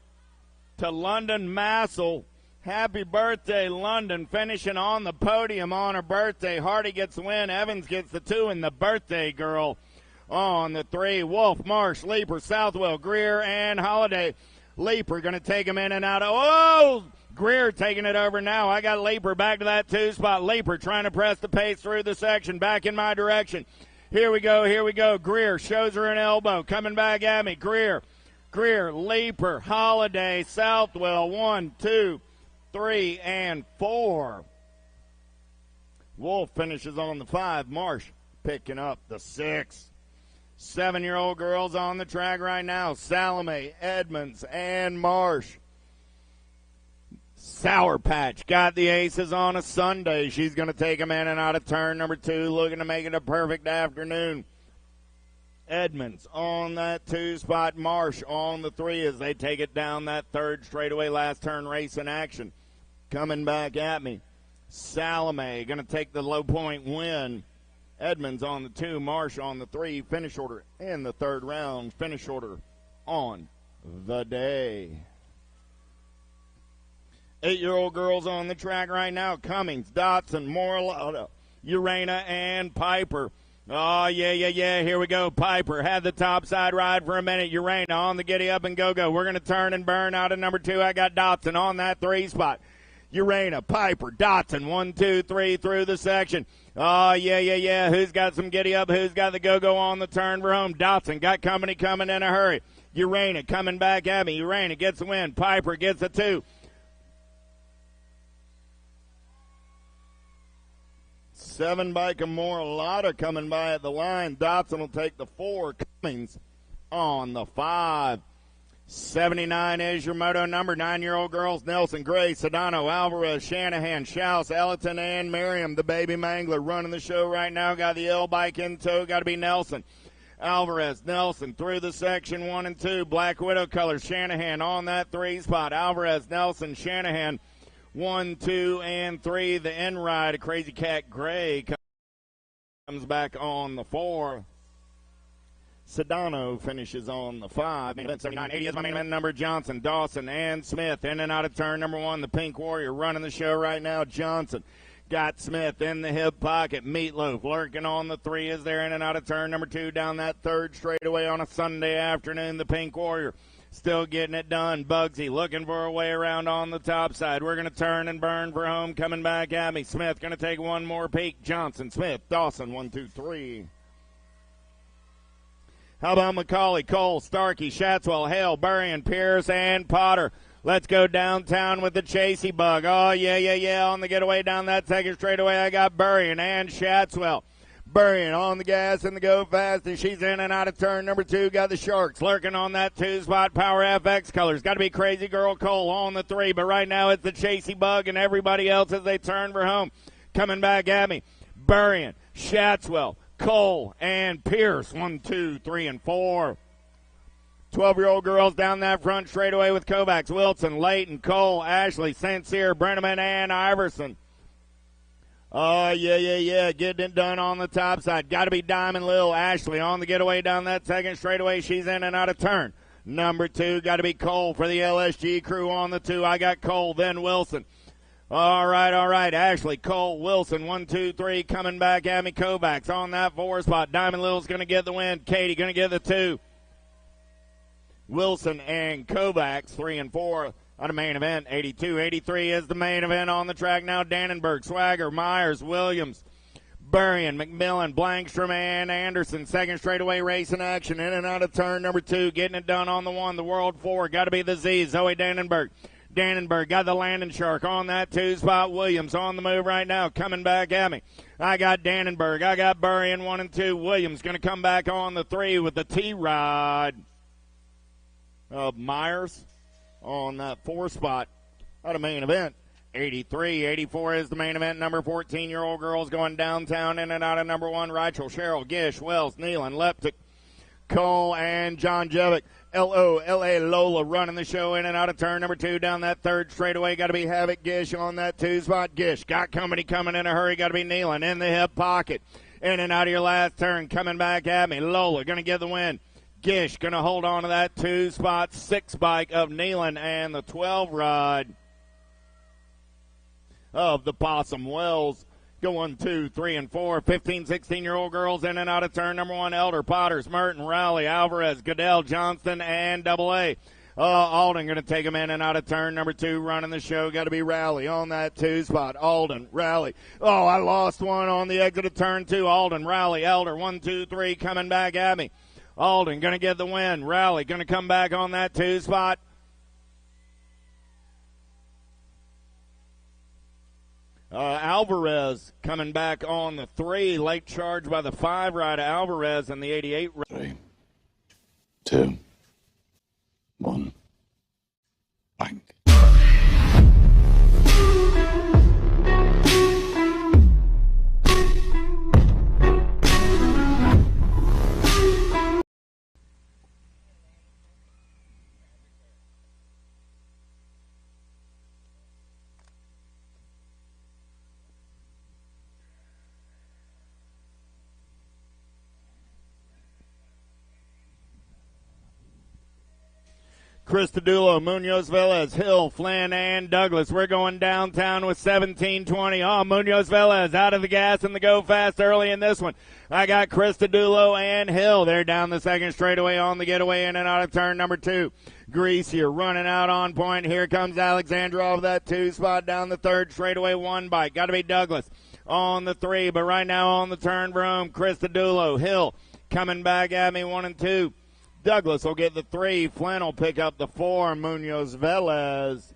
C: London Massel. Happy birthday, London, finishing on the podium on her birthday. Hardy gets the win. Evans gets the 2, and the birthday girl on the 3. Wolf, Marsh, Leaper, Southwell, Greer, and Holiday. Leaper going to take him in and out of. Oh! Greer taking it over now. I got Leaper back to that 2 spot. Leaper trying to press the pace through the section. Back in my direction. Here we go. Greer shows her an elbow. Coming back at me. Greer, Leaper, Holiday, Southwell. 1, 2, 3, and 4. Wolf finishes on the 5. Marsh picking up the 6. 7-year-old girls on the track right now. Salome, Edmonds, and Marsh. Sour Patch got the aces on a Sunday. She's going to take them in and out of turn number 2, looking to make it a perfect afternoon. Edmonds on that 2 spot. Marsh on the 3 as they take it down that third straightaway last turn race in action. Coming back at me. Salome going to take the low point win. Edmonds on the 2, Marsh on the 3. Finish order in the third round. Finish order on the day. 8-year-old girls on the track right now. Cummings, Dotson, Morlota, Urena, and Piper. Oh, yeah. Here we go. Piper had the top side ride for a minute. Urena on the giddy up and go. We're going to turn and burn out of number 2. I got Dotson on that 3 spot. Urena, Piper, Dotson, 1, 2, 3 through the section. Oh, yeah. Who's got some giddy up? Who's got the go on the turn for home? Dotson got company coming in a hurry. Urena coming back at me. Urena gets the win. Piper gets the 2. 7 by Morlota coming by at the line. Dotson will take the 4. Cummings on the 5. 79 is your moto number. 9-year-old girls, Nelson, Gray, Sedano, Alvarez, Shanahan, Schaus, Ellerton, and Merriam, the baby mangler, running the show right now. Got the L-bike in tow. Got to be Nelson. Alvarez, Nelson through the section 1 and 2. Black Widow colors. Shanahan on that 3 spot. Alvarez, Nelson, Shanahan. 1, 2, and 3. The end ride, Crazy Cat Gray comes back on the 4. Sedano finishes on the 5. Main event 79-80 is my main event number. Johnson, Dawson, and Smith in and out of turn number 1. The Pink Warrior running the show right now. Johnson got Smith in the hip pocket. Meatloaf lurking on the 3 is there in and out of turn number 2 down that third straightaway on a Sunday afternoon. The Pink Warrior Still getting it done. Bugsy looking for a way around on the top side. We're going to turn and burn for home. Coming back at me. Smith going to take one more peek. Johnson, Smith, Dawson, 1, 2, 3. How about McCauley, Cole, Starkey, Shatswell, Hale, Burrion, Pierce, and Potter? Let's go downtown with the Chasey Bug. Oh, yeah. On the getaway down that second straightaway, I got Burrion and Shatswell. Burrion on the gas and the go fast, and she's in and out of turn number 2. Got the Sharks lurking on that 2-spot. Power FX colors. Got to be Crazy Girl Cole on the 3, but right now it's the Chasey Bug and everybody else as they turn for home. Coming back at me. Burrion, Shatswell, Cole, and Pierce. 1, 2, 3, and 4. 12-year-old girls down that front straightaway with Kovacs, Wilson, Layton, Cole, Ashley, St. Cyr, Brenneman, and Iverson. Oh, yeah. Getting it done on the top side. Got to be Diamond Lil. Ashley on the getaway down that second straightaway. She's in and out of turn. Number 2, got to be Cole for the LSG crew on the 2. I got Cole, then Wilson. All right. Ashley, Cole, Wilson, 1, 2, 3. Coming back at me. Kovacs on that 4 spot. Diamond Lil's going to get the win. Katie going to get the 2. Wilson and Kovacs, 3 and 4. On a main event, 82-83 is the main event on the track now. Dannenberg, Swagger, Myers, Williams, Burrion, McMillan, Blankstrom, and Anderson. Second straightaway race in action. In and out of turn number 2. Getting it done on the 1. The World 4. Got to be the Z. Zoe Dannenberg. Dannenberg got the landing shark on that 2 spot. Williams on the move right now. Coming back at me. I got Dannenberg. I got Burrion 1 and 2. Williams going to come back on the 3 with the T-Rod of Myers on that 4 spot at a main event. 83-84 is the main event. Number 14-year-old girls going downtown in and out of number 1. Rachel, Cheryl, Gish, Wells, Nealon, Leptic, Cole, and John Jevick. L-O-L-A Lola running the show in and out of turn number 2 down that 3rd straightaway. Got to be Havoc Gish on that 2 spot. Gish got company coming in a hurry. Got to be Nealon in the hip pocket. In and out of your last turn. Coming back at me. Lola going to get the win. Gish going to hold on to that 2 spot 6 bike of Nealon and the 12 rod of the Possum Wells. Go 1, 2, 3, and 4. 15, 16-year-old girls in and out of turn number 1. Elder, Potters, Merton, Rowley, Alvarez, Goodell, Johnston, and Double A. Alden going to take him in and out of turn number 2. Running the show. Got to be Rowley on that 2 spot. Alden, Rowley. Oh, I lost one on the exit of turn 2. Alden, Rowley, Elder. 1, 2, 3 coming back at me. Alden going to get the win. Rowley going to come back on that 2 spot. Alvarez coming back on the 3. Late charge by the 5 rider Alvarez and the 88.
G: 3, 2, 1. Bang.
C: Cristodulo, Munoz, Velez, Hill, Flynn, and Douglas. We're going downtown with 17:20. Oh, Munoz, Velez out of the gas and the go fast early in this one. I got Cristodulo and Hill. They're down the second straightaway on the getaway in and out of turn number 2. Greasier running out on point. Here comes Alexandrov, that 2 spot down the 3rd straightaway 1 bike. Got to be Douglas on the 3, but right now on the turn for home, Cristodulo, Hill coming back at me 1 and 2. Douglas will get the 3. Flynn will pick up the 4. Munoz Velez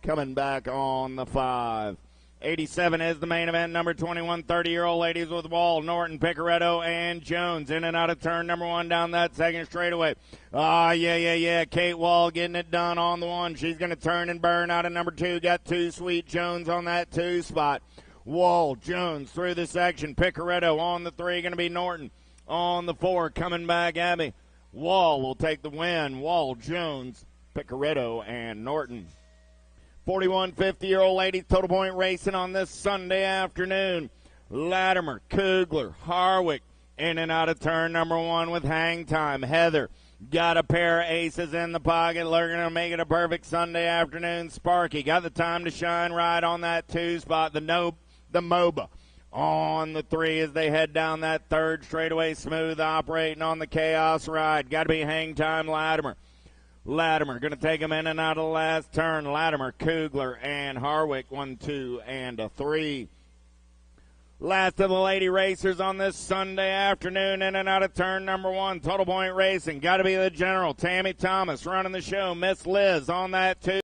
C: coming back on the 5. 87 is the main event. Number 21, 30-year-old ladies with Wall, Norton, Picaretto, and Jones. In and out of turn number 1 down that second straightaway. Yeah. Kate Wall getting it done on the 1. She's going to turn and burn out of number 2. Got 2 Sweet Jones on that 2 spot. Wall, Jones through the section. Picaretto on the 3. Going to be Norton on the 4. Coming back at me. Wall will take the win. Wall, Jones, Picaretto, and Norton. 41, 50-year-old ladies total point racing on this Sunday afternoon. Latimer, Kugler, Harwick in and out of turn number 1 with hang time. Heather got a pair of aces in the pocket. They're going to make it a perfect Sunday afternoon. Sparky got the time to shine right on that 2 spot. The MOBA on the 3 as they head down that 3rd straightaway. Smooth operating on the chaos ride. Got to be hang time Latimer. Latimer going to take him in and out of the last turn. Latimer, Kugler, and Harwick, 1, 2, and a 3. Last of the lady racers on this Sunday afternoon, in and out of turn number 1. Total Point Racing, got to be the general. Tammy Thomas running the show. Miss Liz on that 2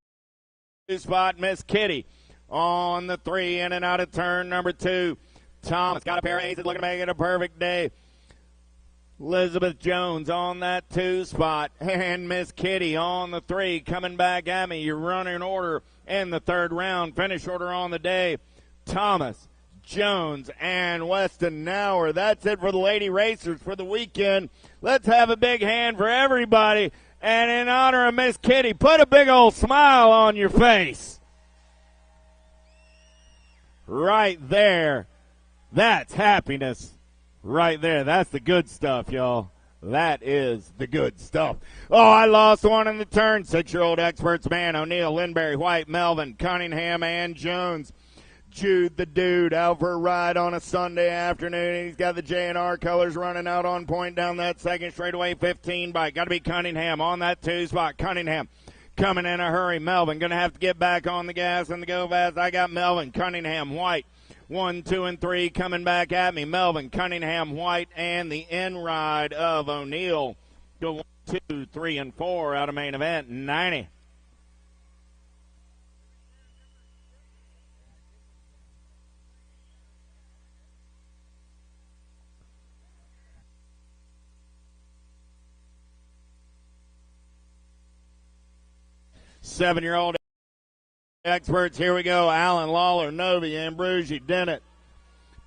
C: spot. Miss Kitty on the 3, in and out of turn number 2. Thomas got a pair of aces, looking to make it a perfect day. Elizabeth Jones on that 2 spot, and Miss Kitty on the 3, coming back at me. Your running order in the 3rd round. Finish order on the day, Thomas, Jones, and Weston Nauer. That's it for the lady racers for the weekend. Let's have a big hand for everybody. And in honor of Miss Kitty, put a big old smile on your face. Right there. That's happiness. Right there. That's the good stuff, y'all. That is the good stuff. Oh, I lost one in the turn. 6-year-old experts, man. O'Neill, Lindberry, White, Melvin, Cunningham, and Jones. Jude the Dude out for a ride on a Sunday afternoon. He's got the J&R colors running out on point down that second straightaway 15 bike. Got to be Cunningham on that 2 spot. Cunningham coming in a hurry. Melvin going to have to get back on the gas and the go fast. I got Melvin, Cunningham, White. 1, 2, and 3 coming back at me. Melvin, Cunningham, White, and the in ride of O'Neill. Go 1, 2, 3, and 4 out of main event. 90. Seven-year-old experts, here we go. Allen, Lawler, Novi, Ambrosi, Dennett,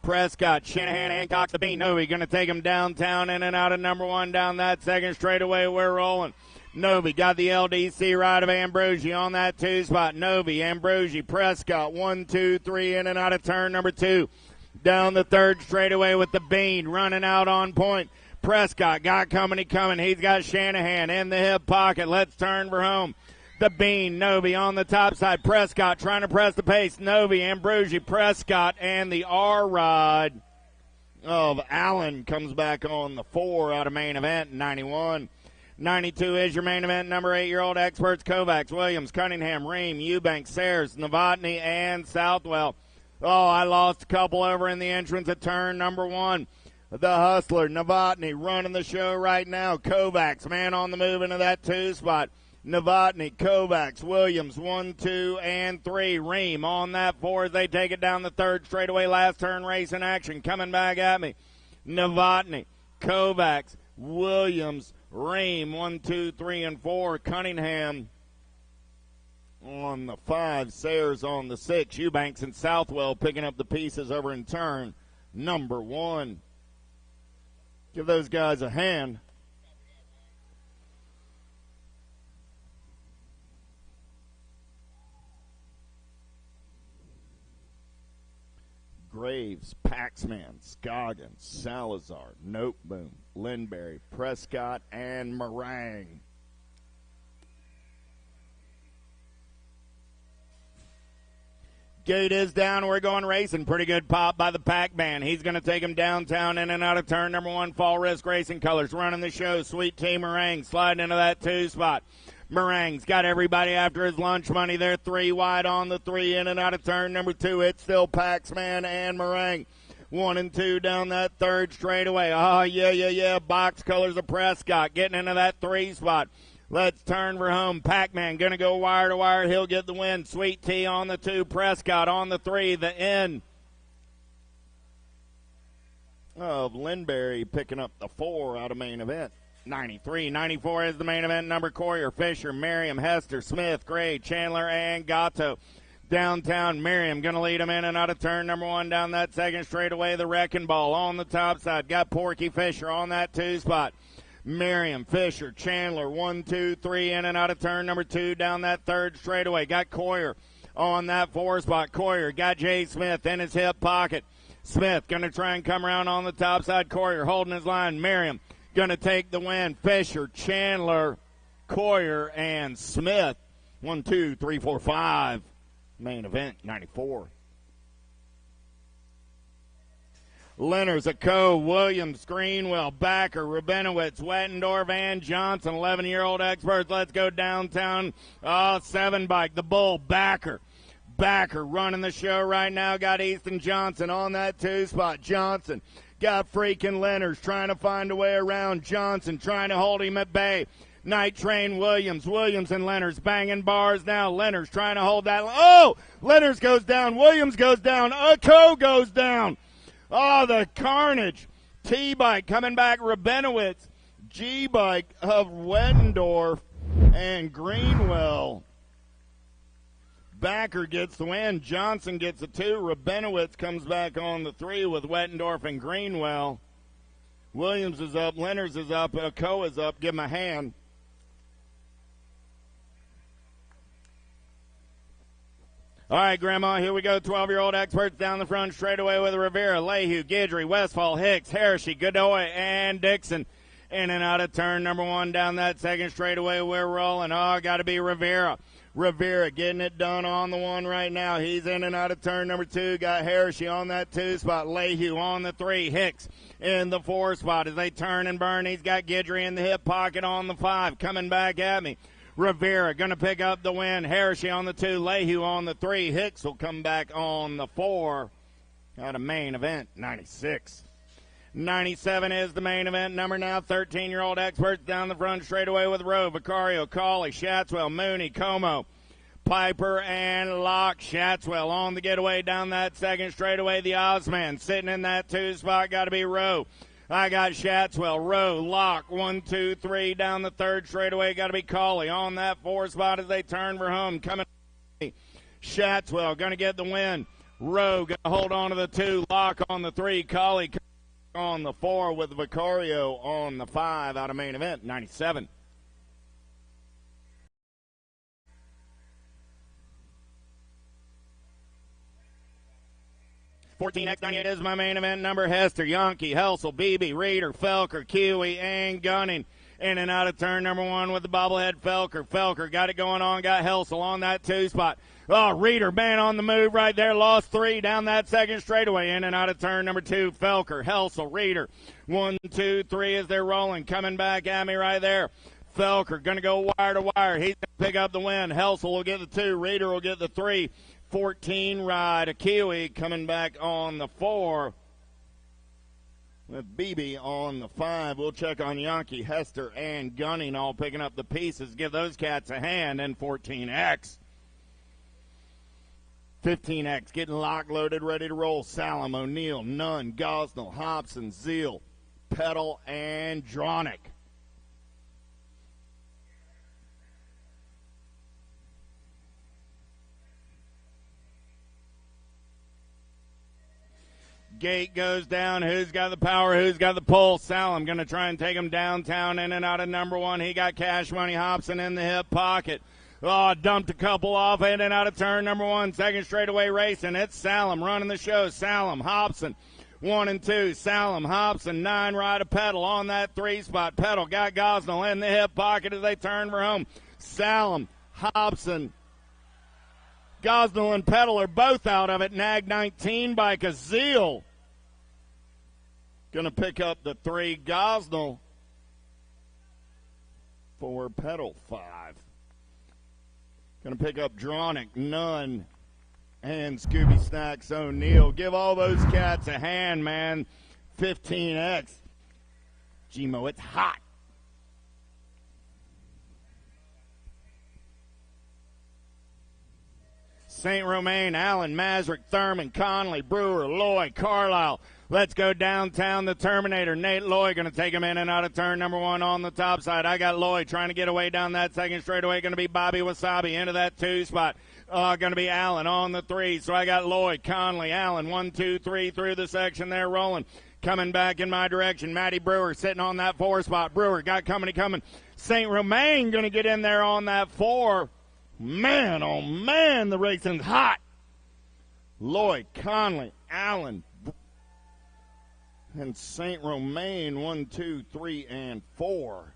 C: Prescott, Shanahan, Hancock, the Bean. Novi going to take him downtown, in and out of number 1 down that second straightaway. We're rolling. Novi got the LDC ride of Ambrosi on that 2 spot. Novi, Ambrosi, Prescott, 1, 2, 3, in and out of turn number 2. Down the 3rd straightaway with the Bean running out on point. Prescott got company coming. He's got Shanahan in the hip pocket. Let's turn for home. The Bean, Novi on the top side. Prescott trying to press the pace. Novi, Ambrosi, Prescott, and the R ride of Allen comes back on the 4 out of main event, 91. 92 is your main event. Number 8-year-old experts, Kovacs, Williams, Cunningham, Ream, Eubanks, Sayers, Novotny, and Southwell. Oh, I lost a couple over in the entrance at turn number 1. The Hustler, Novotny, running the show right now. Kovacs, man on the move into that 2 spot. Novotny, Kovacs, Williams, 1, 2, and 3. Ream on that 4 as they take it down the 3rd straightaway. Last turn race in action. Coming back at me. Novotny, Kovacs, Williams, Ream, 1, 2, 3, and 4. Cunningham on the 5. Sayers on the 6. Eubanks and Southwell picking up the pieces over in turn number 1. Give those guys a hand. Graves, Paxman, Scoggins, Salazar, Noteboom, Lindberry, Prescott, and Meringue. Gate is down. We're going racing. Pretty good pop by the Pac-Man. He's going to take him downtown, in and out of turn number 1. Fall Risk Racing Colors running the show. Sweet Tea Meringue sliding into that 2 spot. Meringue's got everybody after his lunch money. They're 3 wide on the 3, in and out of turn number 2. It's still Paxman and Meringue. 1 and 2 down that 3rd straightaway. Oh, yeah. Box colors of Prescott getting into that 3 spot. Let's turn for home. Pac-Man going to go wire to wire. He'll get the win. Sweet Tea on the 2. Prescott on the 3. The end of Lindberry picking up the 4 out of main event. 93. 94 is the main event number. Coyer, Fisher, Merriam, Hester, Smith, Gray, Chandler, and Gatto. Downtown, Merriam going to lead him in and out of turn number 1 down that 2nd straightaway. The Wrecking Ball on the top side. Got Porky Fisher on that 2 spot. Merriam, Fisher, Chandler, 1, 2, 3 in and out of turn number 2 down that 3rd straightaway. Got Coyer on that 4 spot. Coyer got Jay Smith in his hip pocket. Smith going to try and come around on the top side. Coyer holding his line. Merriam going to take the win. Fisher, Chandler, Coyer, and Smith. 1, 2, 3, 4, 5. Main event, 94. Leonard's a Williams, Greenwell, Backer, Rabinowitz, Wettendorf, and Johnson, 11-year-old experts. Let's go downtown. 7 bike, the Bull, Backer. Backer running the show right now. Got Easton Johnson on that 2 spot. Johnson got freaking Leonard's trying to find a way around. Johnson trying to hold him at bay. Night Train Williams. Williams and Leonard's banging bars now. Leonard's trying to hold that. Oh! Leonard's goes down. Williams goes down. Goes down. Oh, the carnage. T-bike coming back. Rabinowitz. G-bike of Wettendorf and Greenwell. Backer gets the win. Johnson gets a 2. Rabinowitz comes back on the 3 with Wettendorf and Greenwell. Williams is up. Leonard's is up. Coe is up. Give him a hand. All right, Grandma, here we go. 12-year-old experts down the front straightaway with Rivera, Lehue, Guidry, Westfall, Hicks, Hershey, Godoy, and Dixon. In and out of turn number 1 down that second straightaway. We're rolling. Got to be Rivera. Rivera getting it done on the 1 right now. He's in and out of turn number 2. Got Hershey on that 2 spot. Lehue on the 3. Hicks in the 4 spot as they turn and burn. He's got Guidry in the hip pocket on the 5. Coming back at me. Rivera going to pick up the win. Hershey on the 2. Lehue on the 3. Hicks will come back on the 4. Got a main event, 96. 97 is the main event number now. 13-year-old experts down the front straightaway with Rowe, Vicario, Cawley, Shatswell, Mooney, Como, Piper, and Locke. Shatswell on the getaway down that second straightaway. The Ozman sitting in that 2 spot. Got to be Rowe. I got Shatswell, Rowe, Locke, 1, 2, 3 down the third straightaway. Got to be Cawley on that 4 spot as they turn for home. Coming, Shatswell going to get the win. Rowe going to hold on to the 2. Locke on the 3. Cawley on the 4 with Vicario on the 5 out of main event, 97. $14X98 is my main event number. Hester, Yonke, Helsel, Beebe, Reeder, Felker, Kiwi, and Gunning. In and out of turn number 1 with the bobblehead Felker. Felker got it going on, got Helsel on that 2 spot. Reeder, man on the move right there, lost 3 down that second straightaway. In and out of turn number 2, Felker, Helsel, Reeder. 1, 2, 3 as they're rolling, coming back at me right there. Felker going to go wire to wire. He's going to pick up the win. Helsel will get the 2, Reeder will get the 3. 14 ride, a Kiwi coming back on the 4. With Beebe on the 5. We'll check on Yonke, Hester, and Gunning all picking up the pieces. Give those cats a hand. And 14X. 15X getting locked, loaded, ready to roll. Salem, O'Neill, Nunn, Gosnell, Hobson, Zeal, Petal, and Dronick. Gate goes down. Who's got the power? Who's got the pull? Salem going to try and take him downtown in and out of number 1. He got Cash Money Hobson in the hip pocket. Dumped a couple off in and out of turn number 1. Second straightaway racing. It's Salem running the show. Salem, Hobson, 1 and 2. Salem, Hobson, 9 ride a Pedal on that 3 spot. Pedal got Gosnell in the hip pocket as they turn for home. Salem, Hobson, Gosnell and Pedal are both out of it. Nag 19 by Zeal. Going to pick up the 3. Gosnell for Pedal 5. Going to pick up Dronick, Nunn, and Scooby Snacks O'Neill. Give all those cats a hand, man. 15X. Gmo, it's hot. St. Romain, Allen, Masrick, Thurman, Conley, Brewer, Loy, Carlisle. Let's go downtown, the Terminator. Nate Loy going to take him in and out of turn number 1 on the top side. I got Loy trying to get away down that second straightaway. Going to be Bobby Wasabi into that 2 spot. Going to be Allen on the 3. So I got Loy, Conley, Allen, 1, 2, 3 through the section there rolling. Coming back in my direction, Matty Brewer sitting on that 4 spot. Brewer got company coming. St. Romain going to get in there on that 4. Man, oh man, the racing's hot. Lloyd, Conley, Allen, and St. Romain, 1, 2, 3, and 4.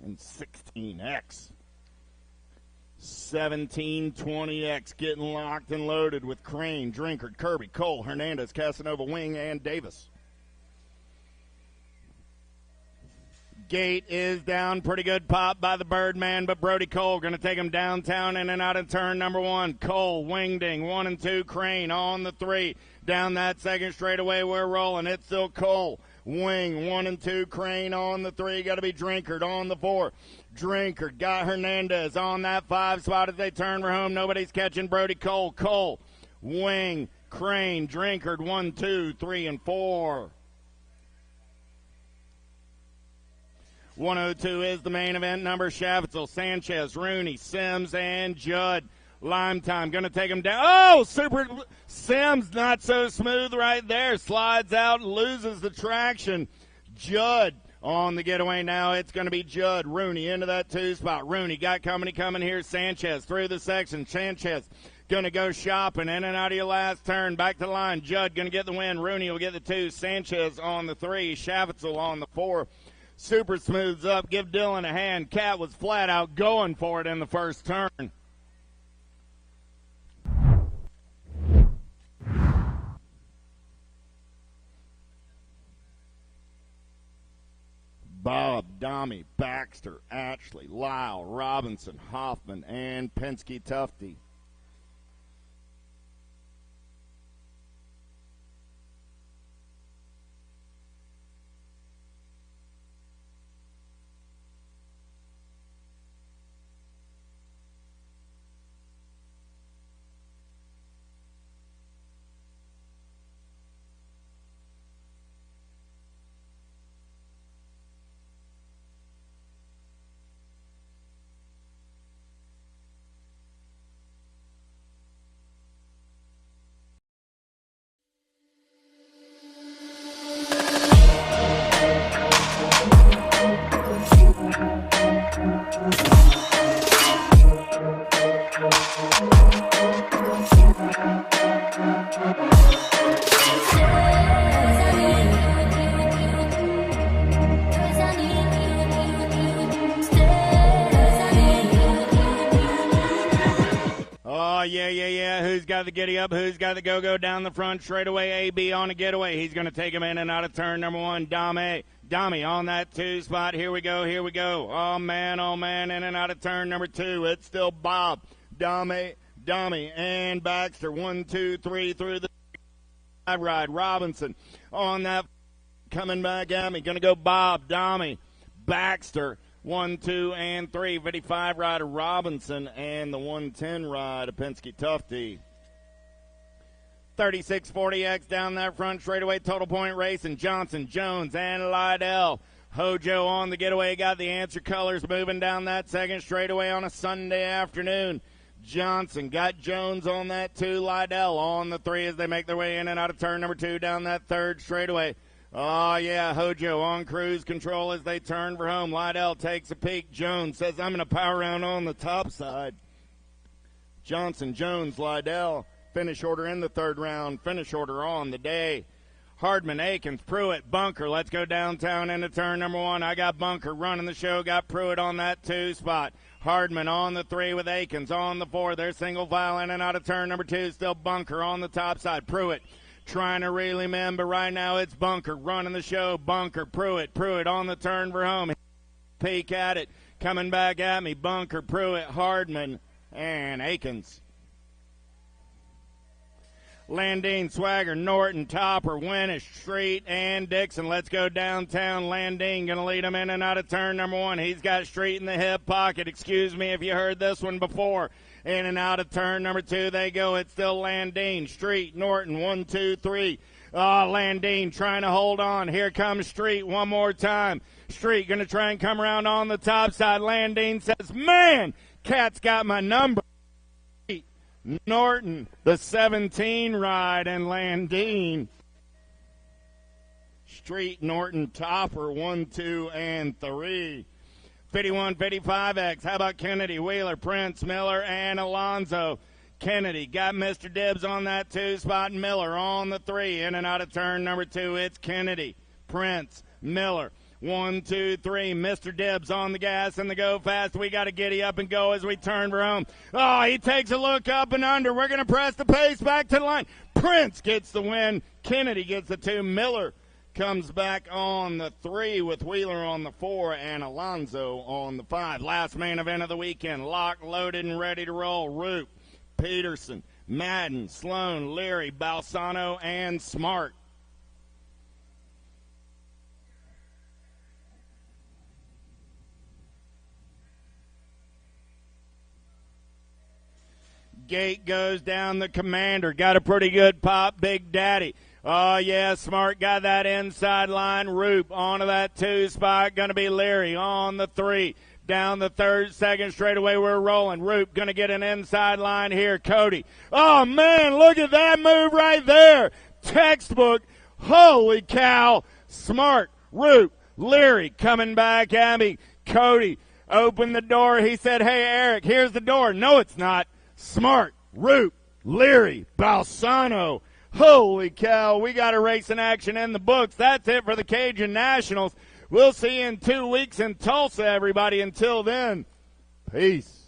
C: And 16X. 1720X getting locked and loaded with Crane, Drinkard, Kirby, Cole, Hernandez, Casanova, Wing, and Davis. Gate is down. Pretty good pop by the Birdman, but Brody Cole going to take him downtown in and out of turn number 1. Cole, wing ding, 1 and 2. Crane on the 3. Down that second straightaway, we're rolling. It's still Cole. Wing, 1 and 2. Crane on the 3. Got to be Drinkard on the 4. Drinkard got Hernandez on that 5 spot as they turn for home. Nobody's catching Brody Cole. Cole, wing, Crane, Drinkard, 1, 2, 3, and 4. 102 is the main event number. Shavitzel, Sanchez, Rooney, Sims, and Judd. Lime time going to take him down. Oh, super. Sims not so smooth right there. Slides out, loses the traction. Judd on the getaway now. It's going to be Judd. Rooney into that 2 spot. Rooney got company coming here. Sanchez through the section. Sanchez going to go shopping in and out of your last turn. Back to the line. Judd going to get the win. Rooney will get the 2. Sanchez on the 3. Shavitzel on the 4. Super smooths up. Give Dylan a hand. Cat was flat out going for it in the first turn. Bob, Domi, Baxter, Ashley, Lyle, Robinson, Hoffman, and Penske Tufty. Who's got the giddy up? Who's got the go down the front straightaway? AB on a getaway. He's going to take him in and out of turn number 1. Domi on that 2 spot. Here we go. Oh, man, in and out of turn number 2. It's still Bob, Domi, and Baxter. 1, 2, 3 through the ride. Robinson on that coming back at me. Going to go Bob, Domi, Baxter. 1, 2, and 3. 55 rider Robinson and the 110 ride of Penske Tufty. 3640X down that front straightaway. Total point racing. Johnson, Jones, and Lydell. Hojo on the getaway. Got the answer colors moving down that second straightaway on a Sunday afternoon. Johnson got Jones on that 2. Lydell on the 3 as they make their way in and out of turn number 2 down that third straightaway. Oh, yeah, Hojo on cruise control as they turn for home. Lydell takes a peek. Jones says, I'm going to power around on the top side. Johnson, Jones, Lydell. Finish order in the third round. Finish order on the day. Hardman, Akins, Pruitt, Bunker. Let's go downtown into turn number 1. I got Bunker running the show. Got Pruitt on that 2 spot. Hardman on the 3 with Akins on the 4. They're single file in and out of turn number 2. Still Bunker on the top side. Pruitt trying to reel him in, but right now it's Bunker running the show. Bunker, Pruitt on the turn for home. Peek at it. Coming back at me. Bunker, Pruitt, Hardman, and Akins. Landine, Swagger, Norton, Topper, Winnish, Street, and Dixon. Let's go downtown. Landine going to lead him in and out of turn number 1. He's got Street in the hip pocket. Excuse me if you heard this one before. In and out of turn number 2 they go. It's still Landine, Street, Norton, 1, 2, 3. Landine trying to hold on. Here comes Street one more time. Street going to try and come around on the top side. Landine says, man, Cat's got my number. Norton, the 17 ride, and Landine. Street, Norton, Topper, 1, 2, and 3. 51, 55X. How about Kennedy, Wheeler, Prince, Miller, and Alonzo? Kennedy got Mr. Dibbs on that 2 spot. Miller on the 3. In and out of turn number 2. It's Kennedy, Prince, Miller. 1, 2, 3. Mr. Dibbs on the gas and the go fast. We got to giddy up and go as we turn for home. Oh, he takes a look up and under. We're going to press the pace back to the line. Prince gets the win. Kennedy gets the 2. Miller comes back on the 3 with Wheeler on the 4 and Alonzo on the 5. Last main event of the weekend, locked, loaded, and ready to roll. Roop, Peterson, Madden, Sloan, Leary, Balsano, and Smart. Gate goes down the Commander. Got a pretty good pop, Big Daddy. Oh, yeah, Smart got that inside line. Roop onto that 2 spot. Going to be Leary on the 3. Down the 3rd, 2nd straightaway, we're rolling. Roop going to get an inside line here. Cody. Oh, man, look at that move right there. Textbook. Holy cow. Smart, Roop, Leary coming back at me. Cody opened the door. He said, hey, Eric, here's the door. No, it's not. Smart, Roop, Leary, Balsano. Holy cow, we got a race in action in the books. That's it for the Cajun Nationals. We'll see you in 2 weeks in Tulsa, everybody. Until then, peace.